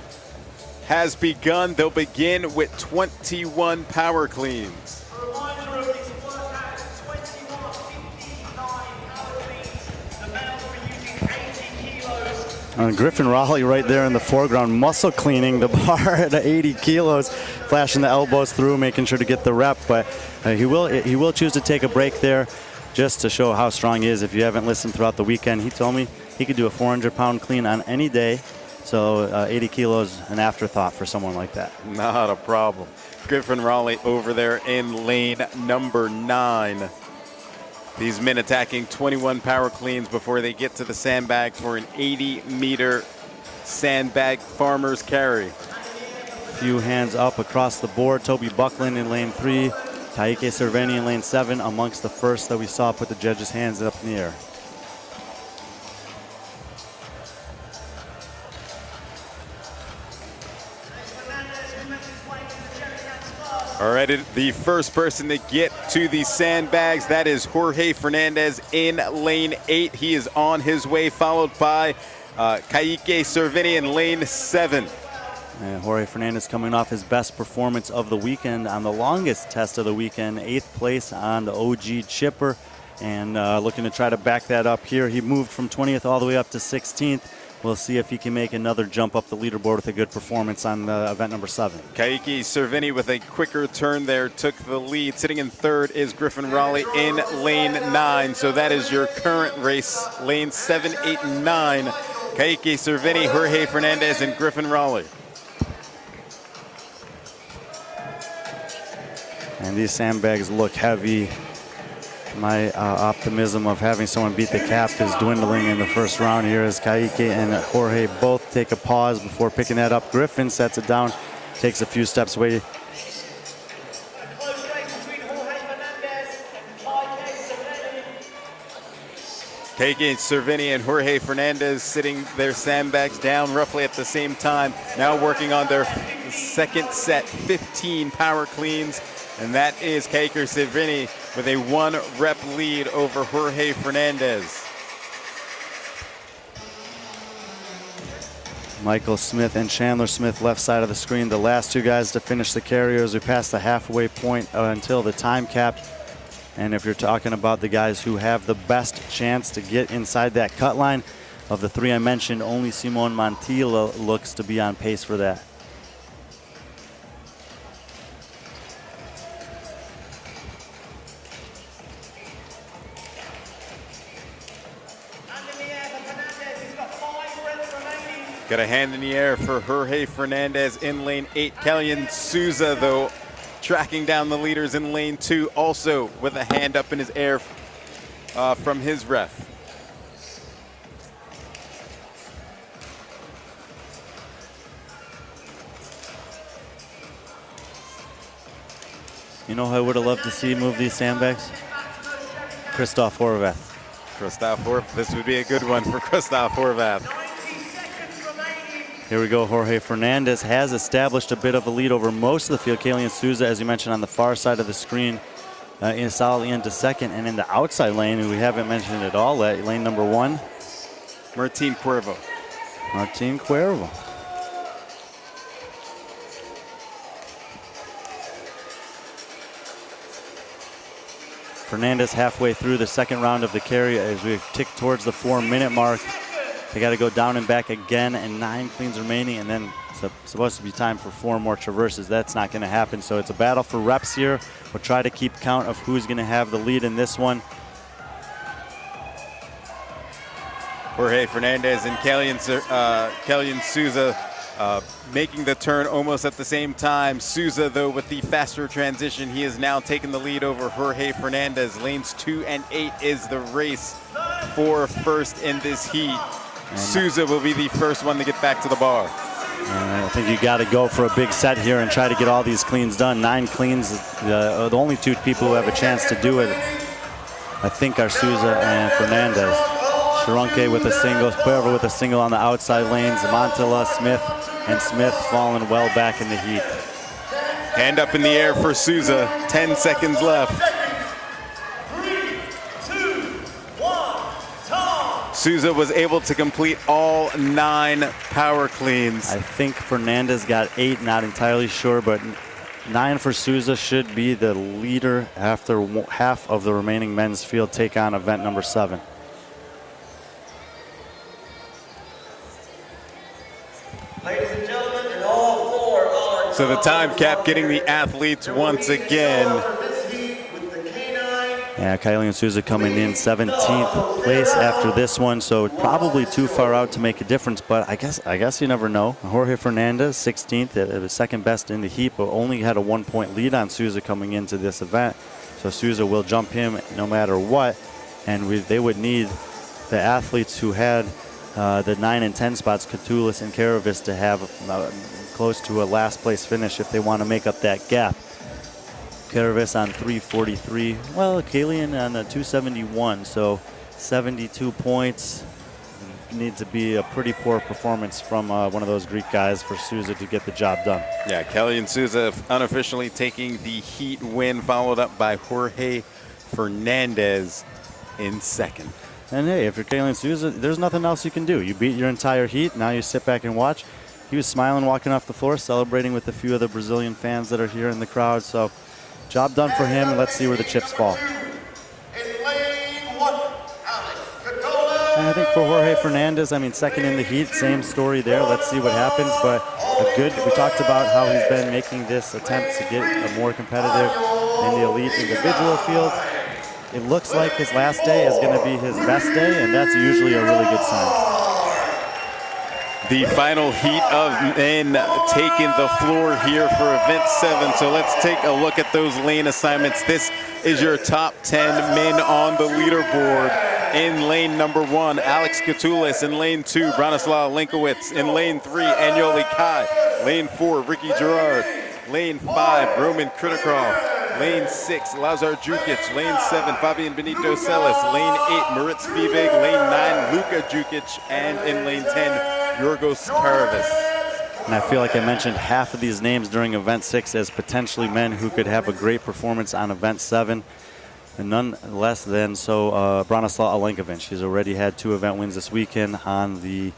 has begun. They'll begin with 21 power cleans. A reminder of this workout, 21-15-9 power cleans. The males will be using 80 kilos. Griffin Raleigh right there in the foreground, muscle cleaning the bar at 80 kilos, flashing the elbows through, making sure to get the rep. But he will choose to take a break there, just to show how strong he is. If you haven't listened throughout the weekend, he told me he could do a 400-pound clean on any day. So 80 kilos, an afterthought for someone like that. Not a problem. Griffin Raleigh over there in lane number 9. These men attacking 21 power cleans before they get to the sandbag for an 80-meter sandbag farmer's carry. Few hands up across the board. Toby Buckland in lane 3. Taike Cerveni in lane 7 amongst the first that we saw put the judges' hands up in the air. All right, the first person to get to the sandbags, that is Jorge Fernandez in lane 8. He is on his way, followed by Kaike Cerveni in lane 7. And Jorge Fernandez coming off his best performance of the weekend on the longest test of the weekend, 8th place on the OG Chipper, and looking to try to back that up here. He moved from 20th all the way up to 16th. We'll see if he can make another jump up the leaderboard with a good performance on event number 7. Kaike Cerveni with a quicker turn there took the lead. Sitting in 3rd is Griffin Raleigh in lane 9. So that is your current race, lane 7, 8, and 9. Kaike Cerveni, Jorge Fernandez, and Griffin Raleigh. And these sandbags look heavy. My optimism of having someone beat the cap is dwindling in the first round here as Kaike and Jorge both take a pause before picking that up. Griffin sets it down, takes a few steps away. A close race between Jorge Fernandez and Kaike Cerveni. Kaike Cerveni and Jorge Fernandez sitting their sandbags down roughly at the same time. Now working on their second set, 15 power cleans. And that is Kaike Cerveni with a 1-rep lead over Jorge Fernandez. Michael Smith and Chandler Smith left side of the screen, the last two guys to finish the carrier as we pass the halfway point until the time cap. And if you're talking about the guys who have the best chance to get inside that cut line, of the 3 I mentioned, only Simon Montilla looks to be on pace for that. Got a hand in the air for Jorge Fernandez in lane 8. Kellyan Souza, though, tracking down the leaders in lane 2, also with a hand up in his air from his ref. You know who I would have loved to see move these sandbags? Christoph Horvath. Christoph Horvath, this would be a good one for Christoph Horvath. Here we go. Jorge Fernandez has established a bit of a lead over most of the field. Kellyan Souza, as you mentioned, on the far side of the screen, is solidly into second. And in the outside lane, who we haven't mentioned at all, lane number 1, Martin Cuervo. Martin Cuervo. Fernandez halfway through the second round of the carry as we tick towards the 4-minute mark. They got to go down and back again, and 9 cleans remaining, and then it's supposed to be time for 4 more traverses. That's not going to happen, so it's a battle for reps here. We'll try to keep count of who's going to have the lead in this one. Jorge Fernandez and Kellyan Souza making the turn almost at the same time. Souza, though, with the faster transition, he has now taken the lead over Jorge Fernandez. Lanes 2 and 8 is the race for first in this heat. Souza will be the first one to get back to the bar. And I think you got to go for a big set here and try to get all these cleans done. 9 cleans, the only 2 people who have a chance to do it, I think, are Souza and Fernandez. Sharonke with a single, Cuervo with a single on the outside lanes, Montilla, Smith, and Smith falling well back in the heat. Hand up in the air for Souza, 10 seconds left. Souza was able to complete all 9 power cleans. I think Fernandez got 8, not entirely sure, but 9 for Souza should be the leader after half of the remaining men's field take on event number 7. Ladies and gentlemen, and all 4 are So the time cap getting the athletes once again. Yeah, Kellyan Souza coming in 17th place after this one, so probably too far out to make a difference, but I guess you never know. Jorge Fernandez, 16th, the second best in the heat, but only had a 1-point lead on Souza coming into this event. So Souza will jump him no matter what, and they would need the athletes who had the 9 and 10 spots, Katulis and Karavis, to have close to a last place finish if they want to make up that gap. Kervis on 343. Well, Kalian on a 271, so 72 points. Needs to be a pretty poor performance from one of those Greek guys for Souza to get the job done. Yeah, Kelly and Souza unofficially taking the heat win, followed up by Jorge Fernandez in second. And hey, if you're Kalian Souza, there's nothing else you can do. You beat your entire heat. Now you sit back and watch. He was smiling walking off the floor, celebrating with a few of the Brazilian fans that are here in the crowd. So job done for him, and let's see where the chips fall. And I think for Jorge Fernandez, I mean, second in the heat, same story there. Let's see what happens. But we talked about how he's been making this attempt to get a more competitive in the elite individual field. It looks like his last day is going to be his best day, and that's usually a really good sign. The final heat of men taking the floor here for event 7. So let's take a look at those lane assignments. This is your top 10 men on the leaderboard. In lane number 1, Alex Katulis. In lane 2, Branislav Linkowitz. In lane 3, Anjoli Kai. Lane 4, Ricky Gerard. Lane 5, Roman Kritikov. Lane 6, Lazar Jukic. Lane 7, Fabian Benito Celis. Lane 8, Moritz Fiebig. Lane 9, Luka Jukic. And in lane 10, Yorgos Karavis. And I feel like I mentioned half of these names during event 6 as potentially men who could have a great performance on event 7. And none less than Branislav Alenkovic. He's already had 2 event wins this weekend on the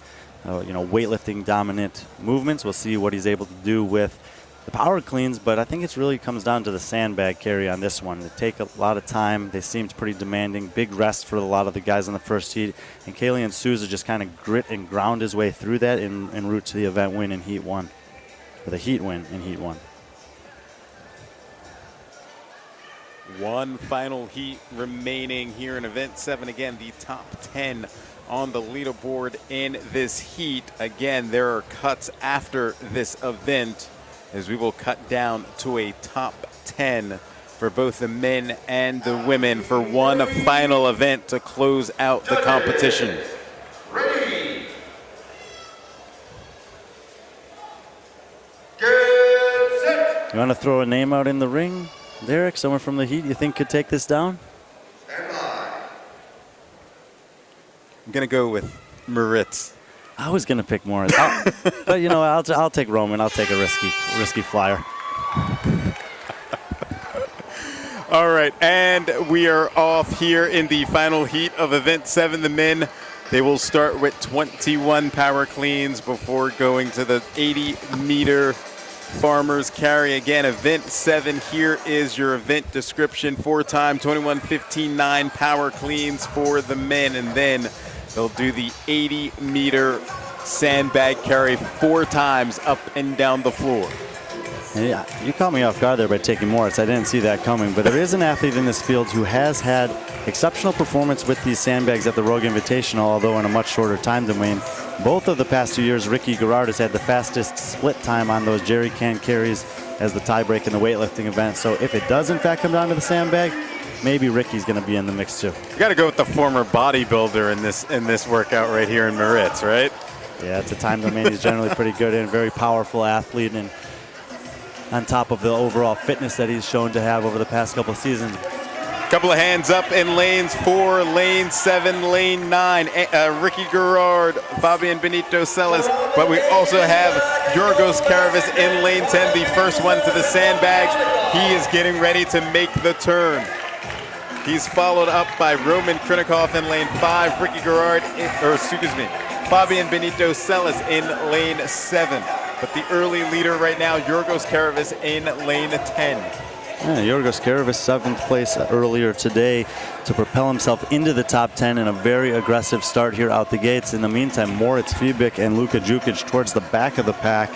weightlifting dominant movements. We'll see what he's able to do with the power cleans, but I think it really comes down to the sandbag carry on this one. They take a lot of time. They seemed pretty demanding. Big rest for a lot of the guys in the first heat. And Kalian Souza just kind of grit and ground his way through that en route to the event win in heat 1. Or the heat win in heat 1. One final heat remaining here in event 7. Again, the top 10 on the leaderboard in this heat. Again, there are cuts after this event, as we will cut down to a top 10 for both the men and the women for one final event to close out the competition. Ready. Get set. You want to throw a name out in the ring, Derek? Someone from the heat you think could take this down? Stand by. I'm going to go with Moritz. I was going to pick Morris. But, I'll take Roman. I'll take a risky flyer. All right, and we are off here in the final heat of event 7. The men, they will start with 21 power cleans before going to the 80-meter farmer's carry. Again, event 7, here is your event description. 4-time 21:15.9 power cleans for the men, and then they'll do the 80-meter sandbag carry 4 times up and down the floor. Yeah, you caught me off guard there by taking Moritz. I didn't see that coming. But there is an athlete in this field who has had exceptional performance with these sandbags at the Rogue Invitational, although in a much shorter time domain. Both of the past 2 years, Ricky Gerard has had the fastest split time on those jerry can carries as the tiebreak in the weightlifting event. So if it does in fact come down to the sandbag, maybe Ricky's going to be in the mix too. You got to go with the former bodybuilder in this workout right here in Moritz, right? Yeah, it's a time domain he's generally pretty good in. Very powerful athlete, and on top of the overall fitness that he's shown to have over the past couple of seasons. Couple of hands up in lanes 4, lane 7, lane 9. Ricky Gerard, Fabian Benito Celis, but we also have Yorgos Karavis in lane 10, the first one to the sandbags. He is getting ready to make the turn. He's followed up by Roman Kritikov in lane 5, Ricky Gerard, Fabian Benito Celis in lane 7. But the early leader right now, Yorgos Karavis in lane 10. Yeah, Yorgos Karavis, 7th place earlier today to propel himself into the top 10 in a very aggressive start here out the gates. In the meantime, Moritz Fiebig and Luka Jukic towards the back of the pack.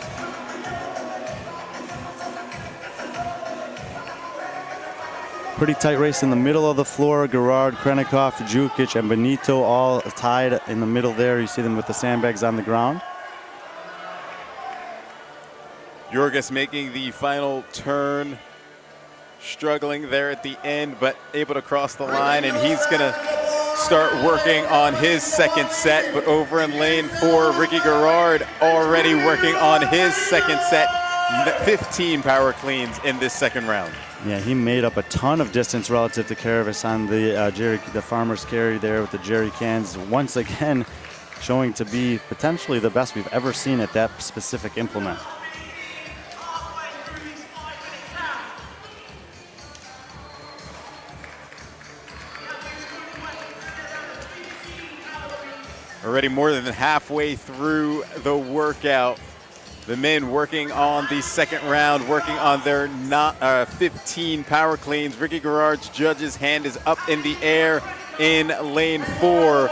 Pretty tight race in the middle of the floor. Gerard, Kritikov, Jukic, and Benito all tied in the middle there. You see them with the sandbags on the ground. Yorgos making the final turn, struggling there at the end, but able to cross the line, and he's going to start working on his second set. But over in lane 4, Ricky Gerard already working on his second set. 15 power cleans in this second round. Yeah, he made up a ton of distance relative to Karavis on the farmer's carry there with the jerry cans. Once again, showing to be potentially the best we've ever seen at that specific implement. Already more than halfway through the workout. The men working on the second round, working on their 15 power cleans. Ricky Garrard's judge's hand is up in the air in lane 4.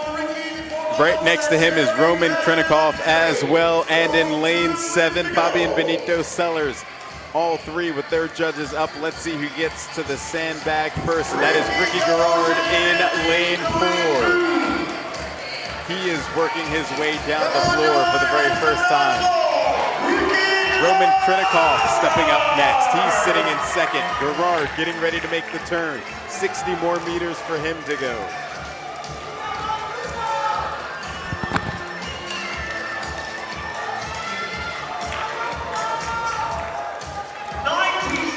Right next to him is Roman Krinikov as well. And in lane 7, Fabian Benito Sellers. All three with their judges up. Let's see who gets to the sandbag first, and that is Ricky Garrard in lane 4. He is working his way down the floor for the very first time. Roman Krinikov stepping up next. He's sitting in second. Garrard getting ready to make the turn. 60 more meters for him to go.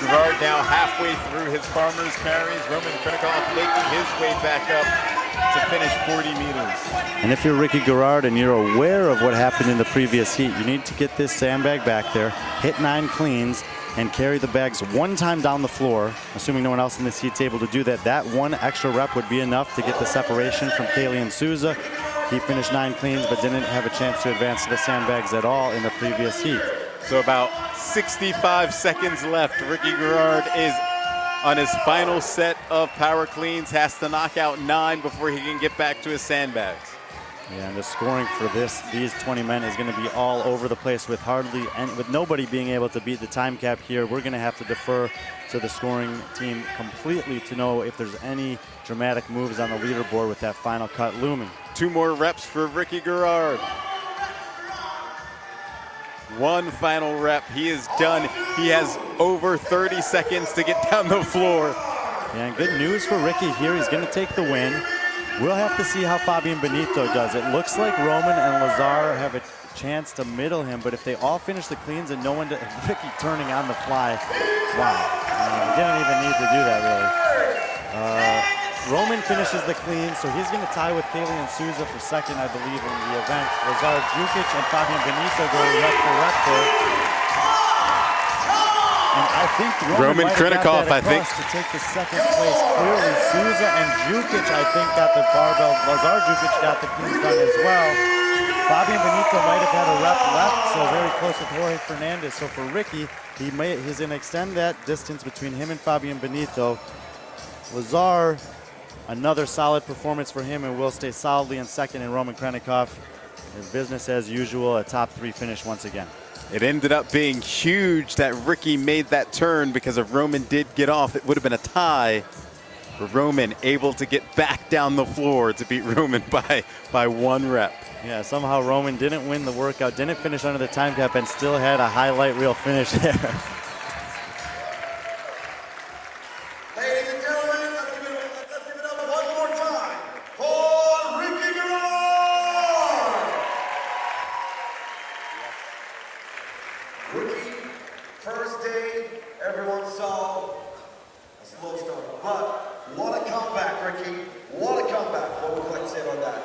Garrard now halfway through his farmer's carries. Roman Krinikov making his way back up to finish 40 meters. And if you're Ricky Garrard and you're aware of what happened in the previous heat, you need to get this sandbag back there, hit 9 cleans, and carry the bags one time down the floor. Assuming no one else in this heat's able to do that, that one extra rep would be enough to get the separation from Kalian Souza. He finished 9 cleans but didn't have a chance to advance to the sandbags at all in the previous heat. So about 65 seconds left. Ricky Garrard is on his final set of power cleans, has to knock out 9 before he can get back to his sandbags. Yeah, and the scoring for these 20 men is going to be all over the place with with nobody being able to beat the time cap here. We're going to have to defer to the scoring team completely to know if there's any dramatic moves on the leaderboard with that final cut looming. 2 more reps for Ricky Garrard. 1 final rep. He is done. He has over 30 seconds to get down the floor. Yeah, and good news for Ricky here. He's going to take the win. We'll have to see how Fabian Benito does. It looks like Roman and Lazar have a chance to middle him, but if they all finish the cleans and no one, Ricky turning on the fly, wow. He didn't even need to do that, really. Roman finishes the clean, so he's going to tie with Kalian Souza for second, I believe, in the event. Lazar Jukic and Fabian Benito go rep for rep there. And I think Roman Krinikov, I think, to take the second place clearly. Souza and Jukic, I think, got the barbell. Lazar Jukic got the cleans done as well. Fabian Benito might have had a rep left, so very close with Jorge Fernandez. So for Ricky, he's going to extend that distance between him and Fabian Benito. Lazar, another solid performance for him, and will stay solidly in second. And Roman Krinikov, his business as usual, a top 3 finish once again. It ended up being huge that Ricky made that turn because if Roman did get off, it would have been a tie. But Roman able to get back down the floor to beat Roman by 1 rep. Yeah, somehow Roman didn't win the workout, didn't finish under the time cap, and still had a highlight reel finish there. Ladies and gentlemen, let's give it up one more time for Ricky Garrard. Ricky, first day, everyone saw a slow start, but what a comeback, Ricky. What a comeback. What would you like to say about that?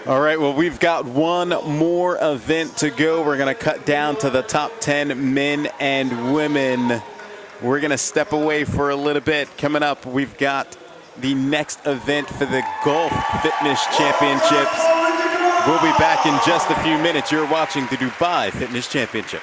All right, well, we've got one more event to go. We're going to cut down to the top 10 men and women. We're going to step away for a little bit. Coming up, we've got the next event for the Gulf Fitness Championships. We'll be back in just a few minutes. You're watching the Dubai Fitness Championship.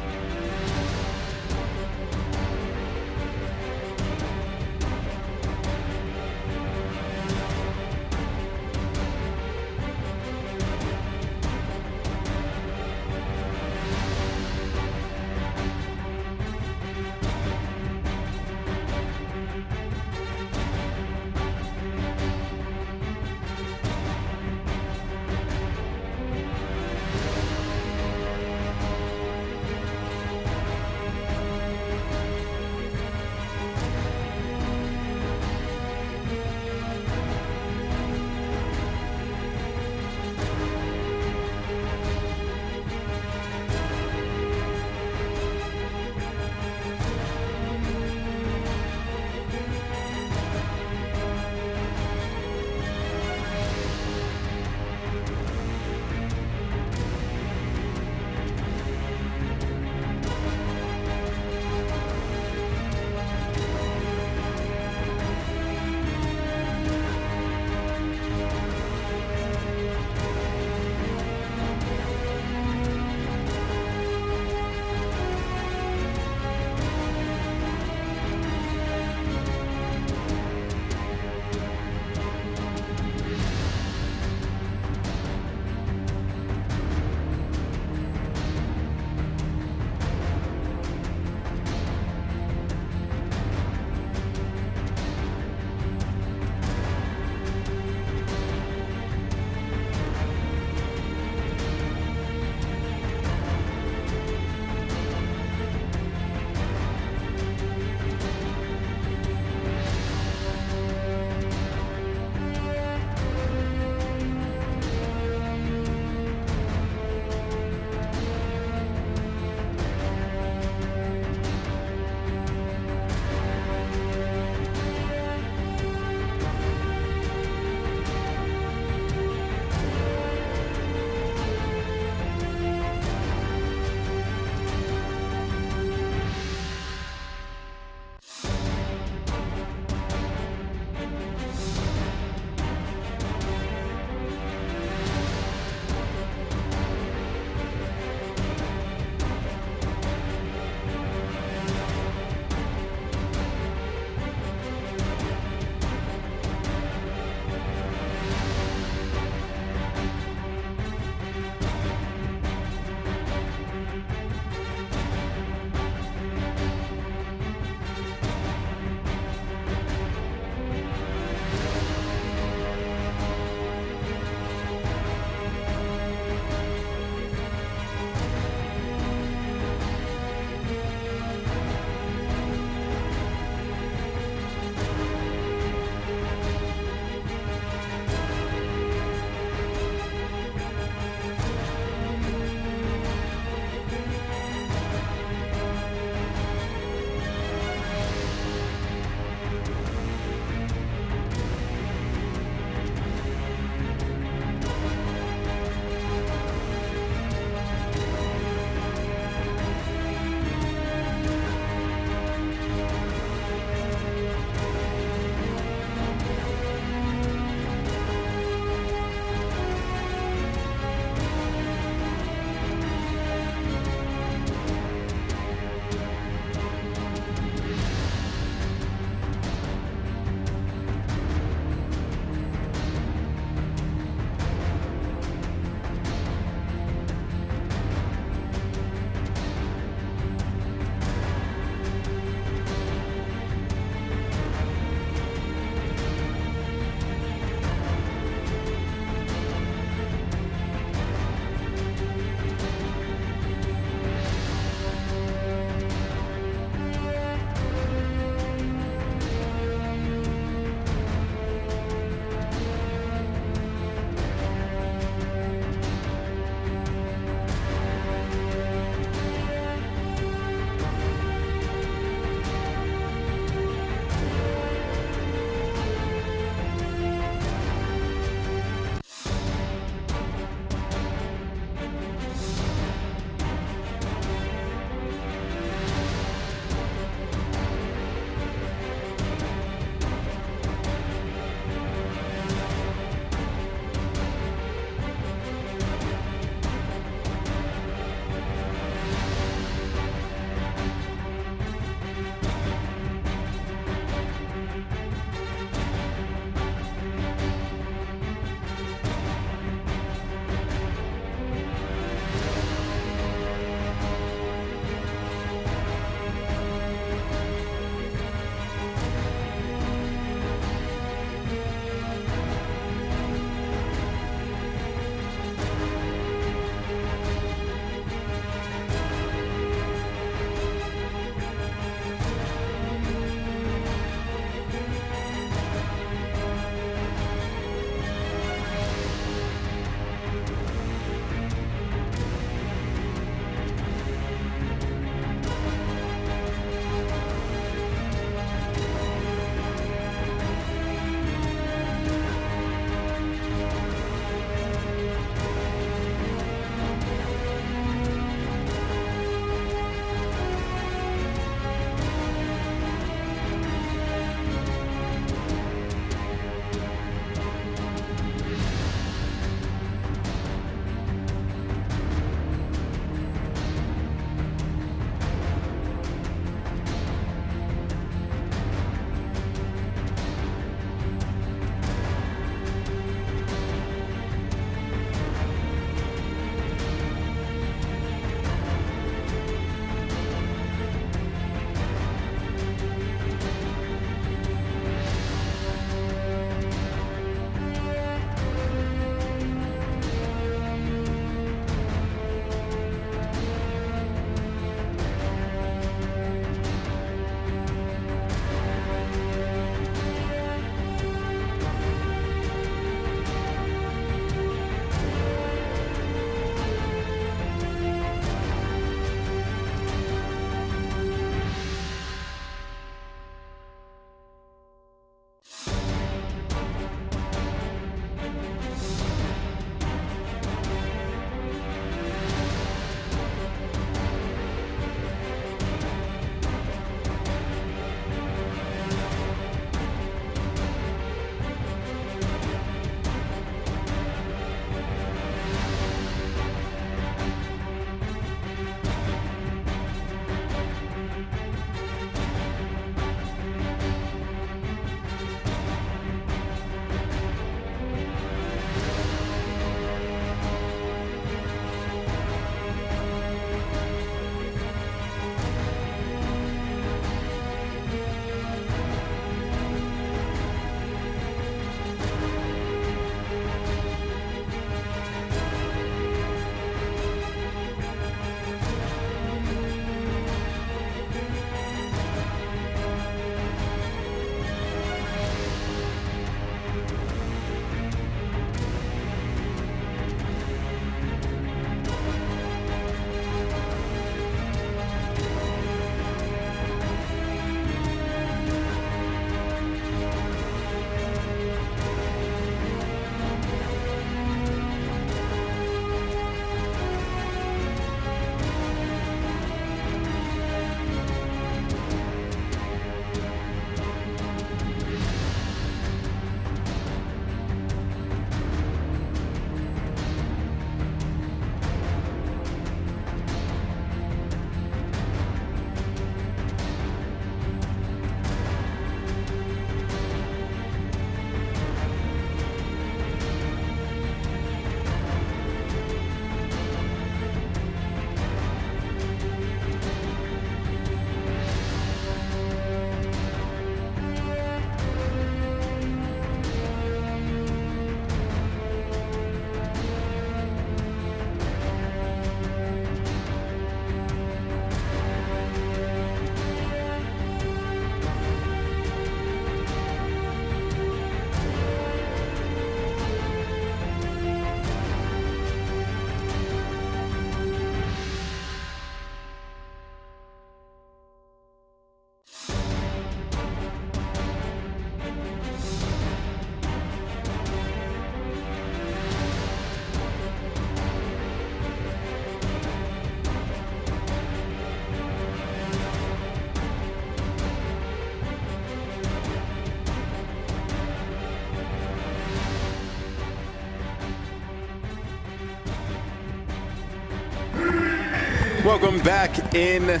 Welcome back in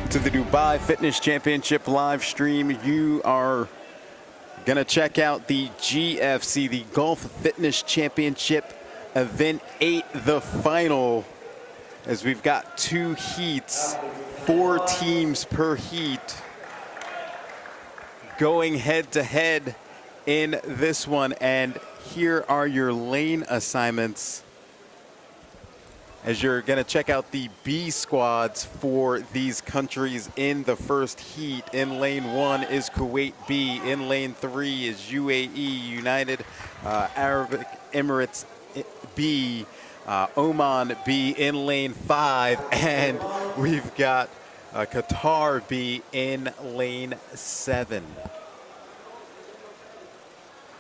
to the Dubai Fitness Championship live stream. You are going to check out the GFC, the Golf Fitness Championship Event 8, the final, as we've got 2 heats, 4 teams per heat going head to head in this one. And here are your lane assignments as you're going to check out the B squads for these countries in the first heat. In lane 1 is Kuwait B. In lane 3 is UAE, United Arab Emirates B. Oman B in lane 5. And we've got Qatar B in lane 7.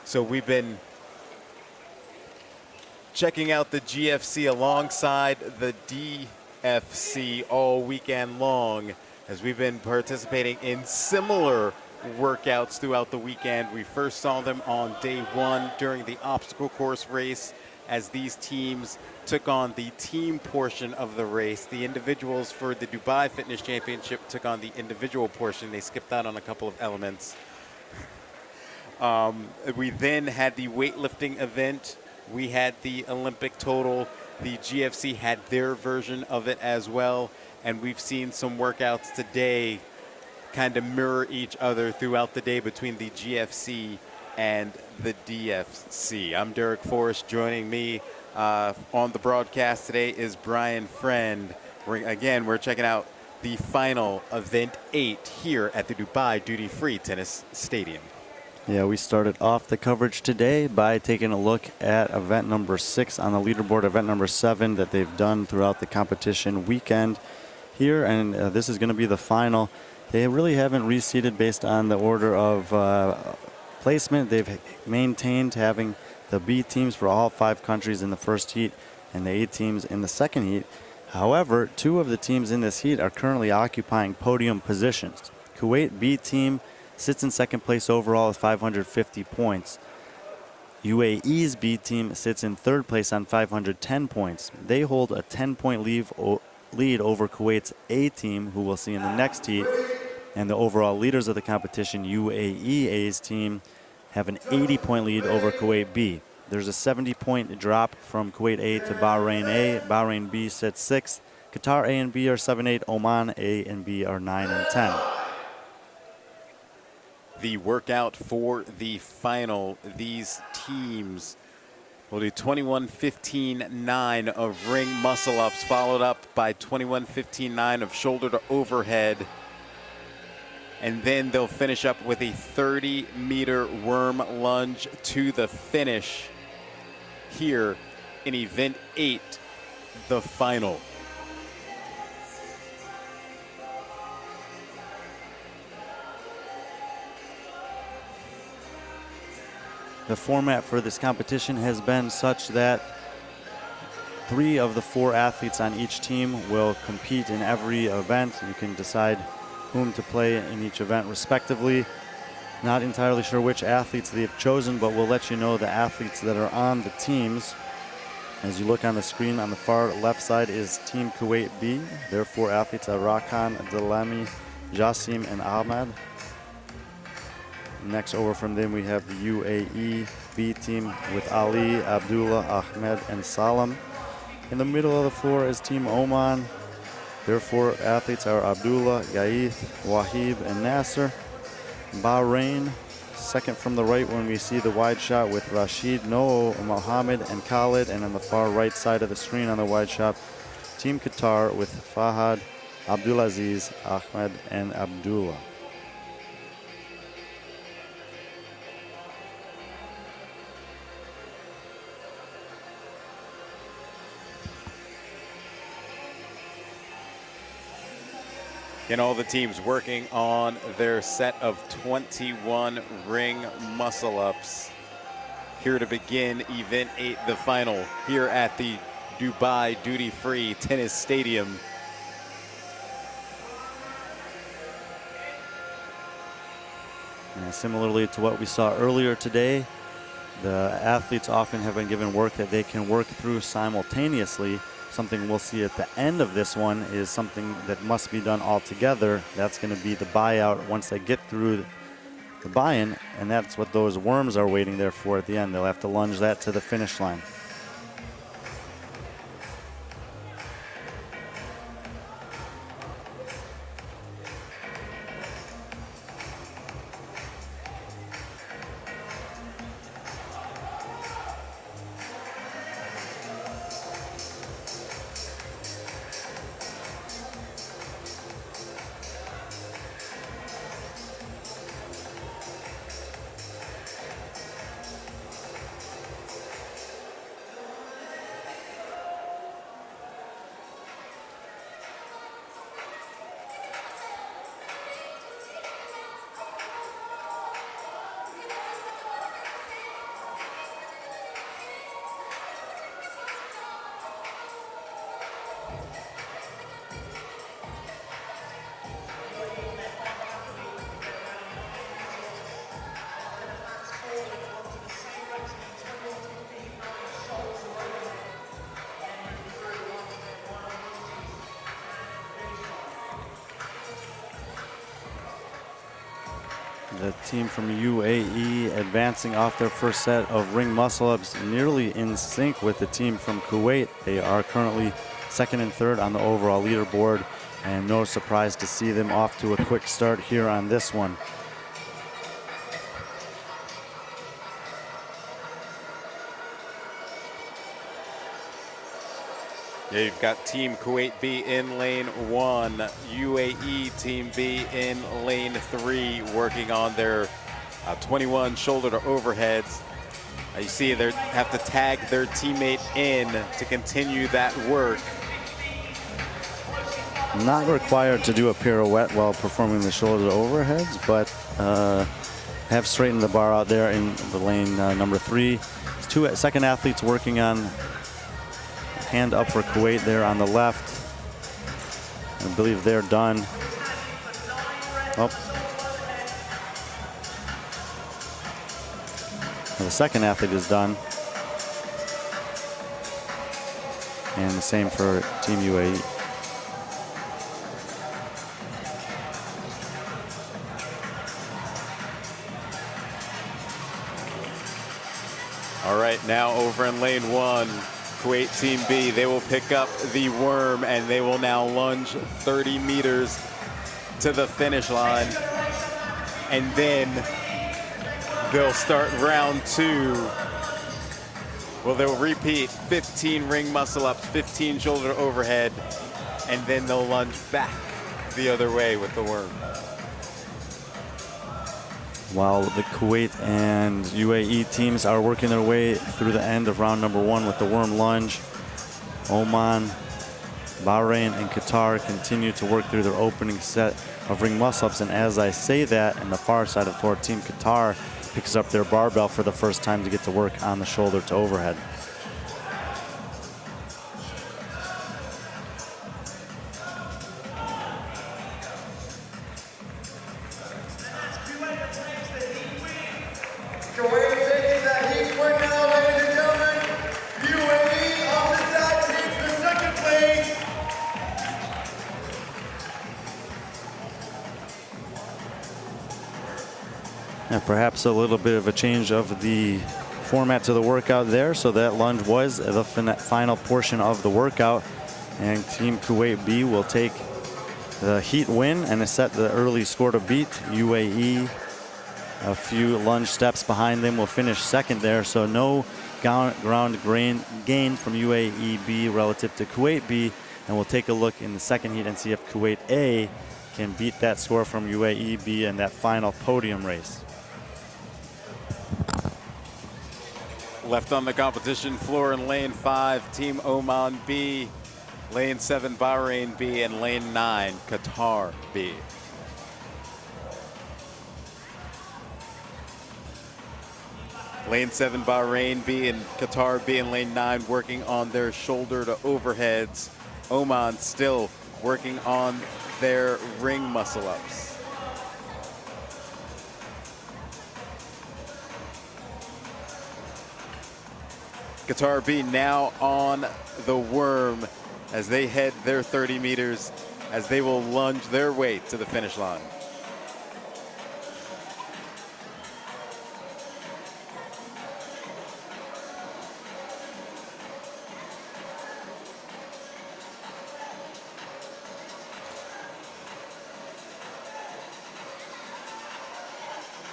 So we've been checking out the GFC alongside the DFC all weekend long, as we've been participating in similar workouts throughout the weekend. We first saw them on day 1 during the obstacle course race, as these teams took on the team portion of the race. The individuals for the Dubai Fitness Championship took on the individual portion. They skipped out on a couple of elements. We then had the weightlifting event. We had the Olympic total. The GFC had their version of it as well. And we've seen some workouts today kind of mirror each other throughout the day between the GFC and the DFC. I'm Derek Forrest. Joining me on the broadcast today is Brian Friend. We're checking out the final event 8 here at the Dubai Duty Free Tennis Stadium. Yeah, we started off the coverage today by taking a look at event number 6 on the leaderboard, event number 7 that they've done throughout the competition weekend here, and this is going to be the final. They really haven't reseeded based on the order of placement. They've maintained having the B teams for all 5 countries in the first heat and the A teams in the second heat. However, 2 of the teams in this heat are currently occupying podium positions. Kuwait B team sits in second place overall with 550 points. UAE's B team sits in third place on 510 points. They hold a 10-point lead over Kuwait's A team, who we'll see in the next heat. And the overall leaders of the competition, UAE A's team, have an 80-point lead over Kuwait B. There's a 70-point drop from Kuwait A to Bahrain A. Bahrain B sits 6th. Qatar A and B are 7-8. Oman A and B are 9 and 10. The workout for the final, these teams will do 21-15-9 of ring muscle ups, followed up by 21-15-9 of shoulder to overhead. And then they'll finish up with a 30-meter worm lunge to the finish here in event 8, the final. The format for this competition has been such that 3 of the 4 athletes on each team will compete in every event. You can decide whom to play in each event respectively. Not entirely sure which athletes they've chosen, but we'll let you know the athletes that are on the teams. As you look on the screen, on the far left side is Team Kuwait B. Their 4 athletes are Rakan, Delami, Jassim, and Ahmad. Next over from them, we have the UAE B team with Ali, Abdullah, Ahmed, and Salam. In the middle of the floor is Team Oman. Their 4 athletes are Abdullah, Gaith, Wahib, and Nasser. Bahrain, second from the right when we see the wide shot with Rashid, Noah, Mohammed, and Khalid. And on the far right side of the screen on the wide shot, Team Qatar with Fahad, Abdulaziz, Ahmed, and Abdullah. And all the teams working on their set of 21 ring muscle ups here to begin event 8, the final, here at the Dubai Duty Free Tennis Stadium. And similarly to what we saw earlier today, the athletes often have been given work that they can work through simultaneously. something we'll see at the end of this one is something that must be done all together. That's going to be the buyout once they get through the buy-in, and that's what those worms are waiting there for at the end. They'll have to lunge that to the finish line. The team from UAE advancing off their first set of ring muscle-ups, nearly in sync with the team from Kuwait. They are currently second and third on the overall leaderboard, and no surprise to see them off to a quick start here on this one. Yeah, you've got Team Kuwait B in lane 1, UAE Team B in lane 3, working on their 21 shoulder to overheads. You see they have to tag their teammate in to continue that work. Not required to do a pirouette while performing the shoulder to overheads, but have straightened the bar out there in the lane number 3. It's two second athletes working on hand up for Kuwait there on the left. I believe they're done. Oh. The second athlete is done. And the same for Team UAE. All right, now over in lane 1, Kuwait Team B, they will pick up the worm and they will now lunge 30 meters to the finish line. And then they'll start round 2. Well, they'll repeat 15 ring muscle ups, 15 shoulder overhead, and then they'll lunge back the other way with the worm. While the Kuwait and UAE teams are working their way through the end of round number 1 with the worm lunge, Oman, Bahrain, and Qatar continue to work through their opening set of ring muscle-ups. And as I say that, on the far side of the floor, Team Qatar picks up their barbell for the first time to get to work on the shoulder to overhead. Kuwait taking that heat win now, ladies and gentlemen. UAE on the side takes the second place. And perhaps a little bit of a change of the format to the workout there. So that lunge was the final portion of the workout. And Team Kuwait B will take the heat win and set the early score to beat. UAE, a few lunge steps behind them, will finish second there. So no ground gain from UAE B relative to Kuwait B. And we'll take a look in the second heat and see if Kuwait A can beat that score from UAE B in that final podium race. Left on the competition floor in lane 5, Team Oman B, lane 7, Bahrain B, and lane 9, Qatar B. Lane 7, Bahrain B, and Qatar B in lane 9 working on their shoulder to overheads. Oman still working on their ring muscle ups. Qatar B now on the worm. as they head their 30 meters, as they will lunge their way to the finish line.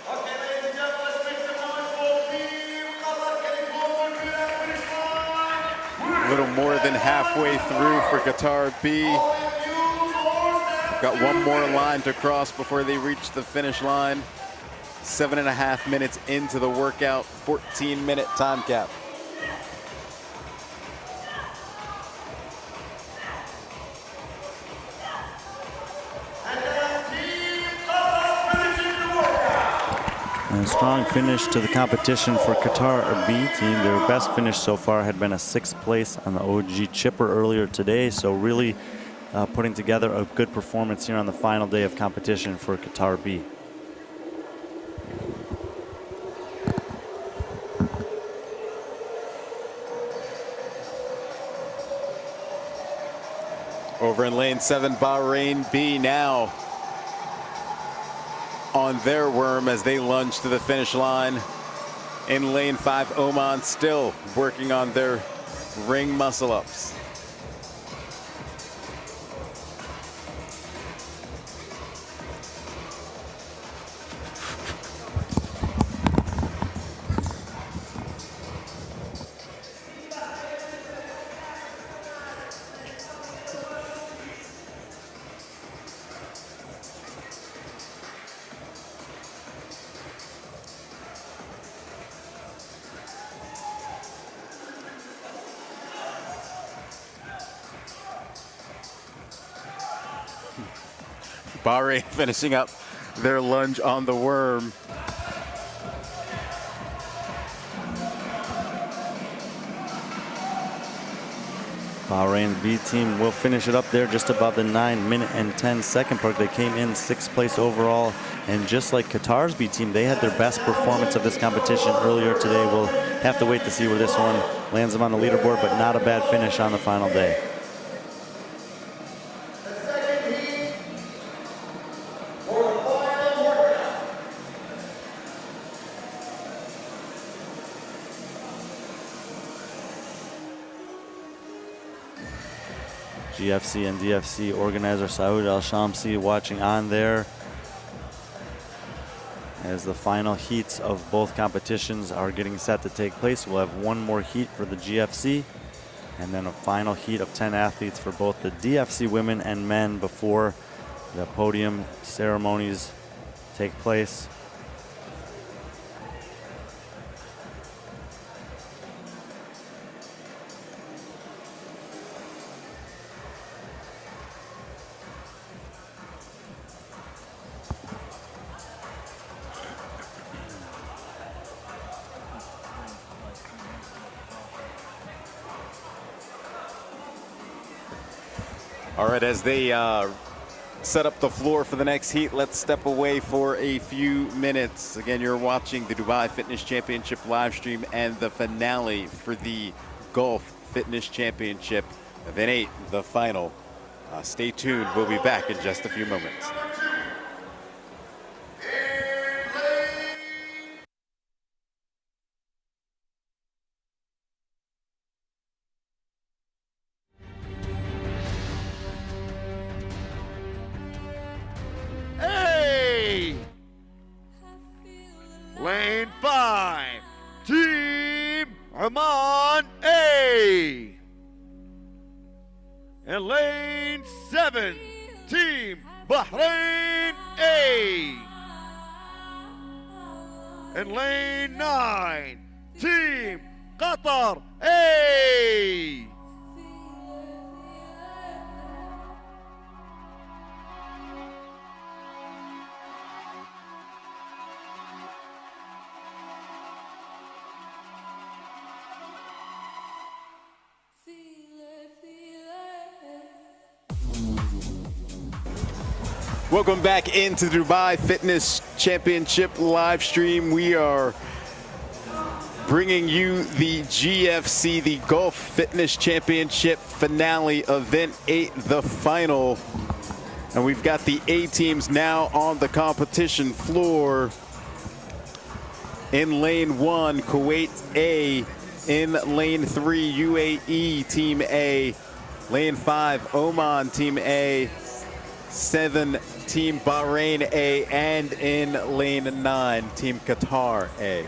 Okay, ladies and gentlemen, let's make some noise for Team Qatar getting closer to that finish line. A little more than halfway through for Qatar B. Got one more line to cross before they reach the finish line. 7.5 minutes into the workout, 14-minute time cap. And a strong finish to the competition for Qatar B team. Their best finish so far had been a 6th place on the OG Chipper earlier today. So really putting together a good performance here on the final day of competition for Qatar B. Over in lane 7, Bahrain B now on their worm as they lunge to the finish line. In lane 5, Oman still working on their ring muscle ups. Bahrain finishing up their lunge on the worm. Bahrain B team will finish it up there just above the 9-minute and 10-second mark. They came in 6th place overall, and just like Qatar's B team, they had their best performance of this competition earlier today. We'll have to wait to see where this one lands them on the leaderboard, but not a bad finish on the final day. GFC and DFC organizer Saud Al-Shamsi watching on there as the final heats of both competitions are getting set to take place. We'll have one more heat for the GFC and then a final heat of 10 athletes for both the DFC women and men before the podium ceremonies take place. All right, as they set up the floor for the next heat, let's step away for a few minutes. Again, you're watching the Dubai Fitness Championship live stream and the finale for the Gulf Fitness Championship, Event 8, the final. Stay tuned. We'll be back in just a few moments. Lane 5, Team Oman A. And lane 7, Team Bahrain A. And lane 9, Team Qatar A. Welcome back into the Dubai Fitness Championship live stream. We are bringing you the GFC, the Golf Fitness Championship finale, event 8, the final. And we've got the A teams now on the competition floor. In lane 1, Kuwait A. In lane 3, UAE Team A. Lane 5, Oman Team A. 7, Team Bahrain A. And in lane 9, Team Qatar A.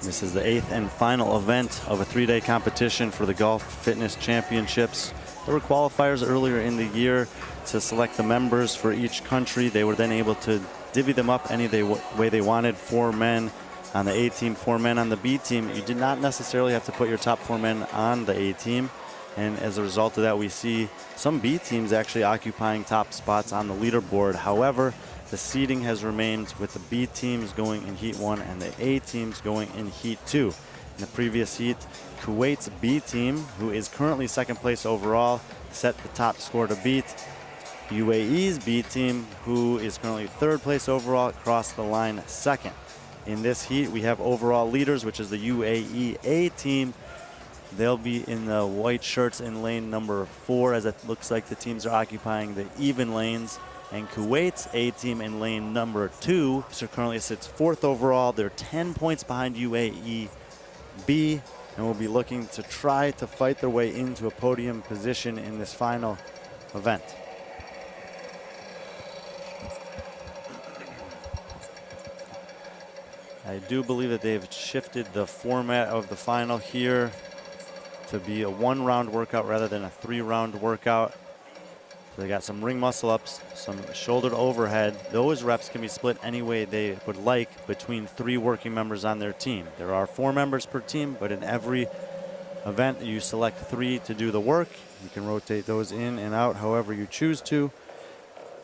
This is the 8th and final event of a 3-day competition for the Golf Fitness Championships. There were qualifiers earlier in the year to select the members for each country. They were then able to divvy them up any way they wanted. 4 men on the A team, 4 men on the B team. You did not necessarily have to put your top 4 men on the A team. And as a result of that, we see some B teams actually occupying top spots on the leaderboard. However, the seeding has remained with the B teams going in Heat 1 and the A teams going in Heat 2. In the previous heat, Kuwait's B team, who is currently 2nd place overall, set the top score to beat. UAE's B team, who is currently 3rd place overall, crossed the line 2nd. In this heat, we have overall leaders, which is the UAE A team. They'll be in the white shirts in lane number 4, as it looks like the teams are occupying the even lanes. And Kuwait's A team in lane number 2, so currently sits 4th overall. They're 10 points behind UAE B, and will be looking to try to fight their way into a podium position in this final event. I do believe that they've shifted the format of the final here to be a 1-round workout rather than a 3-round workout. So they got some ring muscle ups, some shoulder to overhead. Those reps can be split any way they would like between 3 working members on their team. There are 4 members per team, but in every event you select 3 to do the work. You can rotate those in and out however you choose to.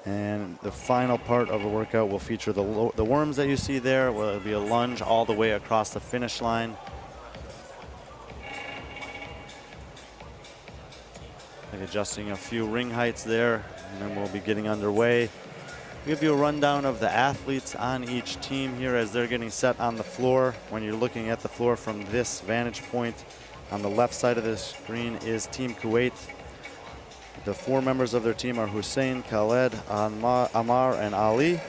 And the final part of the workout will feature the worms that you see there, where it'll be a lunge all the way across the finish line. Like adjusting a few ring heights there, and then we'll be getting underway. I'll give you a rundown of the athletes on each team here as they're getting set on the floor. When you're looking at the floor from this vantage point, on the left side of the screen is Team Kuwait. The 4 members of their team are Hussein, Khaled, Ammar, and Ali.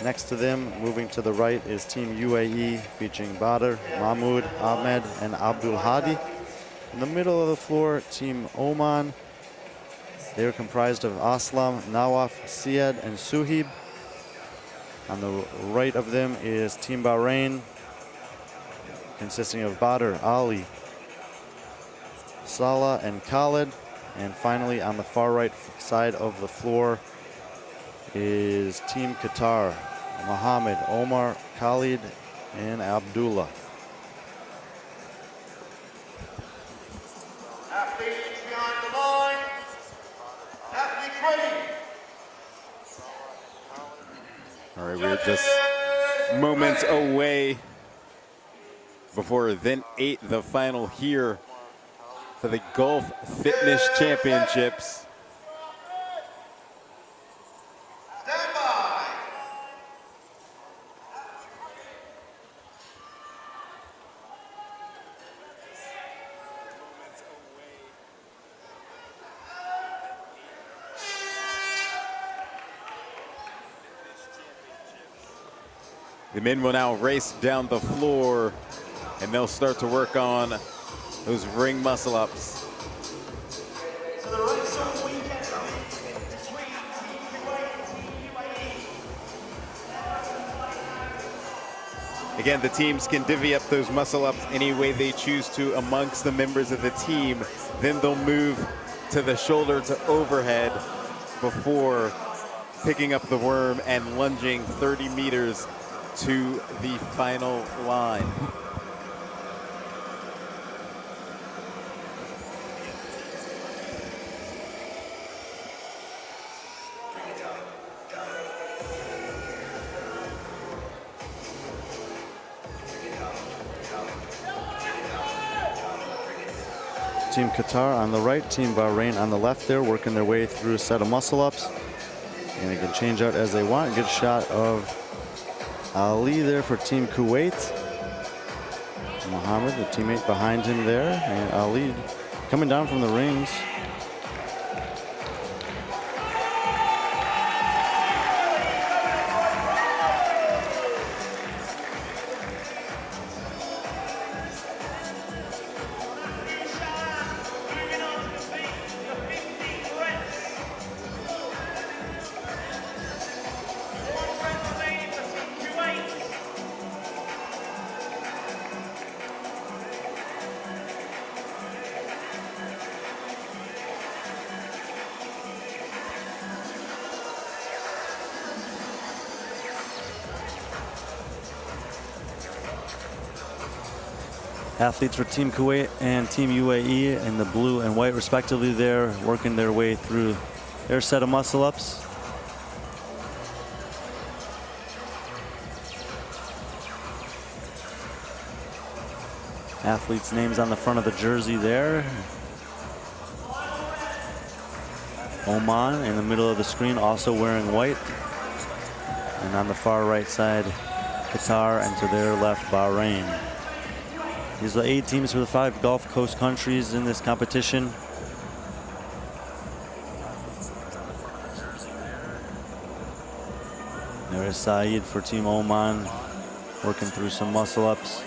Next to them, moving to the right, is Team UAE, featuring Badr, Mahmoud, Ahmed, and Abdul Hadi. In the middle of the floor, Team Oman. They're comprised of Aslam, Nawaf, Syed, and Suhib. On the right of them is Team Bahrain, consisting of Badr, Ali, Salah, and Khaled. And finally, on the far right side of the floor is Team Qatar, Mohammed, Omar, Khalid, and Abdullah. Athletes behind the line. Athletes ready. All right, we're just moments away before event 8, the final here for the Golf Fitness Championships. Stand by. The men will now race down the floor, and they'll start to work on those ring muscle ups. So the race all weekend between Team Kuwait and Team UAE. Again, the teams can divvy up those muscle ups any way they choose to amongst the members of the team. Then they'll move to the shoulder to overhead before picking up the worm and lunging 30 meters to the final line. Team Qatar on the right, Team Bahrain on the left there, working their way through a set of muscle-ups. And they can change out as they want. Good shot of Ali there for Team Kuwait. Muhammad, the teammate behind him there, and Ali coming down from the rings. Moving on to compete the 15 reps. 1 rep remaining for Team Kuwait. Athletes for Team Kuwait and Team UAE in the blue and white respectively there, working their way through their set of muscle ups. Athletes' names on the front of the jersey there. Oman in the middle of the screen, also wearing white. And on the far right side, Qatar, and to their left, Bahrain. These are the 8 teams for the 5 Gulf Coast countries in this competition. There is Saeed for Team Oman, working through some muscle ups.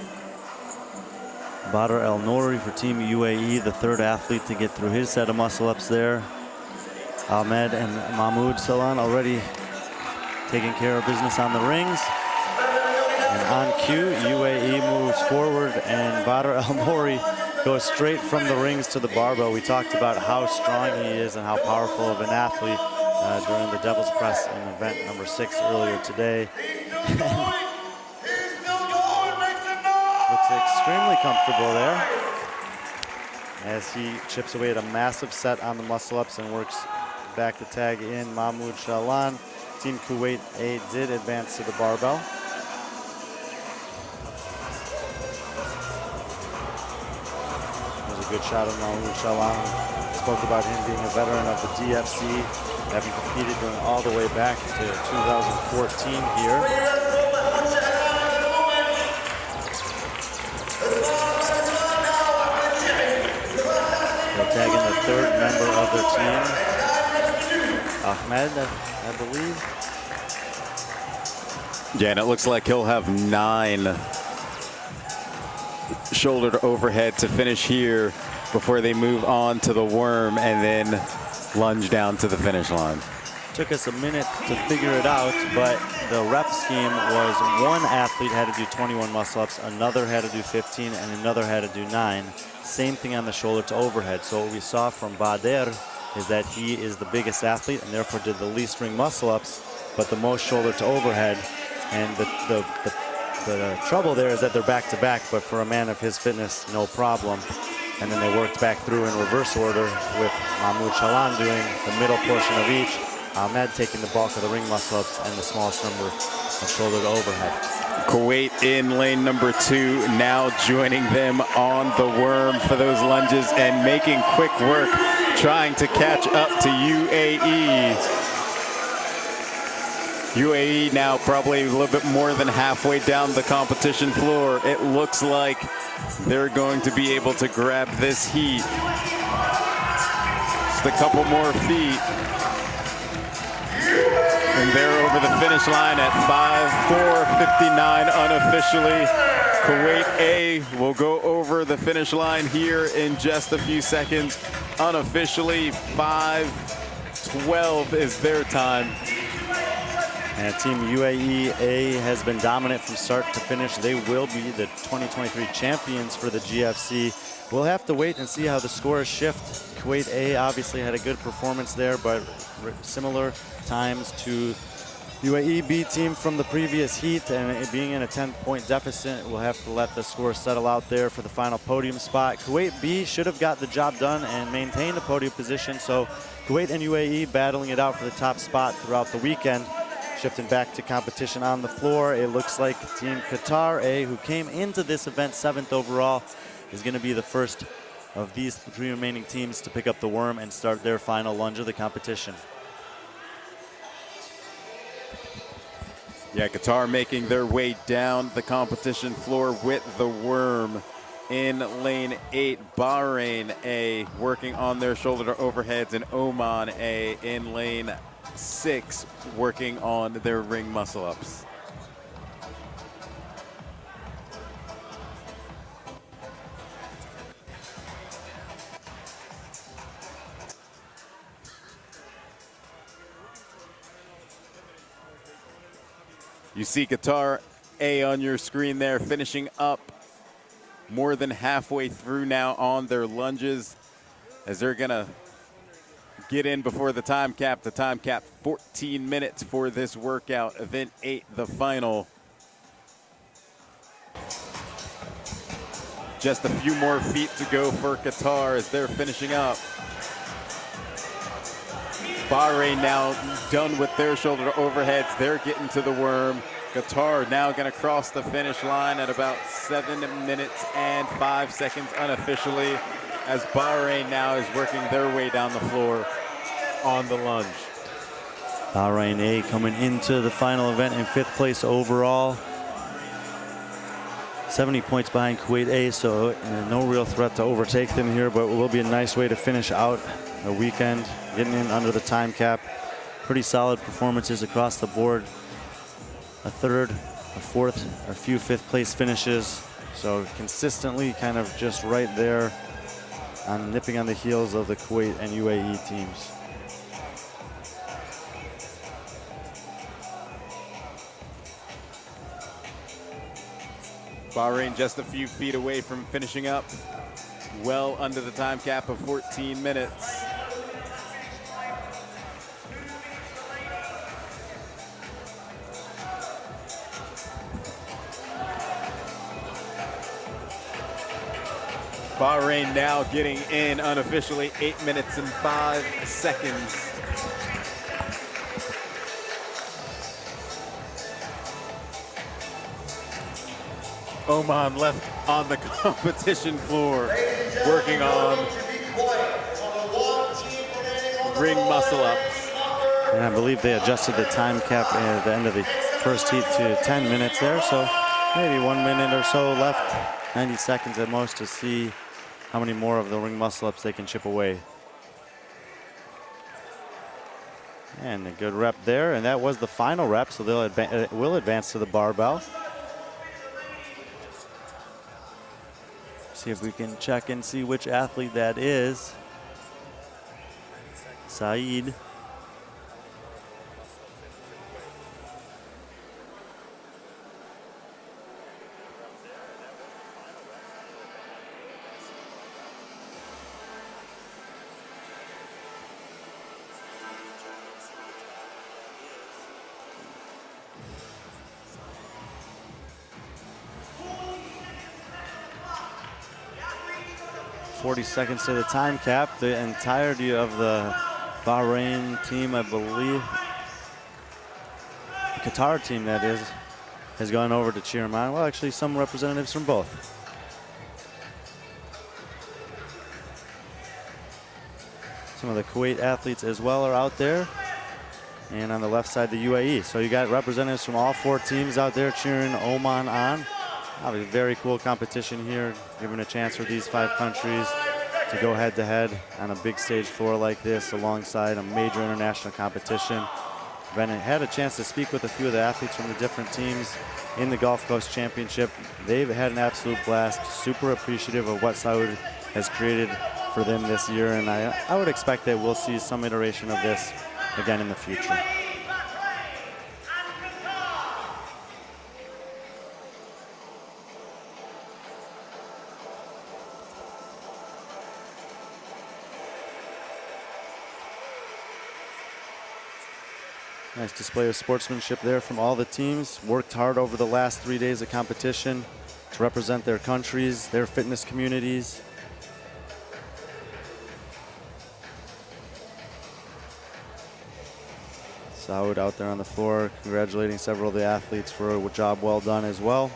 Badr El Nouri for Team UAE, the 3rd athlete to get through his set of muscle ups there. Ahmed and Mahmoud Salan already taking care of business on the rings. And on cue, UAE moves forward and Badr El Nouri goes straight from the rings to the barbell. We talked about how strong he is and how powerful of an athlete during the Devil's Press in event number 6 earlier today. Looks extremely comfortable there as he chips away at a massive set on the muscle ups and works back to tag in Mahmoud Shalan. Team Kuwait A did advance to the barbell. There's a good shot of Mahmoud Shalan. Spoke about him being a veteran of the DFC, having competed going all the way back to 2014 here. They're tagging the 3rd member of their team, Ahmed, I believe. Yeah, and it looks like he'll have 9 shoulder to overhead to finish here before they move on to the worm and then lunge down to the finish line. Took us a minute to figure it out, but the rep scheme was 1 athlete had to do 21 muscle ups, another had to do 15, and another had to do 9. Same thing on the shoulder to overhead. So what we saw from Badr is that he is the biggest athlete and therefore did the least ring muscle ups, but the most shoulder to overhead. And the trouble there is that they're back to back, but for a man of his fitness, no problem. And then they worked back through in reverse order with Mahmoud Shalan doing the middle portion of each, Ahmed taking the bulk of the ring muscle ups and the smallest number of shoulder to overhead. Kuwait in lane number 2, now joining them on the worm for those lunges and making quick work, trying to catch up to UAE. UAE now probably a little bit more than halfway down the competition floor. It looks like they're going to be able to grab this heat. Just a couple more feet. And they're over the finish line at 5:4:59 unofficially. Kuwait A will go over the finish line here in just a few seconds. Unofficially, 5:12 is their time. And Team UAE A has been dominant from start to finish. They will be the 2023 champions for the GFC. We'll have to wait and see how the scores shift. Kuwait A obviously had a good performance there, but similar times to UAE B team from the previous heat, and it being in a 10-point deficit, we'll have to let the score settle out there for the final podium spot. Kuwait B should have got the job done and maintained the podium position, so Kuwait and UAE battling it out for the top spot throughout the weekend. Shifting back to competition on the floor, it looks like Team Qatar A, who came into this event 7th overall, is going to be the first of these 3 remaining teams to pick up the worm and start their final lunge of the competition. Yeah, Qatar making their way down the competition floor with the worm in lane 8. Bahrain A working on their shoulder to overheads, and Oman A in lane 6 working on their ring muscle ups. You see Qatar A on your screen there, finishing up more than halfway through now on their lunges, as they're gonna get in before the time cap. The time cap 14 minutes for this workout. Event 8, the final. Just a few more feet to go for Qatar as they're finishing up. Bahrain now done with their shoulder to overheads. They're getting to the worm. Qatar now going to cross the finish line at about 7 minutes and 5 seconds unofficially, as Bahrain now is working their way down the floor on the lunge. Bahrain A coming into the final event in 5th place overall. 70 points behind Kuwait A, so no real threat to overtake them here, but it will be a nice way to finish out a weekend, getting in under the time cap. Pretty solid performances across the board. A 3rd, a 4th, a few 5th place finishes. So consistently kind of just right there on nipping on the heels of the Kuwait and UAE teams. Bahrain just a few feet away from finishing up, well under the time cap of 14 minutes. Bahrain now getting in unofficially, 8 minutes and 5 seconds. Oman left on the competition floor, working on ring muscle ups. And I believe they adjusted the time cap at the end of the first heat to 10 minutes there, so maybe 1 minute or so left, 90 seconds at most, to see how many more of the ring muscle ups they can chip away. And a good rep there, and that was the final rep, so they'll will advance to the barbell. See if we can check and see which athlete that is. Saeed. .40 seconds to the time cap. The entirety of the Bahrain team, I believe, the Qatar team that is, has gone over to cheer him on. Well, actually, some representatives from both. Some of the Kuwait athletes as well are out there. And on the left side, the UAE. So you got representatives from all 4 teams out there cheering Oman on. Obviously, very cool competition here, giving a chance for these 5 countries to go head-to-head on a big stage floor like this alongside a major international competition. Bennett had a chance to speak with a few of the athletes from the different teams in the Gulf Coast Championship. They've had an absolute blast, super appreciative of what Saud has created for them this year, and I would expect that we'll see some iteration of this again in the future. Nice display of sportsmanship there from all the teams. Worked hard over the last 3 days of competition to represent their countries, their fitness communities. Saud out there on the floor, congratulating several of the athletes for a job well done as well.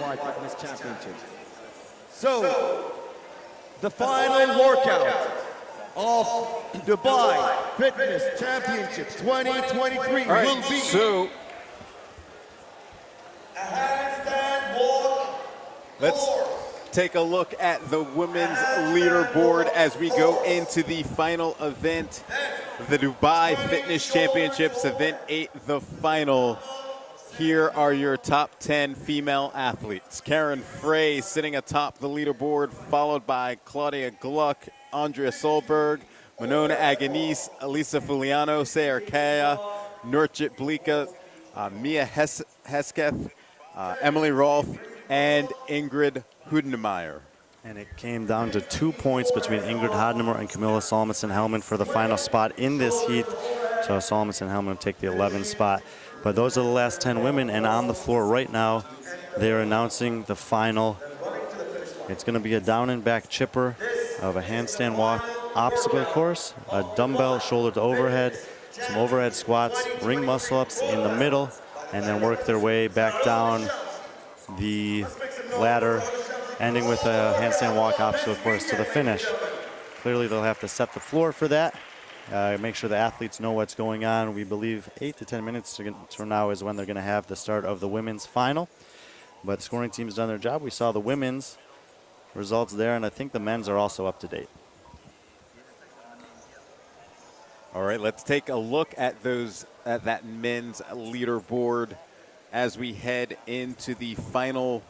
Dubai Fitness Championship. So, the final workout of Dubai Fitness Championship 2023 will be so A handstand walk. let's take a look at the women's leaderboard as we go into the final event of the Dubai Fitness Championships, event 8, the final. Here are your top 10 female athletes. Karen Frey sitting atop the leaderboard, followed by Claudia Gluck, Andrea Solberg, Monona Agonise, Elisa Fuliano, Sayar Kaya, Nurchit Blika, Mia Hesketh, Emily Rolfe, and Ingrid Hudemeyer. And it came down to 2 points between Ingrid Hodnemer and Camilla Solomon-Helman for the final spot in this heat. So Solomon-Helman will take the 11th spot. But those are the last 10 women, and on the floor right now, they're announcing the final. It's going to be a down and back chipper of a handstand walk obstacle course, a dumbbell shoulder to overhead, some overhead squats, ring muscle ups in the middle, and then work their way back down the ladder, ending with a handstand walk obstacle course to the finish. Clearly they'll have to set the floor for that. Make sure the athletes know what's going on. We believe 8 to 10 minutes from now is when they're going to have the start of the women's final. But the scoring team's done their job. We saw the women's results there, and I think the men's are also up to date. All right, let's take a look at that men's leaderboard as we head into the final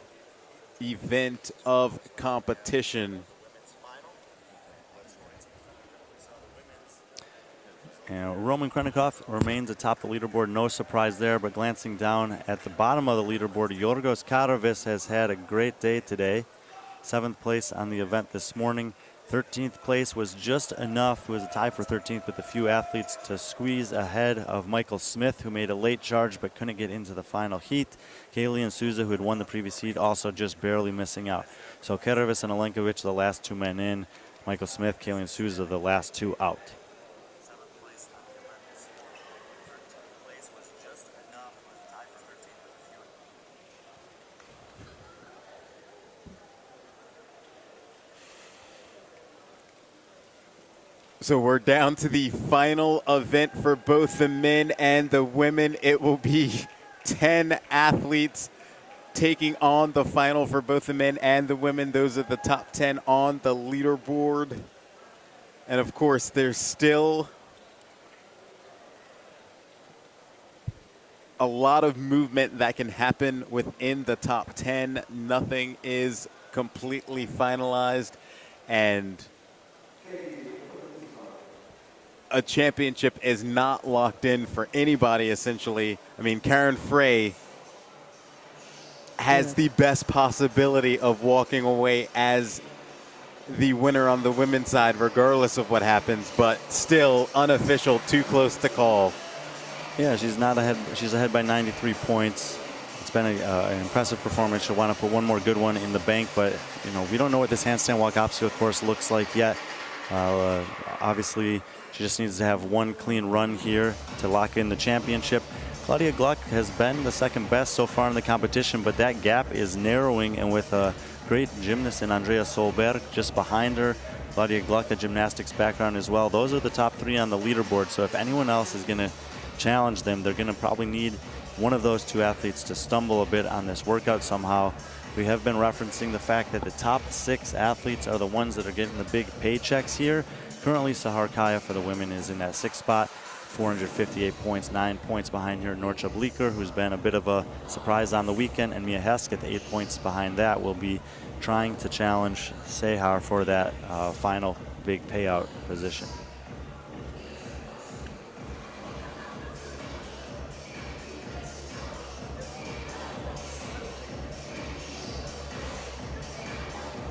event of competition. And Roman Krennikov remains atop the leaderboard, no surprise there, but glancing down at the bottom of the leaderboard, Yorgos Karovis has had a great day today. 7th place on the event this morning. 13th place was just enough. It was a tie for 13th with a few athletes to squeeze ahead of Michael Smith, who made a late charge but couldn't get into the final heat. Kalian Souza, who had won the previous heat, also just barely missing out. So Karovis and Alenkovic, the last 2 men in. Michael Smith, Kalian Souza, the last 2 out. So we're down to the final event for both the men and the women. It will be 10 athletes taking on the final for both the men and the women. Those are the top 10 on the leaderboard. And of course, there's still a lot of movement that can happen within the top 10. Nothing is completely finalized, and a championship is not locked in for anybody, essentially. I mean, Karen Frey has the best possibility of walking away as the winner on the women's side, regardless of what happens, but still unofficial, too close to call. Yeah, she's not ahead. She's ahead by 93 points. It's been an impressive performance. She'll want to put one more good one in the bank, but we don't know what this handstand walk obstacle course looks like yet. Obviously, she just needs to have one clean run here to lock in the championship. Claudia Gluck has been the second best so far in the competition, but that gap is narrowing, and with a great gymnast in Andrea Solberg just behind her, Claudia Gluck, a gymnastics background as well. Those are the top 3 on the leaderboard, so if anyone else is going to challenge them, they're going to probably need one of those 2 athletes to stumble a bit on this workout somehow. We have been referencing the fact that the top 6 athletes are the ones that are getting the big paychecks here. Currently, Sahar Kaya for the women is in that 6th spot, 458 points, 9 points behind her. Norcha Bleeker, who's been a bit of a surprise on the weekend, and Mia Hesketh, 8 points behind that, will be trying to challenge Sehar for that final big payout position.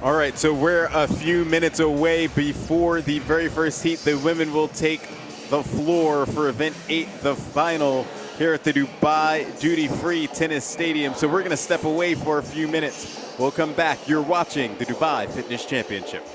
All right, so we're a few minutes away before the very first heat. The women will take the floor for event 8, the final, here at the Dubai Duty Free Tennis Stadium. So we're going to step away for a few minutes. We'll come back. You're watching the Dubai Fitness Championship.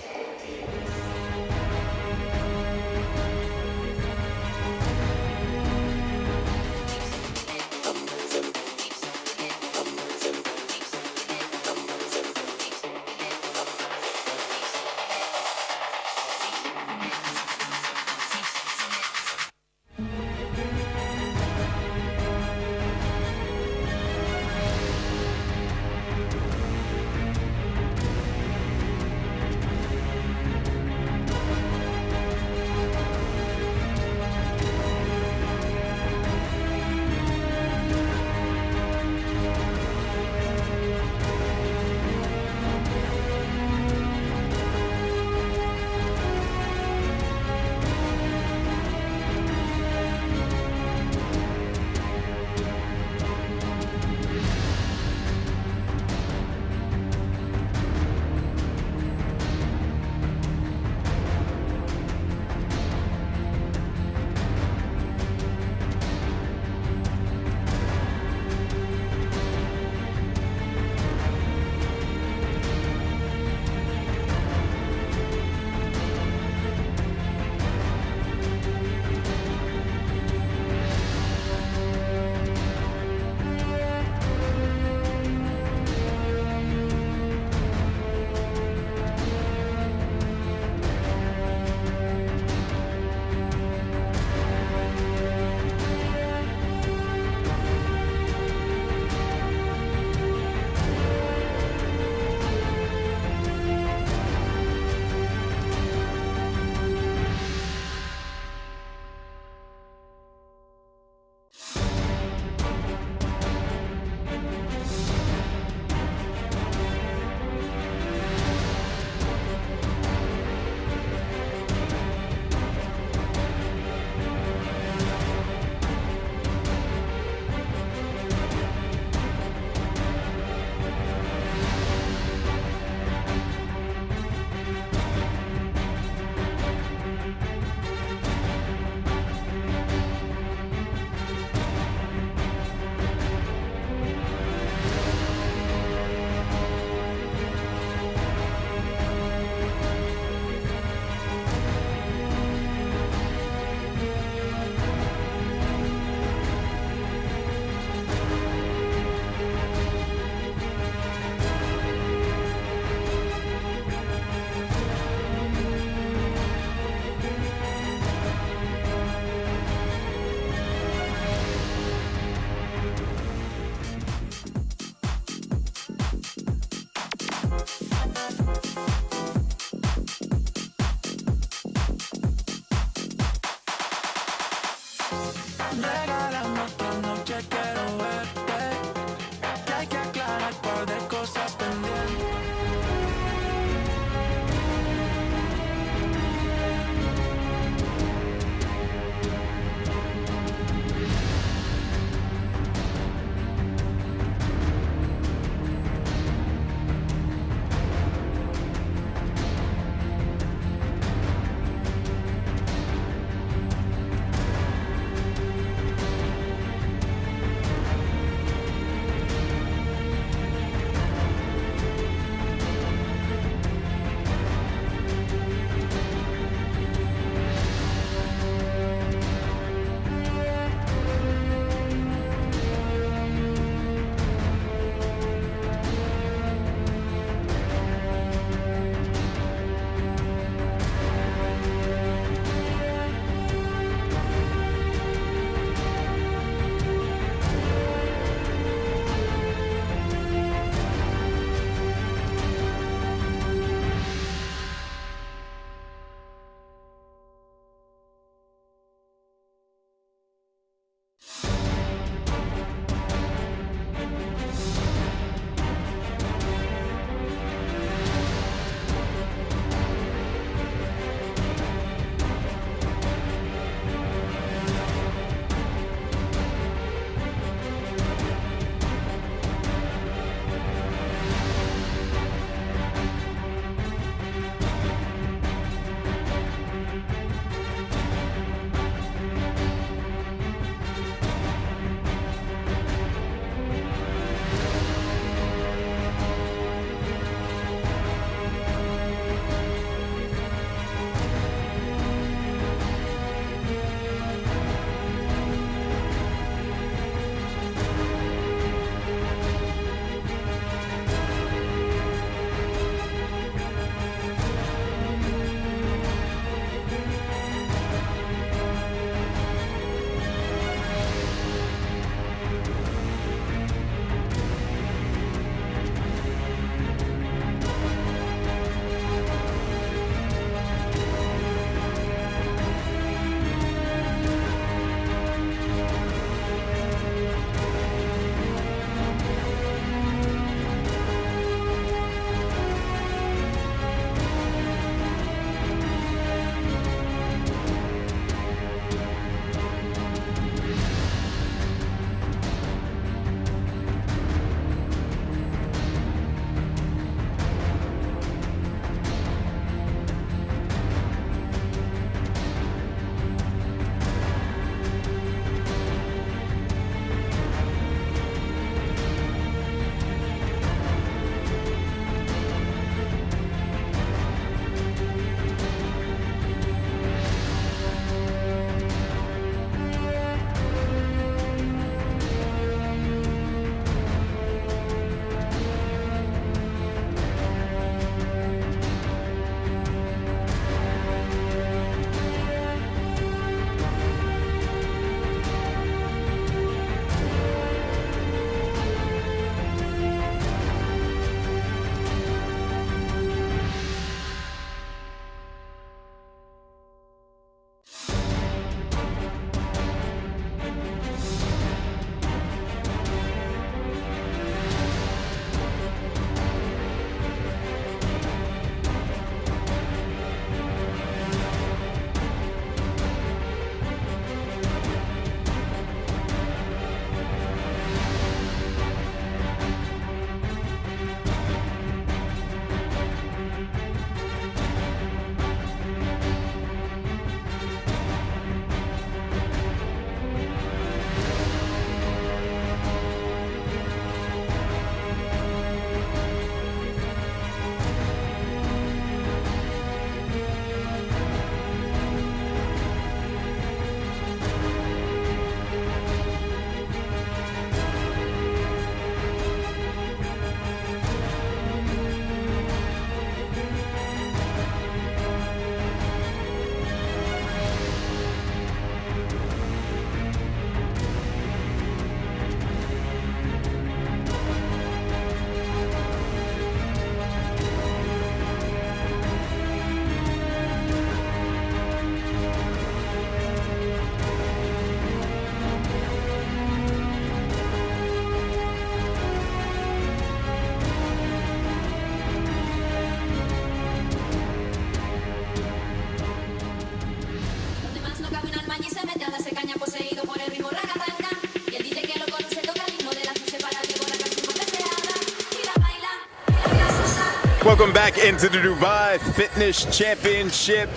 Welcome back into the Dubai Fitness Championship.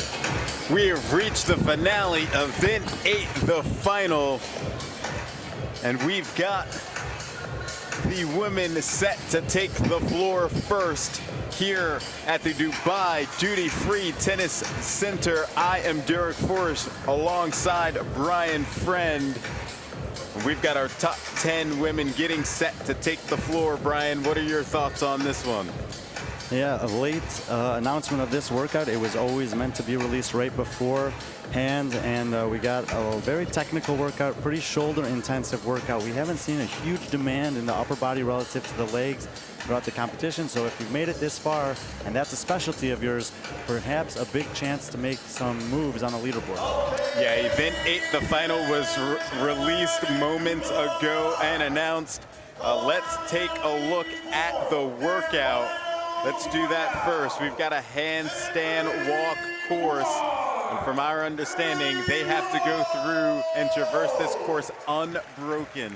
We have reached the finale, event 8, the final. And we've got the women set to take the floor first here at the Dubai Duty Free Tennis Center. I am Derek Forrest alongside Brian Friend. We've got our top 10 women getting set to take the floor. Brian, what are your thoughts on this one? Yeah, a late announcement of this workout. It was always meant to be released right beforehand, and we got a very technical workout, pretty shoulder-intensive workout. We haven't seen a huge demand in the upper body relative to the legs throughout the competition, so if you've made it this far, and that's a specialty of yours, perhaps a big chance to make some moves on the leaderboard. Yeah, event 8, the final was released moments ago and announced. Let's take a look at the workout. Let's do that first. We've got a handstand walk course, and from our understanding, they have to go through and traverse this course unbroken.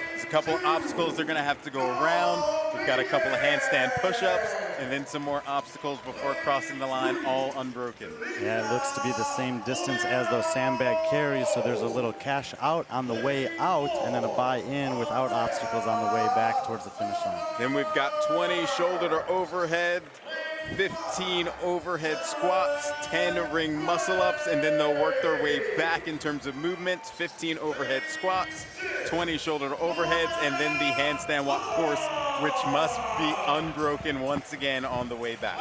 There's a couple obstacles they're gonna have to go around. We've got a couple of handstand push-ups, and then some more obstacles before crossing the line, all unbroken. Yeah, it looks to be the same distance as those sandbag carries, so there's a little cash out on the way out, and then a buy-in without obstacles on the way back towards the finish line. Then we've got 20 shoulder to overhead, 15 overhead squats, 10 ring muscle ups, and then they'll work their way back in terms of movements. 15 overhead squats, 20 shoulder to overheads, and then the handstand walk course, which must be unbroken once again on the way back.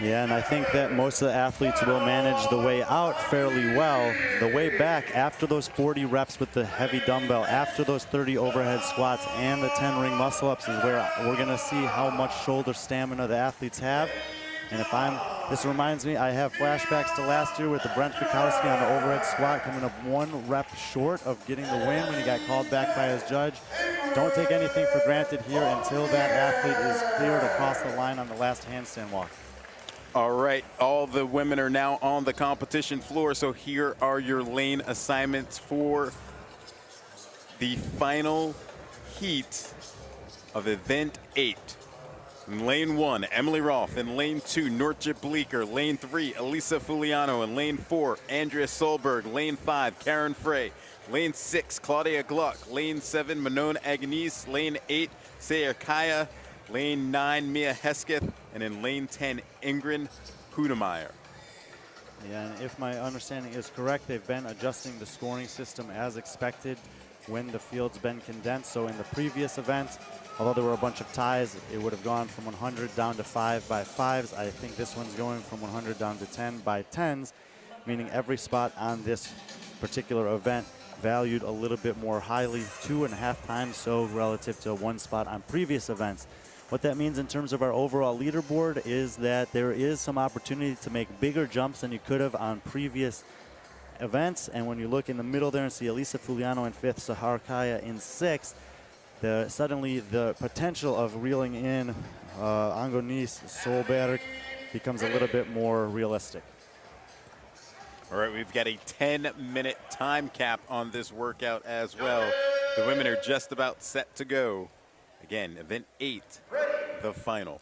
Yeah, and I think that most of the athletes will manage the way out fairly well. The way back, after those 40 reps with the heavy dumbbell, after those 30 overhead squats and the 10 ring muscle ups is where we're gonna see how much shoulder stamina the athletes have. And this reminds me, I have flashbacks to last year with the Brent Fikowski on the overhead squat, coming up 1 rep short of getting the win when he got called back by his judge. Don't take anything for granted here until that athlete is cleared across the line on the last handstand walk. All right, all the women are now on the competition floor, so here are your lane assignments for the final heat of event 8. In lane 1, Emily Rolfe. In lane 2, Nortje Bleeker. Lane 3, Elisa Fuliano. In lane 4, Andrea Solberg. Lane 5, Karen Frey. Lane 6, Claudia Gluck. Lane 7, Manon Agnese. Lane 8, Seher Kaya. Lane 9, Mia Hesketh. And in lane 10, Ingrid Hudemeyer. Yeah, and if my understanding is correct, they've been adjusting the scoring system as expected when the field's been condensed. So in the previous event, although there were a bunch of ties, it would have gone from 100 down to 5 by 5s. I think this one's going from 100 down to 10 by 10s, meaning every spot on this particular event valued a little bit more highly, 2.5 times so relative to 1 spot on previous events. What that means in terms of our overall leaderboard is that there is some opportunity to make bigger jumps than you could have on previous events. And when you look in the middle there and see Elisa Fuliano in 5th, Seher Kaya in 6th, suddenly the potential of reeling in Agnese Solberg becomes a little bit more realistic. All right, we've got a 10-minute time cap on this workout as well. The women are just about set to go. Again, event 8, the final.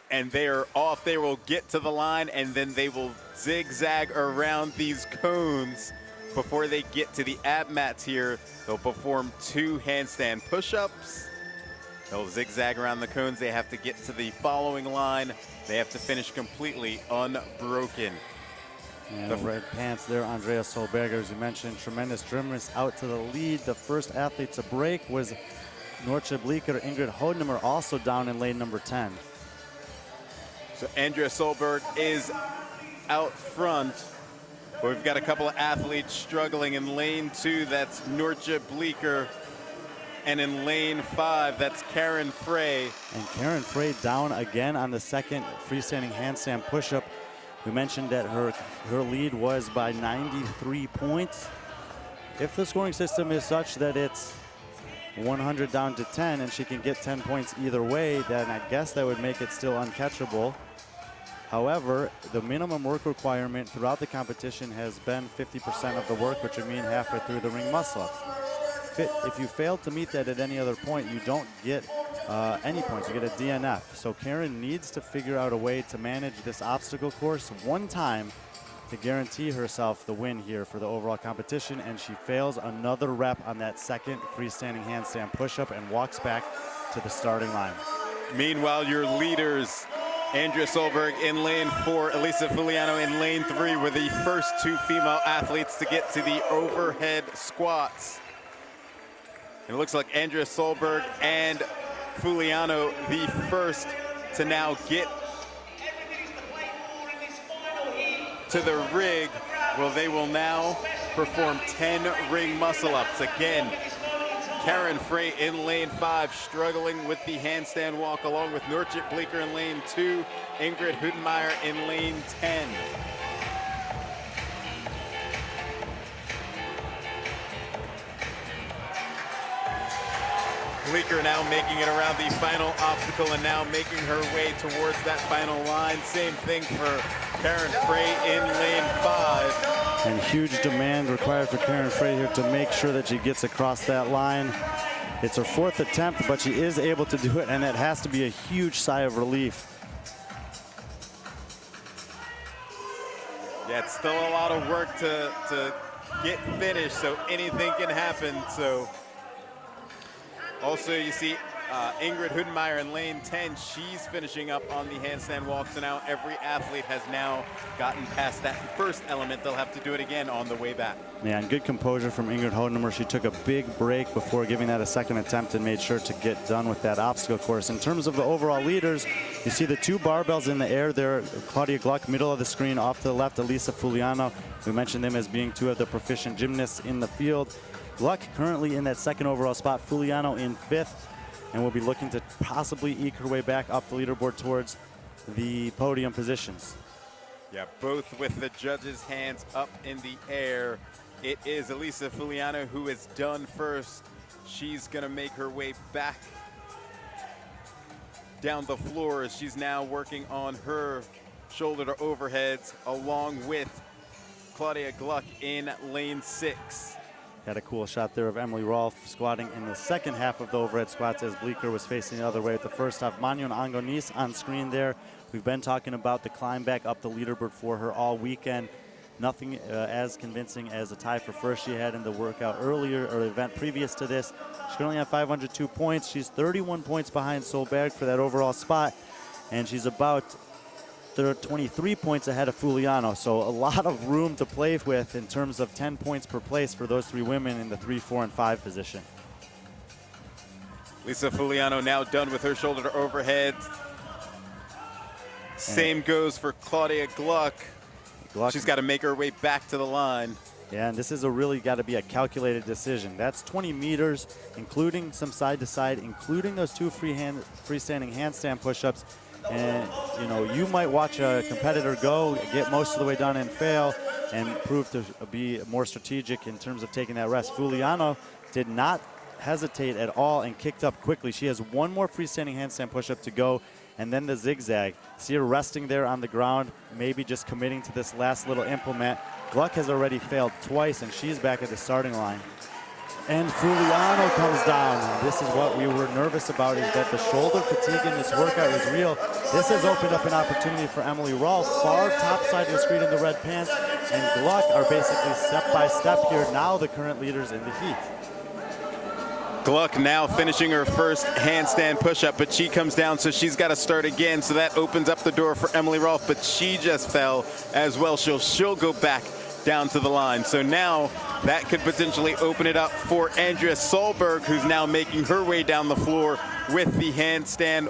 And they are off. They will get to the line, and then they will zigzag around these cones before they get to the ab mats here. They'll perform 2 handstand push-ups. They'll zigzag around the cones. They have to get to the following line. They have to finish completely unbroken. And the red pants there, Andrea Solberger, as you mentioned, tremendous gymnast out to the lead. The first athlete to break was Nortje Bleeker. Ingrid Hudemeyer also down in lane number 10. So Andrea Solberg is out front. But we've got a couple of athletes struggling in lane 2. That's Nortje Bleeker. And in lane 5, that's Karen Frey. And Karen Frey down again on the second freestanding handstand push-up. We mentioned that her lead was by 93 points. If the scoring system is such that it's 100 down to 10, and she can get 10 points either way, then I guess that would make it still uncatchable. However, the minimum work requirement throughout the competition has been 50% of the work, which would mean halfway through the ring muscle-ups. If you fail to meet that at any other point, you don't get any points. You get a DNF. So Karen needs to figure out a way to manage this obstacle course one time to guarantee herself the win here for the overall competition, and she fails another rep on that second freestanding handstand push-up and walks back to the starting line. Meanwhile, your leaders, Andrea Solberg in lane 4, Elisa Fuliano in lane 3, were the first two female athletes to get to the overhead squats. It looks like Andrea Solberg and Fuliano the first to now get to the rig. Well, they will now perform 10 ring muscle-ups. Again, Karen Frey in lane 5, struggling with the handstand walk, along with Norchit Bleeker in lane 2, Ingrid Hudenmeyer in lane 10. Bleeker now making it around the final obstacle and now making her way towards that final line. Same thing for Karen Frey in lane 5. And huge demand required for Karen Frey here to make sure that she gets across that line. It's her 4th attempt, but she is able to do it, and it has to be a huge sigh of relief. Yeah, it's still a lot of work to get finished, so anything can happen. So also you see Ingrid Hudenmeyer in lane 10. She's finishing up on the handstand walk. So now every athlete has now gotten past that first element. They'll have to do it again on the way back. Yeah, and good composure from Ingrid Hudenmeyer. She took a big break before giving that a second attempt and made sure to get done with that obstacle course. In terms of the overall leaders, you see the two barbells in the air there. Claudia Gluck, middle of the screen, off to the left, Elisa Fuliano. We mentioned them as being two of the proficient gymnasts in the field. Gluck currently in that second overall spot, Fuliano in 5th, and will be looking to possibly eke her way back up the leaderboard towards the podium positions. Yeah, both with the judges' hands up in the air. It is Elisa Fuliano who is done first. She's gonna make her way back down the floor as she's now working on her shoulder to overheads along with Claudia Gluck in lane 6. Got a cool shot there of Emily Rolfe squatting in the second half of the overhead squats as Bleeker was facing the other way at the first half. Manon Angonis on screen there. We've been talking about the climb back up the leaderboard for her all weekend. Nothing as convincing as a tie for first she had in the workout earlier, or event previous to this. She currently has 502 points. She's 31 points behind Solberg for that overall spot, and she's about 23 points ahead of Fuliano, so a lot of room to play with in terms of 10 points per place for those three women in the 3, 4, and 5 position. Lisa Fuliano now done with her shoulder to overhead. Same goes for Claudia Gluck. She's got to make her way back to the line. Yeah, and this is really got to be a calculated decision. That's 20 meters, including some side-to-side, including those two freestanding handstand push-ups. And, you know, you might watch a competitor go, get most of the way done and fail, and prove to be more strategic in terms of taking that rest. Fuliano did not hesitate at all and kicked up quickly. She has one more freestanding handstand push-up to go, and then the zigzag. See her resting there on the ground, maybe just committing to this last little implement. Gluck has already failed twice, and she's back at the starting line. And Fuliano comes down. This is what we were nervous about, is that the shoulder fatigue in this workout is real. This has opened up an opportunity for Emily Rolfe. Far top side of the screen in the red pants, and Gluck are basically step by step here, now the current leaders in the heat. Gluck now finishing her first handstand push-up, but she comes down, so she's got to start again. So that opens up the door for Emily Rolfe, but she just fell as well. She'll go back down to the line. So now that could potentially open it up for Andrea Solberg, who's now making her way down the floor with the handstand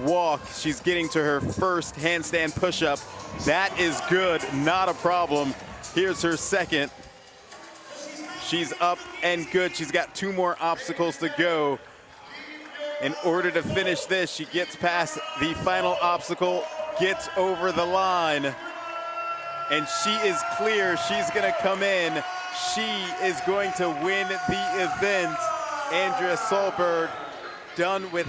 walk. She's getting to her first handstand push-up. That is good, not a problem. Here's her second. She's up and good. She's got 2 more obstacles to go. In order to finish this, she gets past the final obstacle, gets over the line, and she is clear. She's gonna come in. She is going to win the event. Andrea Solberg done with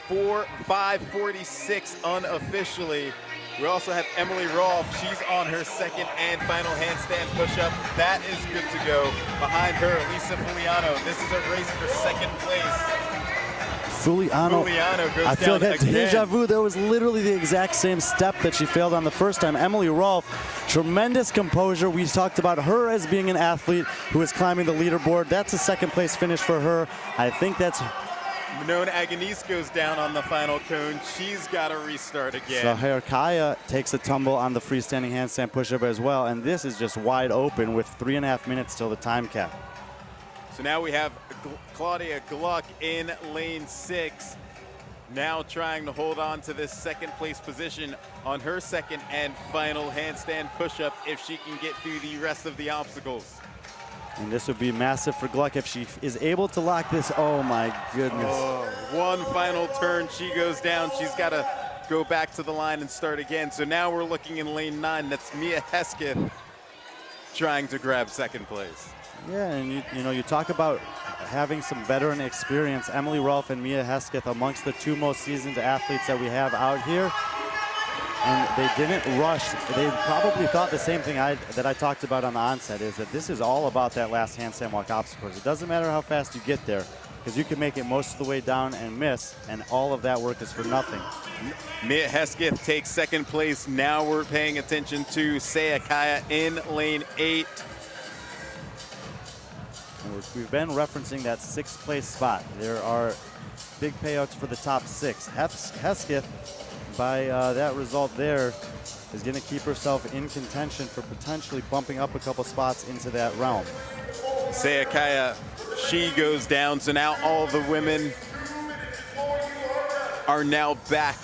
5:46 unofficially. We also have Emily Rolfe. She's on her second and final handstand push-up. That is good to go. Behind her, Lisa Fuliano. This is a race for second place. Fuliano goes I feel down like that again. deja vu. That was literally the exact same step that she failed on the first time. Emily Rolfe, tremendous composure. We talked about her as being an athlete who is climbing the leaderboard. That's a second place finish for her. I think that's Manon Agonise goes down on the final cone. She's got to restart again. Sahar Kaya takes a tumble on the freestanding handstand push-up as well, and this is just wide open with 3.5 minutes till the time cap. So now we have Claudia Gluck in lane 6, now trying to hold on to this second place position on her second and final handstand push-up if she can get through the rest of the obstacles. And this would be massive for Gluck if she is able to lock this. Oh my goodness. Oh, one final turn, she goes down. She's got to go back to the line and start again. So now we're looking in lane 9. That's Mia Hesketh trying to grab second place. Yeah, and you talk about having some veteran experience. Emily Rolfe and Mia Hesketh amongst the two most seasoned athletes that we have out here. And they didn't rush. They probably thought the same thing that I talked about on the onset, is that this is all about that last handstand walk obstacles. It doesn't matter how fast you get there, because you can make it most of the way down and miss, and all of that work is for nothing. Mia Hesketh takes second place. Now we're paying attention to Saya Kaya in lane 8. We've been referencing that 6th place spot. There are big payouts for the top 6. Hesketh, by that result there, is going to keep herself in contention for potentially bumping up a couple spots into that realm. Saya Kaya, she goes down. So now all the women are now back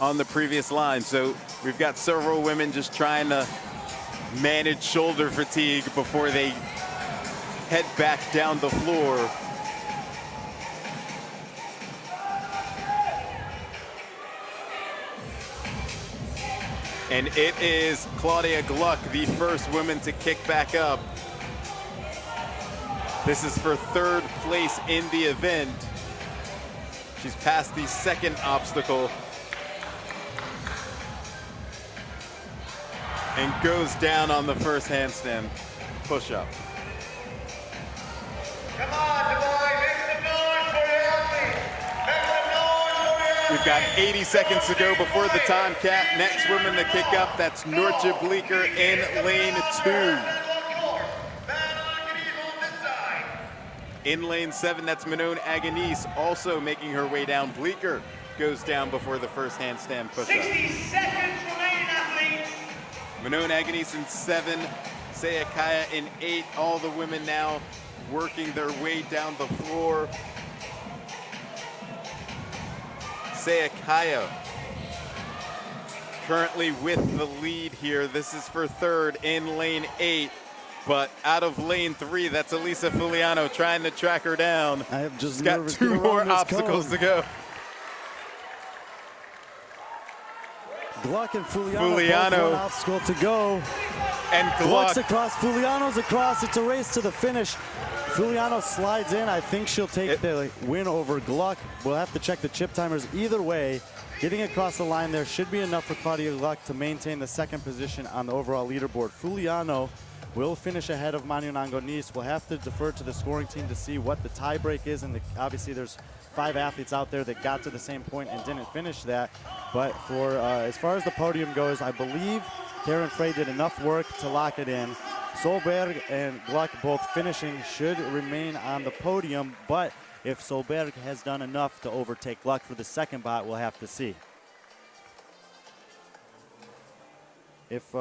on the previous line. So we've got several women just trying to manage shoulder fatigue before they head back down the floor. And it is Claudia Gluck, the first woman to kick back up. This is for 3rd place in the event. She's passed the second obstacle and goes down on the first handstand push-up. Come on, Dubai, make some noise for your athlete. Make some noise for your athlete. We've got 80 seconds to go before the time cap. Next woman to kick up, that's Nortje Bleeker in lane 2. In lane 7, that's Manon Agonise, also making her way down. Bleeker goes down before the first handstand push-up. 60 seconds remaining, athletes. Manon Agonise in 7, Saya Kaya in 8. All the women now working their way down the floor. Saya Kaya currently with the lead here. This is for 3rd in lane 8. But out of lane 3, that's Elisa Fuliano trying to track her down. I have just She's got 2 more obstacles to go. Gluck and Fuliano, Fuliano. both one obstacle to go. And Gluck's Gluck, across, Fuliano's across. It's a race to the finish. Fuliano slides in. I think she'll take the win over Gluck. We'll have to check the chip timers. Either way, getting across the line there should be enough for Claudia Gluck to maintain the 2nd position on the overall leaderboard. Fuliano will finish ahead of Manon Agonise. We'll have to defer to the scoring team to see what the tie break is. And obviously there's 5 athletes out there that got to the same point and didn't finish that. But for as far as the podium goes, I believe Karen Frey did enough work to lock it in. Solberg and Gluck both finishing should remain on the podium, but if Solberg has done enough to overtake Gluck for the 2nd bot, we'll have to see. If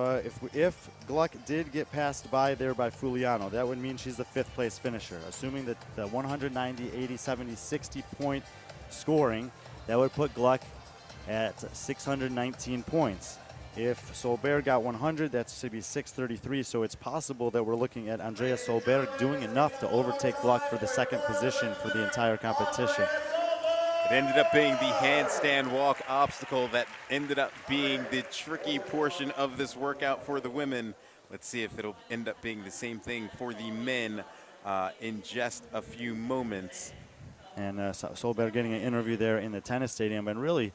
Gluck did get passed by there by Fuliano, that would mean she's the 5th place finisher. Assuming that the 190, 80, 70, 60 point scoring, that would put Gluck at 619 points. If Solberg got 100, that's to be 633. So it's possible that we're looking at Andrea Solberg doing enough to overtake Gluck for the 2nd position for the entire competition. it ended up being the handstand walk obstacle that ended up being the tricky portion of this workout for the women. Let's see if it'll end up being the same thing for the men in just a few moments. And Solberg getting an interview there in the tennis stadium. And really,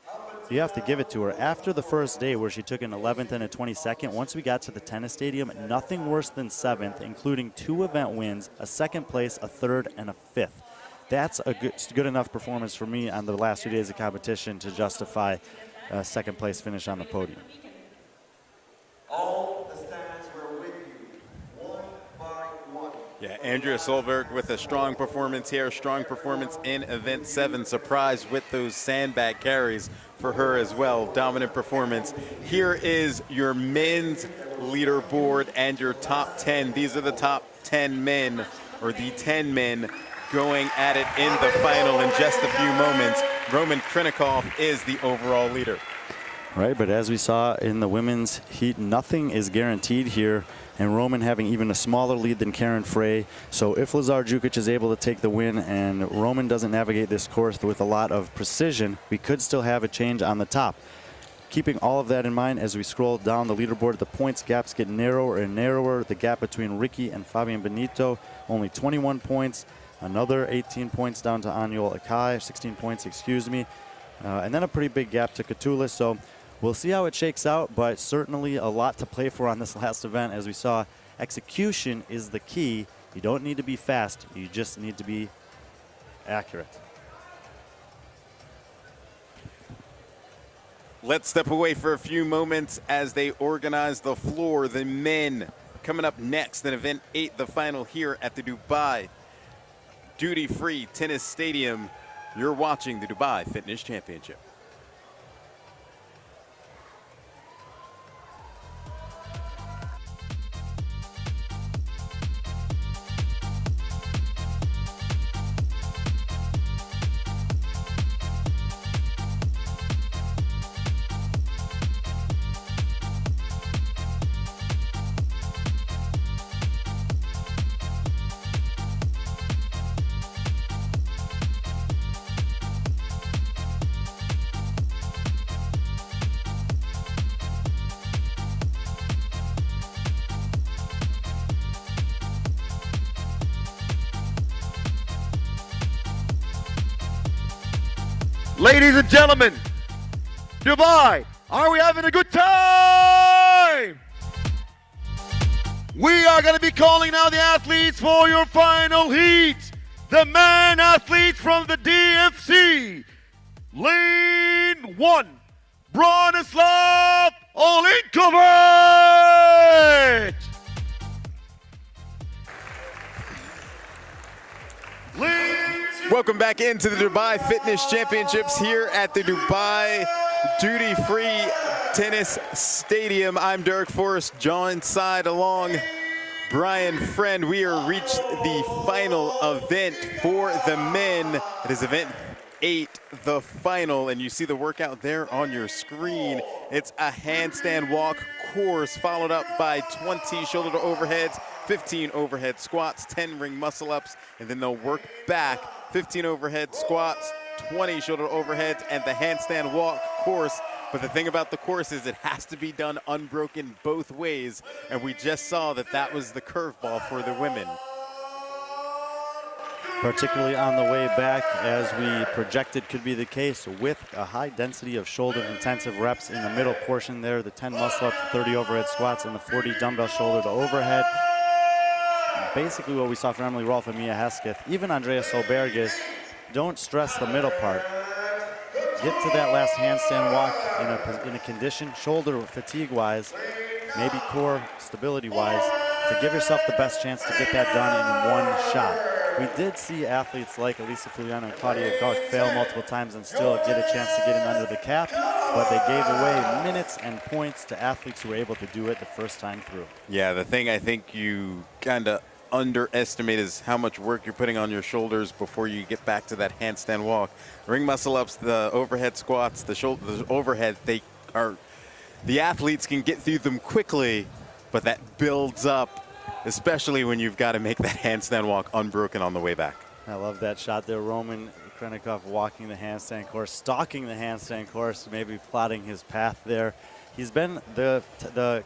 you have to give it to her. After the first day where she took an 11th and a 22nd, once we got to the tennis stadium, nothing worse than 7th, including 2 event wins, a 2nd place, a 3rd, and a 5th. That's a good enough performance for me on the last 2 days of competition to justify a 2nd place finish on the podium. All the stands were with you, one by one. Yeah, Andrea Solberg with a strong performance here, strong performance in event 7. Surprised with those sandbag carries for her as well. Dominant performance. Here is your men's leaderboard and your top 10. These are the top 10 men, or the 10 men going at it in the final in just a few moments. Roman Krinikov is the overall leader. Right, but as we saw in the women's heat, nothing is guaranteed here, and Roman having even a smaller lead than Karen Frey. So if Lazar Jukic is able to take the win and Roman doesn't navigate this course with a lot of precision, we could still have a change on the top. Keeping all of that in mind as we scroll down the leaderboard, the points gaps get narrower and narrower. The gap between Ricky and Fabian Benito, only 21 points. Another 18 points down to Anjol Akai, 16 points, excuse me. And then a pretty big gap to Katulis. So we'll see how it shakes out, but certainly a lot to play for on this last event. As we saw, execution is the key. You don't need to be fast. You just need to be accurate. Let's step away for a few moments as they organize the floor. The men coming up next in event 8, the final here at the Dubai Duty Free Tennis Stadium. You're watching the Dubai Fitness Championship. Ladies and gentlemen, Dubai, are we having a good time? We are going to be calling now the athletes for your final heat. The man athletes from the DFC. Lane 1, Bronislav Olinkovic. Welcome back into the Dubai Fitness Championships here at the Dubai Duty Free Tennis Stadium. I'm Derek Forrest, joined side along Brian Friend. We are reached the final event for the men. It is event 8, the final, and you see the workout there on your screen. It's a handstand walk course followed up by 20 shoulder to overheads, 15 overhead squats, 10 ring muscle ups, and then they'll work back 15 overhead squats, 20 shoulder overheads, and the handstand walk course. But the thing about the course is it has to be done unbroken both ways, and we just saw that that was the curveball for the women. Particularly on the way back, as we projected could be the case, with a high density of shoulder intensive reps in the middle portion there, the 10 muscle ups, 30 overhead squats, and the 40 dumbbell shoulder to overhead. Basically what we saw from Emily Rolfe and Mia Hesketh, even Andrea Solberg, is don't stress the middle part. Get to that last handstand walk in a condition, shoulder fatigue-wise, maybe core stability-wise, to give yourself the best chance to get that done in one shot. We did see athletes like Elisa Fuliano and Claudia Gauck fail multiple times and still get a chance to get in under the cap, but they gave away minutes and points to athletes who were able to do it the first time through. Yeah, the thing I think you kind of underestimate is how much work you're putting on your shoulders before you get back to that handstand walk. Ring muscle ups, the overhead squats, the overhead, the athletes can get through them quickly, but that builds up, especially when you've got to make that handstand walk unbroken on the way back. I love that shot there. Roman Krinikov walking the handstand course, stalking the handstand course, maybe plotting his path there. He's been the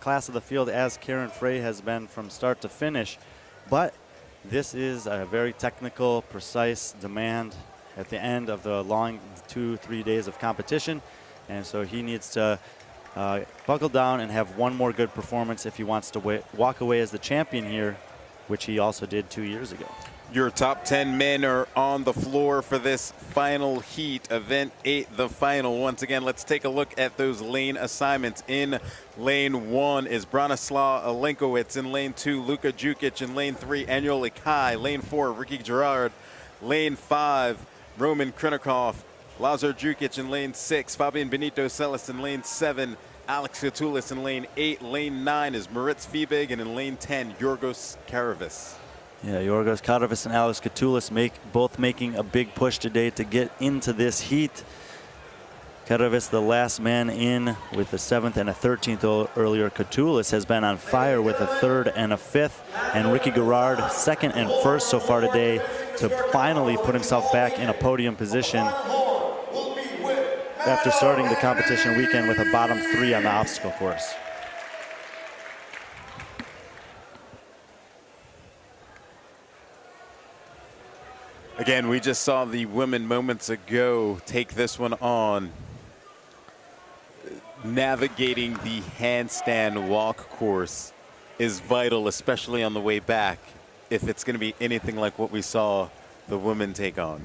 class of the field as Karen Frey has been from start to finish, but this is a very technical, precise demand, at the end of the long 2-3 days of competition. And so he needs to buckle down and have one more good performance if he wants to walk away as the champion here, which he also did 2 years ago. Your top 10 men are on the floor for this final heat, event 8, the final. Once again, let's take a look at those lane assignments. In lane 1 is Branislav Alenkowicz. In lane 2, Luka Jukic. In lane 3, Anjoli Kai. Lane 4, Ricky Gerard. Lane 5, Roman Krinikov. Lazar Jukic in lane 6, Fabian Benito Celis in lane 7, Alex Catoulis in lane 8. Lane 9 is Moritz Fiebig, and in lane 10, Yorgos Karavis. Yeah, Yorgos Karavis and Alex Catoulis both making a big push today to get into this heat. Karavis, the last man in with the 7th and a 13th earlier. Catoulis has been on fire with a 3rd and a 5th. And Ricky Gerard, 2nd and 1st so far today to finally put himself back in a podium position after starting the competition weekend with a bottom 3 on the obstacle course. Again, we just saw the women moments ago take this one on. Navigating the handstand walk course is vital, especially on the way back, if it's going to be anything like what we saw the women take on.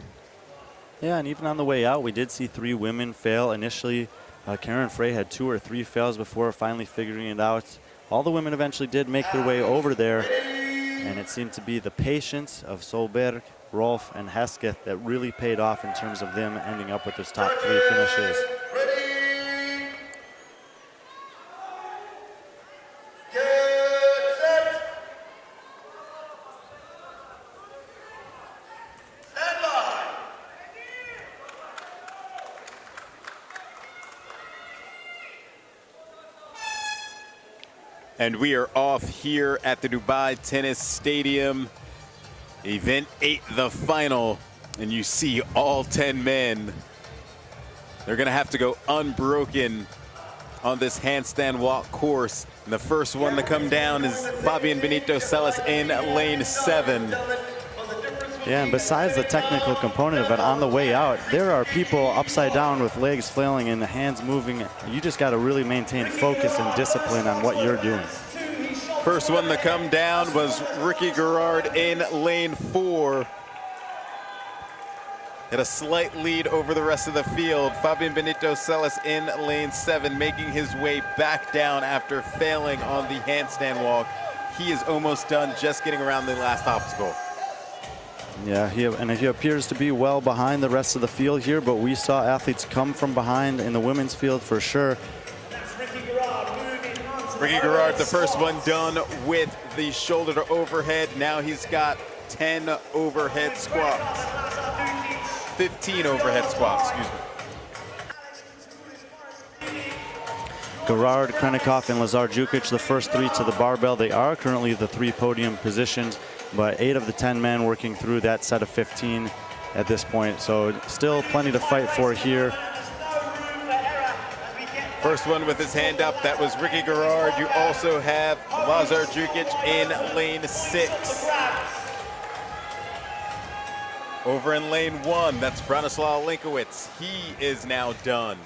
Yeah, and even on the way out, we did see 3 women fail. Initially, Karen Frey had 2 or 3 fails before finally figuring it out. All the women eventually did make their way over there, and it seemed to be the patience of Solberg, Rolf, and Hesketh that really paid off in terms of them ending up with those top 3 finishes. Ready? Get set. Stand by. And we are off here at the Dubai Tennis Stadium. Event 8, the final, and you see all 10 men. They're going to have to go unbroken on this handstand walk course. And the first one to come down is Fabian Benito Celis in lane 7. Yeah, and besides the technical component of it, on the way out, there are people upside down with legs flailing and the hands moving. You just got to really maintain focus and discipline on what you're doing. First one to come down was Ricky Gerard in lane 4. Had a slight lead over the rest of the field. Fabian Benito Celis in lane 7, making his way back down after failing on the handstand walk. He is almost done, just getting around the last obstacle. Yeah, he appears to be well behind the rest of the field here, but we saw athletes come from behind in the women's field for sure. Ricky Gerard, the first one done with the shoulder to overhead. Now he's got 10 overhead squats. 15 overhead squats, excuse me. Gerard, Krinikov, and Lazar Jukic, the first 3 to the barbell. They are currently the 3 podium positions, but 8 of the 10 men working through that set of 15 at this point. So still plenty to fight for here. First one with his hand up, that was Ricky Gerard. You also have Lazar Jukic in lane 6. Over in lane 1, that's Branislav Alenkowicz. He is now done.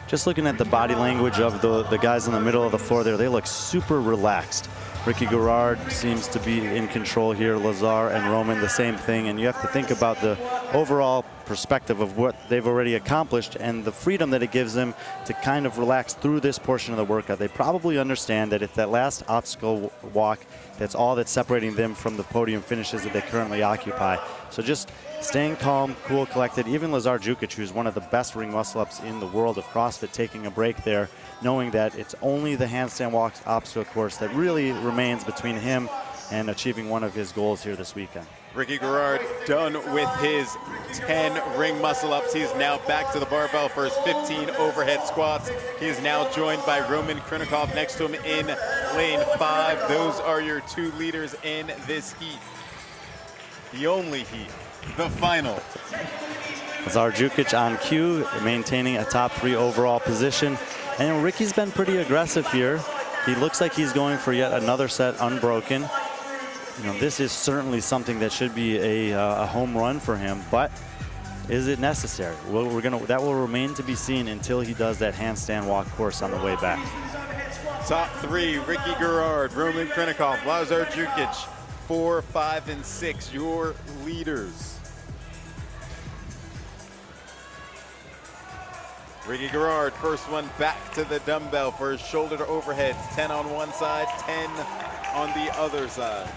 Just looking at the body language of the guys in the middle of the floor there, they look super relaxed. Ricky Gerard seems to be in control here. Lazar and Roman, the same thing. And you have to think about the overall perspective of what they've already accomplished and the freedom that it gives them to kind of relax through this portion of the workout. They probably understand that it's that last obstacle walk that's all that's separating them from the podium finishes that they currently occupy. So just staying calm, cool, collected. Even Lazar Jukic, who's one of the best ring muscle-ups in the world of CrossFit, taking a break there, knowing that it's only the handstand walk obstacle course that really remains between him and achieving one of his goals here this weekend. Ricky Gerard done with his 10 ring muscle-ups. He is now back to the barbell for his 15 overhead squats. He is now joined by Roman Krinikov next to him in lane 5. Those are your 2 leaders in this heat. The only heat, the final. Lazar Jukic on cue, maintaining a top 3 overall position. And Ricky's been pretty aggressive here. He looks like he's going for yet another set unbroken. this is certainly something that should be a home run for him, but is it necessary? Well, that will remain to be seen until he does that handstand walk course on the way back. Top three: Ricky Garrard, Roman Krenikov, Lazar Jukic. 4, 5, and 6, your leaders. Ricky Garrard, first one back to the dumbbell for his shoulder to overhead. 10 on one side, 10 on the other side.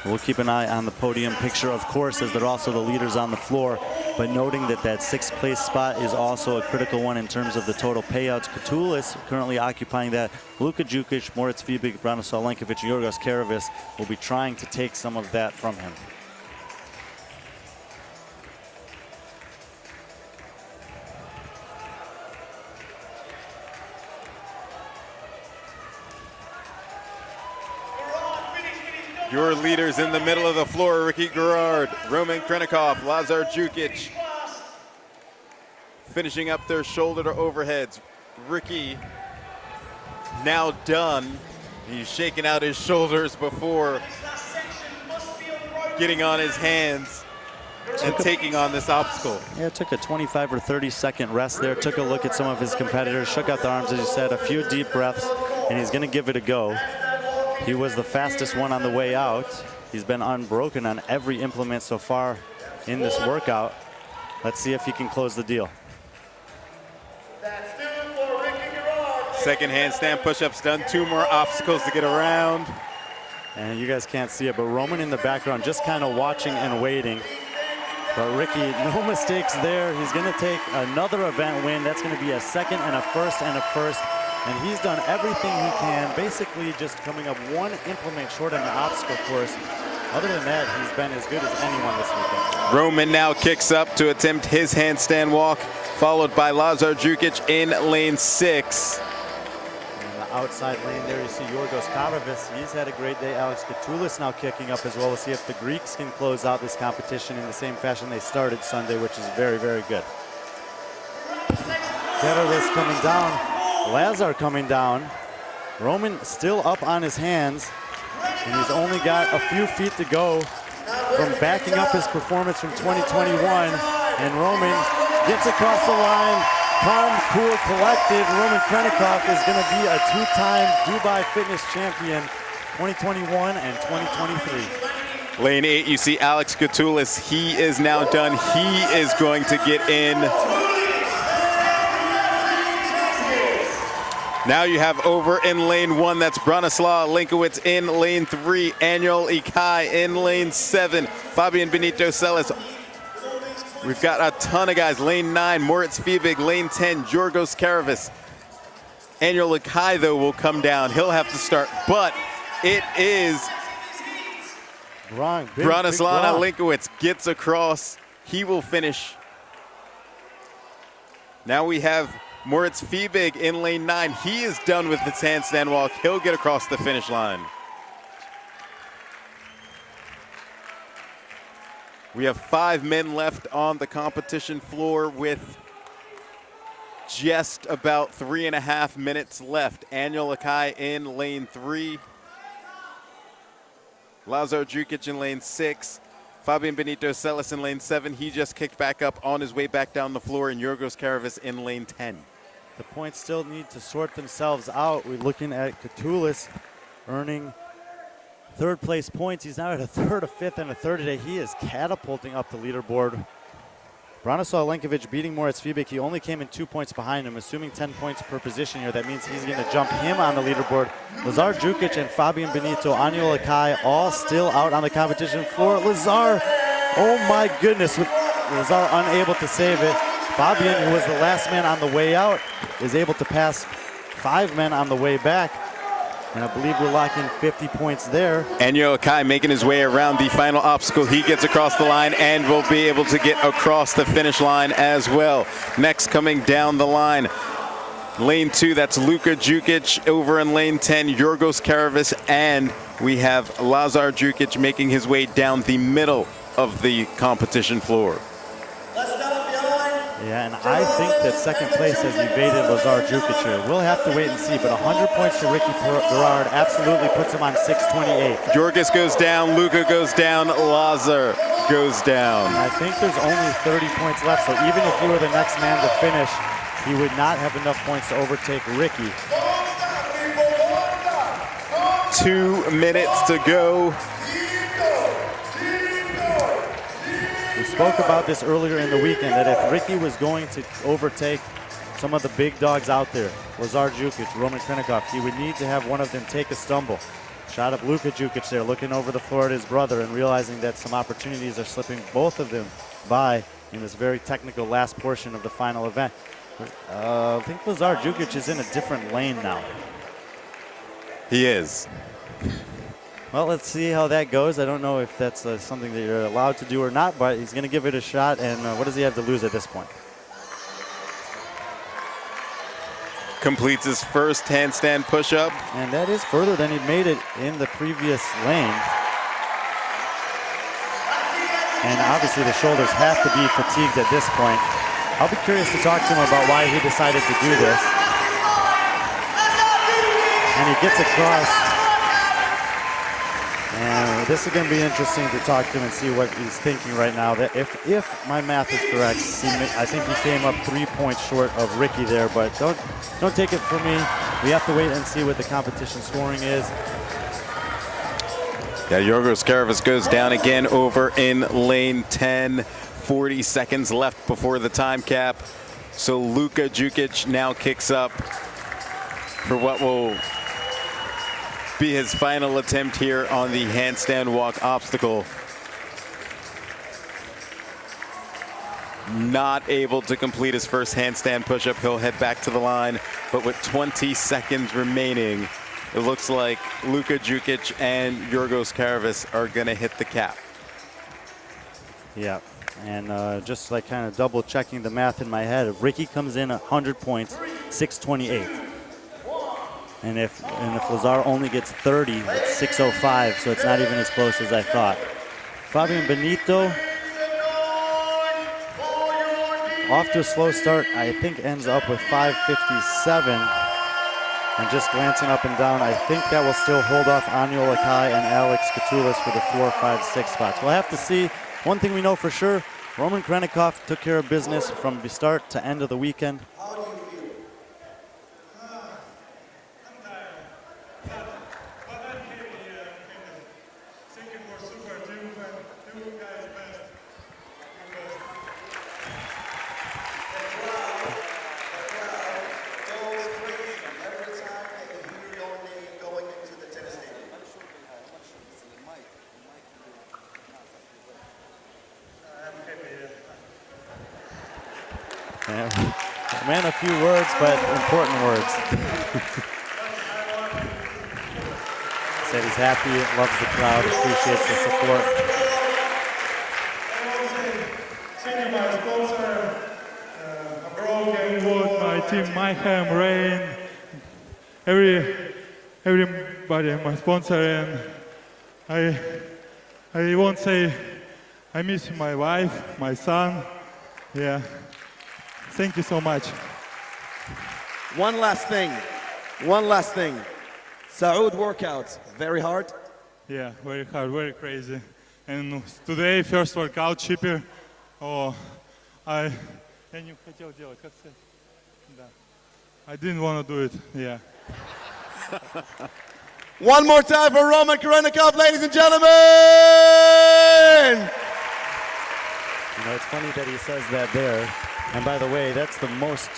We'll keep an eye on the podium picture, of course, as they're also the leaders on the floor, but noting that that 6th place spot is also a critical one in terms of the total payouts. Katulis currently occupying that. Luka Jukic, Moritz Fiebig, Branislav Lenkovic, Yorgos Karavis will be trying to take some of that from him. Your leaders in the middle of the floor: Ricky Garrard, Roman Krenikov, Lazar Jukic. Finishing up their shoulder to overheads. Ricky now done. He's shaking out his shoulders before getting on his hands and taking on this obstacle. Yeah, it took a 25 or 30 second rest there. Took a look at some of his competitors, shook out the arms, as you said, a few deep breaths, and he's going to give it a go. He was the fastest one on the way out. He's been unbroken on every implement so far in this workout. Let's see if he can close the deal. Second handstand push-ups done. 2 more obstacles to get around. And you guys can't see it, but Roman in the background just kind of watching and waiting. But Ricky, no mistakes there. He's going to take another event win. That's going to be a 2nd and a 1st and a 1st. And he's done everything he can, basically just coming up 1 implement short on the obstacle course. Other than that, he's been as good as anyone this weekend. Roman now kicks up to attempt his handstand walk, followed by Lazar Jukic in lane 6. In the outside lane there, you see Yorgos Karavis. He's had a great day. Alex Katulis now kicking up as well. We'll see if the Greeks can close out this competition in the same fashion they started Sunday, which is very, very good. Karavis coming down. Lazar coming down. Roman still up on his hands, and he's only got a few feet to go from backing up his performance from 2021. And Roman gets across the line. Calm, cool, collected. Roman Krenikov is going to be a 2-time Dubai Fitness Champion, 2021 and 2023. Lane 8, you see Alex Katulis. He is now done. He is going to get in. Now you have over in lane 1, that's Branislav Lenkovic. In lane 3, Annual Ikai. In lane 7, Fabian Benito Celis. We've got a ton of guys. Lane 9, Moritz Fiebig. Lane 10, Yorgos Karavis. Annual Ikai, though, will come down. He'll have to start, but it is Branislav Lenkovic gets across. He will finish. Now we have Moritz Fiebig in lane 9. He is done with his handstand walk. He'll get across the finish line. We have 5 men left on the competition floor with just about 3.5 minutes left. Annual Ikai in lane 3. Lazar Jukic in lane 6. Fabian Benito Celis in lane 7. He just kicked back up on his way back down the floor. And Yorgos Karavis in lane 10. The points still need to sort themselves out. We're looking at Katulis earning 3rd place points. He's now at a 3rd, a 5th, and a 3rd today. He is catapulting up the leaderboard. Branislav Lenkovic beating Moritz Fiebig. He only came in 2 points behind him, assuming 10 points per position here. That means he's going to jump him on the leaderboard. Lazar Jukic and Fabian Benito, Annual Ikai, all still out on the competition floor. Lazar, oh my goodness, with Lazar unable to save it. Fabian, who was the last man on the way out, is able to pass 5 men on the way back. And I believe we're locking 50 points there. Annual Ikai making his way around the final obstacle. He gets across the line and will be able to get across the finish line as well. Next coming down the line, lane 2, that's Luka Jukic. Over in lane 10, Yorgos Karavis. And we have Lazar Jukic making his way down the middle of the competition floor. Let's start behind. Yeah, and I think that second place has evaded Lazar Djukic here. We'll have to wait and see, but 100 points for Ricky Garard absolutely puts him on 628. Jorgis goes down, Luka goes down, Lazar goes down. I think there's only 30 points left, so even if you were the next man to finish, he would not have enough points to overtake Ricky. 2 minutes to go. We spoke about this earlier in the weekend, that if Ricky was going to overtake some of the big dogs out there, Lazar Djukic, Roman Krinikov, he would need to have one of them take a stumble. Shot of Luka Djukic there, looking over the floor at his brother and realizing that some opportunities are slipping both of them by in this very technical last portion of the final event. I think Lazar Djukic is in a different lane now. He is. Well, let's see how that goes. I don't know if that's something that you're allowed to do or not, but he's going to give it a shot. And what does he have to lose at this point? Completes his first handstand push-up. And that is further than he made it in the previous lane. And obviously the shoulders have to be fatigued at this point. I'll be curious to talk to him about why he decided to do this. And he gets across. And this is going to be interesting to talk to him and see what he's thinking right now. That if my math is correct, I think he came up 3 points short of Ricky there. But don't take it from me. We have to wait and see what the competition scoring is. Yeah, Yorgos Karavis goes down again over in lane 10. 40 seconds left before the time cap. So Luka Djukic now kicks up for what will be his final attempt here on the handstand walk obstacle. Not able to complete his first handstand push-up. He'll head back to the line, but with 20 seconds remaining, it looks like Luka Djukic and Yorgos Karavis are gonna hit the cap. Yeah, and just like kind of double checking the math in my head, if Ricky comes in 100 points, 628. And if Lazar only gets 30, it's 605, so it's not even as close as I thought. Fabian Benito, off to a slow start, I think ends up with 557. And just glancing up and down, I think that will still hold off Anil Akai and Alex Katulis for the 4, 5, 6 spots. We'll have to see. One thing we know for sure, Roman Krinikov took care of business from the start to end of the weekend. Man, a few words, but important words. Said he's happy, loves the crowd, appreciates the support. Seeing my sponsor, Broken, my team, Mayhem, Rain, everybody, my sponsor, and I won't say I miss my wife, my son. Yeah. Thank you so much. One last thing. Saud workouts, very hard? Yeah, very hard, very crazy. And today, first workout, cheaper. Oh, I didn't want to do it, yeah. One more time for Roman Krinikov, ladies and gentlemen! You know, it's funny that he says that there. And by the way, that's the most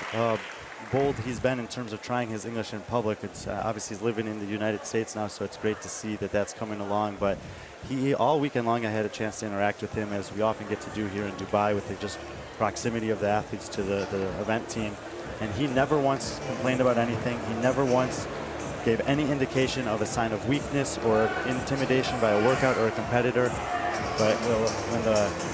bold he's been in terms of trying his English in public. It's obviously he's living in the United States now, so it's great to see that that's coming along. But he, all weekend long, I had a chance to interact with him, as we often get to do here in Dubai, with the just proximity of the athletes to the event team. And he never once complained about anything. He never once gave any indication of a sign of weakness or intimidation by a workout or a competitor. But when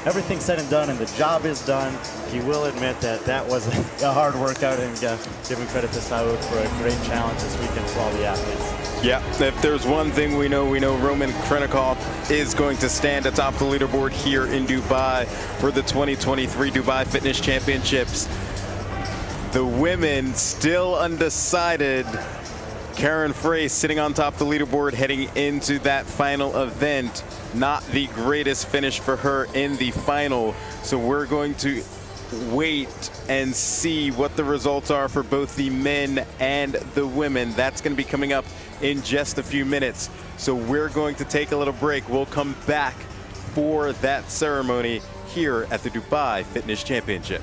everything's said and done and the job is done, he will admit that that was a hard workout, and giving credit to Saud for a great challenge this weekend for all the athletes. Yeah, if there's one thing we know Roman Krinikov is going to stand atop the leaderboard here in Dubai for the 2023 Dubai Fitness Championships. The women still undecided. Karen Frey sitting on top of the leaderboard heading into that final event. Not the greatest finish for her in the final. So we're going to wait and see what the results are for both the men and the women. That's going to be coming up in just a few minutes. So we're going to take a little break. We'll come back for that ceremony here at the Dubai Fitness Championship.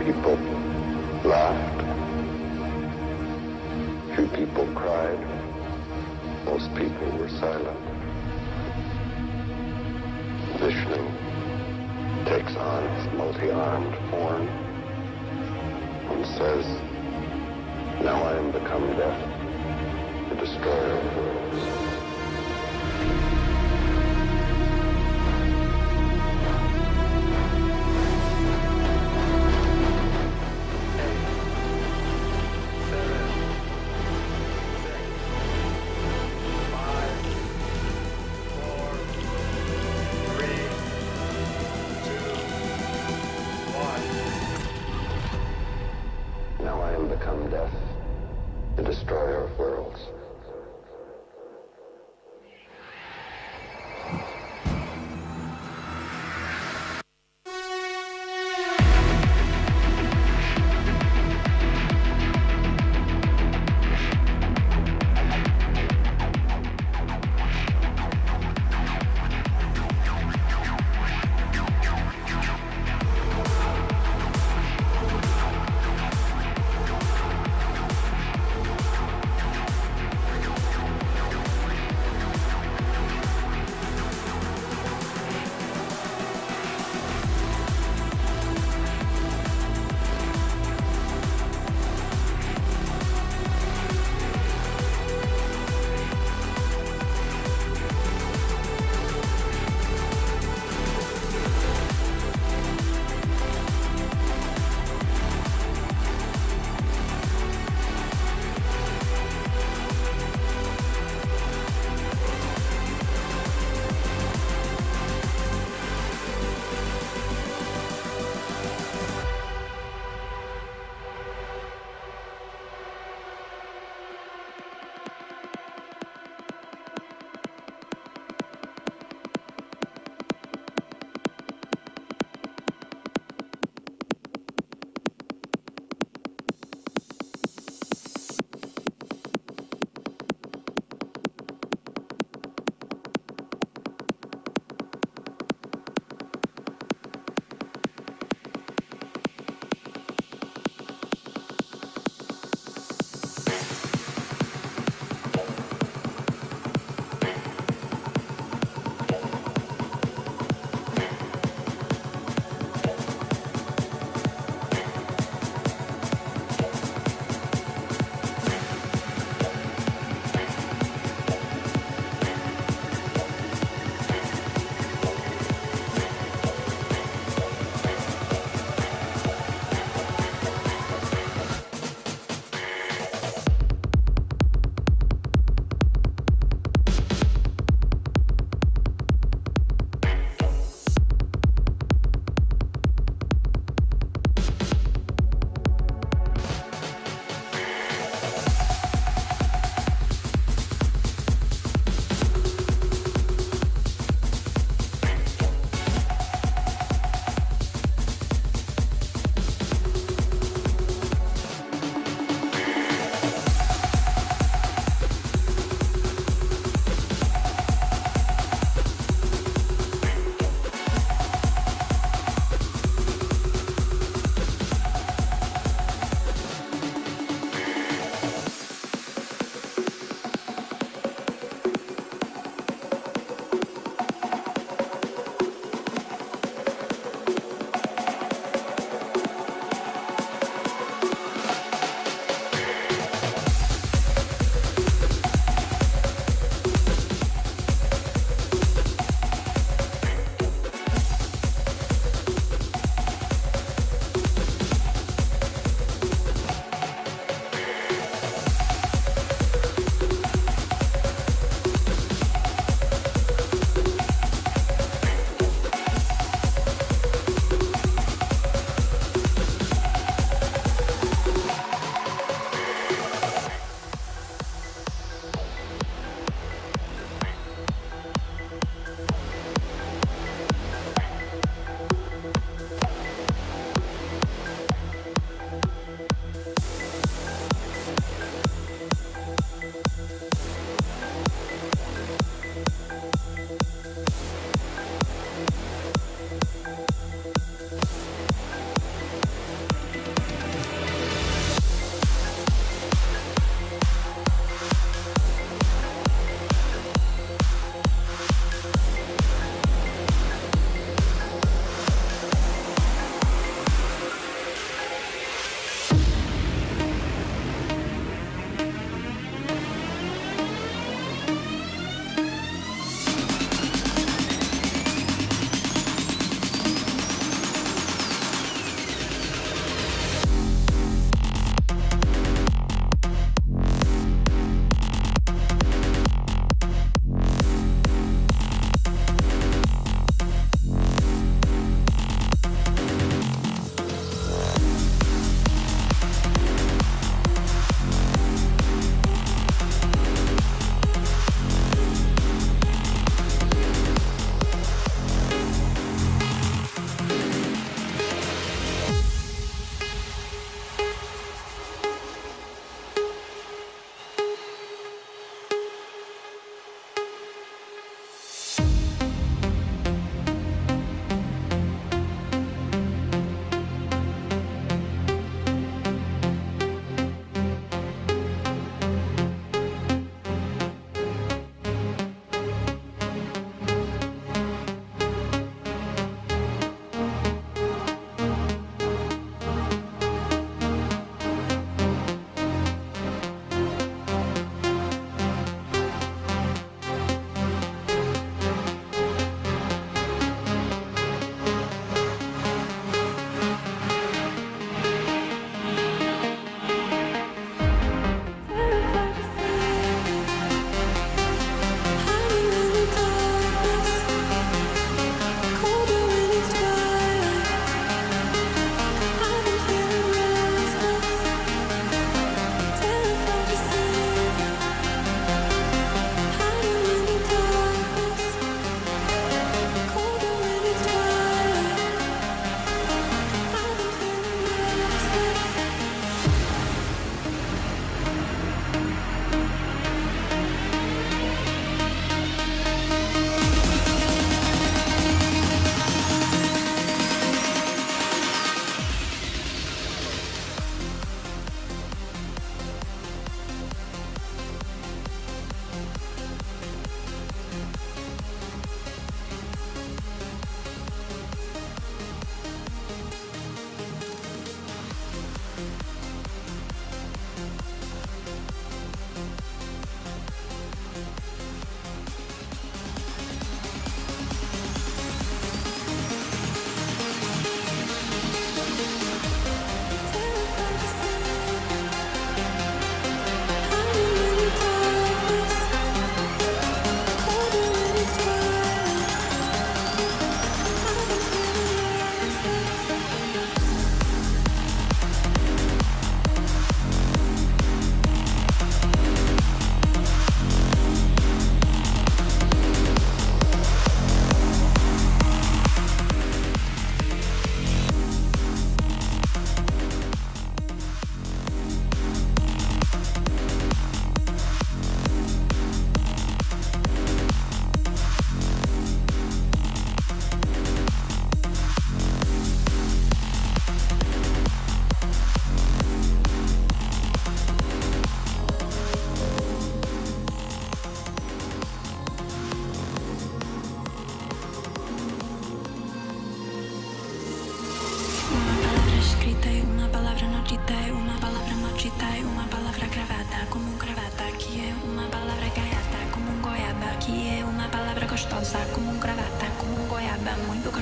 people laughed. Few people cried. Most people were silent. Vishnu takes on its multi-armed form and says, "Now I am become death, the destroyer of worlds." Now I am become death, the destroyer of worlds.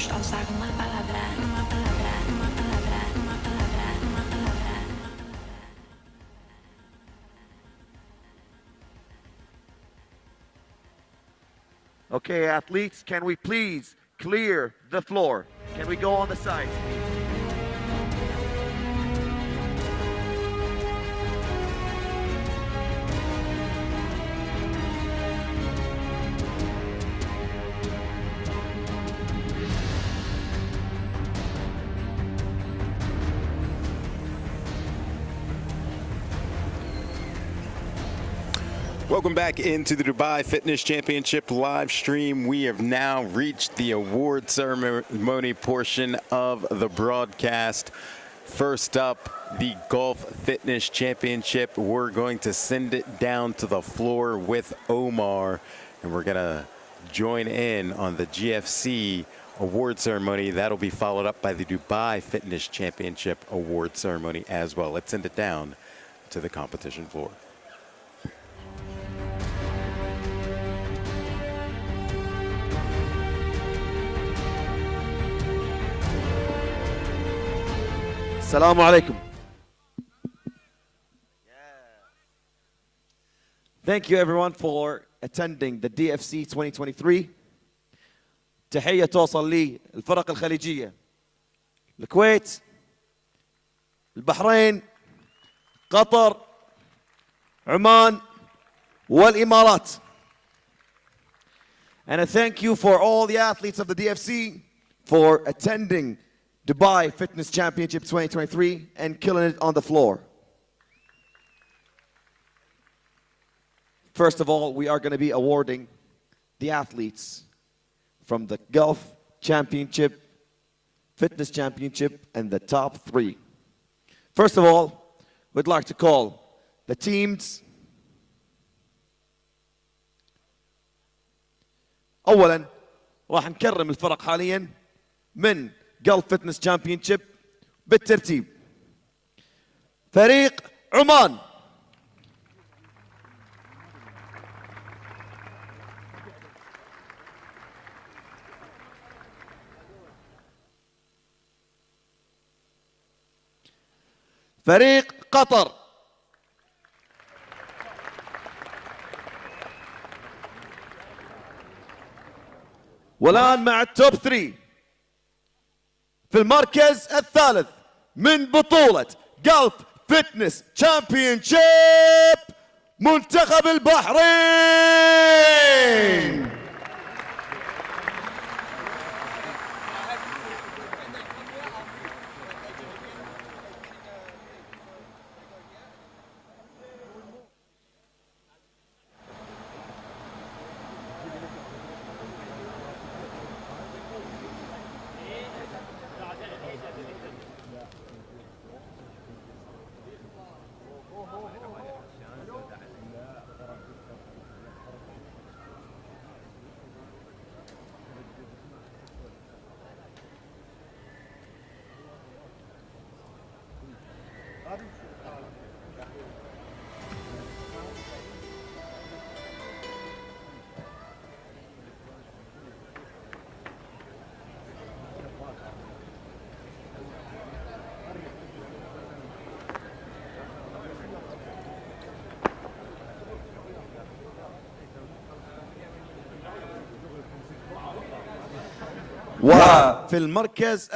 custa usar uma palavra, uma palavra, uma palavra, uma palavra, uma palavra. Okay, athletes, can we please clear the floor? Can we go on the sides, please? Welcome back into the Dubai Fitness Championship live stream. We have now reached the award ceremony portion of the broadcast. First up, the Golf Fitness Championship. We're going to send it down to the floor with Omar, and we're going to join in on the GFC award ceremony. That'll be followed up by the Dubai Fitness Championship award ceremony as well. Let's send it down to the competition floor. Assalamu alaikum. Thank you everyone for attending the DFC 2023. تحية توصل لي الفرق الخليجية، الكويت، البحرين، قطر، عمان والإمارات. And a thank you for all the athletes of the DFC for attending Dubai Fitness Championship 2023 and killing it on the floor. First of all, we are going to be awarding the athletes from the Golf Championship, Fitness Championship, and the top three. First of all, we'd like to call the teams. أولاً راح نكرم الفرق حالياً من Gulf Fitness Championship بالترتيب. فريق عمان. فريق قطر. والآن مع التوب 3 في المركز الثالث من بطولة Gulf Fitness Championship منتخب البحرين. وفي المركز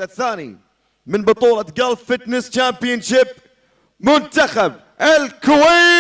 الثاني من بطولة Gulf Fitness Championship منتخب الكويت.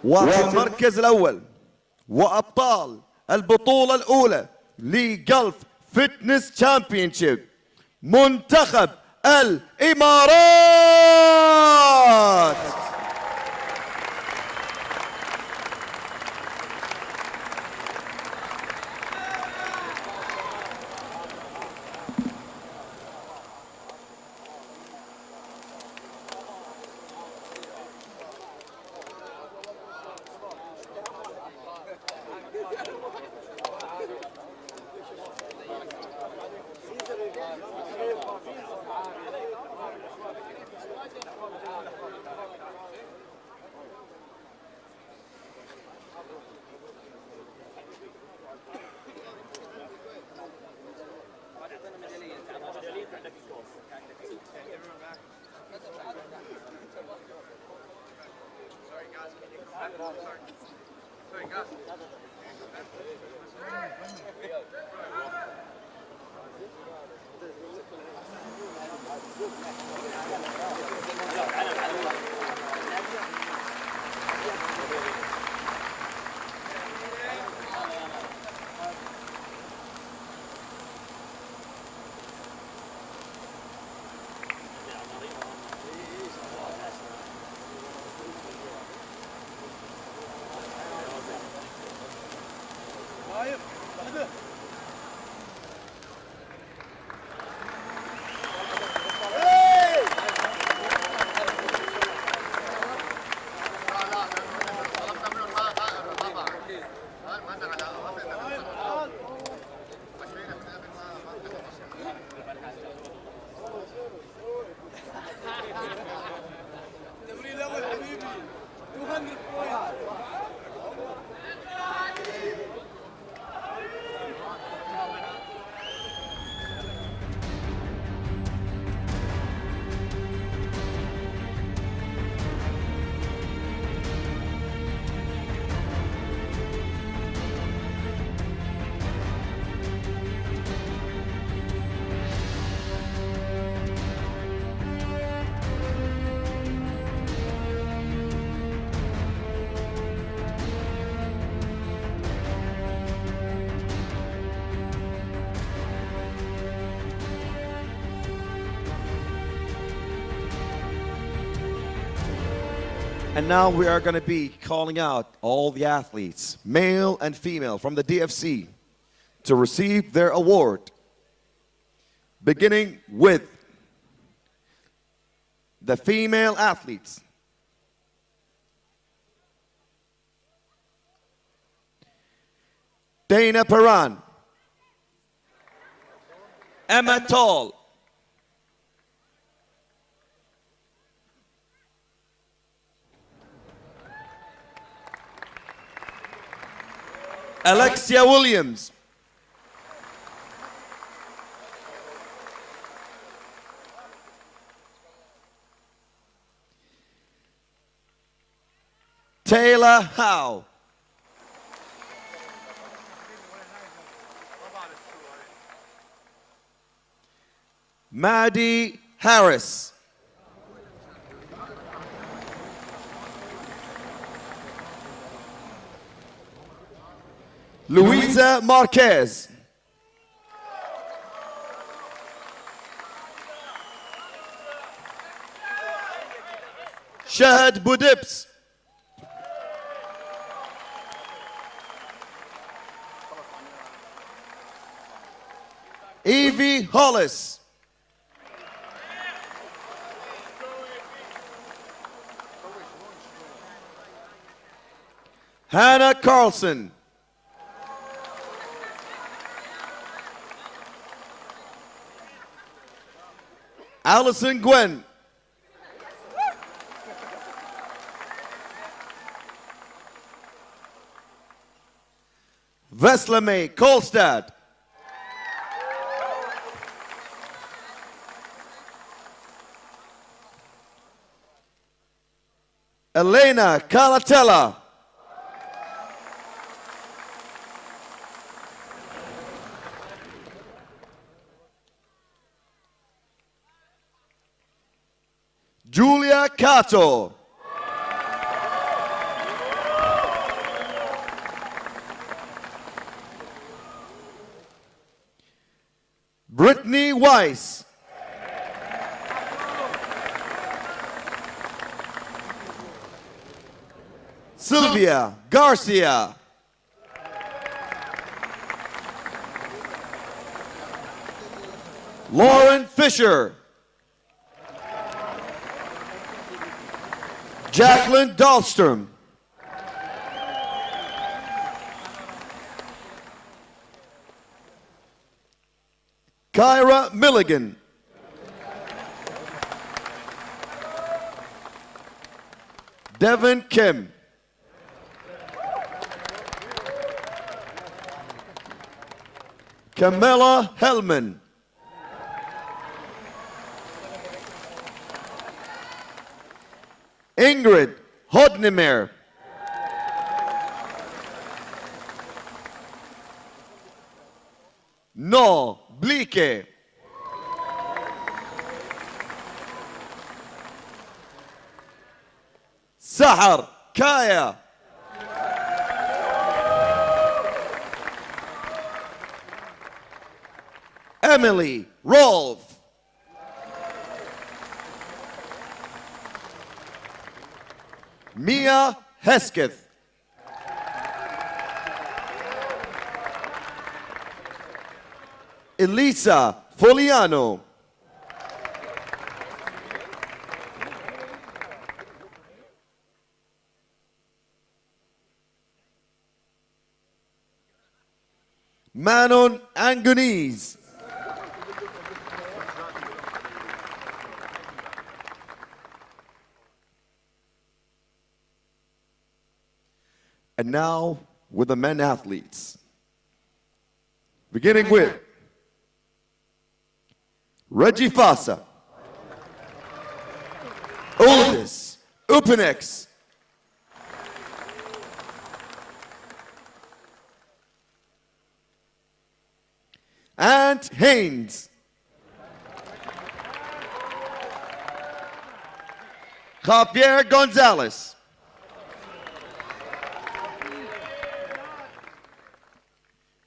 وفي المركز الأول وأبطال البطولة الأولى لجلف فتنس تشامبيونشيب منتخب الإمارات. And now we are going to be calling out all the athletes, male and female, from the DFC to receive their award. Beginning with the female athletes. Dana Paran, Emma Tall, Alexia Williams, Taylor Howe, Maddie Harris, Luisa Marquez, Shahad Boudibs, Evie Hollis. Hannah Carlson. Allison Gwen. Veslame Kolstad. Elena Calatella. Julia Cato. Brittany Weiss. Sylvia Garcia. Lauren Fisher. Jacqueline Dahlstrom. Kyra Milligan. Devin Kim. Camilla Hellman. Ingrid Hodnemer. No Blike. Sahar Kaya. Emily Rolf. Mia Hesketh. Elisa Foliano. Manon Angunis. And now with the men athletes. Beginning with Reggie Fassa, Oldis Upenex, Ant Haynes, Javier Gonzalez,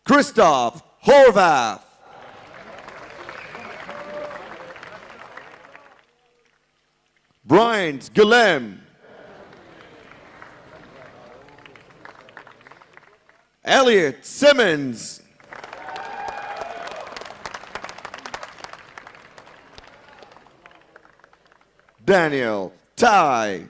Christoph Horvath, Bryant Guillem, Elliot Simmons, Daniel Tai,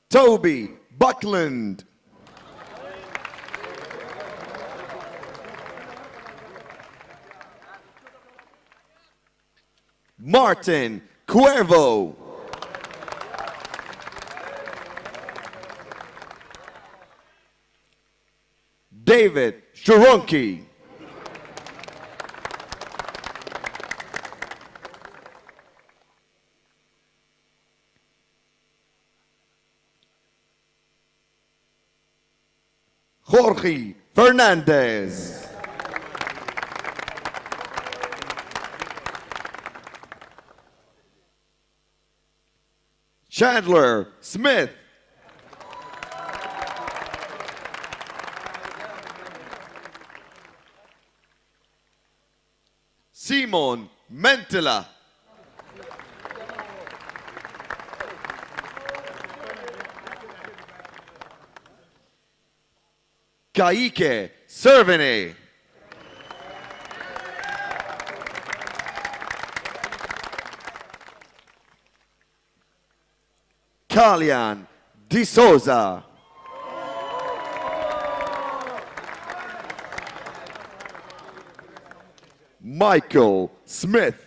Toby Buckland, Martin Cuervo, David Sharonki, Jorge Fernandez, Chandler Smith, Simon Mentela, Kaique Servene. Kalian De Souza. Michael Smith.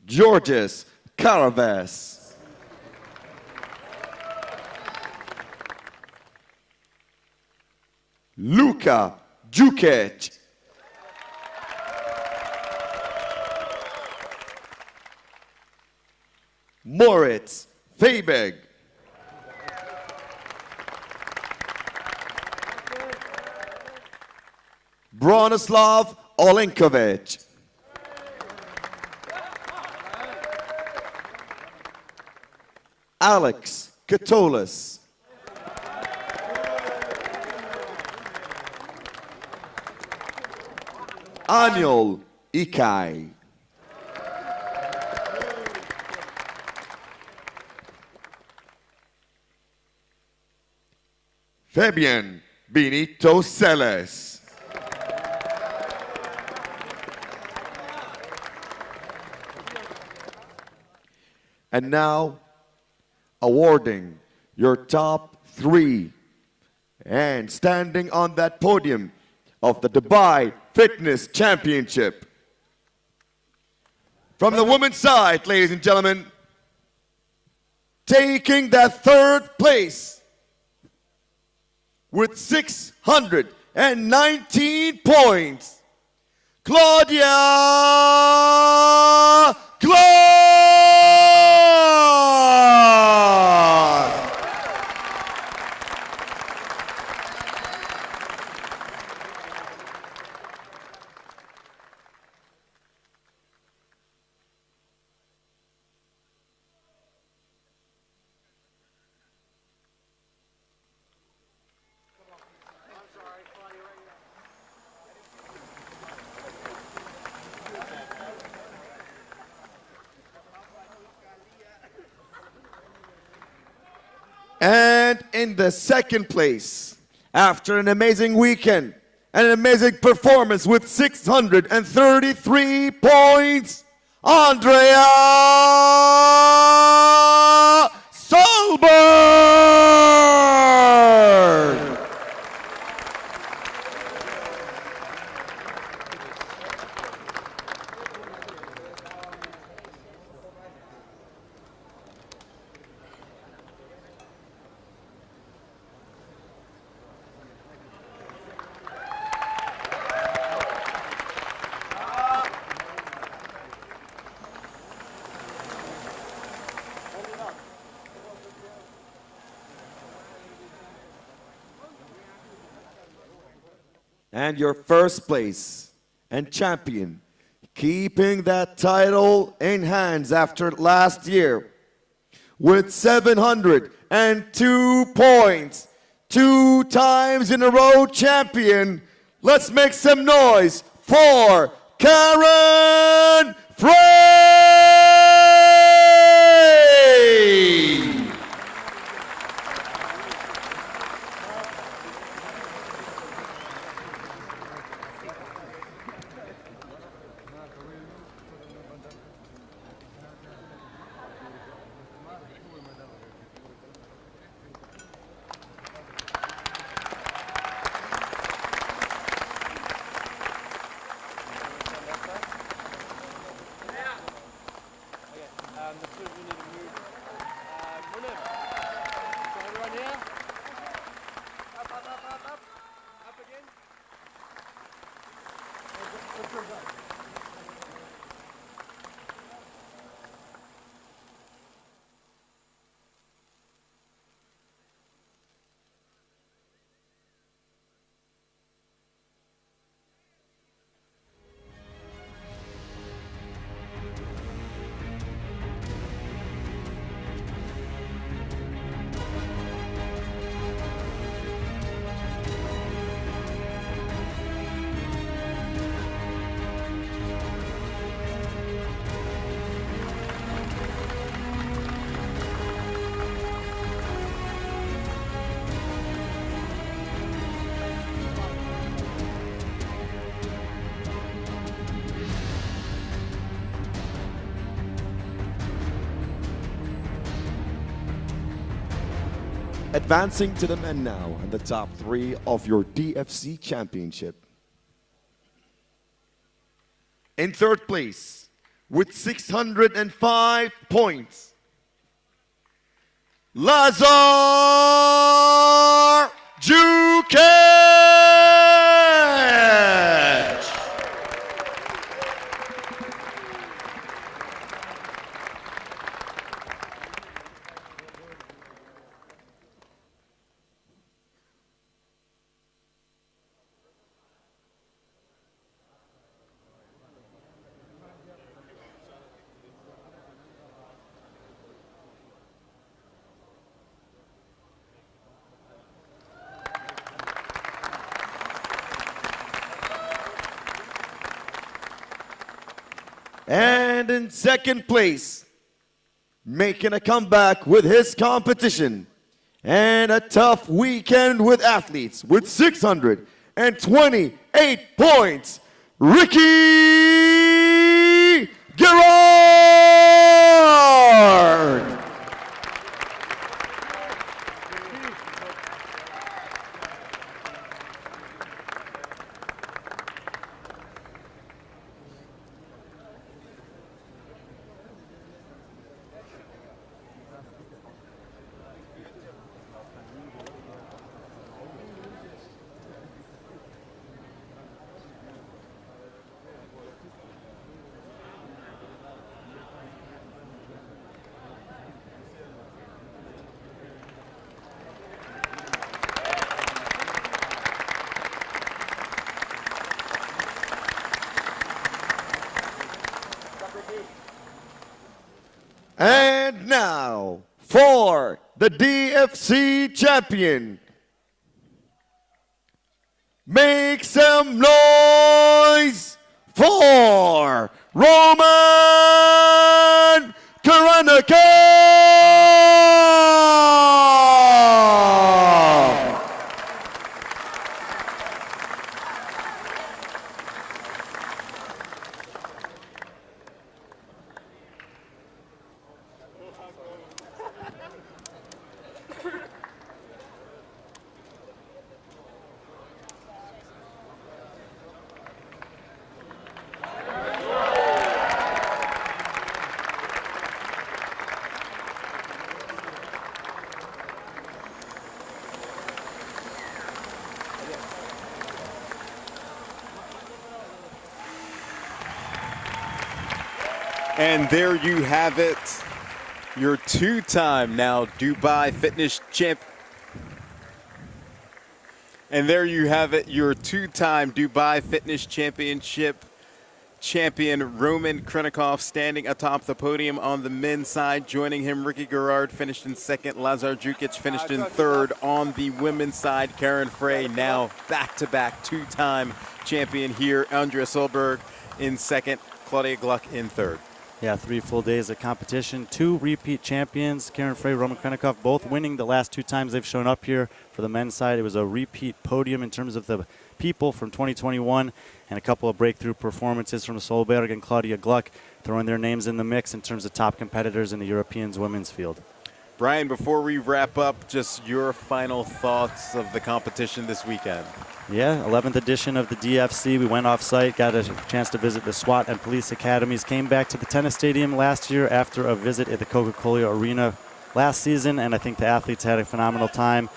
Georges Caravas. Luka Jukic. Moritz Fabeg. Bronislav Olenkovic. Alex Katolis. Anil Ikai. Fabian Benito Celes. And now, awarding your top 3 and standing on that podium of the Dubai Fitness Championship. From the women's side, ladies and gentlemen, taking that 3rd place with 619 points, Claudia Clark. And in the 2nd place, after an amazing weekend and an amazing performance with 633 points, Andrea Solberg. And your 1st place and champion, keeping that title in hands after last year with 702 points, 2 times in a row champion. Let's make some noise for Karen Frey! Advancing to the men now and the top 3 of your DFC championship. In 3rd place with 605 points, Lazar Jukic. And in 2nd place, making a comeback with his competition and a tough weekend with athletes with 628 points, Ricky Gerard. And now for the DFC champion. Make some noise for Roman Karanakov! And there you have it, your 2-time now Dubai Fitness Champ. And there you have it, your 2-time Dubai Fitness Championship champion Roman Krenikov standing atop the podium on the men's side. Joining him, Ricky Gerard finished in 2nd. Lazar Jukic finished in 3rd. On the women's side, Karen Frey, now back-to-back 2-time champion here. Andrea Solberg in 2nd. Claudia Gluck in 3rd. Yeah, 3 full days of competition. 2 repeat champions, Karen Frey, Roman Krenikov, both winning the last 2 times they've shown up here. For the men's side, it was a repeat podium in terms of the people from 2021, and a couple of breakthrough performances from Solberg and Claudia Gluck, throwing their names in the mix in terms of top competitors in the Europeans women's field. Brian, before we wrap up, just your final thoughts of the competition this weekend. Yeah, 11th edition of the DFC. We went off-site, got a chance to visit the SWAT and police academies, came back to the tennis stadium last year after a visit at the Coca-Cola Arena last season, and I think the athletes had a phenomenal time.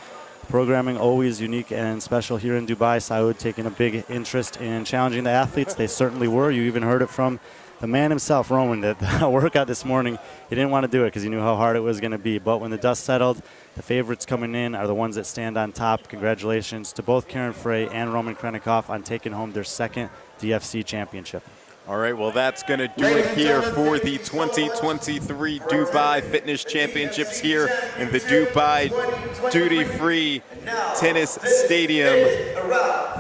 Programming always unique and special here in Dubai. Saud taking a big interest in challenging the athletes. They certainly were. You even heard it from the man himself, Roman, that the workout this morning, he didn't want to do it because he knew how hard it was going to be. But when the dust settled, the favorites coming in are the ones that stand on top. Congratulations to both Karen Frey and Roman Krenikov on taking home their 2nd DFC championship. All right, well, that's going to do it here for the 2023 Dubai Fitness Championships here in the Dubai Duty-Free Tennis Stadium.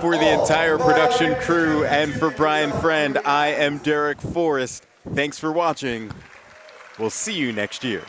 For the entire production crew and for Brian Friend, I am Derek Forrest. Thanks for watching. We'll see you next year.